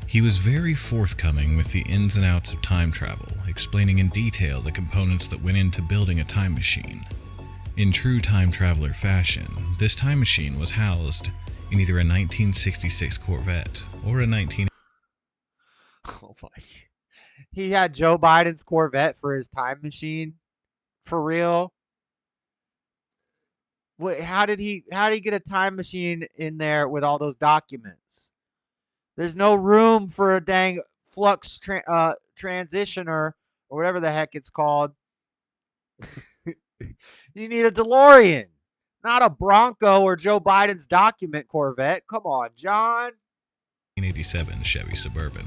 He was very forthcoming with the ins and outs of time travel, explaining in detail the components that went into building a time machine. In true time traveler fashion, this time machine was housed in either a 1966 Corvette or a 19... Oh my. He had Joe Biden's Corvette for his time machine? For real? Wait, how did he get a time machine in there with all those documents? There's no room for a dang flux transitioner or whatever the heck it's called. You need a DeLorean, not a Bronco or Joe Biden's document Corvette. Come on, John. 1987 Chevy Suburban.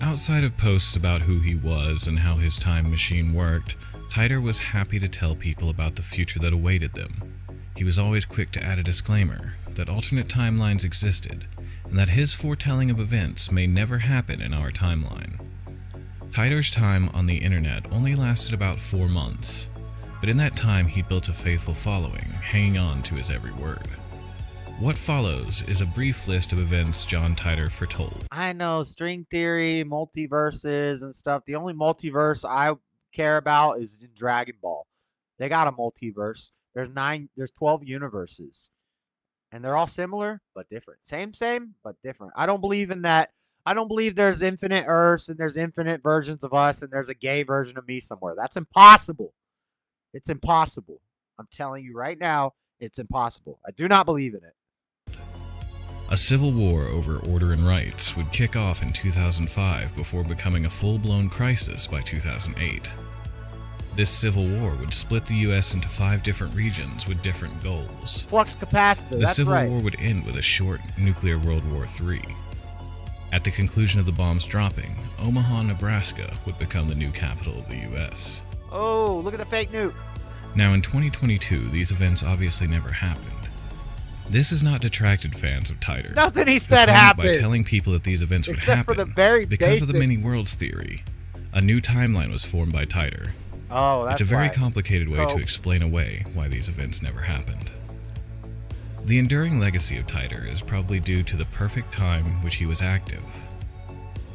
Outside of posts about who he was and how his time machine worked, Titor was happy to tell people about the future that awaited them. He was always quick to add a disclaimer that alternate timelines existed, and that his foretelling of events may never happen in our timeline. Titor's time on the internet only lasted about 4 months, but in that time he built a faithful following, hanging on to his every word. What follows is a brief list of events John Titor foretold. I know, string theory, multiverses and stuff. The only multiverse I care about is in Dragon Ball. They got a multiverse. There's 12 universes. And they're all similar, but different. Same, but different. I don't believe in that. I don't believe there's infinite Earths and there's infinite versions of us and there's a gay version of me somewhere. That's impossible. It's impossible. I'm telling you right now, it's impossible. I do not believe in it. A civil war over order and rights would kick off in 2005 before becoming a full-blown crisis by 2008. This civil war would split the U.S. into 5 different regions with different goals. Flux capacitor, the Civil War would end with a short nuclear World War III. At the conclusion of the bombs dropping, Omaha, Nebraska would become the new capital of the U.S. Oh, look at the fake nuke. Now in 2022, these events obviously never happened. This has not detracted fans of Titor. Nothing he said happened. By telling people that these events would Except happen. for the very because basic... of the many worlds theory, a new timeline was formed by Titor. Oh, that's It's a very why. complicated way to explain away why these events never happened. The enduring legacy of Titor is probably due to the perfect time which he was active.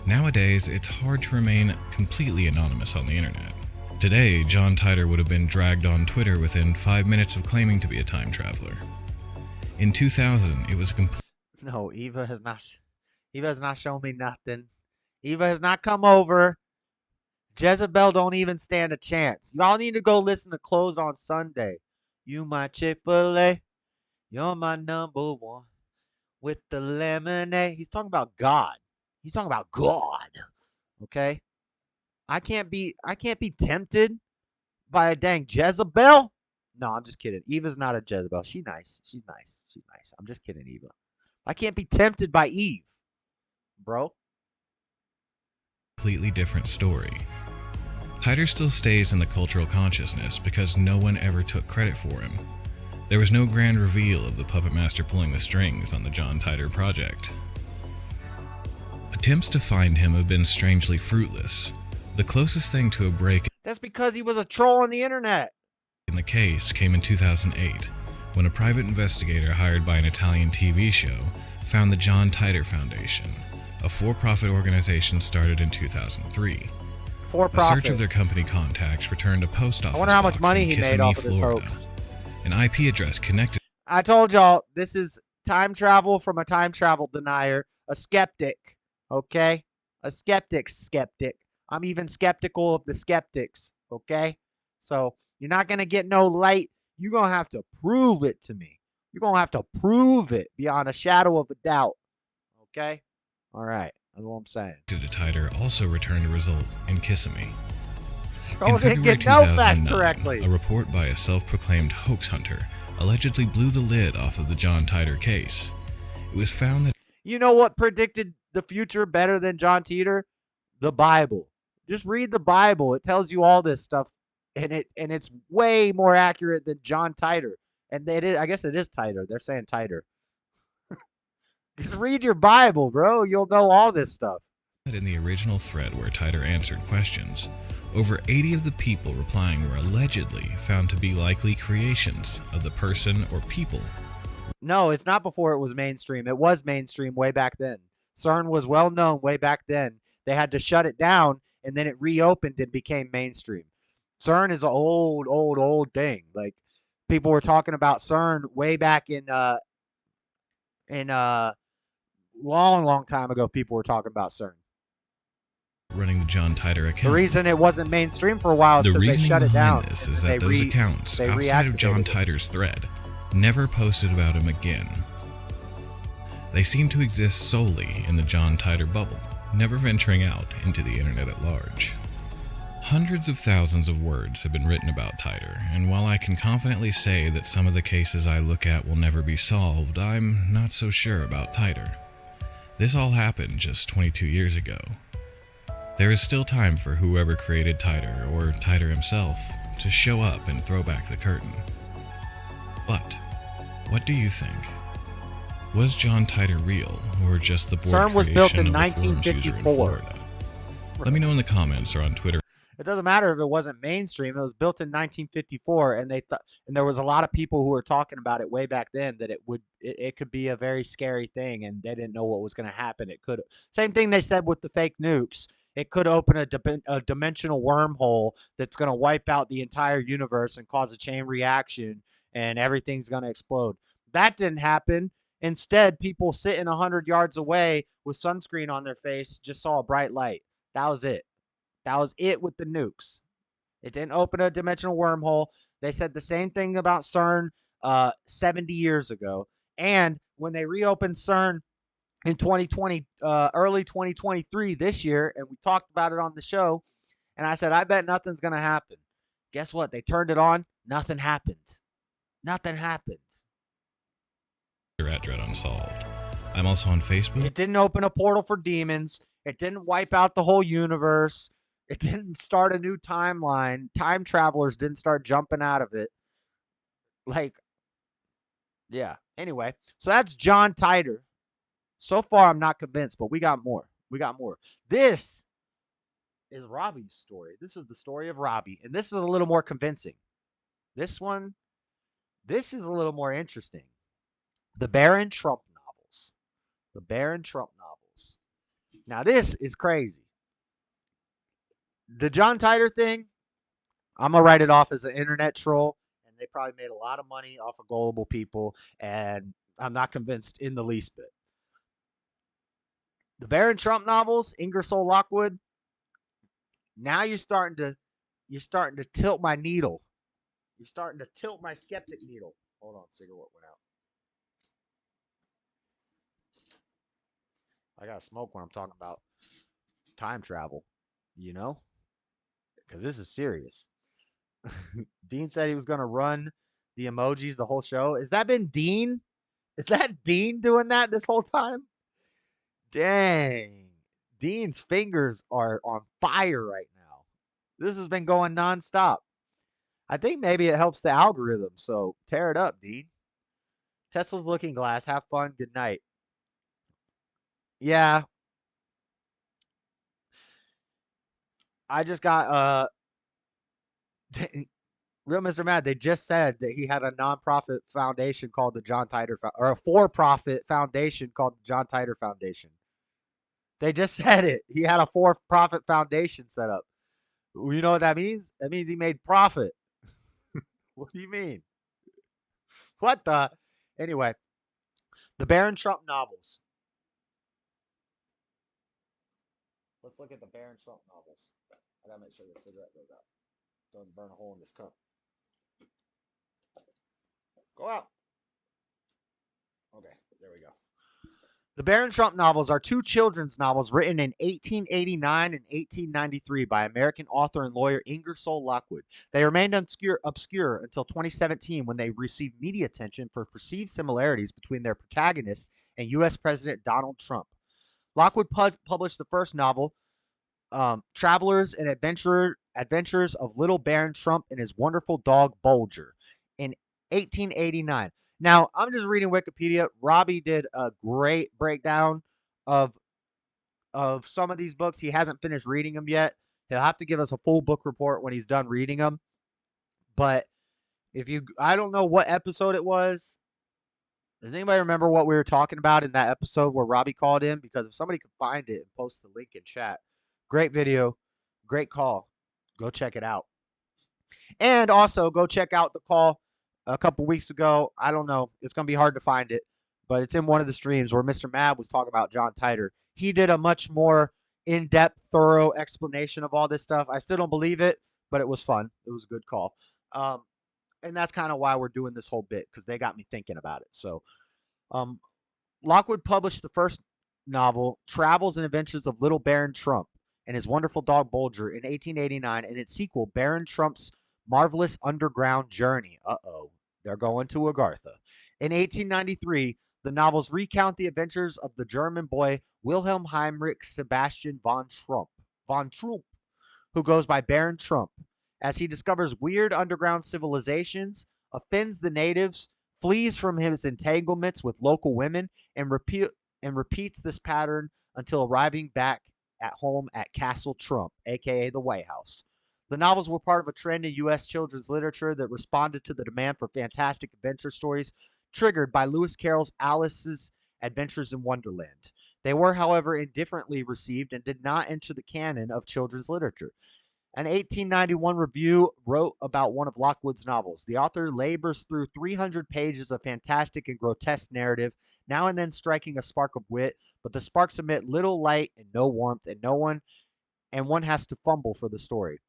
Nowadays, it's hard to remain completely anonymous on the internet. Today, John Titor would have been dragged on Twitter within 5 minutes of claiming to be a time traveler. In 2000, it was a complete. No, Eva has not shown me nothing. Eva has not come over. Jezebel don't even stand a chance. Y'all need to go listen to Closed on Sunday. You my Chick-fil-A. You're my number one. With the lemonade. He's talking about God. He's talking about God. Okay? I can't be tempted by a dang Jezebel. No, I'm just kidding. Eva's not a Jezebel. She's nice. She's nice. I'm just kidding, Eva. I can't be tempted by Eve, bro. Completely different story. Tider still stays in the cultural consciousness because no one ever took credit for him. There was no grand reveal of the puppet master pulling the strings on the John Tider project. Attempts to find him have been strangely fruitless. The closest thing to a break That's because he was a troll on the internet. in the case came in 2008, when a private investigator hired by an Italian TV show found the John Tider Foundation, a for-profit organization started in 2003. A search of their company contacts returned a post office I wonder how much box money in he made Kissimmee, off of this Florida. hoax. An IP address connected. I told y'all, this is time travel from a time travel denier, a skeptic, okay? A skeptic. I'm even skeptical of the skeptics, okay? So you're not going to get no light. You're going to have to prove it to me. You're going to have to prove it beyond a shadow of a doubt, okay? All right, that's what I'm saying. To Tider also returned a result in Kissimmee. Oh, didn't get no facts correctly. A report by a self-proclaimed hoax hunter allegedly blew the lid off of the John Tider case. It was found that You know what predicted the future better than John Tider? The Bible. Just read the Bible. It tells you all this stuff, and it's way more accurate than John Tider. And I guess it is Tider. They're saying Tider. Just read your Bible, bro. You'll know all this stuff. in the original thread where Tider answered questions, over 80 of the people replying were allegedly found to be likely creations of the person or people. No, it's not before it was mainstream. It was mainstream way back then. CERN was well known way back then. They had to shut it down, and then it reopened and became mainstream. CERN is an old thing. Like, people were talking about CERN way back in long time ago. People were talking about CERN. Running the John Tider account. The reason it wasn't mainstream for a while is because they shut it down. This is that those accounts outside of John Tider's thread never posted about him again. They seem to exist solely in the John Tider bubble, never venturing out into the internet at large. Hundreds of thousands of words have been written about Tider, and while I can confidently say that some of the cases I look at will never be solved, I'm not so sure about Tider. This all happened just 22 years ago. There is still time for whoever created Tider, or Tider himself, to show up and throw back the curtain. But, what do you think? Was John Tider real, or just the bored CERN was built in creation of a forums user in 1954. Florida? Let me know in the comments or on Twitter. It doesn't matter if it wasn't mainstream. It was built in 1954, and and there was a lot of people who were talking about it way back then that it could be a very scary thing, and they didn't know what was going to happen. It could same thing they said with the fake nukes. It could open a dimensional wormhole that's going to wipe out the entire universe and cause a chain reaction, and everything's going to explode. That didn't happen. Instead, people sitting 100 yards away with sunscreen on their face just saw a bright light. That was it. That was it with the nukes. It didn't open a dimensional wormhole. They said the same thing about CERN 70 years ago. And when they reopened CERN in 2020, early 2023 this year, and we talked about it on the show, and I said, I bet nothing's going to happen. Guess what? They turned it on. Nothing happened. Nothing happened. You're at Dread Unsolved. I'm also on Facebook. It didn't open a portal for demons. It didn't wipe out the whole universe. It didn't start a new timeline. Time travelers didn't start jumping out of it. Like, yeah. Anyway, so that's John Tider. So far, I'm not convinced, but we got more. We got more. This is Robbie's story. This is the story of Robbie, and this is a little more convincing. This is a little more interesting. The Barron Trump novels. The Barron Trump novels. Now, this is crazy. The John Tider thing, I'm going to write it off as an internet troll, and they probably made a lot of money off of gullible people, and I'm not convinced in the least bit. The Barron Trump novels, Ingersoll Lockwood. Now you're starting to tilt my needle. You're starting to tilt my skeptic needle. Hold on, cigarette went out. I gotta smoke when I'm talking about time travel, you know? Because this is serious. Dean said he was gonna run the emojis the whole show. Has that been Dean? Is that Dean doing that this whole time? Dang. Dean's fingers are on fire right now. This has been going nonstop. I think maybe it helps the algorithm, so tear it up, Dean. Tesla's Looking Glass. Have fun. Good night. Yeah. I just got Real Mr. Mad, they just said that he had a nonprofit foundation called the John Titor or a for-profit foundation called the John Titor Foundation. They just said it. He had a for-profit foundation set up. You know what that means? That means he made profit. What do you mean? What the? Anyway, the Barron Trump novels. Let's look at the Barron Trump novels. I gotta make sure the cigarette goes out. Don't burn a hole in this cup. Go out. Okay, there we go. The Barron Trump novels are two children's novels written in 1889 and 1893 by American author and lawyer Ingersoll Lockwood. They remained obscure until 2017 when they received media attention for perceived similarities between their protagonists and U.S. President Donald Trump. Lockwood published the first novel, Travelers and Adventures of Little Baron Trump and His Wonderful Dog Bulger, in 1889. Now, I'm just reading Wikipedia. Robbie did a great breakdown of some of these books. He hasn't finished reading them yet. He'll have to give us a full book report when he's done reading them. But I don't know what episode it was. Does anybody remember what we were talking about in that episode where Robbie called in? Because if somebody could find it and post the link in chat. Great video. Great call. Go check it out. And also go check out the call a couple weeks ago. I don't know. It's going to be hard to find it, but it's in one of the streams where Mr. Mab was talking about John Titor. He did a much more in-depth, thorough explanation of all this stuff. I still don't believe it, but it was fun. It was a good call. And that's kind of why we're doing this whole bit, because they got me thinking about it. So Lockwood published the first novel, Travels and Adventures of Little Baron Trump and His Wonderful Dog Bulger, in 1889, and its sequel, Baron Trump's Marvelous Underground Journey. They're going to Agartha. In 1893, the novels recount the adventures of the German boy Wilhelm Heinrich Sebastian von Trump, who goes by Baron Trump, as he discovers weird underground civilizations, offends the natives, flees from his entanglements with local women, and repeats this pattern until arriving back at home at Castle Trump, aka the White House. The novels were part of a trend in U.S. children's literature that responded to the demand for fantastic adventure stories triggered by Lewis Carroll's Alice's Adventures in Wonderland. They were, however, indifferently received and did not enter the canon of children's literature. An 1891 review wrote about one of Lockwood's novels. The author labors through 300 pages of fantastic and grotesque narrative, now and then striking a spark of wit, but the sparks emit little light and no warmth, and one has to fumble for the story.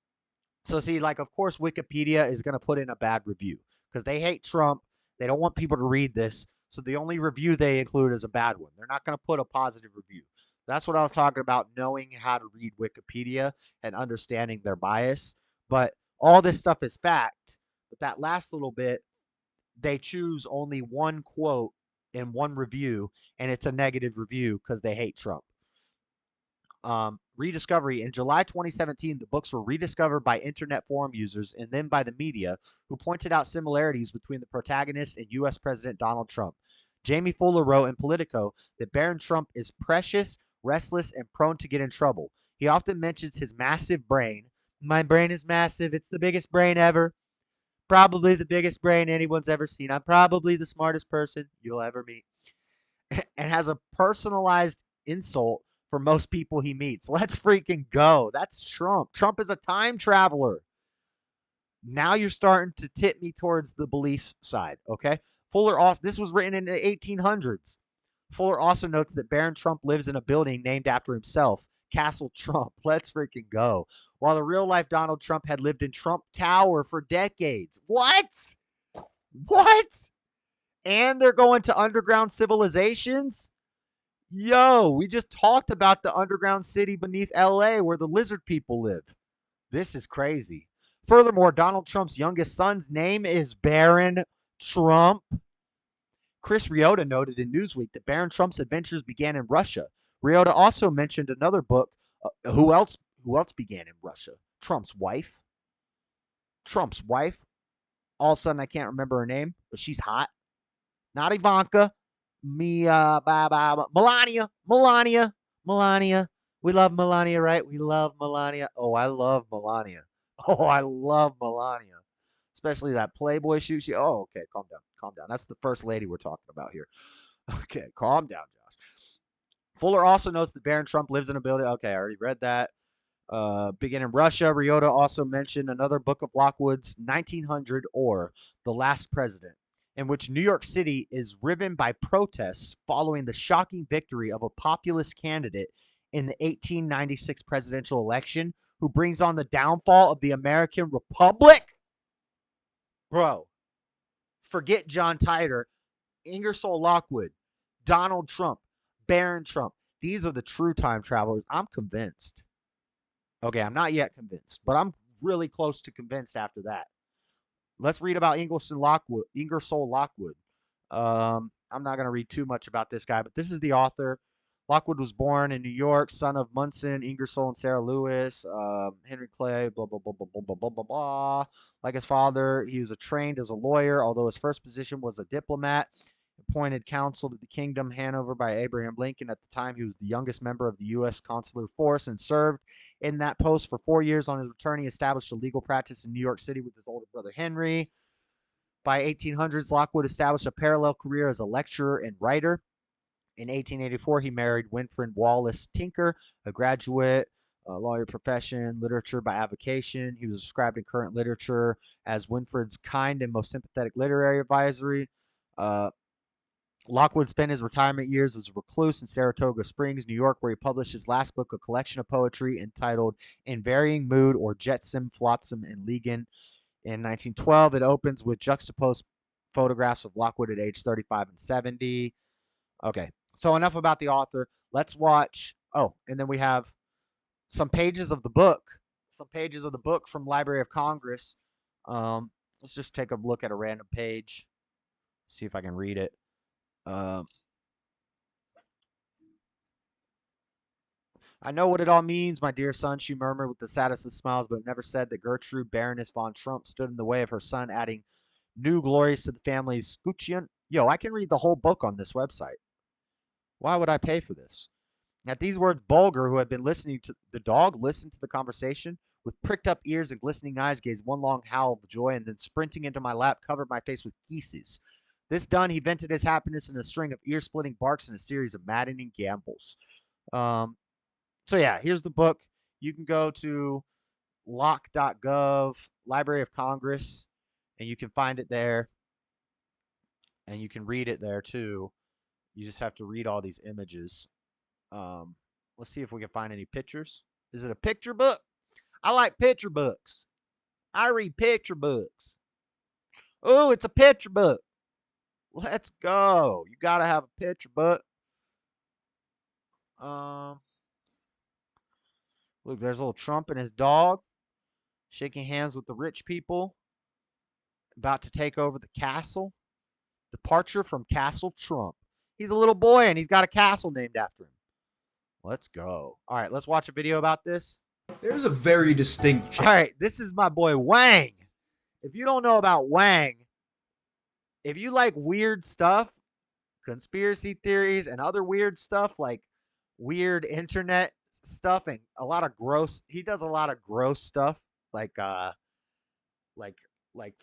So see, like, of course, Wikipedia is going to put in a bad review because they hate Trump. They don't want people to read this. So the only review they include is a bad one. They're not going to put a positive review. That's what I was talking about, knowing how to read Wikipedia and understanding their bias. But all this stuff is fact. But that last little bit, they choose only one quote in one review, and it's a negative review because they hate Trump. Rediscovery. In July 2017, the books were rediscovered by internet forum users and then by the media, who pointed out similarities between the protagonist and U.S. President Donald Trump. Jamie Fuller wrote in Politico that Baron Trump is precious, restless, and prone to get in trouble. He often mentions his massive brain. My brain is massive. It's the biggest brain ever. Probably the biggest brain anyone's ever seen. I'm probably the smartest person you'll ever meet. And has a personalized insult for most people he meets. Let's freaking go. That's Trump. Trump is a time traveler. Now you're starting to tip me towards the belief side, okay? Fuller also, this was written in the 1800s. Fuller also notes that Baron Trump lives in a building named after himself, Castle Trump. Let's freaking go. While the real-life Donald Trump had lived in Trump Tower for decades. What? What? And they're going to underground civilizations? Yo, we just talked about the underground city beneath LA where the lizard people live. This is crazy. Furthermore, Donald Trump's youngest son's name is Baron Trump. Chris Ryota noted in Newsweek that Baron Trump's adventures began in Russia. Ryota also mentioned another book. Who else began in Russia? Trump's wife. Trump's wife. All of a sudden, I can't remember her name, but she's hot. Not Ivanka. Melania. We love Melania, right? We love Melania. Oh, I love Melania. Oh, I love Melania. Especially that Playboy shoot. Okay, calm down. Calm down. That's the first lady we're talking about here. Okay, calm down, Josh. Fuller also notes that Baron Trump lives in a building. Okay, I already read that. Begin in Russia. Ryota also mentioned another book of Lockwood's 1900 or The Last President, in which New York City is riven by protests following the shocking victory of a populist candidate in the 1896 presidential election who brings on the downfall of the American Republic. Bro, forget John Titor, Ingersoll Lockwood, Donald Trump, Baron Trump. These are the true time travelers. I'm convinced. Okay, I'm not yet convinced, but I'm really close to convinced after that. Let's read about Ingersoll Lockwood. I'm not going to read too much about this guy, but this is the author. Lockwood was born in New York, son of Munson, Ingersoll, and Sarah Lewis. Henry Clay, blah, blah, blah, blah, blah, blah, blah, blah, blah. Like his father, he was trained as a lawyer, although his first position was a diplomat. Appointed counsel to the Kingdom Hanover by Abraham Lincoln. At the time, he was the youngest member of the U.S. Consular Force and served in that post for 4 years. On his return, he established a legal practice in New York City with his older brother Henry. By 1800s, Lockwood established a parallel career as a lecturer and writer. In 1884, he married Winfred Wallace Tinker, a graduate, lawyer profession, literature by avocation. He was described in current literature as Winfred's kind and most sympathetic literary advisory. Lockwood spent his retirement years as a recluse in Saratoga Springs, New York, where he published his last book, a collection of poetry entitled In Varying Mood or Jetsam, Flotsam, and Ligon. In 1912, it opens with juxtaposed photographs of Lockwood at age 35 and 70. Okay, so enough about the author. Let's watch. Oh, and then we have some pages of the book. Some pages of the book from Library of Congress. Let's just take a look at a random page. See if I can read it. I know what it all means, my dear son, she murmured with the saddest of smiles, but never said that Gertrude, Baroness von Trump, stood in the way of her son, adding new glories to the family's scutcheon. Yo, I can read the whole book on this website. Why would I pay for this? At these words, Bulger, who had been listening to the dog, listened to the conversation. With pricked up ears and glistening eyes, gave one long howl of joy, and then sprinting into my lap, covered my face with kisses. This done, he vented his happiness in a string of ear-splitting barks and a series of maddening gambols. So yeah, here's the book. You can go to lock.gov, Library of Congress, and you can find it there. And you can read it there too. You just have to read all these images. Let's see if we can find any pictures. Is it a picture book? I like picture books. I read picture books. Oh, it's a picture book. Let's go. You got to have a picture book. Look, there's a little Trump and his dog shaking hands with the rich people. About to take over the castle. Departure from Castle Trump. He's a little boy and he's got a castle named after him. Let's go. All right, let's watch a video about this. There's a very distinct... All right, this is my boy Wang. If you don't know about Wang, if you like weird stuff, conspiracy theories and other weird stuff, like weird internet stuff and a lot of gross, he does a lot of gross stuff, like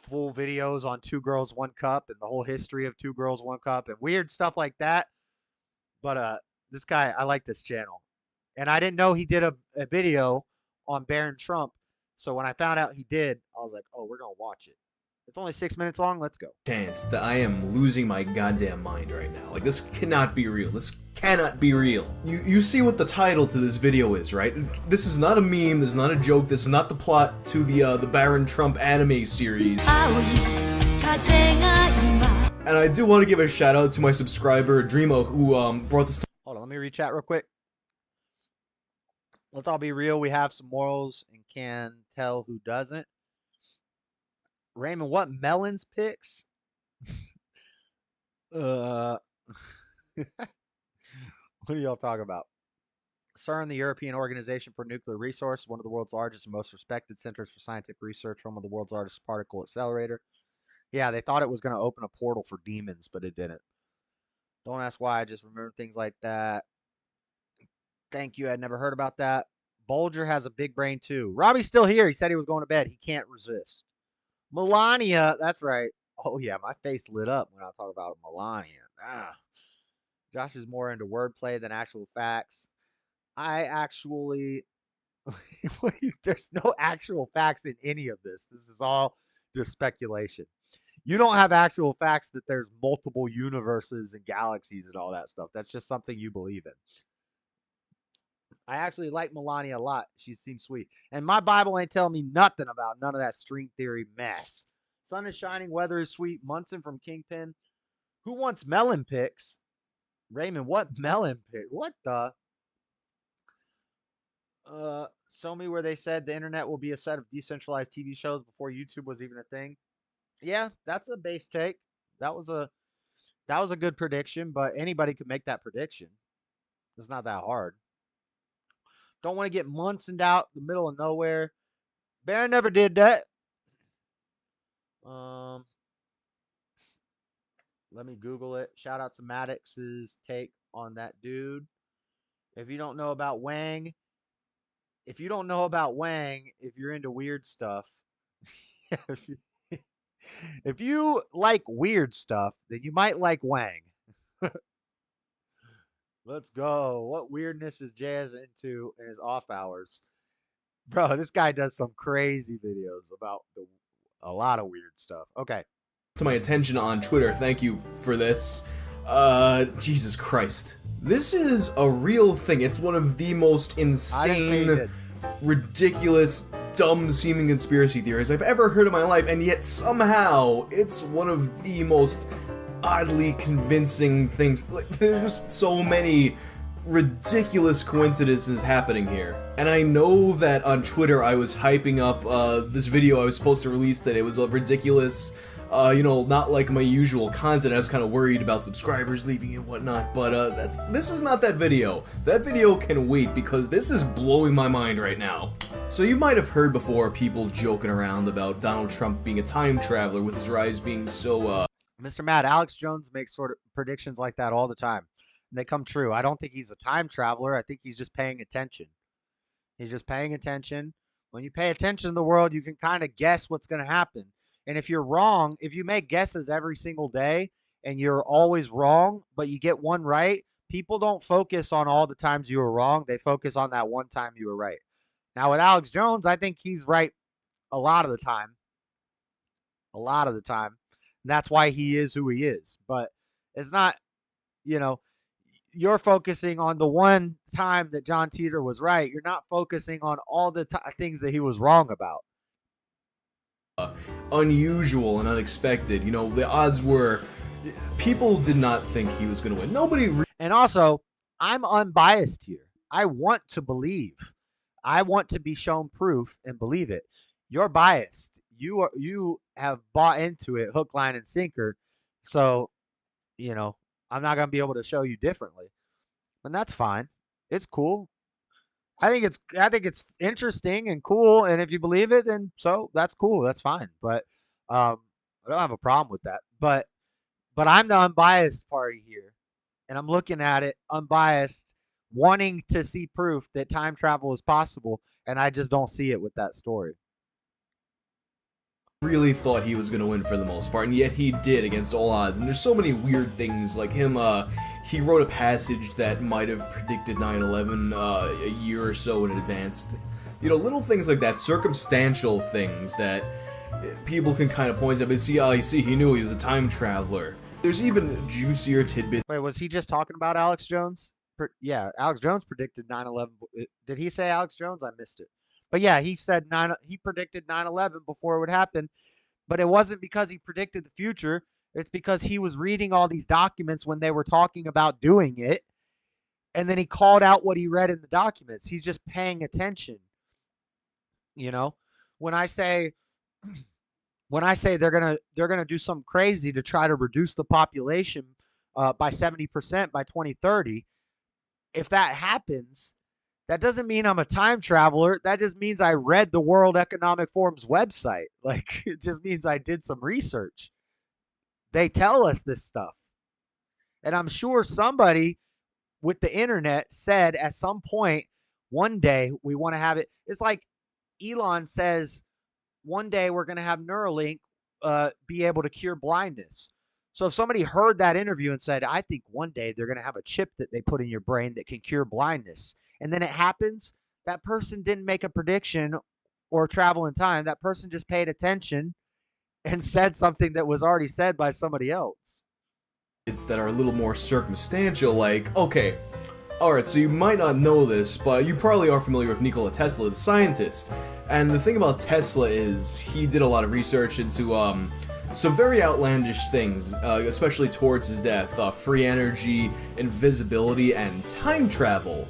full videos on Two Girls, One Cup and the whole history of Two Girls, One Cup and weird stuff like that. But this guy, I like this channel. And I didn't know he did a video on Baron Trump. So when I found out he did, I was like, oh, we're going to watch it. It's only 6 minutes long. Let's go. Chance that I am losing my goddamn mind right now. Like, this cannot be real. This cannot be real. You see what the title to this video is, right? This is not a meme. This is not a joke. This is not the plot to the Baron Trump anime series. And I do want to give a shout out to my subscriber Dreamo, who brought this. Hold on, let me read chat real quick. Let's all be real. We have some morals and can tell who doesn't. Raymond, what melons picks? What are y'all talking about? CERN, the European Organization for Nuclear Resources, one of the world's largest and most respected centers for scientific research, home of the world's largest particle accelerator. Yeah, they thought it was going to open a portal for demons, but it didn't. Don't ask why. I just remember things like that. Thank you. I'd never heard about that. Bolger has a big brain too. Robbie's still here. He said he was going to bed. He can't resist. Melania, that's right. Oh yeah, my face lit up when I talk about Melania. Josh is more into wordplay than actual facts. I actually, there's no actual facts in any of this. This is all just speculation. You don't have actual facts that there's multiple universes and galaxies and all that stuff. That's just something you believe in. I actually like Melania a lot. She seems sweet. And my Bible ain't telling me nothing about none of that string theory mess. Sun is shining. Weather is sweet. Munson from Kingpin. Who wants melon picks? Raymond, what melon pick? What the? Show me where they said the internet will be a set of decentralized TV shows before YouTube was even a thing. Yeah, that's a base take. That was a good prediction, but anybody could make that prediction. It's not that hard. Don't want to get Munsoned out in the middle of nowhere. Baron never did that. Let me Google it. Shout out to Maddox's take on that dude. If you don't know about Wang, if you're into weird stuff, if you like weird stuff, then you might like Wang. Let's go. What weirdness is Jazz into in his off hours? Bro, this guy does some crazy videos about a lot of weird stuff. Okay. To my attention on Twitter, thank you for this. Jesus Christ. This is a real thing. It's one of the most insane, ridiculous, dumb-seeming conspiracy theories I've ever heard in my life, and yet somehow it's one of the most oddly convincing things. Like, there's just so many ridiculous coincidences happening here. And I know that on Twitter I was hyping up this video I was supposed to release, that it was a ridiculous, not like my usual content. I was kind of worried about subscribers leaving and whatnot, but this is not that video. That video can wait, because this is blowing my mind right now. So you might have heard before people joking around about Donald Trump being a time traveler, with his rise being so Mr. Matt, Alex Jones makes sort of predictions like that all the time. And they come true. I don't think he's a time traveler. I think he's just paying attention. He's just paying attention. When you pay attention to the world, you can kind of guess what's going to happen. And if you're wrong, if you make guesses every single day and you're always wrong, but you get one right, people don't focus on all the times you were wrong. They focus on that one time you were right. Now, with Alex Jones, I think he's right a lot of the time. A lot of the time. And that's why he is who he is. But it's not, you're focusing on the one time that John Teeter was right. You're not focusing on all the things that he was wrong about. Unusual and unexpected. The odds were, people did not think he was going to win. Nobody. And also, I'm unbiased here. I want to believe. I want to be shown proof and believe it. You're biased. You have bought into it hook, line, and sinker. So, I'm not going to be able to show you differently. And that's fine. It's cool. I think it's interesting and cool. And if you believe it, then so that's cool. That's fine. But I don't have a problem with that. But I'm the unbiased party here. And I'm looking at it unbiased, wanting to see proof that time travel is possible. And I just don't see it with that story. Really thought he was going to win for the most part, and yet he did against all odds. And there's so many weird things, like him, he wrote a passage that might have predicted 9/11 a year or so in advance. Little things like that, circumstantial things that people can kind of point at, but see, he knew he was a time traveler. There's even juicier tidbits. Wait, was he just talking about Alex Jones? Yeah, Alex Jones predicted 9/11. Did he say Alex Jones? I missed it. But yeah, he said he predicted 9/11 before it would happen. But it wasn't because he predicted the future. It's because he was reading all these documents when they were talking about doing it. And then he called out what he read in the documents. He's just paying attention. You know, when I say they're gonna do something crazy to try to reduce the population by 70% by 2030, if that happens, that doesn't mean I'm a time traveler. That just means I read the World Economic Forum's website. Like, it just means I did some research. They tell us this stuff. And I'm sure somebody with the internet said at some point, one day we want to have it. It's like Elon says, one day we're going to have Neuralink be able to cure blindness. So if somebody heard that interview and said, I think one day they're going to have a chip that they put in your brain that can cure blindness, and then it happens, that person didn't make a prediction or travel in time. That person just paid attention and said something that was already said by somebody else. It's that are a little more circumstantial, like, okay, alright, so you might not know this, but you probably are familiar with Nikola Tesla, the scientist. And the thing about Tesla is he did a lot of research into some very outlandish things, especially towards his death. Free energy, invisibility, and time travel.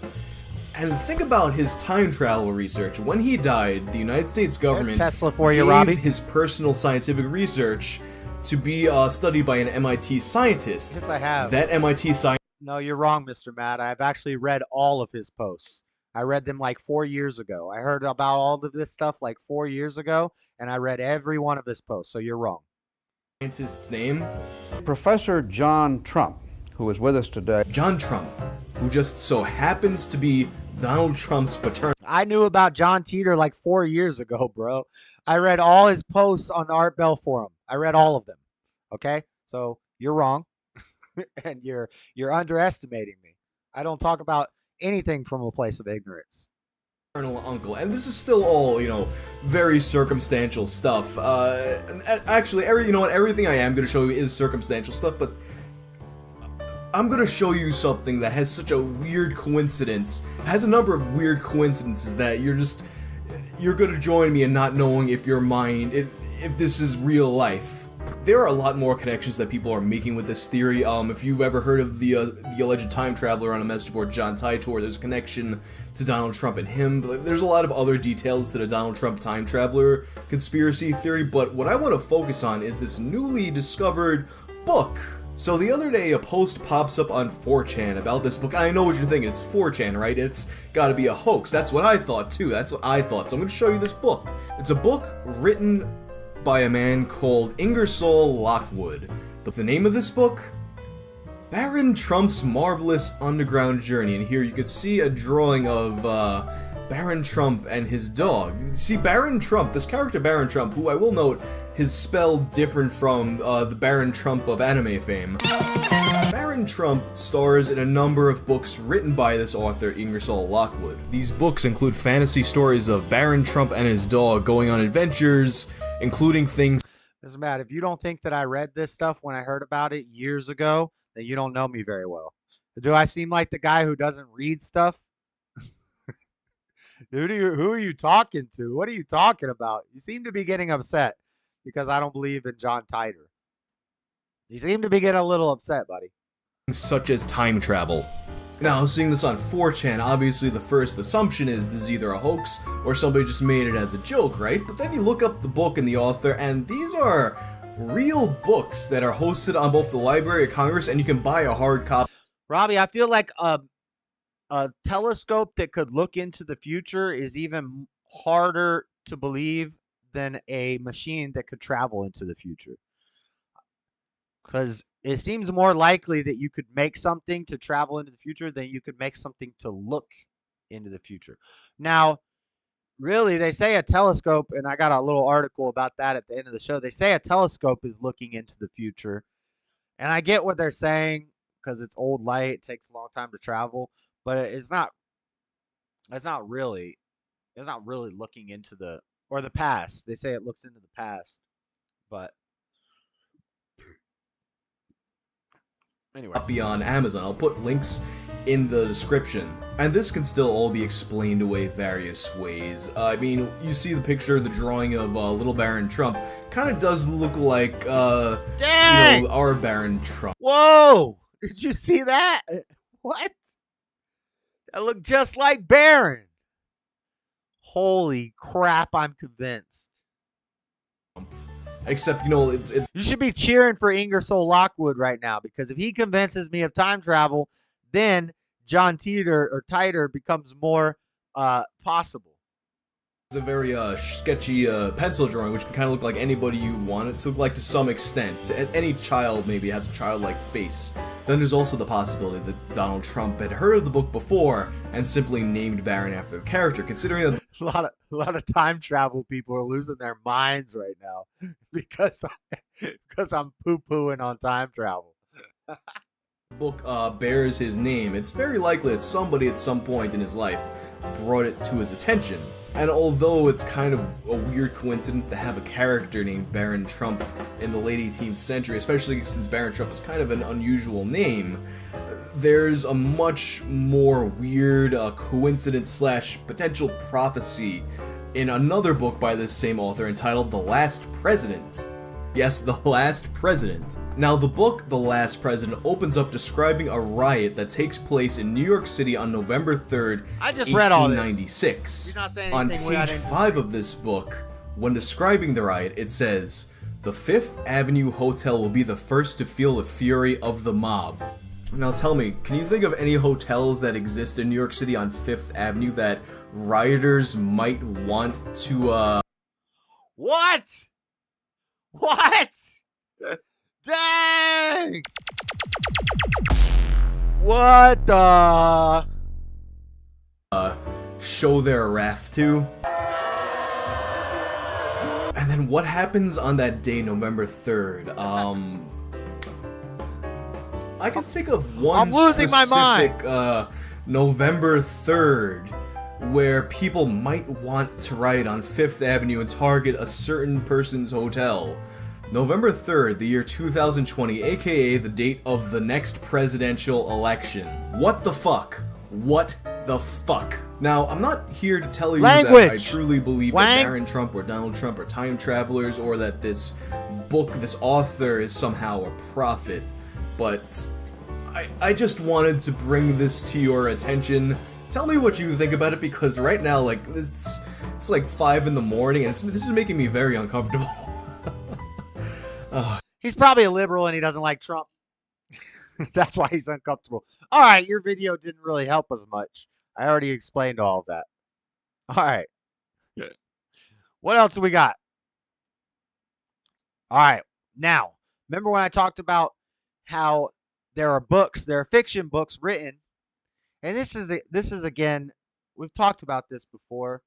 And think about his time travel research. When he died, the United States government Tesla for you, gave Robbie. his personal scientific research to be studied by an MIT scientist. Yes, I have. That MIT scientist... No, you're wrong, Mr. Matt. I've actually read all of his posts. I read them like 4 years ago. I heard about all of this stuff like 4 years ago, and I read every one of his posts, so you're wrong. Scientist's name? Professor John Trump, who is with us today. John Trump, who just so happens to be Donald Trump's paternal... I knew about John Teeter like 4 years ago, bro. I read all his posts on the Art Bell forum. I read all of them. Okay? So you're wrong. And you're underestimating me. I don't talk about anything from a place of ignorance. Uncle, and this is still all, you know, very circumstantial stuff. Actually, everything I am going to show you is circumstantial stuff, but I'm going to show you something that has such a weird coincidence, has a number of weird coincidences that you're going to join me in not knowing if if this is real life. There are a lot more connections that people are making with this theory. If you've ever heard of the alleged time traveler on a message board, John Titor, there's a connection to Donald Trump and him. But there's a lot of other details to the Donald Trump time traveler conspiracy theory, but what I want to focus on is this newly discovered book. So the other day, a post pops up on 4chan about this book, and I know what you're thinking, it's 4chan, right? It's gotta be a hoax. That's what I thought, too. That's what I thought. So I'm gonna show you this book. It's a book written by a man called Ingersoll Lockwood. The name of this book? Baron Trump's Marvelous Underground Journey. And here you can see a drawing of Baron Trump and his dog. See, Baron Trump, this character Baron Trump, who I will note is spelled different from the Baron Trump of anime fame. Baron Trump stars in a number of books written by this author, Ingersoll Lockwood. These books include fantasy stories of Baron Trump and his dog going on adventures, including things... Doesn't matter. If you don't think that I read this stuff when I heard about it years ago, then you don't know me very well. Do I seem like the guy who doesn't read stuff? Who are you talking to? What are you talking about? You seem to be getting upset because I don't believe in John Titor. You seem to be getting a little upset, buddy. Such as time travel. Now, seeing this on 4chan, obviously the first assumption is this is either a hoax or somebody just made it as a joke, right? But then you look up the book and the author, and these are real books that are hosted on both the Library of Congress, and you can buy a hard copy. Robbie, I feel like a telescope that could look into the future is even harder to believe than a machine that could travel into the future. Because it seems more likely that you could make something to travel into the future than you could make something to look into the future. Now, really, they say a telescope, and I got a little article about that at the end of the show. They say a telescope is looking into the future. And I get what they're saying because it's old light. It takes a long time to travel. But it's not really looking into the, or the past. They say it looks into the past, but anyway. Be on Amazon. I'll put links in the description. And this can still all be explained away various ways. I mean, you see the picture, the drawing of Little Baron Trump. Kind of does look like, Dang! you know, our Baron Trump. Whoa! Did you see that? What? That looked just like Baron. Holy crap, I'm convinced. Except, you know, it's You should be cheering for Ingersoll Lockwood right now, because if he convinces me of time travel, then John Titor becomes more possible. It's a very sketchy pencil drawing, which can kind of look like anybody you want it to look like to some extent. Any child maybe has a childlike face. Then there's also the possibility that Donald Trump had heard of the book before and simply named Baron after the character, considering that a lot of time travel people are losing their minds right now because I'm poo-pooing on time travel. book bears his name. It's very likely that somebody at some point in his life brought it to his attention. And although it's kind of a weird coincidence to have a character named Baron Trump in the late 18th century, especially since Baron Trump is kind of an unusual name, there's a much more weird coincidence / potential prophecy in another book by this same author entitled The Last President. Yes, The Last President. Now, the book The Last President opens up describing a riot that takes place in New York City on November 3rd, I just read all this. 1896. You're not saying On anything page 5 of this book, when describing the riot, it says, "The Fifth Avenue Hotel will be the first to feel the fury of the mob." Now tell me, can you think of any hotels that exist in New York City on Fifth Avenue that rioters might want to, What? What? Dang! What the? show their wrath to? And then what happens on that day, November 3rd? I can think of one I'm losing my specific November 3rd where people might want to riot on Fifth Avenue and target a certain person's hotel. November 3rd, the year 2020, aka the date of the next presidential election. What the fuck? What the fuck? Now, I'm not here to tell you that I truly believe that Baron Trump or Donald Trump are time travelers or that this book, this author is somehow a prophet, but I just wanted to bring this to your attention. Tell me what you think about it, because right now, like, it's like 5 in the morning, and this is making me very uncomfortable. He's probably a liberal and he doesn't like Trump. That's why he's uncomfortable. All right, your video didn't really help us much. I already explained all of that. All right. What else do we got? All right. Now, remember when I talked about how there are books, there are fiction books written, and this is again, we've talked about this before.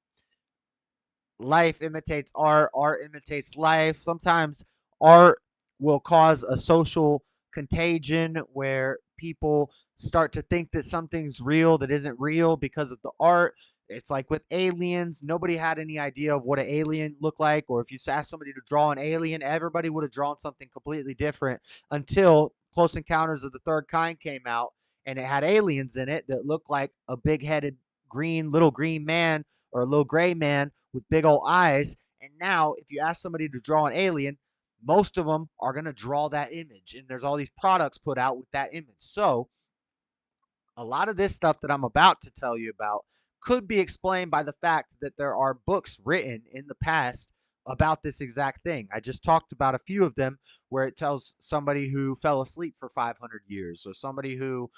Life imitates art, art imitates life. Sometimes art will cause a social contagion where people start to think that something's real that isn't real because of the art. It's like with aliens. Nobody had any idea of what an alien looked like, or if you asked somebody to draw an alien, everybody would have drawn something completely different until Close Encounters of the Third Kind came out, and it had aliens in it that looked like a big-headed little green man or a little gray man with big old eyes. And now if you ask somebody to draw an alien, most of them are going to draw that image, and there's all these products put out with that image. So a lot of this stuff that I'm about to tell you about could be explained by the fact that there are books written in the past about this exact thing. I just talked about a few of them where it tells somebody who fell asleep for 500 years, or somebody who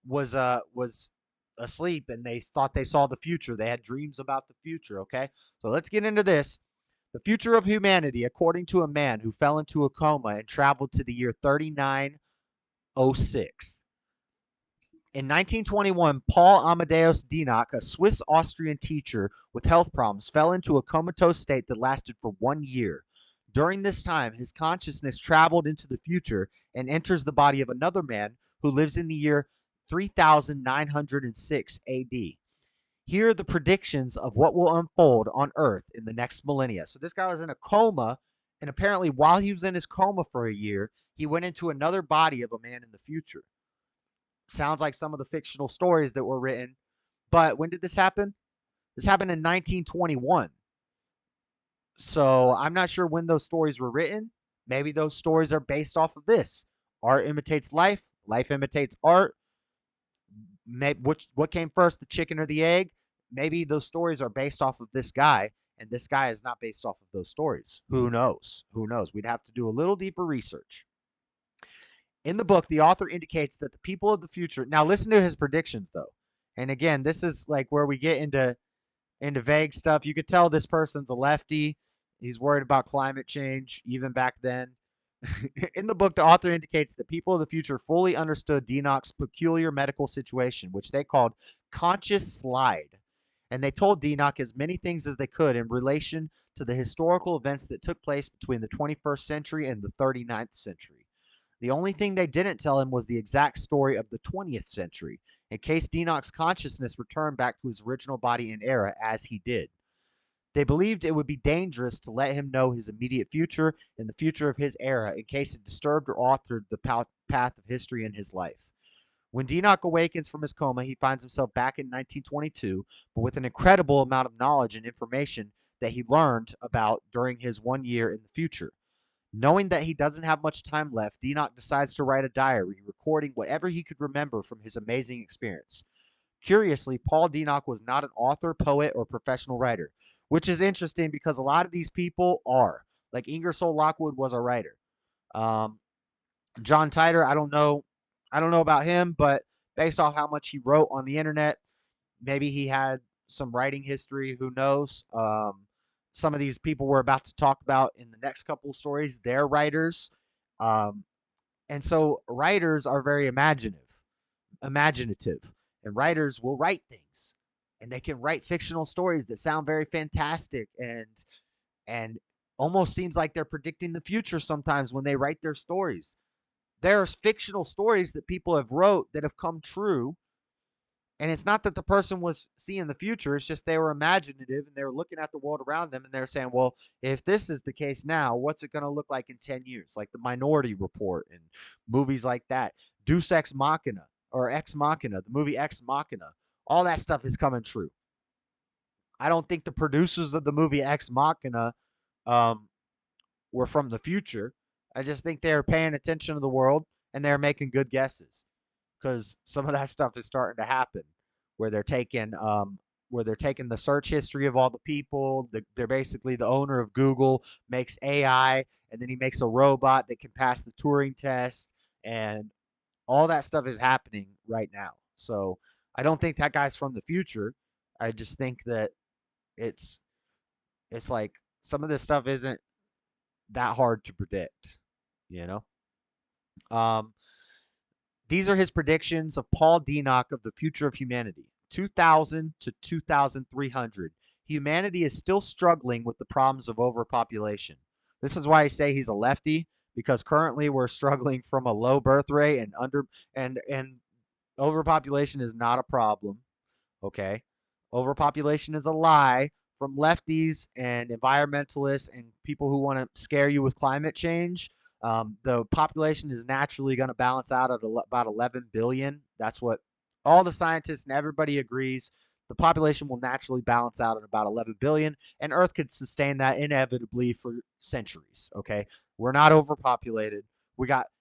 was asleep and they thought they saw the future. They had dreams about the future, okay? So let's get into this. The future of humanity, according to a man who fell into a coma and traveled to the year 3906. In 1921, Paul Amadeus Dienach, a Swiss-Austrian teacher with health problems, fell into a comatose state that lasted for 1 year. During this time, his consciousness traveled into the future and enters the body of another man who lives in the year 3906 AD. Here are the predictions of what will unfold on Earth in the next millennia. So this guy was in a coma, and apparently while he was in his coma for a year, he went into another body of a man in the future. Sounds like some of the fictional stories that were written. But when did this happen? This happened in 1921. So I'm not sure when those stories were written. Maybe those stories are based off of this. Art imitates life. Life imitates art. Maybe, what came first, the chicken or the egg? Maybe those stories are based off of this guy, and this guy is not based off of those stories. Who knows? Who knows? We'd have to do a little deeper research. In the book, the author indicates that the people of the future. Now, listen to his predictions, though. And again, this is like where we get into vague stuff. You could tell this person's a lefty. He's worried about climate change, even back then. In the book, the author indicates that people of the future fully understood Denock's peculiar medical situation, which they called conscious slide. And they told Denock as many things as they could in relation to the historical events that took place between the 21st century and the 39th century. The only thing they didn't tell him was the exact story of the 20th century, in case Denock's consciousness returned back to his original body and era, as he did. They believed it would be dangerous to let him know his immediate future and the future of his era in case it disturbed or altered the path of history in his life. When Denock awakens from his coma, he finds himself back in 1922, but with an incredible amount of knowledge and information that he learned about during his 1 year in the future. Knowing that he doesn't have much time left, Denock decides to write a diary, recording whatever he could remember from his amazing experience. Curiously, Paul Denock was not an author, poet, or professional writer, which is interesting because a lot of these people are. Like Ingersoll Lockwood was a writer. John Titor, I don't know about him, but based off how much he wrote on the internet, maybe he had some writing history. Who knows? Some of these people we're about to talk about in the next couple of stories, they're writers. And so writers are very imaginative, and writers will write things, and they can write fictional stories that sound very fantastic and almost seems like they're predicting the future sometimes when they write their stories. There's fictional stories that people have wrote that have come true. And it's not that the person was seeing the future. It's just they were imaginative and they were looking at the world around them and they're saying, well, if this is the case now, what's it going to look like in 10 years? Like the Minority Report and movies like that. Deus Ex Machina or Ex Machina, the movie Ex Machina. All that stuff is coming true. I don't think the producers of the movie Ex Machina were from the future. I just think they're paying attention to the world and they're making good guesses. Because some of that stuff is starting to happen, where they're taking the search history of all the people. They're basically the owner of Google makes AI, and then he makes a robot that can pass the Turing test, and all that stuff is happening right now. So I don't think that guy's from the future. I just think that it's like some of this stuff isn't that hard to predict, you know. These are his predictions of Paul Denock of the future of humanity. 2000 to 2300. Humanity is still struggling with the problems of overpopulation. This is why I say he's a lefty, because currently we're struggling from a low birth rate and overpopulation is not a problem. Okay? Overpopulation is a lie from lefties and environmentalists and people who want to scare you with climate change. The population is naturally going to balance out at about 11 billion. That's what all the scientists and everybody agrees. The population will naturally balance out at about 11 billion, and Earth could sustain that inevitably for centuries. Okay, we're not overpopulated.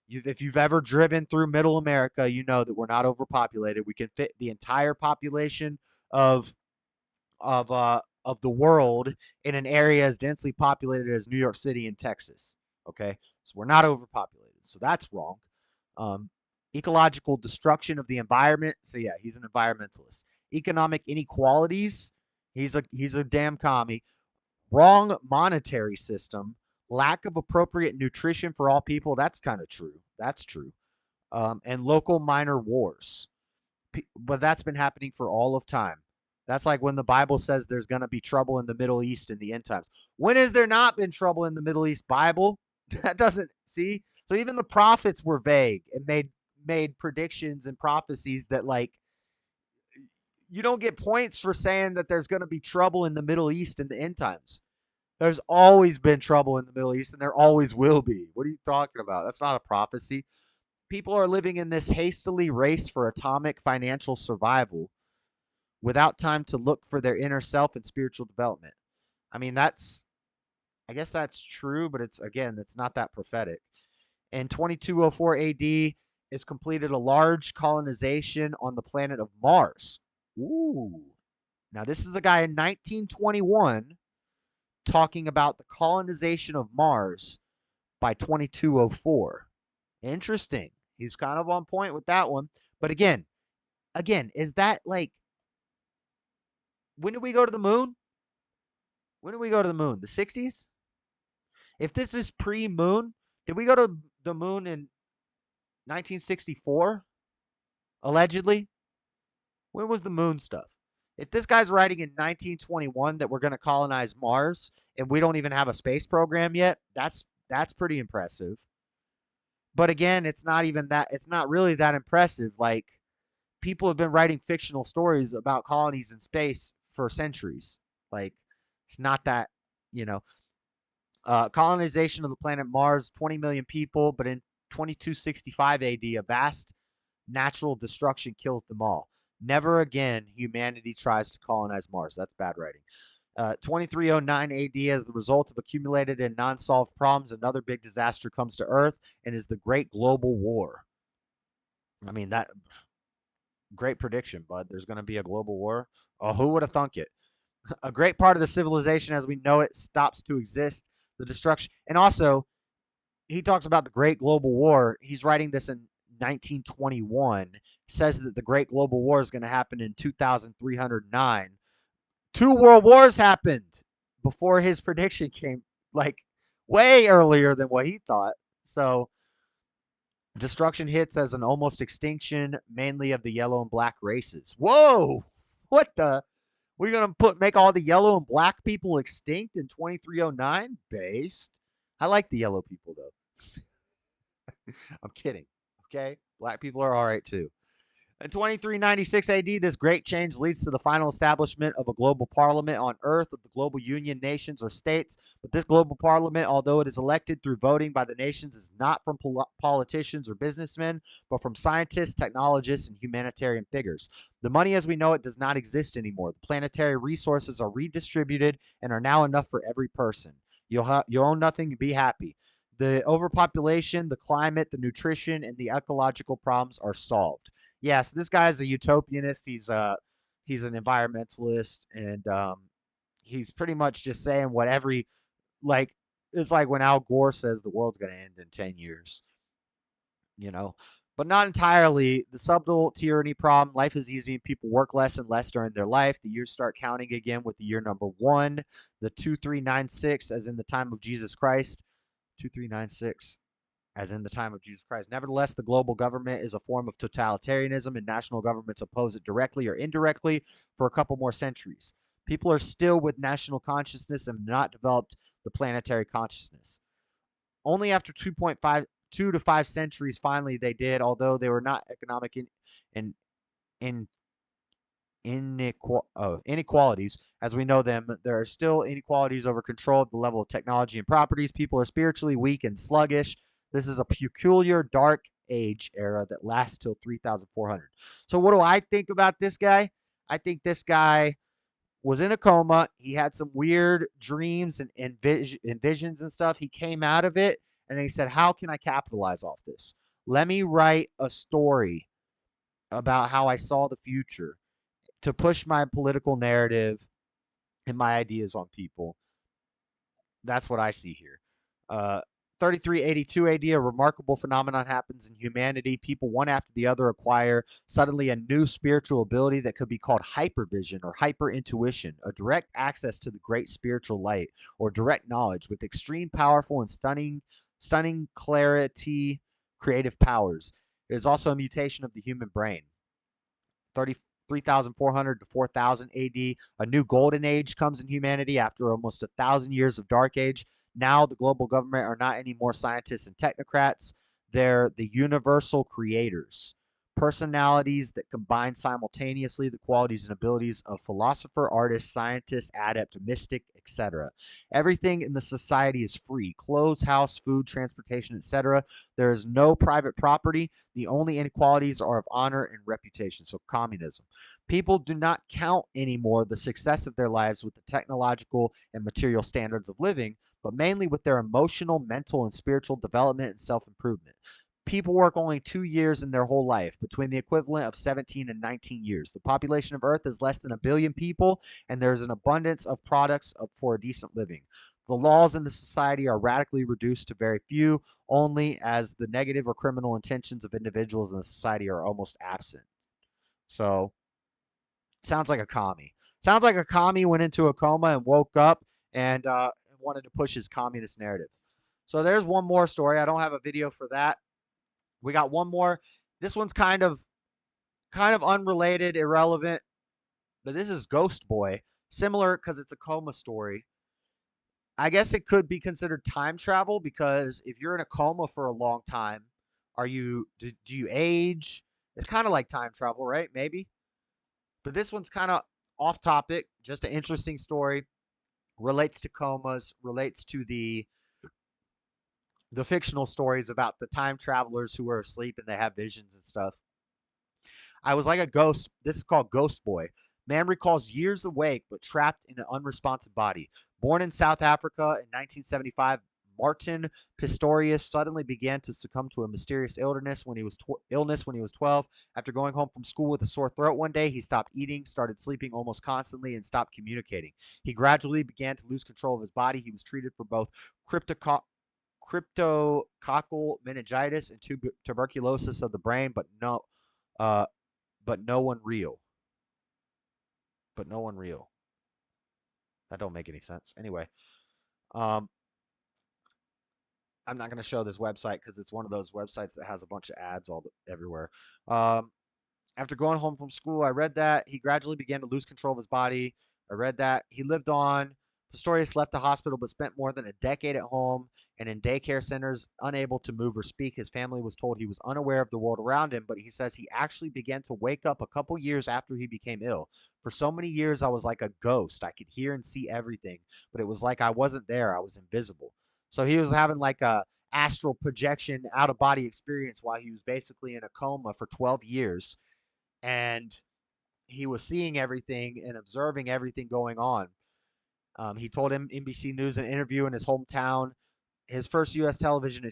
If you've ever driven through Middle America, you know that we're not overpopulated. We can fit the entire population of the world in an area as densely populated as New York City and Texas. Okay. So we're not overpopulated. So that's wrong. Ecological destruction of the environment. So yeah, he's an environmentalist. Economic inequalities. He's a damn commie. Wrong monetary system. Lack of appropriate nutrition for all people. That's kind of true. That's true. And local minor wars. But that's been happening for all of time. That's like when the Bible says there's going to be trouble in the Middle East in the end times. When has there not been trouble in the Middle East? Bible? That doesn't see. So even the prophets were vague and made predictions and prophecies that, like, you don't get points for saying that there's going to be trouble in the Middle East in the end times. There's always been trouble in the Middle East, and there always will be. What are you talking about? That's not a prophecy. People are living in this hastily race for atomic financial survival without time to look for their inner self and spiritual development. I mean, I guess that's true, but it's not that prophetic. In 2204 AD is completed a large colonization on the planet of Mars. Ooh. Now, this is a guy in 1921 talking about the colonization of Mars by 2204. Interesting. He's kind of on point with that one. But again, is that like, when did we go to the moon? When did we go to the moon? The 60s? If this is pre-moon, did we go to the moon in 1964? Allegedly? When was the moon stuff? If this guy's writing in 1921 that we're going to colonize Mars and we don't even have a space program yet, that's pretty impressive. But again, it's not really that impressive. Like, people have been writing fictional stories about colonies in space for centuries. Like, it's not that, colonization of the planet Mars, 20 million people, but in 2265 AD, a vast natural destruction kills them all. Never again humanity tries to colonize Mars. That's bad writing. 2309 AD, as the result of accumulated and non-solved problems, another big disaster comes to Earth and is the Great Global War. I mean, that great prediction, bud. There's going to be a global war. Oh, who would have thunk it? A great part of the civilization as we know it stops to exist. The destruction. And also, he talks about the Great Global War. He's writing this in 1921. Says that the Great Global War is going to happen in 2309. 2 world wars happened before his prediction came, like, way earlier than what he thought. So destruction hits as an almost extinction, mainly of the yellow and black races. Whoa! What the? We're going to make all the yellow and black people extinct in 2309? Based. I like the yellow people, though. I'm kidding. Okay? Black people are all right, too. In 2396 AD, this great change leads to the final establishment of a global parliament on Earth of the global union nations or states. But this global parliament, although it is elected through voting by the nations, is not from politicians or businessmen, but from scientists, technologists, and humanitarian figures. The money as we know it does not exist anymore. The planetary resources are redistributed and are now enough for every person. You'll own nothing and be happy. The overpopulation, the climate, the nutrition, and the ecological problems are solved. Yes, this guy is a utopianist. He's an environmentalist, and he's pretty much just saying what it's like when Al Gore says the world's going to end in 10 years, but not entirely. The subtle tyranny problem, life is easy and people work less and less during their life. The years start counting again with the year number 1, the 2396, as in the time of Jesus Christ. 2396. As in the time of Jesus Christ. Nevertheless, the global government is a form of totalitarianism, and national governments oppose it directly or indirectly for a couple more centuries. People are still with national consciousness and have not developed the planetary consciousness. Only after 2 to 5 centuries, finally, they did, although they were not economic inequalities as we know them. There are still inequalities over control of the level of technology and properties. People are spiritually weak and sluggish. This is a peculiar dark age era that lasts till 3,400. So what do I think about this guy? I think this guy was in a coma. He had some weird dreams and visions and stuff. He came out of it and he said, how can I capitalize off this? Let me write a story about how I saw the future to push my political narrative and my ideas on people. That's what I see here. 3382 AD, a remarkable phenomenon happens in humanity. People, one after the other, acquire suddenly a new spiritual ability that could be called hypervision or hyperintuition, a direct access to the great spiritual light, or direct knowledge with extreme powerful and stunning clarity, creative powers. It is also a mutation of the human brain. 3,400 to 4,000 AD, a new golden age comes in humanity after almost 1,000 years of dark age. Now the global government are not any more scientists and technocrats. They're the universal creators, personalities that combine simultaneously the qualities and abilities of philosopher, artist, scientist, adept, mystic, etc. Everything in the society is free: clothes, house, food, transportation, etc. There is no private property. The only inequalities are of honor and reputation. So communism. People do not count anymore the success of their lives with the technological and material standards of living, but mainly with their emotional, mental, and spiritual development and self-improvement. People work only 2 years in their whole life, between the equivalent of 17 and 19 years. The population of Earth is less than 1 billion people, and there's an abundance of products for a decent living. The laws in the society are radically reduced to very few, only as the negative or criminal intentions of individuals in the society are almost absent. So, sounds like a commie. Sounds like a commie went into a coma and woke up and wanted to push his communist narrative. So there's one more story. I don't have a video for that. We got one more. This one's kind of unrelated, irrelevant, but this is Ghost Boy. Similar because it's a coma story. I guess it could be considered time travel, because if you're in a coma for a long time, do you age? It's kind of like time travel, right? Maybe. But this one's kind of off topic, just an interesting story. Relates to comas, relates to the fictional stories about the time travelers who are asleep and they have visions and stuff. I was like a ghost. This is called Ghost Boy. Man recalls years awake but trapped in an unresponsive body. Born in South Africa in 1975, Martin Pistorius suddenly began to succumb to a mysterious illness when he was 12. After going home from school with a sore throat one day, he stopped eating, started sleeping almost constantly, and stopped communicating. He gradually began to lose control of his body. He was treated for both cryptococcal meningitis and tuberculosis of the brain, but no one real. That don't make any sense. Anyway, I'm not going to show this website because it's one of those websites that has a bunch of ads everywhere. After going home from school, I read that he gradually began to lose control of his body. I read that he lived on. Pistorius left the hospital but spent more than a decade at home and in daycare centers, unable to move or speak. His family was told he was unaware of the world around him, but he says he actually began to wake up a couple years after he became ill. For so many years, I was like a ghost. I could hear and see everything, but it was like I wasn't there. I was invisible. So he was having like a astral projection, out-of-body experience while he was basically in a coma for 12 years. And he was seeing everything and observing everything going on. He told NBC News in an interview in his hometown, his first U.S. television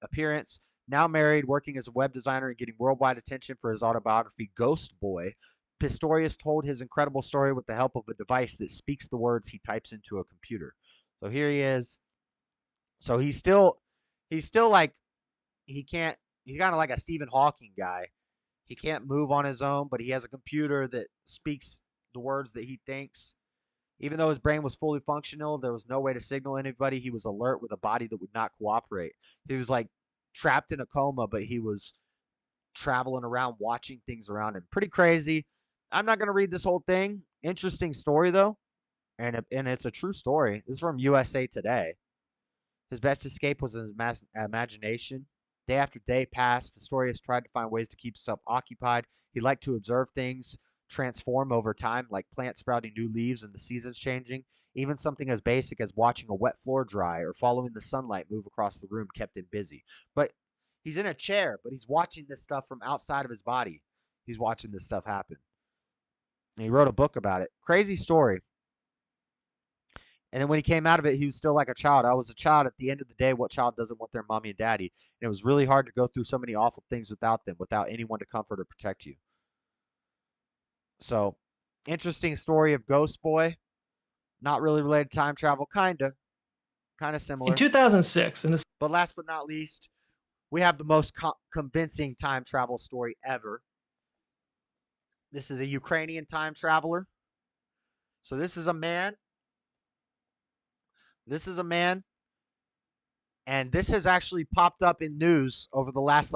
appearance. Now married, working as a web designer and getting worldwide attention for his autobiography, Ghost Boy, Pistorius told his incredible story with the help of a device that speaks the words he types into a computer. So here he is. So he's still like, he's kind of like a Stephen Hawking guy. He can't move on his own, but he has a computer that speaks the words that he thinks. Even though his brain was fully functional, there was no way to signal anybody. He was alert with a body that would not cooperate. He was like trapped in a coma, but he was traveling around, watching things around him. Pretty crazy. I'm not going to read this whole thing. Interesting story, though. And it's a true story. This is from USA Today. His best escape was his imagination. Day after day passed. Pistorius tried to find ways to keep himself occupied. He liked to observe things transform over time, like plants sprouting new leaves and the seasons changing. Even something as basic as watching a wet floor dry or following the sunlight move across the room kept him busy. But he's in a chair, but he's watching this stuff from outside of his body. He's watching this stuff happen. And he wrote a book about it. Crazy story. And then when he came out of it, he was still like a child. I was a child. At the end of the day, what child doesn't want their mommy and daddy? And it was really hard to go through so many awful things without them, without anyone to comfort or protect you. So, interesting story of Ghost Boy. Not really related to time travel, kind of similar. In 2006, but last but not least, we have the most convincing time travel story ever. This is a Ukrainian time traveler. So this is a man. And this has actually popped up in news over the last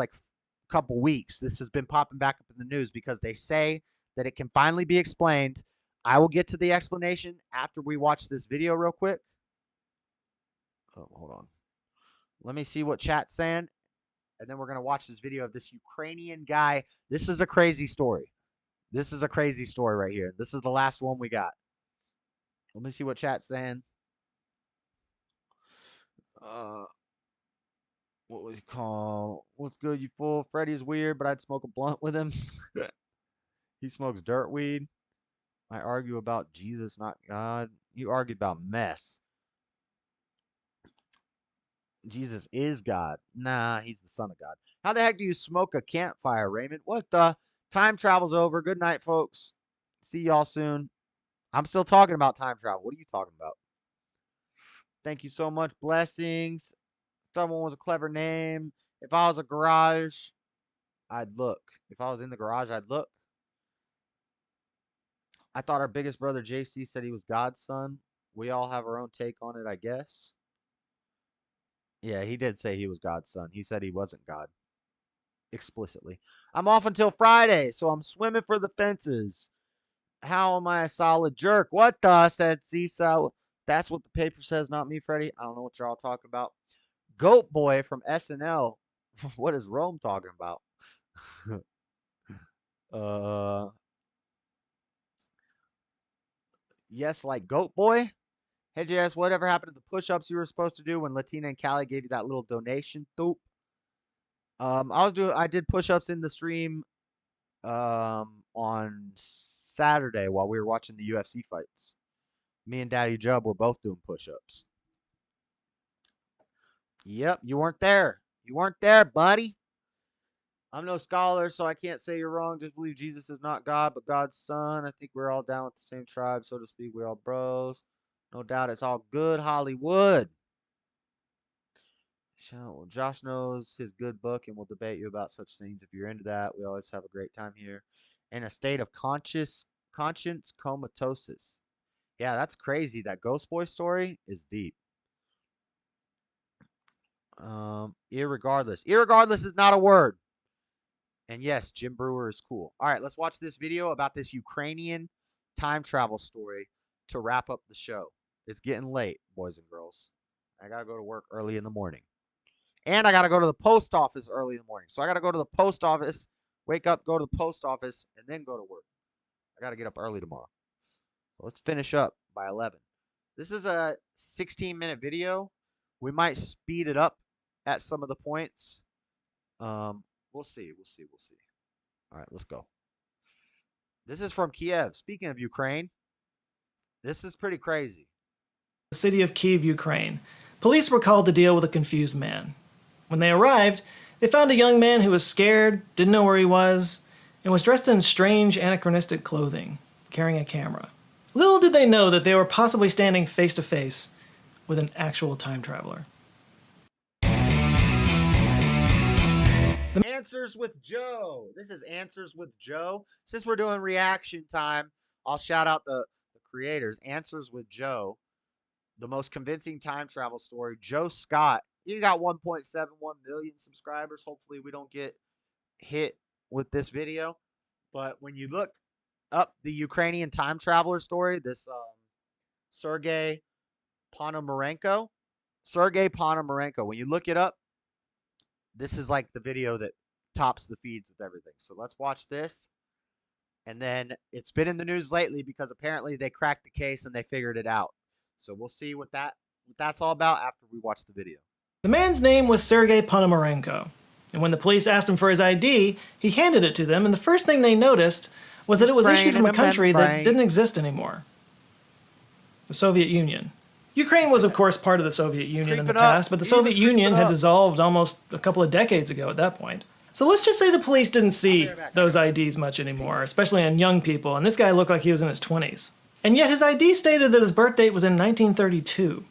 couple weeks. This has been popping back up in the news because they say that it can finally be explained. I will get to the explanation after we watch this video real quick. Oh, hold on. Let me see what chat's saying, and then we're going to watch this video of this Ukrainian guy. This is a crazy story. This is a crazy story right here. This is the last one we got. Let me see what chat's saying. What was he called? What's good, you fool? Freddy's weird, but I'd smoke a blunt with him. He smokes dirt weed. I argue about Jesus, not God. You argued about mess. Jesus is God. Nah, he's the son of God. How the heck do you smoke a campfire, Raymond? What the? Time travel's over. Good night, folks. See y'all soon. I'm still talking about time travel. What are you talking about? Thank you so much. Blessings. Someone was a clever name. If I was a garage, I'd look. If I was in the garage, I'd look. I thought our biggest brother JC said he was God's son. We all have our own take on it, I guess. Yeah, he did say he was God's son. He said he wasn't God. Explicitly. I'm off until Friday, so I'm swimming for the fences. How am I a solid jerk? What the? Said Cisa. That's what the paper says, not me, Freddie. I don't know what you're all talking about. Goat Boy from SNL. What is Rome talking about? Yes, like Goat Boy. Hey, JS, whatever happened to the push-ups you were supposed to do when Latina and Callie gave you that little donation? Doop. I did push-ups in the stream on Saturday while we were watching the UFC fights. Me and Daddy Jub were both doing push-ups. Yep, you weren't there. You weren't there, buddy. I'm no scholar, so I can't say you're wrong. Just believe Jesus is not God, but God's son. I think we're all down with the same tribe, so to speak. We're all bros. No doubt it's all good, Hollywood. Josh knows his good book and will debate you about such things. If you're into that, we always have a great time here. In a state of conscience comatosis. Yeah, that's crazy. That Ghost Boy story is deep. Irregardless. Irregardless is not a word. And yes, Jim Brewer is cool. All right, let's watch this video about this Ukrainian time travel story to wrap up the show. It's getting late, boys and girls. I got to go to work early in the morning. And I got to go to the post office early in the morning. So I got to go to the post office, wake up, go to the post office, and then go to work. I got to get up early tomorrow. So let's finish up by 11. This is a 16-minute video. We might speed it up at some of the points. We'll see. All right, let's go. This is from Kiev. Speaking of Ukraine, this is pretty crazy. The city of Kiev, Ukraine. Police were called to deal with a confused man. When they arrived, they found a young man who was scared, didn't know where he was, and was dressed in strange anachronistic clothing, carrying a camera. Little did they know that they were possibly standing face to face with an actual time traveler. Answers with Joe. This is Answers with Joe. Since we're doing reaction time, I'll shout out the creators. Answers with Joe. The most convincing time travel story. Joe Scott. He's got 1.71 million subscribers. Hopefully we don't get hit with this video. But when you look up the Ukrainian time traveler story, this Sergei Ponomarenko. When you look it up, this is like the video that tops the feeds with everything. So let's watch this. And then it's been in the news lately because apparently they cracked the case and they figured it out. So we'll see what that's all about after we watch the video. The man's name was Sergei Ponomarenko. And when the police asked him for his ID, he handed it to them, and the first thing they noticed was that it was issued from a country that didn't exist anymore. The Soviet Union. Ukraine was, of course, part of the Soviet Union in the past, but the Soviet Union had dissolved almost a couple of decades ago at that point. So let's just say the police didn't see those IDs much anymore, especially on young people, and this guy looked like he was in his 20s. And yet his ID stated that his birth date was in 1932.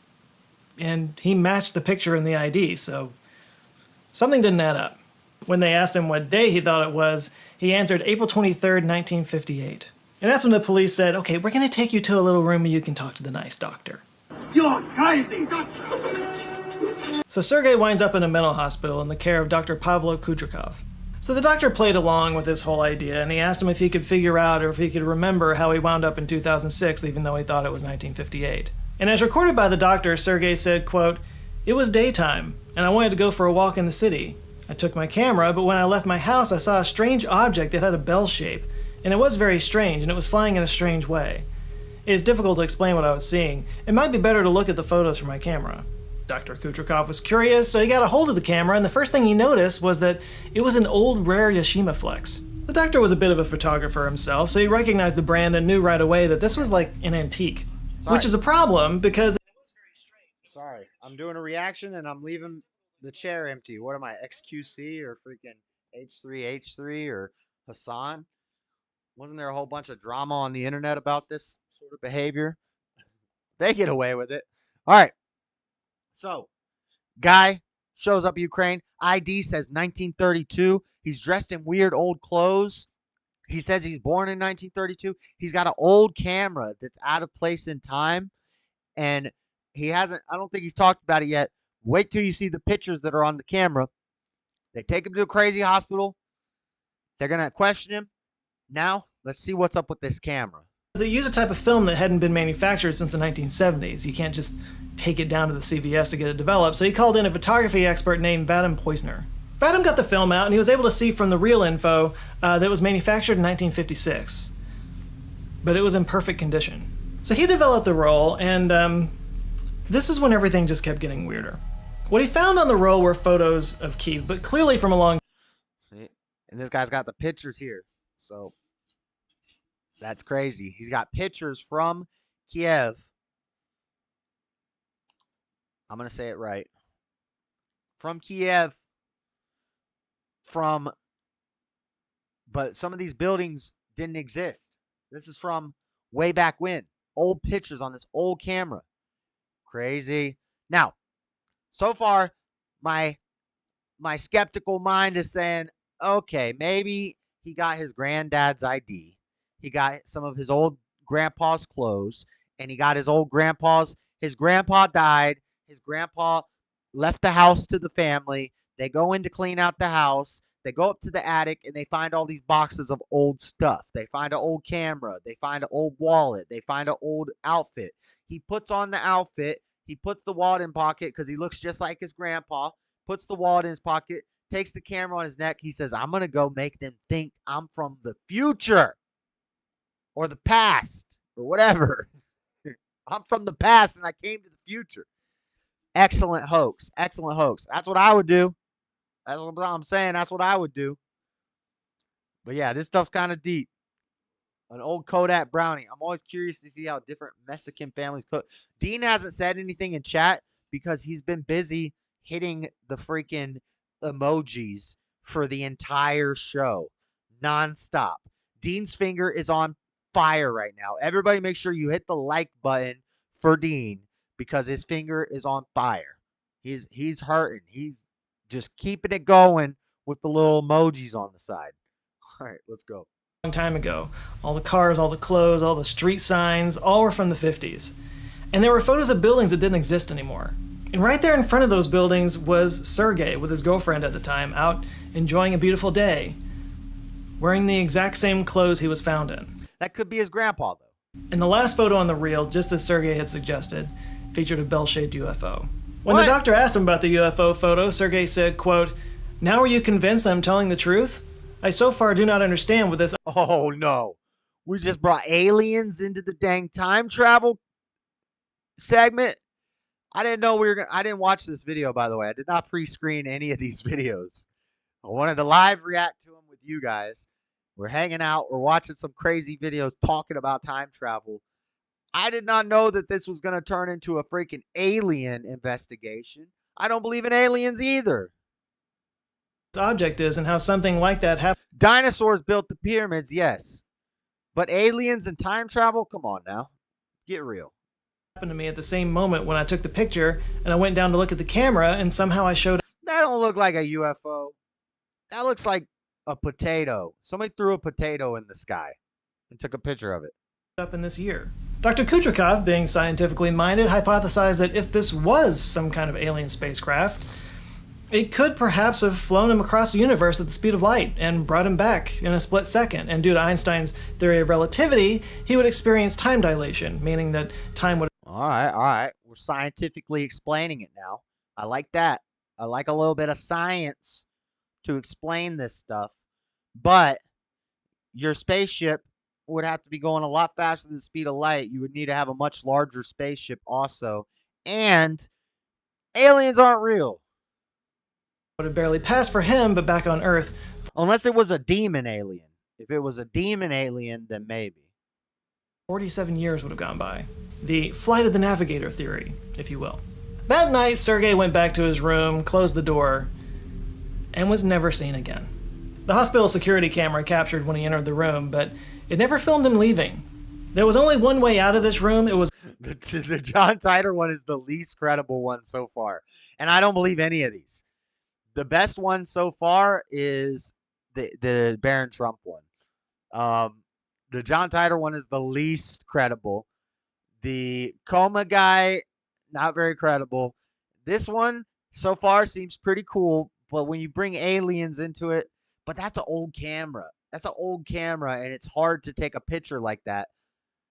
And he matched the picture in the ID, so something didn't add up. When they asked him what day he thought it was, he answered April 23rd, 1958. And that's when the police said, okay, we're going to take you to a little room where you can talk to the nice doctor. You're crazy! So Sergei winds up in a mental hospital in the care of Dr. Pavlo Kudrikov. So the doctor played along with this whole idea, and he asked him if he could figure out or if he could remember how he wound up in 2006, even though he thought it was 1958. And as recorded by the doctor, Sergei said, quote, "It was daytime, and I wanted to go for a walk in the city. I took my camera, but when I left my house, I saw a strange object that had a bell shape, and it was very strange, and it was flying in a strange way. It is difficult to explain what I was seeing. It might be better to look at the photos from my camera. Dr. Kucherkov was curious, so he got a hold of the camera, and the first thing he noticed was that it was an old rare Yashima Flex. The doctor was a bit of a photographer himself, so he recognized the brand and knew right away that this was like an antique. Sorry. Which is a problem because... Sorry, I'm doing a reaction and I'm leaving the chair empty. What am I, XQC or freaking H3H3 or Hassan? Wasn't there a whole bunch of drama on the internet about this sort of behavior? They get away with it. All right. So, guy shows up Ukraine. ID says 1932. He's dressed in weird old clothes. He says he's born in 1932. He's got an old camera that's out of place in time. And he hasn't, I don't think he's talked about it yet. Wait till you see the pictures that are on the camera. They take him to a crazy hospital. They're going to question him. Now, let's see what's up with this camera. They used a type of film that hadn't been manufactured since the 1970s. You can't just take it down to the CVS to get it developed. So he called in a photography expert named Vadim Poisner. Vadim got the film out, and he was able to see from the real info that it was manufactured in 1956. But it was in perfect condition. So he developed the roll, and this is when everything just kept getting weirder. What he found on the roll were photos of Kiev, but clearly from a long... And this guy's got the pictures here. So that's crazy. He's got pictures from Kiev. I'm going to say it right. From Kiev. But some of these buildings didn't exist. This is from way back when. Old pictures on this old camera. Crazy. Now, so far, my skeptical mind is saying, okay, maybe he got his granddad's ID. He got some of his old grandpa's clothes, and he got his old grandpa's. His grandpa died. His grandpa left the house to the family. They go in to clean out the house. They go up to the attic, and they find all these boxes of old stuff. They find an old camera. They find an old wallet. They find an old outfit. He puts on the outfit. He puts the wallet in pocket because he looks just like his grandpa. Puts the wallet in his pocket. Takes the camera on his neck. He says, I'm going to go make them think I'm from the future or the past or whatever. I'm from the past and I came to the future. Excellent hoax. Excellent hoax. That's what I would do. That's what I'm saying. That's what I would do. But yeah, this stuff's kind of deep. An old Kodak Brownie. I'm always curious to see how different Mexican families cook. Dean hasn't said anything in chat because he's been busy hitting the freaking emojis for the entire show. Nonstop. Dean's finger is on fire right now. Everybody make sure you hit the like button for Dean because his finger is on fire. He's hurting. He's just keeping it going with the little emojis on the side. All right, let's go. Long time ago. All the cars, all the clothes, all the street signs, all were from the 50s. And there were photos of buildings that didn't exist anymore. And right there in front of those buildings was Sergei with his girlfriend at the time, out enjoying a beautiful day, wearing the exact same clothes he was found in. That could be his grandpa, though. And the last photo on the reel, just as Sergei had suggested, featured a bell-shaped UFO. When the doctor asked him about the UFO photo, Sergei said, quote, "Now are you convinced I'm telling the truth? I so far do not understand what this..." Oh, no. We just brought aliens into the dang time travel segment. I didn't know we were going to... I didn't watch this video, by the way. I did not pre-screen any of these videos. I wanted to live react to them with you guys. We're hanging out. We're watching some crazy videos talking about time travel. I did not know that this was going to turn into a freaking alien investigation. I don't believe in aliens either. Object is and how something like that happened. Dinosaurs built the pyramids, yes. But aliens and time travel? Come on now. Get real. Happened to me at the same moment when I took the picture and I went down to look at the camera and somehow I showed... That don't look like a UFO. That looks like a potato. Somebody threw a potato in the sky and took a picture of it. Up in this year. Dr. Kucherkov, being scientifically minded, hypothesized that if this was some kind of alien spacecraft, it could perhaps have flown him across the universe at the speed of light and brought him back in a split second. And due to Einstein's theory of relativity, he would experience time dilation, meaning that time would... All right. We're scientifically explaining it now. I like that. I like a little bit of science. to explain this stuff, but your spaceship would have to be going a lot faster than the speed of light. You would need to have a much larger spaceship also, and aliens aren't real. Would have barely passed for him, but back on Earth. Unless it was a demon alien. If it was a demon alien, then maybe. 47 years would have gone by. The flight of the navigator theory, if you will. That night, Sergei went back to his room, closed the door, and was never seen again. The hospital security camera captured when he entered the room, but it never filmed him leaving. There was only one way out of this room. It was the John Titor one is the least credible one so far, and I don't believe any of these. The best one so far is the Barron Trump one. The John Titor one is the least credible. The coma guy, not very credible. This one so far seems pretty cool, but when you bring aliens into it, but that's an old camera. That's an old camera, and it's hard to take a picture like that.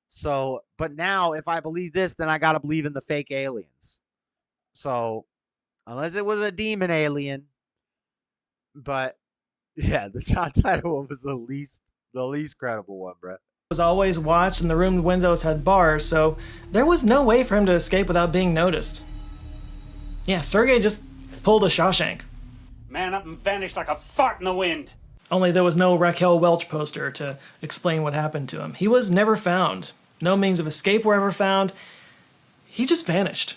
So, but now if I believe this, then I got to believe in the fake aliens. So, unless it was a demon alien, but yeah, the John Titor one was the least credible one, bro. Was always watched, and the room windows had bars, so there was no way for him to escape without being noticed. Yeah, Sergei just pulled a Shawshank. Man up and vanished like a fart in the wind. Only there was no Raquel Welch poster to explain what happened to him. He was never found. No means of escape were ever found. He just vanished,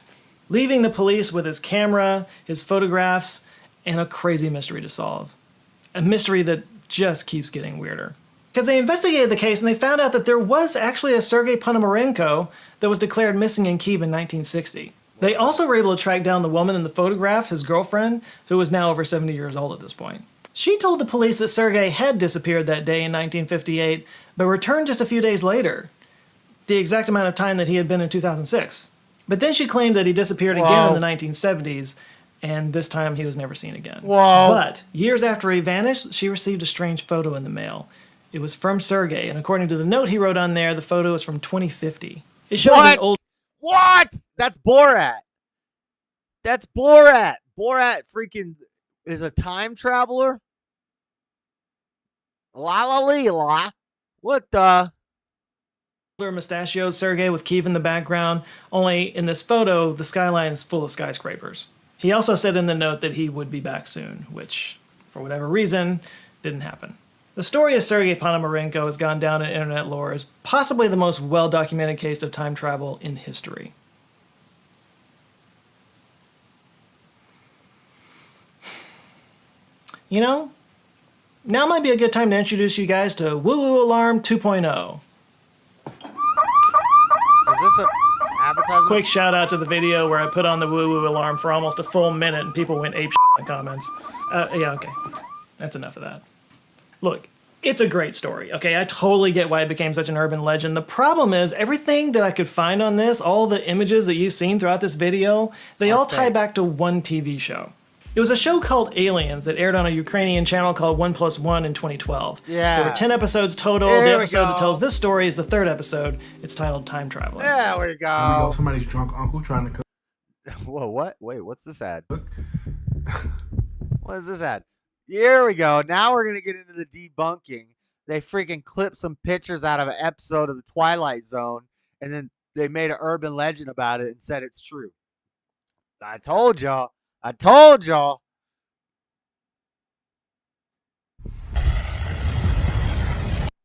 leaving the police with his camera, his photographs, and a crazy mystery to solve. A mystery that just keeps getting weirder. Because they investigated the case and they found out that there was actually a Sergei Ponomarenko that was declared missing in Kyiv in 1960. They also were able to track down the woman in the photograph, his girlfriend, who was now over 70 years old at this point. She told the police that Sergei had disappeared that day in 1958, but returned just a few days later, the exact amount of time that he had been in 2006. But then she claimed that he disappeared again in the 1970s, and this time he was never seen again. Whoa. But years after he vanished, she received a strange photo in the mail. It was from Sergei, and according to the note he wrote on there, the photo is from 2050. It shows an old... What? That's Borat. That's Borat. Borat freaking is a time traveler? La la la. What the? Mustachioed Sergei with Kyiv in the background, only in this photo, the skyline is full of skyscrapers. He also said in the note that he would be back soon, which, for whatever reason, didn't happen. The story of Sergei Ponomarenko has gone down in internet lore as possibly the most well-documented case of time travel in history. You know, now might be a good time to introduce you guys to Woo Woo Alarm 2.0. Is this an advertisement? Quick shout out to the video where I put on the Woo Woo Alarm for almost a full minute and people went ape in the comments. Yeah, okay. That's enough of that. Look, it's a great story, okay? I totally get why it became such an urban legend. The problem is, everything that I could find on this, all the images that you've seen throughout this video, they all tie back to one TV show. It was a show called Aliens that aired on a Ukrainian channel called 1+1 in 2012. Yeah. There were 10 episodes total. The episode that tells this story is the third episode. It's titled Time Traveler. There we go. Somebody's drunk uncle trying to cook. Whoa, what? Wait, what's this ad? What is this ad? Here we go. Now we're going to get into the debunking. They freaking clipped some pictures out of an episode of The Twilight Zone, and then they made an urban legend about it and said it's true. I told y'all. I told y'all.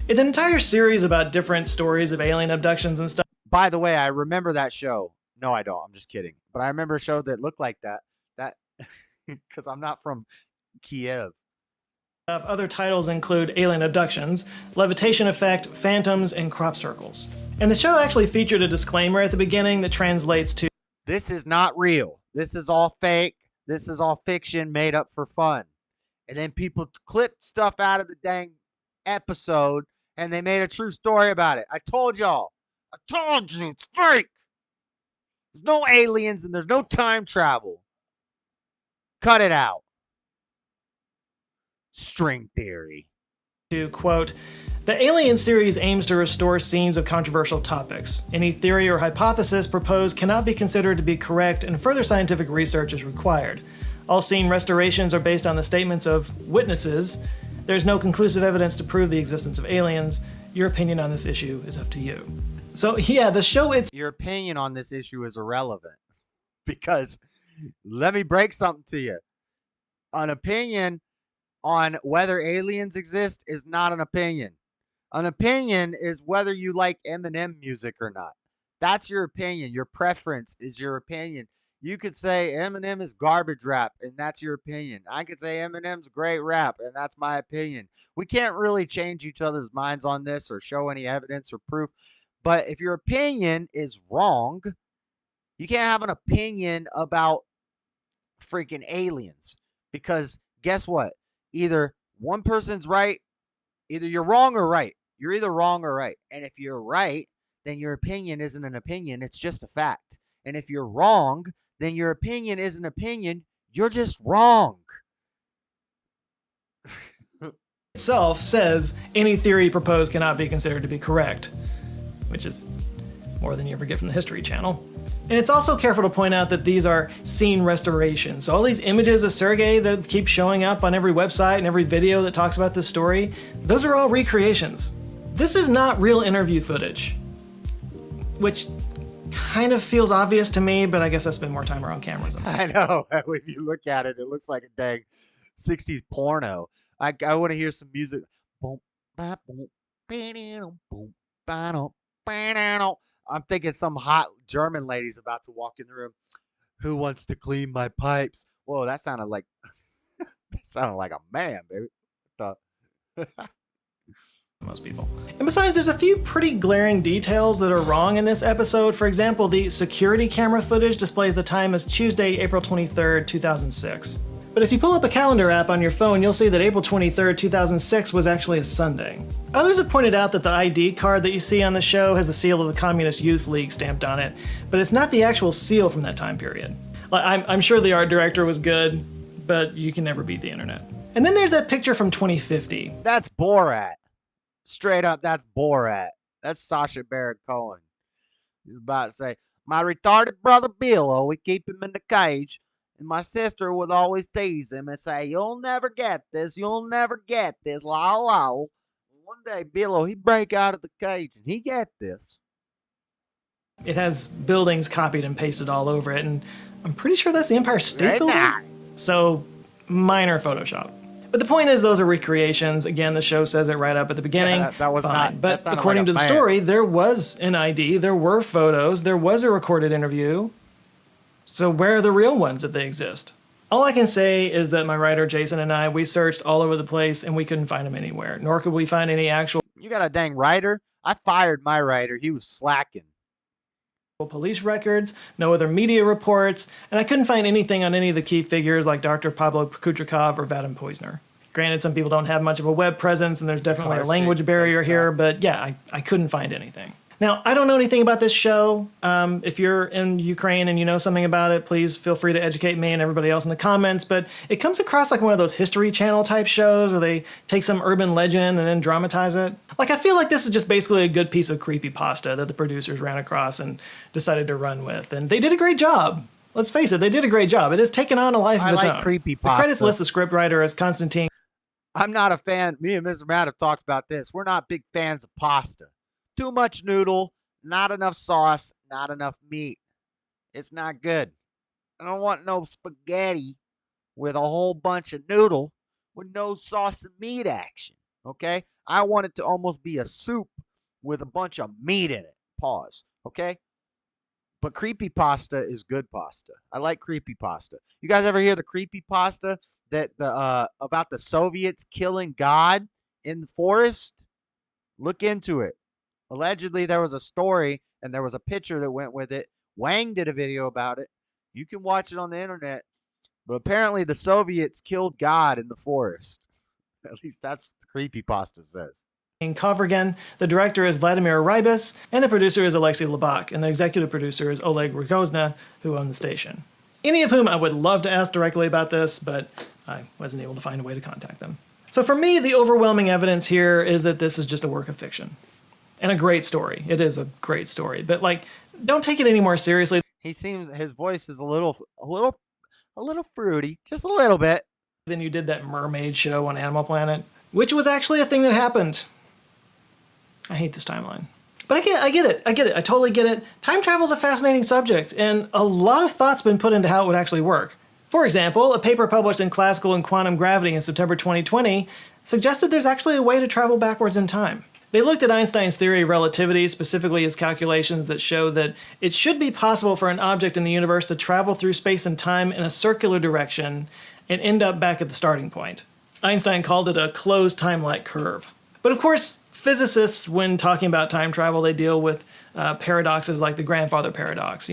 It's an entire series about different stories of alien abductions and stuff. By the way, I remember that show. No, I don't. I'm just kidding. But I remember a show that looked like that. That because I'm not from Kiev. Other titles include Alien Abductions, Levitation Effect, Phantoms, and Crop Circles. And the show actually featured a disclaimer at the beginning that translates to, "This is not real. This is all fake. This is all fiction made up for fun." And then people clipped stuff out of the dang episode and they made a true story about it. I told y'all. I told you it's fake. There's no aliens and there's no time travel. Cut it out. String theory. To quote, "The Alien series aims to restore scenes of controversial topics. Any theory or hypothesis proposed cannot be considered to be correct and further scientific research is required. All scene restorations are based on the statements of witnesses. There's no conclusive evidence to prove the existence of aliens. Your opinion on this issue is up to you. So yeah, the show Your opinion on this issue is irrelevant. Because let me break something to you. An opinion on whether aliens exist is not an opinion. An opinion is whether you like Eminem music or not. That's your opinion. Your preference is your opinion. You could say Eminem is garbage rap, and that's your opinion. I could say Eminem's great rap, and that's my opinion. We can't really change each other's minds on this or show any evidence or proof. But if your opinion is wrong, you can't have an opinion about freaking aliens. Because guess what? Either one person's right, either you're wrong or right. You're either wrong or right. And if you're right, then your opinion isn't an opinion. It's just a fact. And if you're wrong, then your opinion isn't an opinion. You're just wrong. itself says any theory proposed cannot be considered to be correct, which is more than you ever get from the History Channel. And it's also careful to point out that these are scene restorations. So all these images of Sergei that keep showing up on every website and every video that talks about this story, those are all recreations. This is not real interview footage, which kind of feels obvious to me, but I guess I spend more time around cameras. I know. If you look at it, it looks like a dang 60s porno. I want to hear some music. I'm thinking some hot German lady's about to walk in the room. Who wants to clean my pipes? Whoa, that sounded like a man, baby. Most people. And besides, there's a few pretty glaring details that are wrong in this episode. For example, the security camera footage displays the time as Tuesday, April 23rd, 2006. But if you pull up a calendar app on your phone, you'll see that April 23rd, 2006 was actually a Sunday. Others have pointed out that the ID card that you see on the show has the seal of the Communist Youth League stamped on it, but it's not the actual seal from that time period. I'm sure the art director was good, but you can never beat the internet. And then there's that picture from 2050. That's Borat. Straight up, that's Borat. That's Sacha Baron Cohen. He's about to say, my retarded brother Bill, we keep him in the cage. And my sister would always tease him and say, you'll never get this, la la. One day, Billo, he'd break out of the cage and he get this. It has buildings copied and pasted all over it, and I'm pretty sure that's the Empire State Building. Nice. So, minor Photoshop. But the point is, those are recreations. Again, the show says it right up at the beginning. Yeah, that was fine. not. But according to the story, there was an ID, there were photos, there was a recorded interview. So where are the real ones if they exist? All I can say is that my writer Jason and I, we searched all over the place and we couldn't find them anywhere. Nor could we find any actual... You got a dang writer? I fired my writer. He was slacking. Police records, no other media reports, and I couldn't find anything on any of the key figures like Dr. Pablo Kutrikov or Vadim Poizner. Granted, some people don't have much of a web presence and there's definitely a language barrier here, but yeah, I couldn't find anything. Now, I don't know anything about this show. If you're in Ukraine and you know something about it, please feel free to educate me and everybody else in the comments. But it comes across like one of those History Channel type shows where they take some urban legend and then dramatize it. Like, I feel like this is just basically a good piece of creepypasta that the producers ran across and decided to run with. And they did a great job. Let's face it, they did a great job. It has taken on a life of its own. Creepypasta. The credits list the scriptwriter as Konstantin. I'm not a fan. Me and Mr. Matt have talked about this. We're not big fans of pasta. Too much noodle, not enough sauce, not enough meat. It's not good. I don't want no spaghetti with a whole bunch of noodle with no sauce and meat action, okay? I want it to almost be a soup with a bunch of meat in it. Pause, okay? But creepypasta is good pasta. I like creepypasta. You guys ever hear the creepypasta that about the Soviets killing God in the forest? Look into it. Allegedly, there was a story and there was a picture that went with it. Wang did a video about it. You can watch it on the internet. But apparently the Soviets killed God in the forest. At least that's what the creepypasta says. In Kovrigen, the director is Vladimir Rybis, and the producer is Alexei Labak, and the executive producer is Oleg Rogozna, who owned the station. Any of whom I would love to ask directly about this, but I wasn't able to find a way to contact them. So for me, the overwhelming evidence here is that this is just a work of fiction. And a great story. It is a great story. But, like, don't take it any more seriously. He seems, his voice is a little A little fruity. Just a little bit. Then you did that mermaid show on Animal Planet, which was actually a thing that happened. I hate this timeline. But I get it. I totally get it. Time travel is a fascinating subject, and a lot of thought's been put into how it would actually work. For example, a paper published in Classical and Quantum Gravity in September 2020 suggested there's actually a way to travel backwards in time. They looked at Einstein's theory of relativity, specifically his calculations that show that it should be possible for an object in the universe to travel through space and time in a circular direction and end up back at the starting point. Einstein called it a closed time-like curve. But of course, physicists, when talking about time travel, they deal with paradoxes like the grandfather paradox,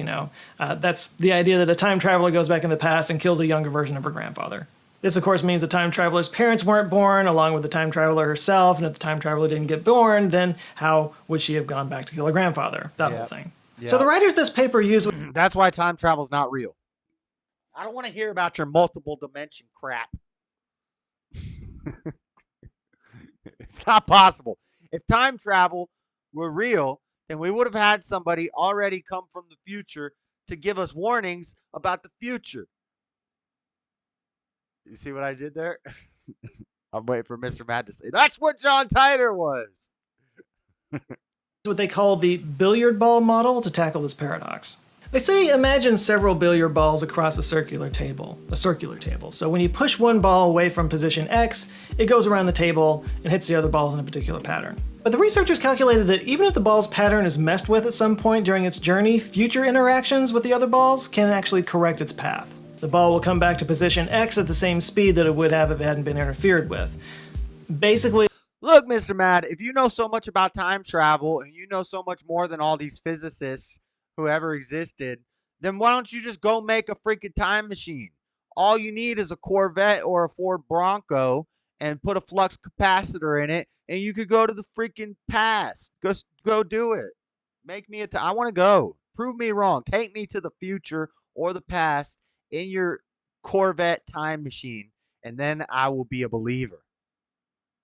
That's the idea that a time traveler goes back in the past and kills a younger version of her grandfather. This, of course, means the time traveler's parents weren't born, along with the time traveler herself, and if the time traveler didn't get born, then how would she have gone back to kill her grandfather? That whole thing. Yep. So the writers of this paper use... That's why time travel's not real. I don't want to hear about your multiple dimension crap. It's not possible. If time travel were real, then we would have had somebody already come from the future to give us warnings about the future. You see what I did there? I'm waiting for Mr. Mad to say, that's what John Titor was. What they call the billiard ball model to tackle this paradox. They say imagine several billiard balls across a circular table. So when you push one ball away from position X, it goes around the table and hits the other balls in a particular pattern. But the researchers calculated that even if the ball's pattern is messed with at some point during its journey, future interactions with the other balls can actually correct its path. The ball will come back to position X at the same speed that it would have if it hadn't been interfered with. Basically, look, Mr. Mad, if you know so much about time travel and you know so much more than all these physicists who ever existed, then why don't you just go make a freaking time machine? All you need is a Corvette or a Ford Bronco and put a flux capacitor in it, and you could go to the freaking past. Go do it. Make me I want to go. Prove me wrong. Take me to the future or the past in your Corvette time machine, and then I will be a believer.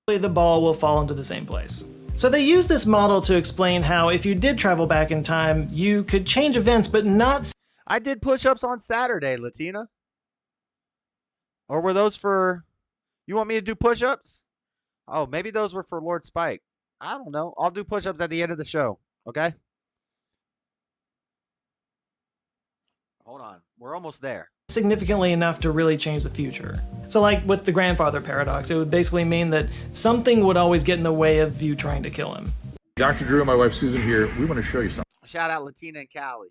The ball will fall into the same place. So they use this model to explain how if you did travel back in time, you could change events, but not... I did push-ups on Saturday, Latina. Or were those for... You want me to do push-ups? Oh, maybe those were for Lord Spike. I don't know. I'll do push-ups at the end of the show, okay? Hold on. We're almost there. Significantly enough to really change the future. So like with the grandfather paradox, it would basically mean that something would always get in the way of you trying to kill him. Dr. Drew and my wife Susan here, we want to show you something. Shout out Latina and Callie.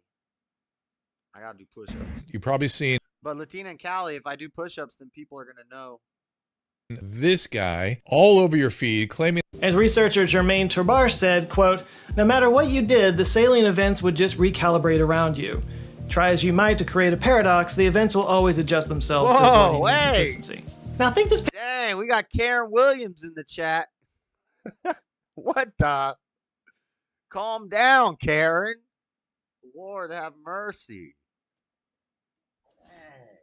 I gotta do push-ups. You've probably seen... But Latina and Callie, if I do push-ups, then people are gonna know. This guy all over your feed claiming... As researcher Germaine Turbar said, quote, no matter what you did, the salient events would just recalibrate around you. Try as you might to create a paradox, the events will always adjust themselves to avoid inconsistency. Now think this... Dang, we got Karen Williams in the chat. What the? Calm down, Karen. Lord have mercy. Dang.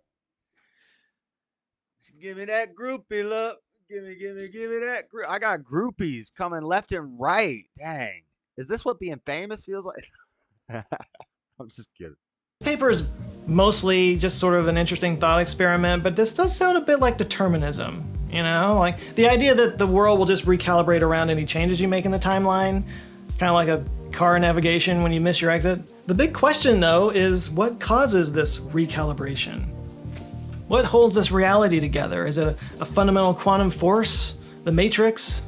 Give me that groupie look. Give me that group. I got groupies coming left and right. Dang. Is this what being famous feels like? I'm just kidding. Paper is mostly just sort of an interesting thought experiment, but this does sound a bit like determinism, Like the idea that the world will just recalibrate around any changes you make in the timeline, kind of like a car navigation when you miss your exit. The big question, though, is what causes this recalibration? What holds this reality together? Is it a fundamental quantum force? The Matrix?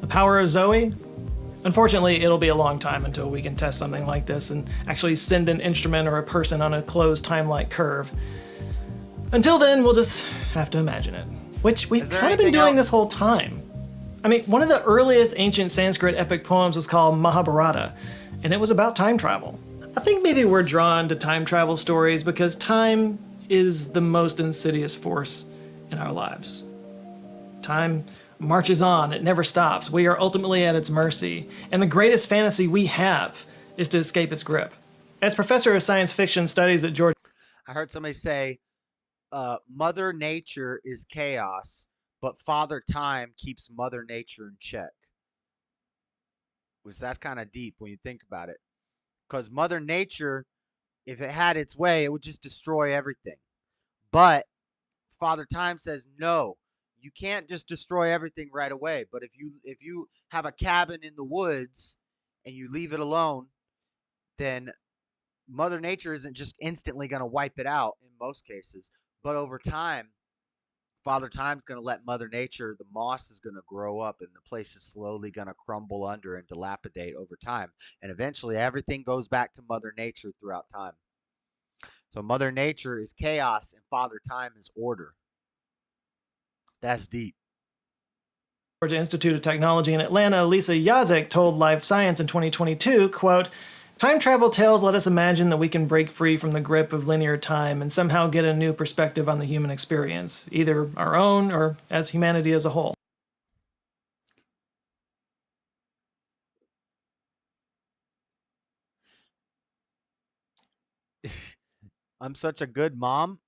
The power of Zoe? Unfortunately, it'll be a long time until we can test something like this and actually send an instrument or a person on a closed time-like curve. Until then, we'll just have to imagine it, which we've kind of been doing this whole time. I mean, one of the earliest ancient Sanskrit epic poems was called Mahabharata, and it was about time travel. I think maybe we're drawn to time travel stories because time is the most insidious force in our lives. Time marches on, it never stops. We are ultimately at its mercy, and the greatest fantasy we have is to escape its grip. As professor of science fiction studies at Georgia... I heard somebody say, Mother Nature is chaos, but Father Time keeps Mother Nature in check. Which that's kind of deep when you think about it. Because Mother Nature, if it had its way, it would just destroy everything. But Father Time says, no, you can't just destroy everything right away. But if you have a cabin in the woods and you leave it alone, then Mother Nature isn't just instantly going to wipe it out in most cases. But over time, Father Time's going to let Mother Nature, the moss is going to grow up, and the place is slowly going to crumble under and dilapidate over time. And eventually everything goes back to Mother Nature throughout time. So Mother Nature is chaos and Father Time is order. That's deep. Georgia Institute of Technology in Atlanta, Lisa Yazek told Live Science in 2022, quote, "Time travel tales let us imagine that we can break free from the grip of linear time and somehow get a new perspective on the human experience, either our own or as humanity as a whole." I'm such a good mom.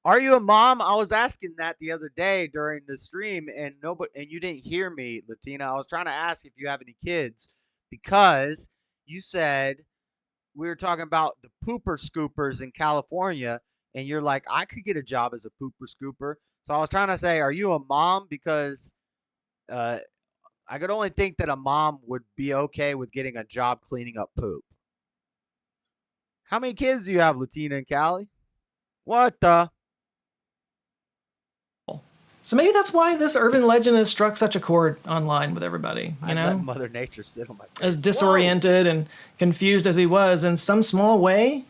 Are you a mom? I was asking that the other day during the stream, and you didn't hear me, Latina. I was trying to ask if you have any kids because you said we were talking about the pooper scoopers in California, and you're like, I could get a job as a pooper scooper. So I was trying to say, are you a mom? Because I could only think that a mom would be okay with getting a job cleaning up poop. How many kids do you have, Latina and Cali? What the? So maybe that's why this urban legend has struck such a chord online with everybody, you know? Let Mother Nature sit on my face. As disoriented and confused as he was, in some small way,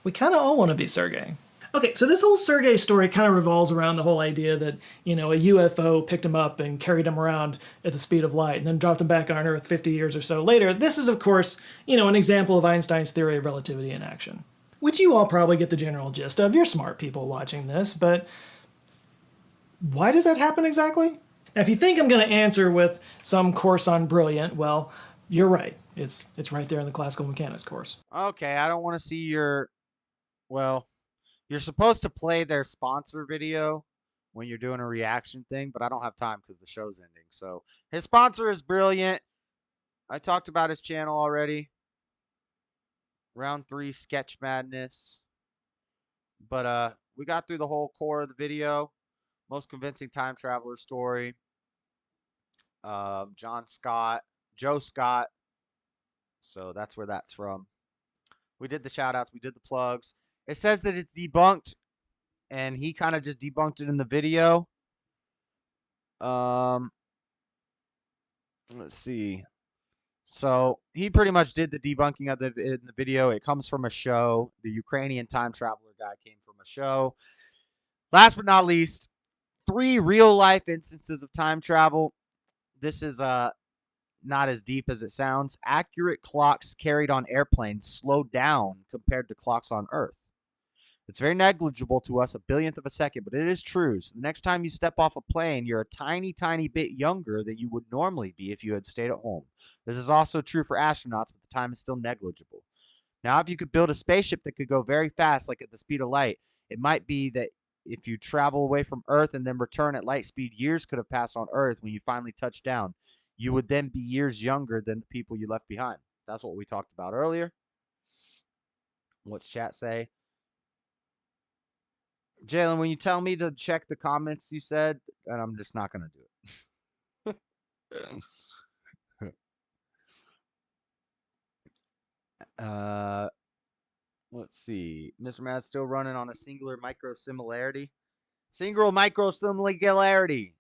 we kind of all want to be Sergey. Okay, so this whole Sergey story kind of revolves around the whole idea that, you know, a UFO picked him up and carried him around at the speed of light and then dropped him back on Earth 50 years or so later. This is, of course, you know, an example of Einstein's theory of relativity in action, which you all probably get the general gist of. You're smart people watching this, but why does that happen exactly? Now, if you think I'm going to answer with some course on brilliant, well, you're right. It's right there in the classical mechanics course. Okay, I don't want to see your... Well, you're supposed to play their sponsor video when you're doing a reaction thing, but I don't have time because the show's ending. So his sponsor is Brilliant. I talked about his channel already. Round 3, Sketch Madness. But we got through the whole core of the video. Most convincing time traveler story. Joe Scott. So that's where that's from. We did the shout outs. We did the plugs. It says that it's debunked, and he kind of just debunked it in the video. Let's see. So he pretty much did the debunking of in the video. It comes from a show. The Ukrainian time traveler guy came from a show. Last but not least, 3 real-life instances of time travel. This is not as deep as it sounds. Accurate clocks carried on airplanes slow down compared to clocks on Earth. It's very negligible to us, a billionth of a second, but it is true. So the next time you step off a plane, you're a tiny, tiny bit younger than you would normally be if you had stayed at home. This is also true for astronauts, but the time is still negligible. Now, if you could build a spaceship that could go very fast, like at the speed of light, it might be that if you travel away from Earth and then return at light speed, years could have passed on Earth when you finally touch down. You would then be years younger than the people you left behind. That's what we talked about earlier. What's chat say? Jalen, when you tell me to check the comments you said, then I'm just not going to do it. Let's see. Mr. Matt's still running on a singular micro similarity. Single micro similarity.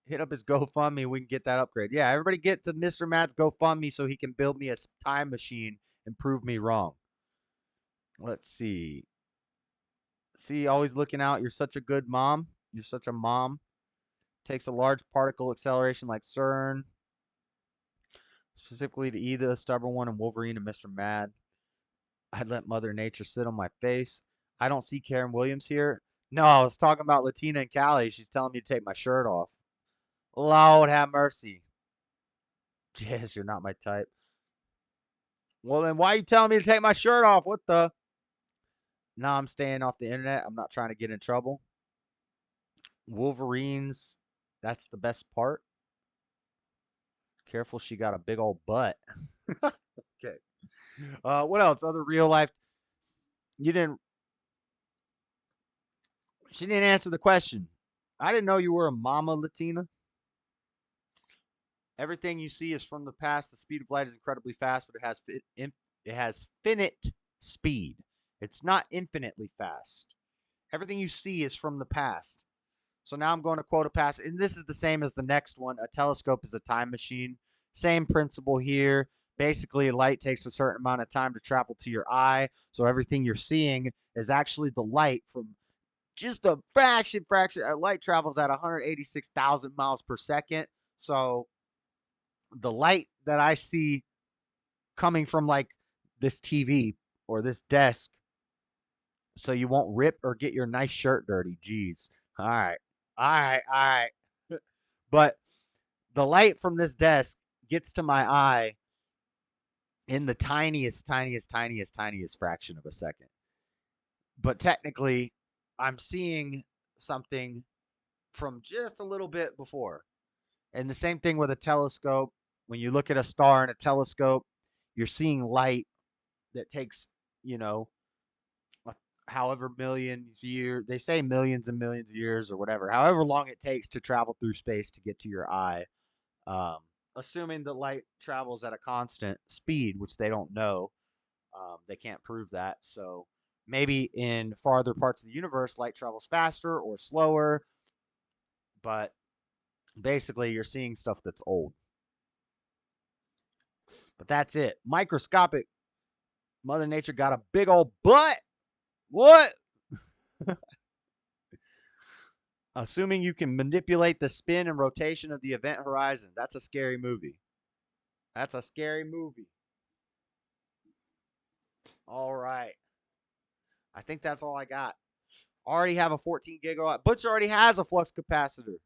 Hit up his GoFundMe. We can get that upgrade. Yeah, everybody get to Mr. Matt's GoFundMe so he can build me a time machine and prove me wrong. Let's see. See, always looking out. You're such a good mom. You're such a mom. Takes a large particle acceleration like CERN. Specifically to either the stubborn one and Wolverine and Mr. Mad. I'd let Mother Nature sit on my face. I don't see Karen Williams here. No, I was talking about Latina and Callie. She's telling me to take my shirt off. Lord have mercy. Yes, you're not my type. Well, then why are you telling me to take my shirt off? What the? No, I'm staying off the internet. I'm not trying to get in trouble. Wolverines, that's the best part. Careful, she got a big old butt. Okay. What else? Other real life. You didn't. She didn't answer the question. I didn't know you were a mama, Latina. Everything you see is from the past. The speed of light is incredibly fast, but it has finite speed. It's not infinitely fast. Everything you see is from the past. So now I'm going to quote a past, and this is the same as the next one. A telescope is a time machine. Same principle here. Basically, light takes a certain amount of time to travel to your eye, so everything you're seeing is actually the light from just a fraction. Light travels at 186,000 miles per second. So the light that I see coming from like this TV or this desk, so you won't rip or get your nice shirt dirty. Jeez. All right. But the light from this desk gets to my eye in the tiniest fraction of a second. But technically, I'm seeing something from just a little bit before. And the same thing with a telescope. When you look at a star in a telescope, you're seeing light that takes, however millions years, they say millions and millions of years or whatever, however long it takes to travel through space to get to your eye. Assuming that light travels at a constant speed, which they don't know. They can't prove that. So maybe in farther parts of the universe, light travels faster or slower. But basically, you're seeing stuff that's old. But that's it. Microscopic. Mother Nature got a big old butt. What? Assuming you can manipulate the spin and rotation of the event horizon. That's a scary movie. That's a scary movie. All right. I think that's all I got. Already have a 14 gigawatt. Butcher already has a flux capacitor.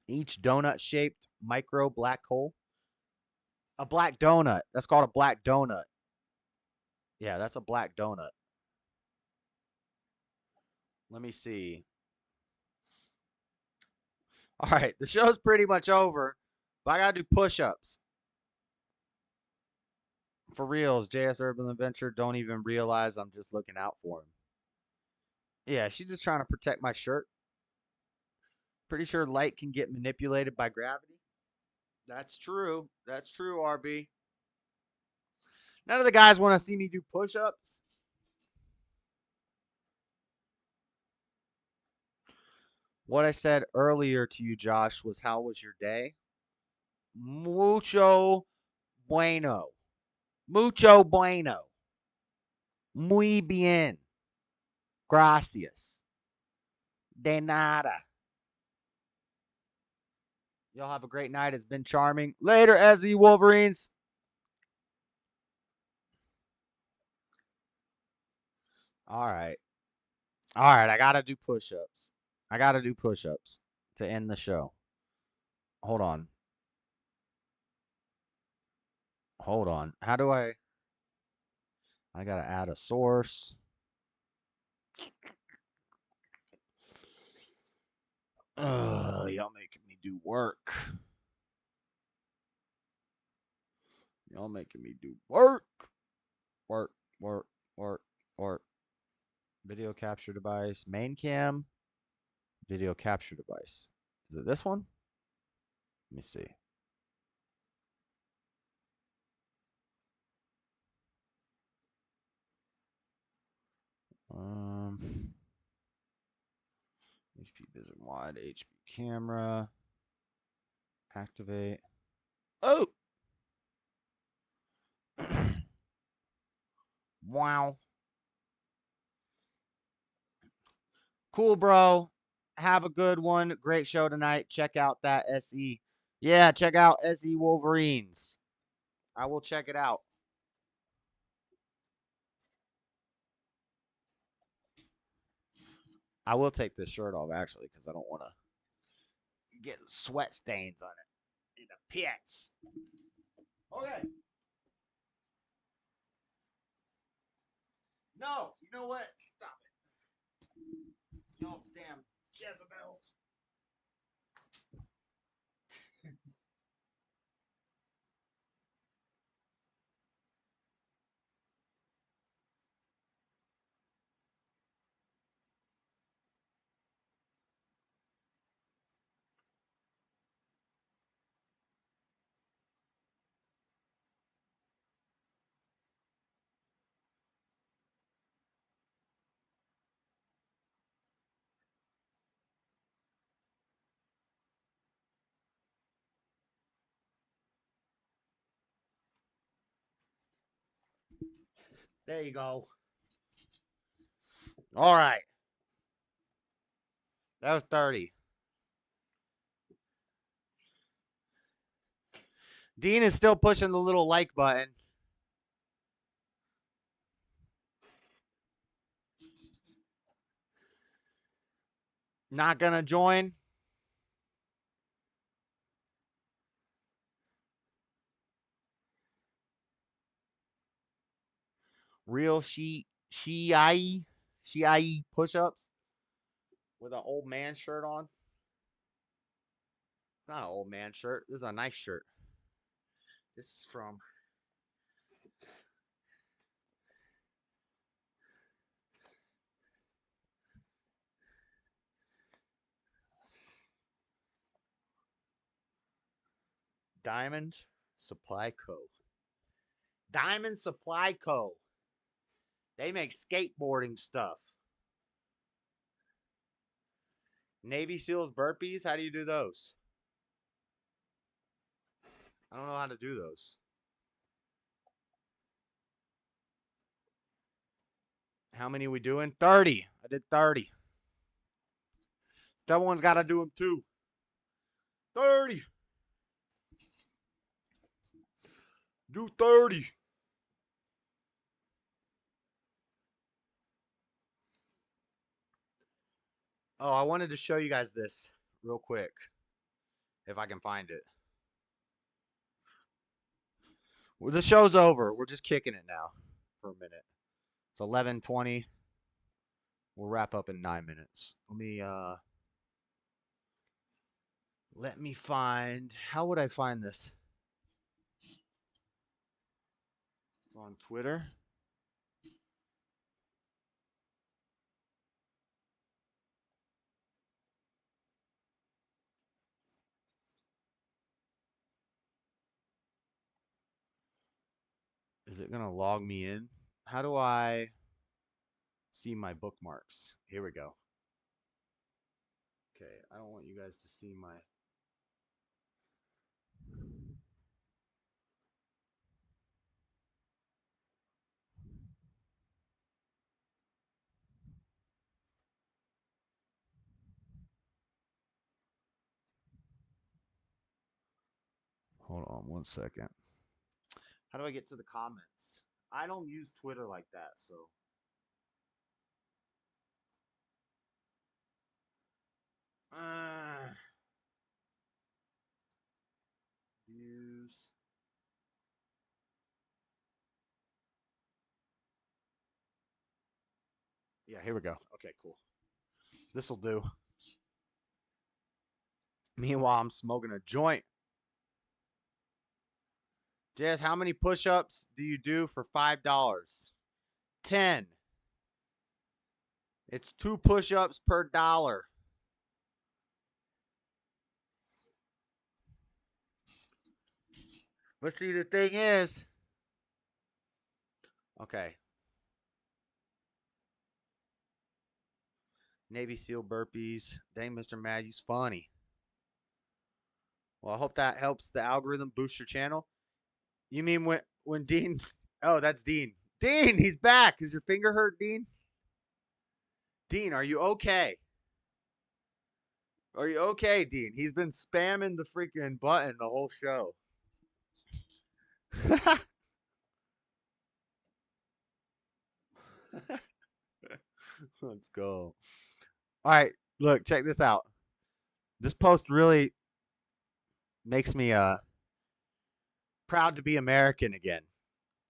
Each donut-shaped micro black hole. A black donut. That's called a black donut. Yeah, that's a black donut. Let me see. All right, the show's pretty much over, but I got to do push-ups. For reals, JS Urban Adventure don't even realize I'm just looking out for him. Yeah, she's just trying to protect my shirt. Pretty sure light can get manipulated by gravity. That's true. That's true, RB. None of the guys want to see me do push-ups. What I said earlier to you, Josh, was how was your day? Mucho bueno. Mucho bueno. Muy bien. Gracias. De nada. Y'all have a great night. It's been charming. Later, SE Wolverines. All right. I got to do push-ups. To end the show. Hold on. How do I got to add a source. Y'all making me do work. Work. Video capture device. Main cam. Video capture device. Is it this one? Let me see. HP visit wide. HP camera. Activate. Oh! Wow. Cool, bro. Have a good one. Great show tonight. Check out that SE. Yeah, check out SE Wolverines. I will check it out. I will take this shirt off, actually, because I don't want to get sweat stains on it in the pits. Okay. No, you know what? Stop it. Y'all damn Jezebels. There you go. All right. That was 30. Dean is still pushing the little like button. Not going to join. Real Shiai push-ups with an old man shirt on. It's not an old man shirt. This is a nice shirt. This is from Diamond Supply Co. Diamond Supply Co. They make skateboarding stuff. Navy SEALs burpees. How do you do those? I don't know how to do those. How many are we doing? 30. I did 30. That one's got to do them too. 30. Do 30. Oh, I wanted to show you guys this real quick. If I can find it. Well, the show's over. We're just kicking it now for a minute. It's 11:20. We'll wrap up in 9 minutes. Let me find. How would I find this? It's on Twitter. Is it going to log me in? How do I see my bookmarks? Here we go. Okay, I don't want you guys to see my... Hold on one second. How do I get to the comments? I don't use Twitter like that, so... Views. Yeah, here we go. Okay, cool. This'll do. Meanwhile, I'm smoking a joint. Jazz, how many push-ups do you do for $5? 10. It's 2 push-ups per dollar. But see, the thing is... Okay. Navy SEAL burpees. Dang, Mr. Matthews, funny. Well, I hope that helps the algorithm boost your channel. You mean when Dean... Oh, that's Dean. Dean, he's back. Is your finger hurt, Dean? Dean, are you okay? Are you okay, Dean? He's been spamming the freaking button the whole show. Let's go. All right, look, check this out. This post really makes me proud to be American again.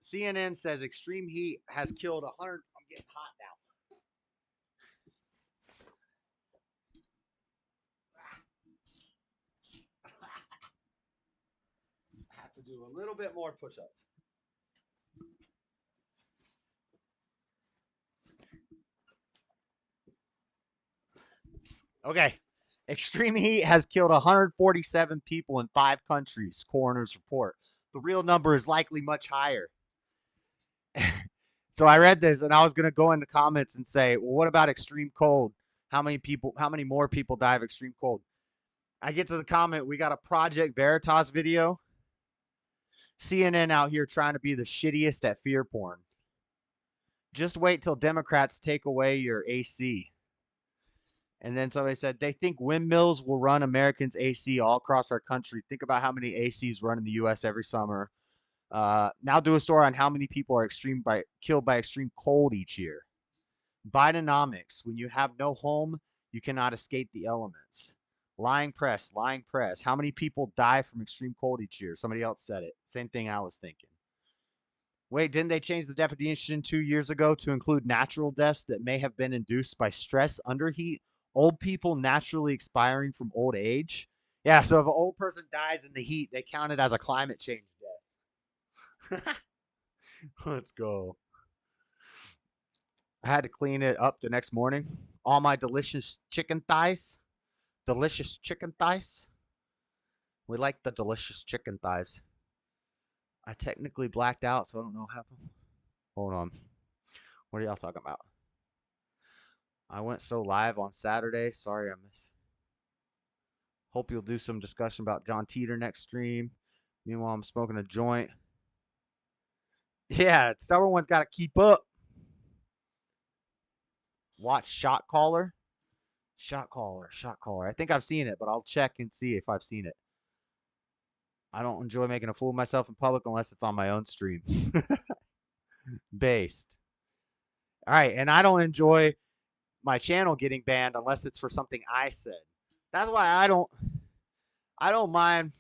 CNN says extreme heat has killed 100. I'm getting hot now. I have to do a little bit more push-ups. Okay. Extreme heat has killed 147 people in 5 countries, coroners report. The real number is likely much higher. So I read this and I was going to go in the comments and say, well, what about extreme cold? How many more people die of extreme cold? I get to the comment, we got a Project Veritas video. CNN out here trying to be the shittiest at fear porn. Just wait till Democrats take away your AC. And then somebody said they think windmills will run Americans' AC all across our country. Think about how many ACs run in the U.S. every summer. Now do a story on how many people are killed by extreme cold each year. Bidenomics. When you have no home, you cannot escape the elements. Lying press, lying press. How many people die from extreme cold each year? Somebody else said it. Same thing I was thinking. Wait, didn't they change the definition 2 years ago to include natural deaths that may have been induced by stress, underheat, old people naturally expiring from old age? Yeah, so if an old person dies in the heat, they count it as a climate change death. Let's go. I had to clean it up the next morning. All my delicious chicken thighs. Delicious chicken thighs. We like the delicious chicken thighs. I technically blacked out, so I don't know what happened. Hold on. What are y'all talking about? I went so live on Saturday. Sorry I missed. Hope you'll do some discussion about John Teeter next stream. Meanwhile, I'm smoking a joint. Yeah, stubborn one's got to keep up. Watch Shot Caller. Shot Caller. I think I've seen it, but I'll check and see if I've seen it. I don't enjoy making a fool of myself in public unless it's on my own stream. Based. All right, and I don't enjoy my channel getting banned unless it's for something I said. That's why I don't mind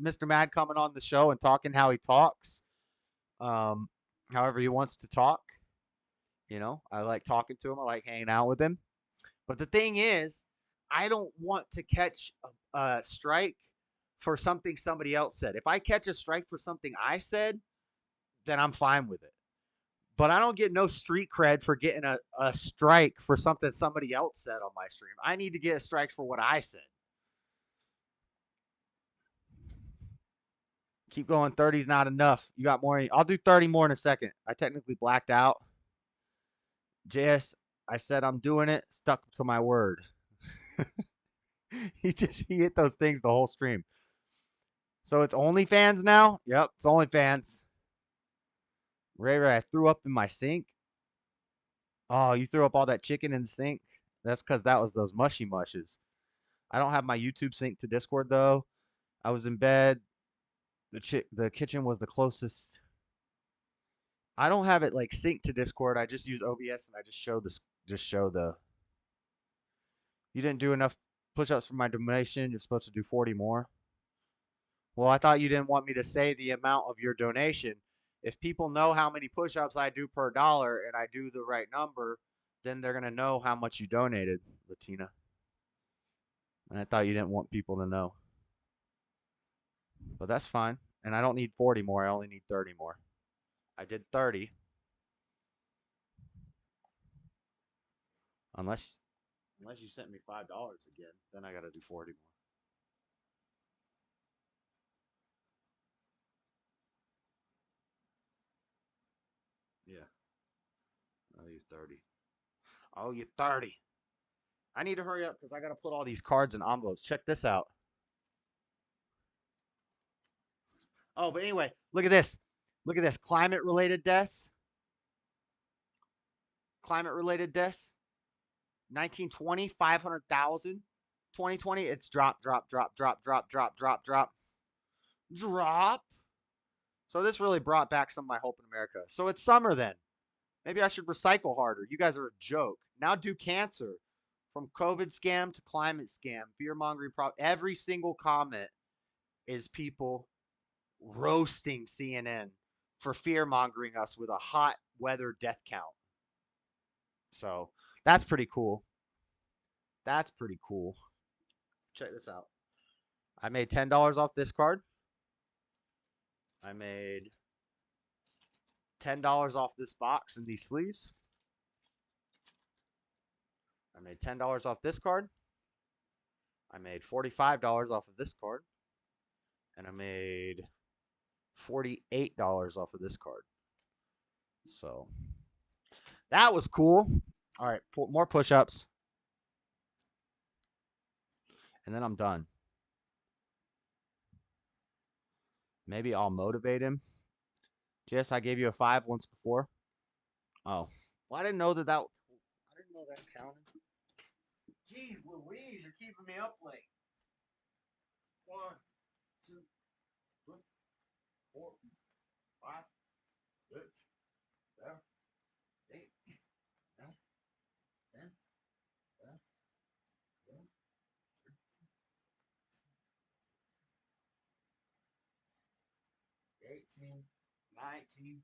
Mr. Mad coming on the show and talking how he talks. However he wants to talk. You know, I like talking to him. I like hanging out with him. But the thing is, I don't want to catch a strike for something somebody else said. If I catch a strike for something I said, then I'm fine with it. But I don't get no street cred for getting a strike for something somebody else said on my stream. I need to get a strike for what I said. Keep going. 30's not enough. You got more. I'll do 30 more in a second. I technically blacked out. JS, I said I'm doing it. Stuck to my word. He hit those things the whole stream. So it's OnlyFans now? Yep, it's OnlyFans. Ray, I threw up in my sink. Oh, you threw up all that chicken in the sink? That's because that was those mushy mushes. I don't have my YouTube sync to Discord, though. I was in bed. The kitchen was the closest. I don't have it like synced to Discord. I just use OBS and I just show the. You didn't do enough push-ups for my donation. You're supposed to do 40 more. Well, I thought you didn't want me to say the amount of your donation. If people know how many push-ups I do per dollar and I do the right number, then they're going to know how much you donated, Latina. And I thought you didn't want people to know. But that's fine. And I don't need 40 more. I only need 30 more. I did 30. Unless you sent me $5 again, then I got to do 40 more. Yeah. I'll use 30. I'll get 30. I need to hurry up because I got to put all these cards in envelopes. Check this out. Oh, but anyway, look at this. Look at this. Climate-related deaths. Climate-related deaths. 1920, 500,000. 2020, it's drop. So this really brought back some of my hope in America. So it's summer then. Maybe I should recycle harder. You guys are a joke. Now do cancer. From COVID scam to climate scam. Fear-mongering. Every single comment is people roasting CNN for fear-mongering us with a hot weather death count. So that's pretty cool. That's pretty cool. Check this out. I made $10 off this card. I made $10 off this box and these sleeves. I made $10 off this card. I made $45 off of this card. And I made $48 off of this card. So that was cool. All right, more push-ups. And then I'm done. Maybe I'll motivate him. Jess, I gave you a 5 once before. Oh, Well, I didn't know that counted. Jeez Louise, you're keeping me up late. 1, 2, 3, 4, 5, 6, 7, 8, 9, 10, 11, 12, 18, 19.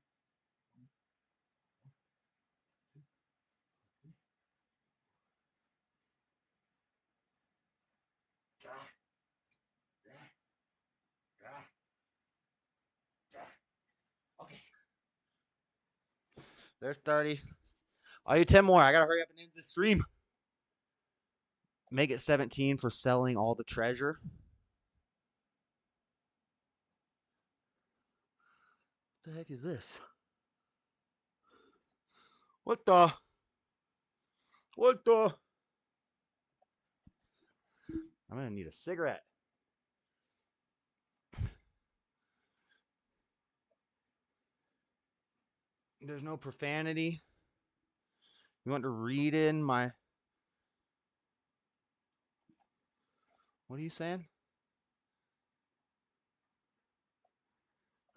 Okay. There's 30. I'll do 10 more. I gotta hurry up and end the stream. Make it 17 for selling all the treasure. What the heck is this? What the? I'm gonna need a cigarette. There's no profanity. You want to read in my... What are you saying?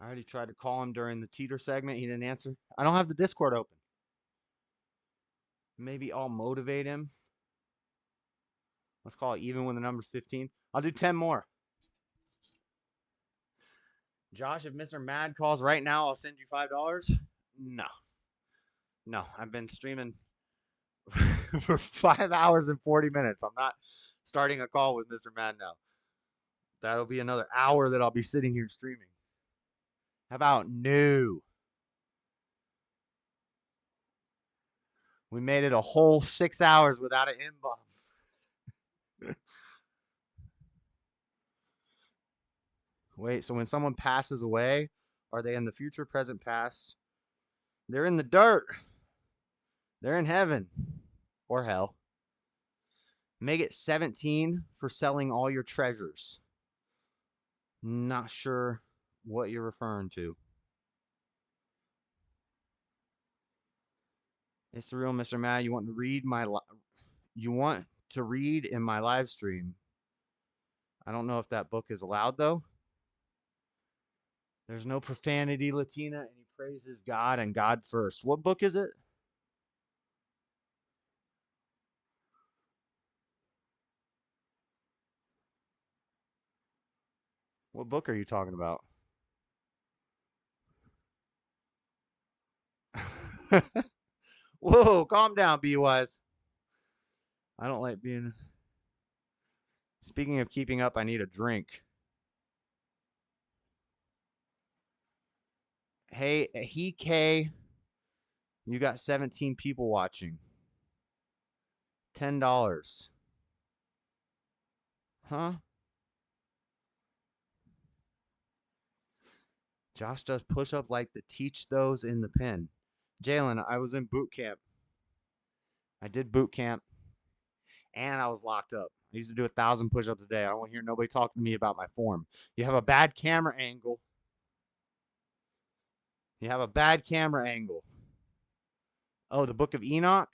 I already tried to call him during the teeter segment. He didn't answer. I don't have the Discord open. Maybe I'll motivate him. Let's call it even when the number's 15. I'll do 10 more. Josh, if Mr. Mad calls right now, I'll send you $5. No, I've been streaming for 5 hours and 40 minutes. I'm not starting a call with Mr. Mad now. That'll be another hour that I'll be sitting here streaming. How about no? We made it a whole 6 hours without an N-bomb. Wait, so when someone passes away, are they in the future, present, past? They're in the dirt. They're in heaven or hell. Make it 17 for selling all your treasures. Not sure what you're referring to. It's the real Mr. Mad. You want to read in my live stream. I don't know if that book is allowed though. There's no profanity, Latina, and he praises God and God first. What book is it? What book are you talking about? Whoa, calm down, B-Wise. I don't like being... Speaking of keeping up, I need a drink. Hey, K, you got 17 people watching. $10. Huh? Josh does push-up like the teach those in the pen. Jalen, I was in boot camp. I did boot camp. And I was locked up. I used to do 1,000 push-ups a day. I don't want to hear nobody talking to me about my form. You have a bad camera angle. Oh, the Book of Enoch?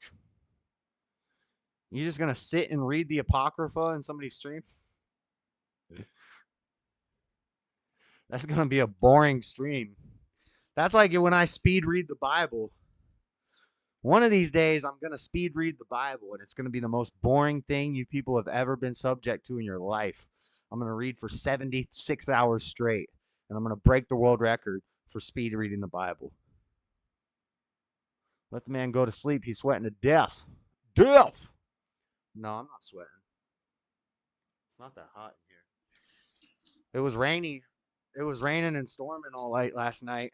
You just going to sit and read the Apocrypha in somebody's stream? That's going to be a boring stream. That's like when I speed read the Bible. One of these days, I'm going to speed read the Bible, and it's going to be the most boring thing you people have ever been subject to in your life. I'm going to read for 76 hours straight, and I'm going to break the world record for speed reading the Bible. Let the man go to sleep. He's sweating to death. Death! No, I'm not sweating. It's not that hot in here. It was rainy. It was raining and storming all night last night.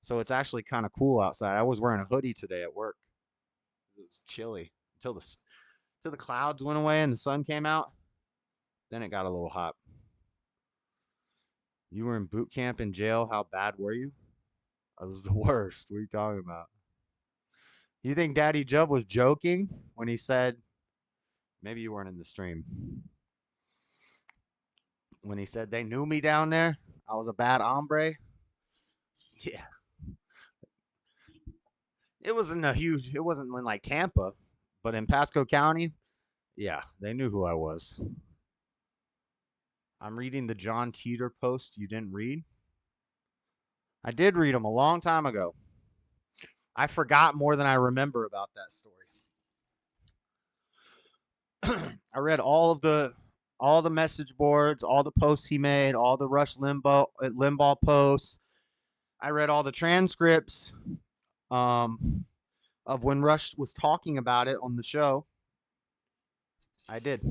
So it's actually kind of cool outside. I was wearing a hoodie today at work. It was chilly until the clouds went away and the sun came out. Then it got a little hot. You were in boot camp in jail. How bad were you? I was the worst. What are you talking about? You think Daddy Jub was joking when he said, maybe you weren't in the stream, when he said they knew me down there? I was a bad hombre. Yeah. It wasn't it wasn't in like Tampa, but in Pasco County, yeah, they knew who I was. I'm reading the John Teeter post you didn't read. I did read them a long time ago. I forgot more than I remember about that story. I read all the message boards, all the posts he made, all the Rush Limbaugh posts. I read all the transcripts of when Rush was talking about it on the show. I did.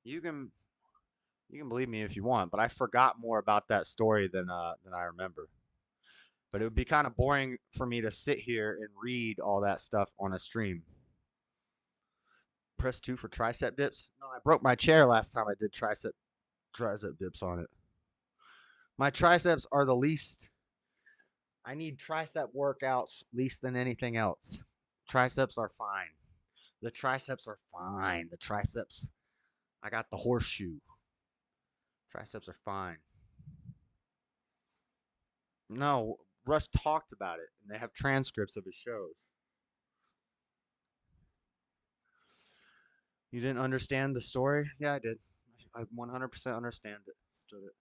You can believe me if you want, but I forgot more about that story than I remember. But it would be kind of boring for me to sit here and read all that stuff on a stream. Press 2 for tricep dips. No, I broke my chair last time I did tricep dips on it. My triceps are the least. I need tricep workouts least than anything else. Triceps are fine. The triceps are fine. The triceps. I got the horseshoe. Triceps are fine. No, Rush talked about it, and they have transcripts of his shows. You didn't understand the story? Yeah, I did. I 100% understand it. Stood it.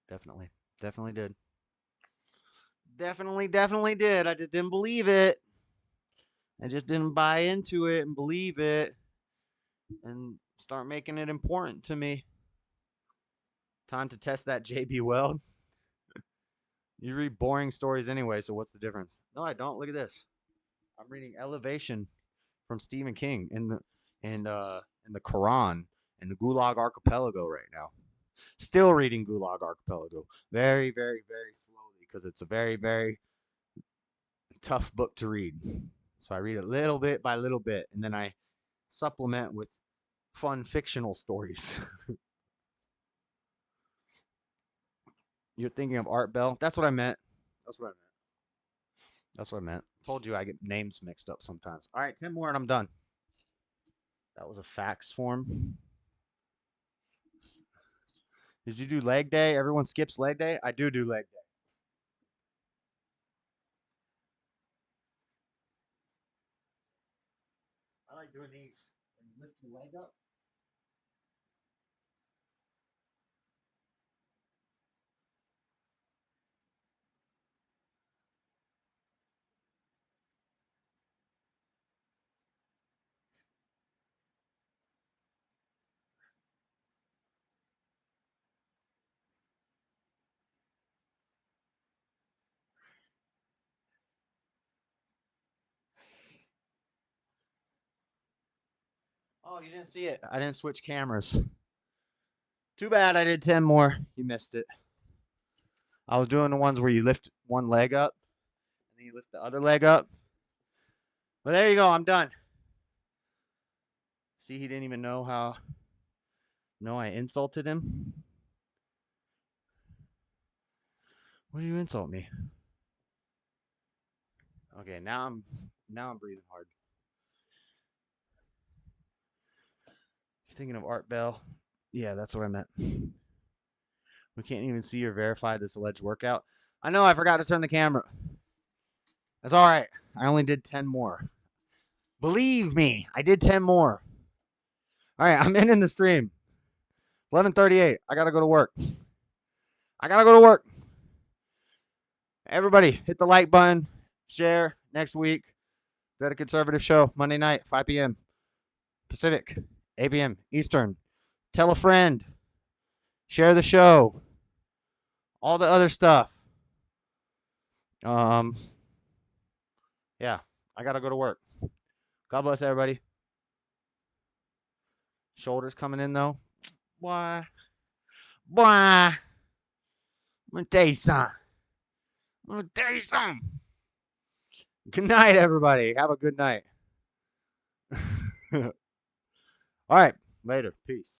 Definitely. Definitely did. Definitely did. I just didn't believe it. I just didn't buy into it and believe it and start making it important to me. Time to test that JB Weld. You read boring stories anyway, so what's the difference? No, I don't. Look at this. I'm reading Elevation from Stephen King in the Quran and the Gulag Archipelago right now. Still reading Gulag Archipelago. Very, very, very slowly because it's a very, very tough book to read. So I read it little bit by little bit, and then I supplement with fun fictional stories. You're thinking of Art Bell? That's what I meant. That's what I meant. Told you I get names mixed up sometimes. All right, 10 more and I'm done. That was a fax form. Did you do leg day? Everyone skips leg day? I do leg day. I like doing these. When you lift your leg up. Oh, you didn't see it. I didn't switch cameras. Too bad I did 10 more. You missed it. I was doing the ones where you lift one leg up and then you lift the other leg up. But there you go. I'm done. See, he didn't even know how. No, I insulted him. What do you insult me? Okay, now I'm breathing hard. You're thinking of Art Bell? Yeah, that's what I meant. We can't even see or verify this alleged workout. I know, I forgot to turn the camera. That's all right. I only did 10 more. Believe me, I did 10 more. All right, I'm ending the stream. 11:38. I got to go to work. Everybody, hit the like button. Share next week. Dreadedconservative show, Monday night, 5 p.m. Pacific, 8 p.m. Eastern. Tell a friend. Share the show. All the other stuff. Yeah, I got to go to work. God bless everybody. Shoulders coming in, though. Why? I'm going to tell you something. Good night, everybody. Have a good night. All right. Later. Peace.